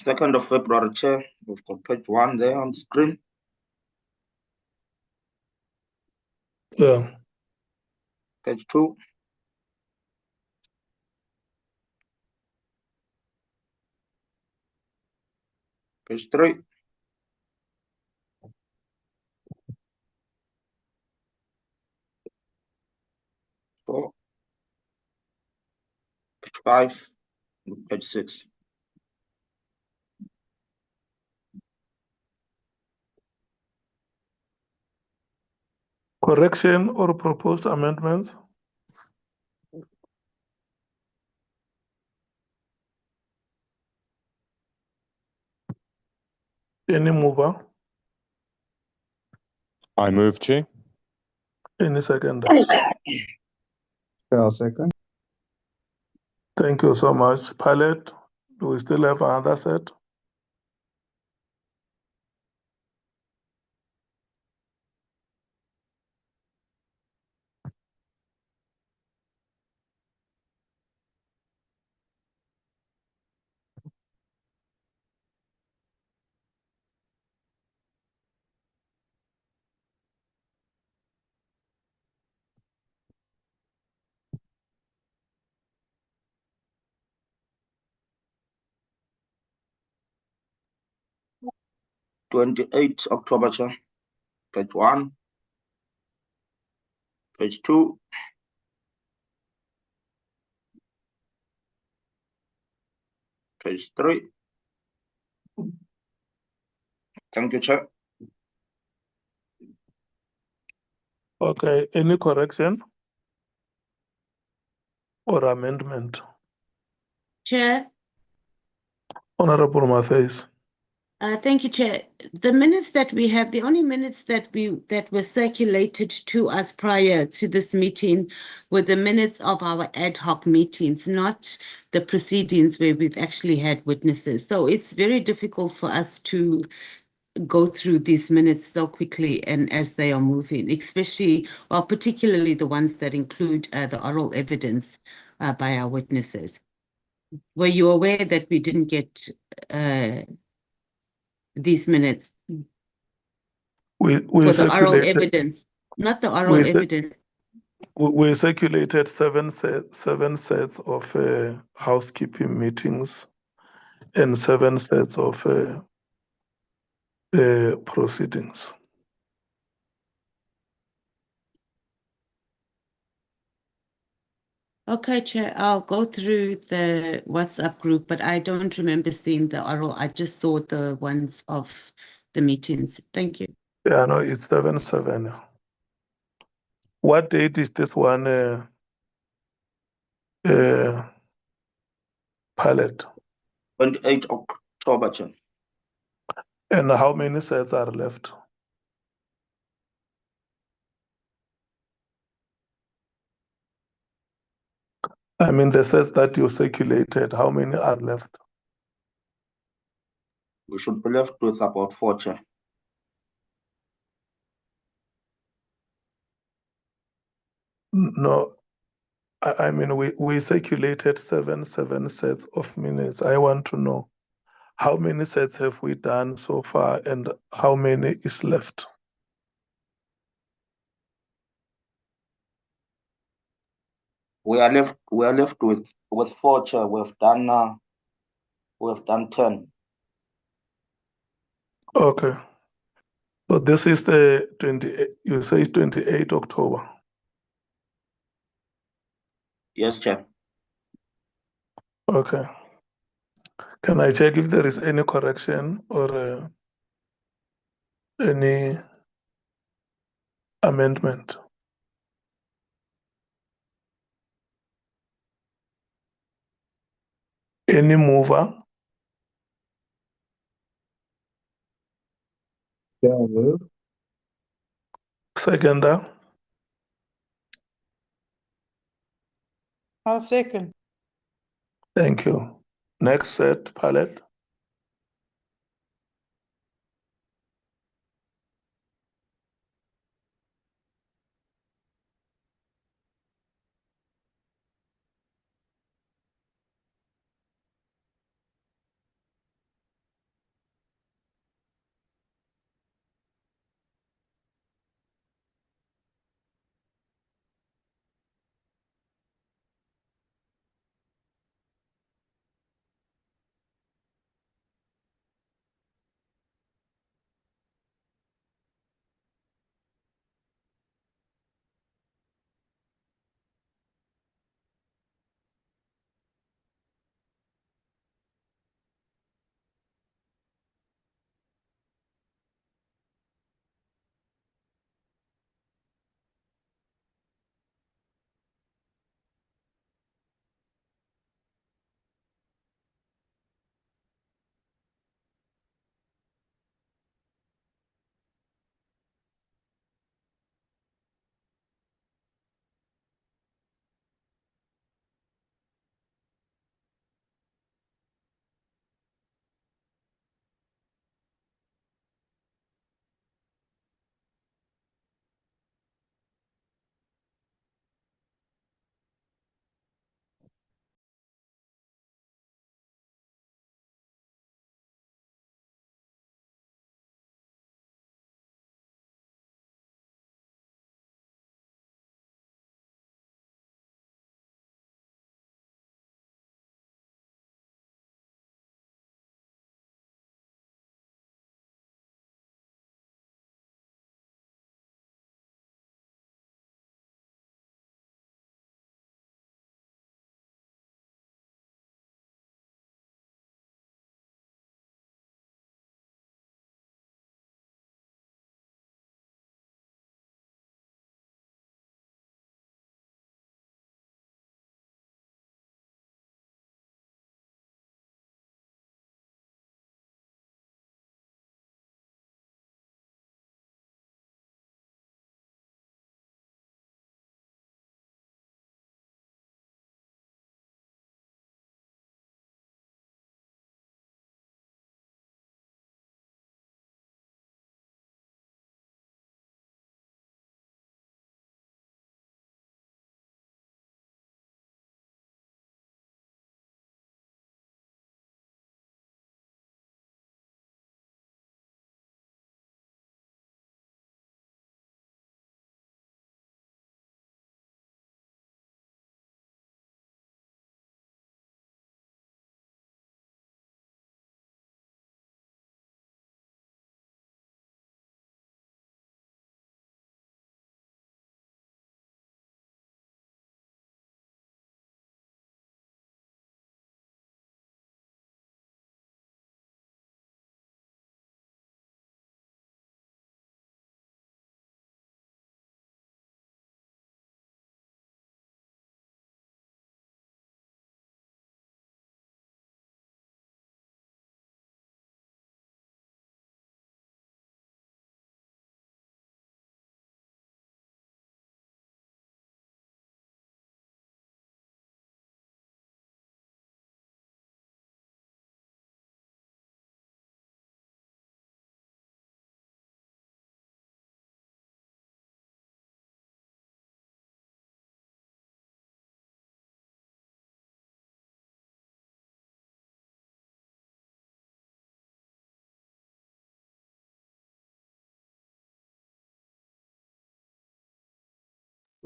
S2: Second of February, Chair. We've got page 1 there on the screen.
S1: Yeah.
S2: Page 2. Page 3. Four. Page 5. Page 6.
S1: Correction or proposed amendments? Any mover?
S10: I move, Chair.
S1: Any seconder?
S4: I'll second.
S1: Thank you so much. Palette, do we still have another set?
S2: 28 October, Chair. Page 1. Page 2. Page 3. Thank you, Chair.
S1: Okay, any correction or amendment?
S19: Chair.
S1: Honorable Matthys.
S19: Thank you, Chair. The minutes that we have, the only minutes that were circulated to us prior to this meeting were the minutes of our ad hoc meetings, not the proceedings where we've actually had witnesses. So it's very difficult for us to go through these minutes so quickly and as they are moving, especially, well, particularly the ones that include the oral evidence by our witnesses. Were you aware that we didn't get these minutes
S1: We
S19: for the oral
S1: circulated,
S19: evidence, not the oral evidence?
S1: We circulated seven sets of housekeeping meetings and 7 sets of proceedings.
S19: Okay, Chair, I'll go through the WhatsApp group, but I don't remember seeing the oral. I just saw the ones of the meetings. Thank you.
S1: Yeah, no, it's 7. What date is this one palette?
S2: 28 October, Chair.
S1: And how many sets are left? I mean, the sets that you circulated, how many are left?
S2: We should be left with about 4, Chair.
S1: No, I mean, we circulated seven sets of minutes. I want to know how many sets have we done so far and how many is left?
S2: We are left with 4, Chair. We've done 10.
S1: Okay. So this is the 28, you say 28 October.
S2: Yes, Chair.
S1: Okay. Can I check if there is any correction or any amendment? Any mover?
S6: Yeah, move.
S1: Seconder?
S9: I'll second.
S1: Thank you. Next set, palette.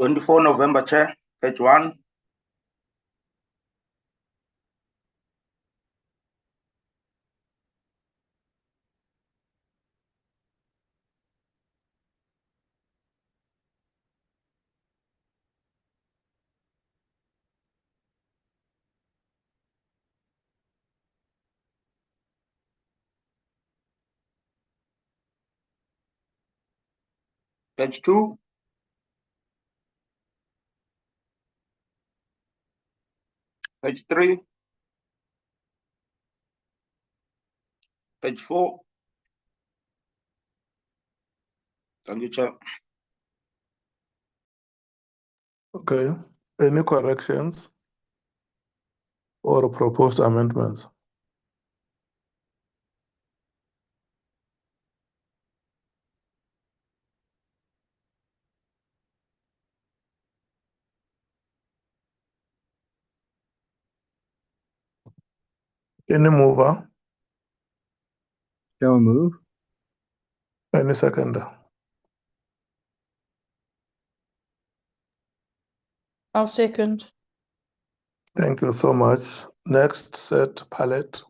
S2: 24 November, Chair, page 1. Page 2. Page 3. Page 4. Thank you, Chair.
S1: Okay. Any corrections or proposed amendments? Any mover?
S6: Shall move.
S1: Any seconder?
S9: I'll second.
S1: Thank you so much. Next set, palette.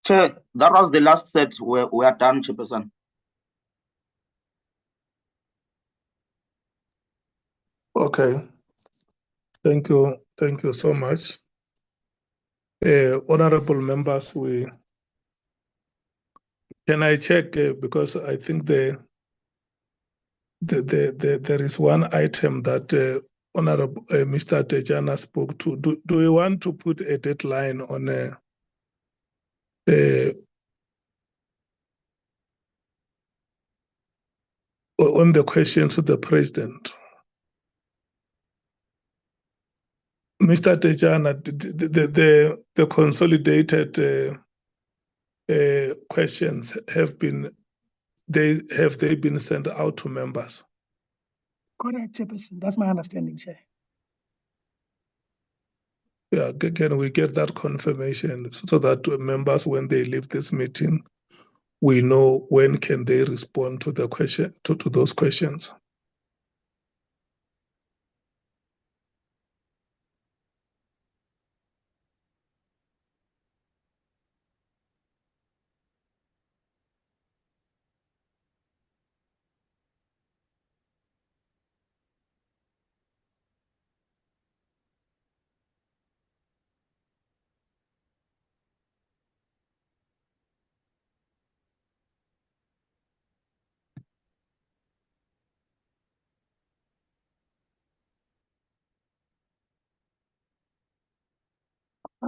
S2: Chair, that was the last set we are done, Chairperson.
S1: Okay. Thank you. Thank you so much. Honorable members, can I check because I think there is one item that Honorable Mr. Tejana spoke to. Do we want to put a deadline on the question to the president? Mr. Tejana, the consolidated questions have they been sent out to members?
S7: Correct, Chairperson. That's my understanding, Chair.
S1: Yeah, can we get that confirmation so that members, when they leave this meeting, we know when can they respond to the question to those questions?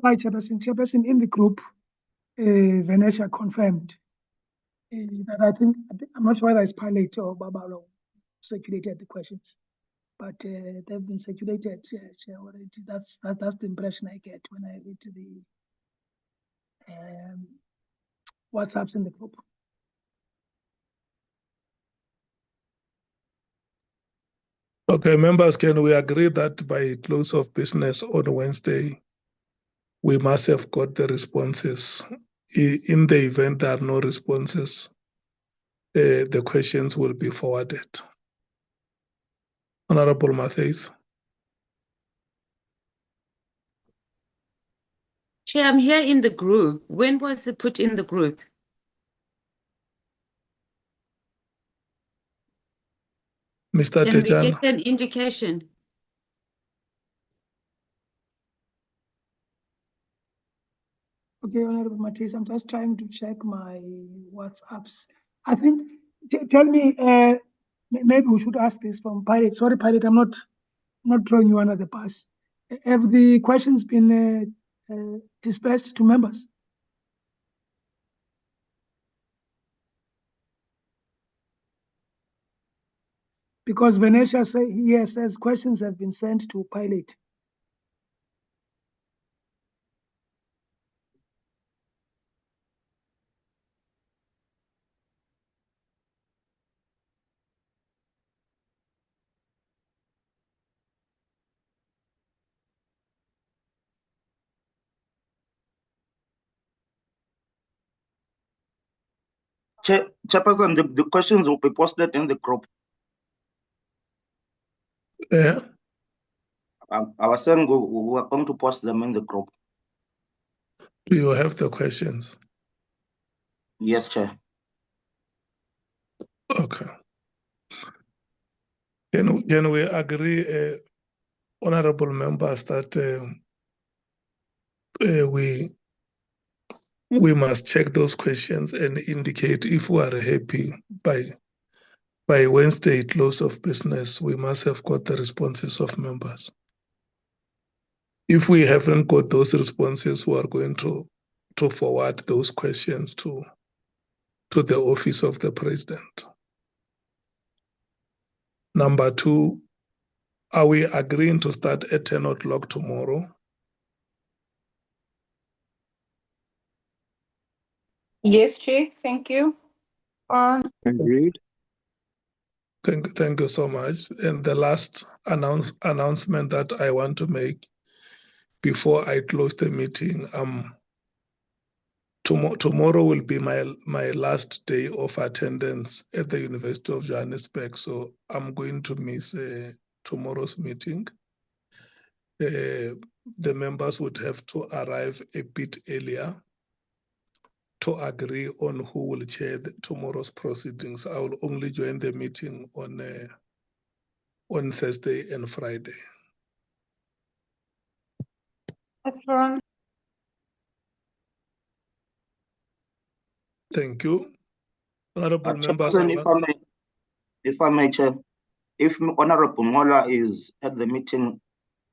S7: Hi, Chairperson. Chairperson, in the group, Venetia confirmed that I think I'm not sure whether it's Pilate or Babalo circulated the questions, but they've been circulated. Already. That's the impression I get when I read the WhatsApps in the group.
S1: Okay, members, can we agree that by close of business on Wednesday, we must have got the responses? In the event there are no responses, the questions will be forwarded. Honorable Matthews.
S19: Chair, I'm here in the group. When was it put in the group?
S1: Mr.
S19: Can we
S1: Tejan.
S19: get an indication?
S7: Okay, Honorable Matisse, I'm just trying to check my WhatsApps. I think, tell me, maybe we should ask this from Pilate. Sorry, Pilate, I'm not throwing you under the bus. Have the questions been dispatched to members? Because Venetia says questions have been sent to Pilate.
S2: Chairperson, the questions will be posted in the group.
S1: Yeah.
S2: I was saying we are going to post them in the group.
S1: Do you have the questions?
S2: Yes, Chair.
S1: Okay. Can we agree, honorable members, that we must check those questions and indicate if we are happy by Wednesday close of business, we must have got the responses of members. If we haven't got those responses, we are going to forward those questions to the office of the president. Number two, are we agreeing to start at 10 o'clock tomorrow?
S16: Yes, Chair. Thank you.
S1: Agreed. Thank you so much. And the last announcement that I want to make before I close the meeting, tomorrow will be my last day of attendance at the University of Johannesburg, so I'm going to miss tomorrow's meeting. The members would have to arrive a bit earlier to agree on who will chair tomorrow's proceedings. I will only join the meeting on Thursday and Friday.
S9: Excellent.
S1: Thank you. Honorable members.
S2: Chairperson, if I may, Chair, if Honorable Mola is at the meeting,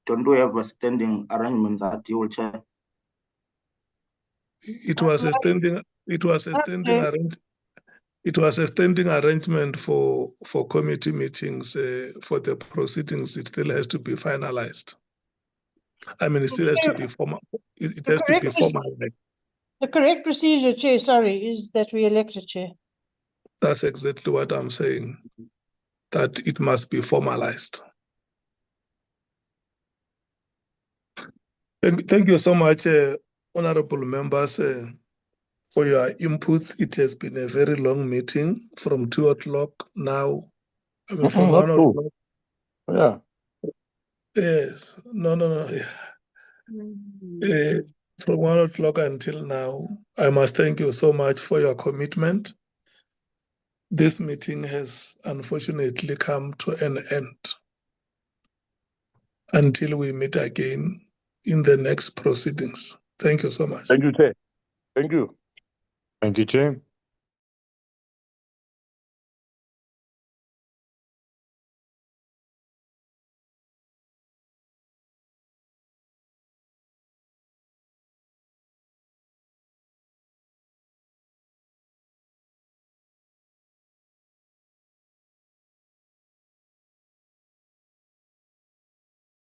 S2: don't we have a standing arrangement that you will chair?
S1: It was a standing arrangement for committee meetings. For the proceedings, it still has to be finalized. I mean, it still has to be formal. It has to be formalized.
S9: The correct procedure, Chair, sorry, is that we elect a chair.
S1: That's exactly what I'm saying, that it must be formalized. Thank you so much, honorable members, for your inputs. It has been a very long meeting from 2 o'clock now. I mean, from 1 o'clock.
S14: Yeah.
S1: Yes. No. From 1 o'clock until now, I must thank you so much for your commitment. This meeting has unfortunately come to an end. Until we meet again in the next proceedings. Thank you so much.
S14: Thank you, Chair. Thank you.
S10: Thank you, Chair.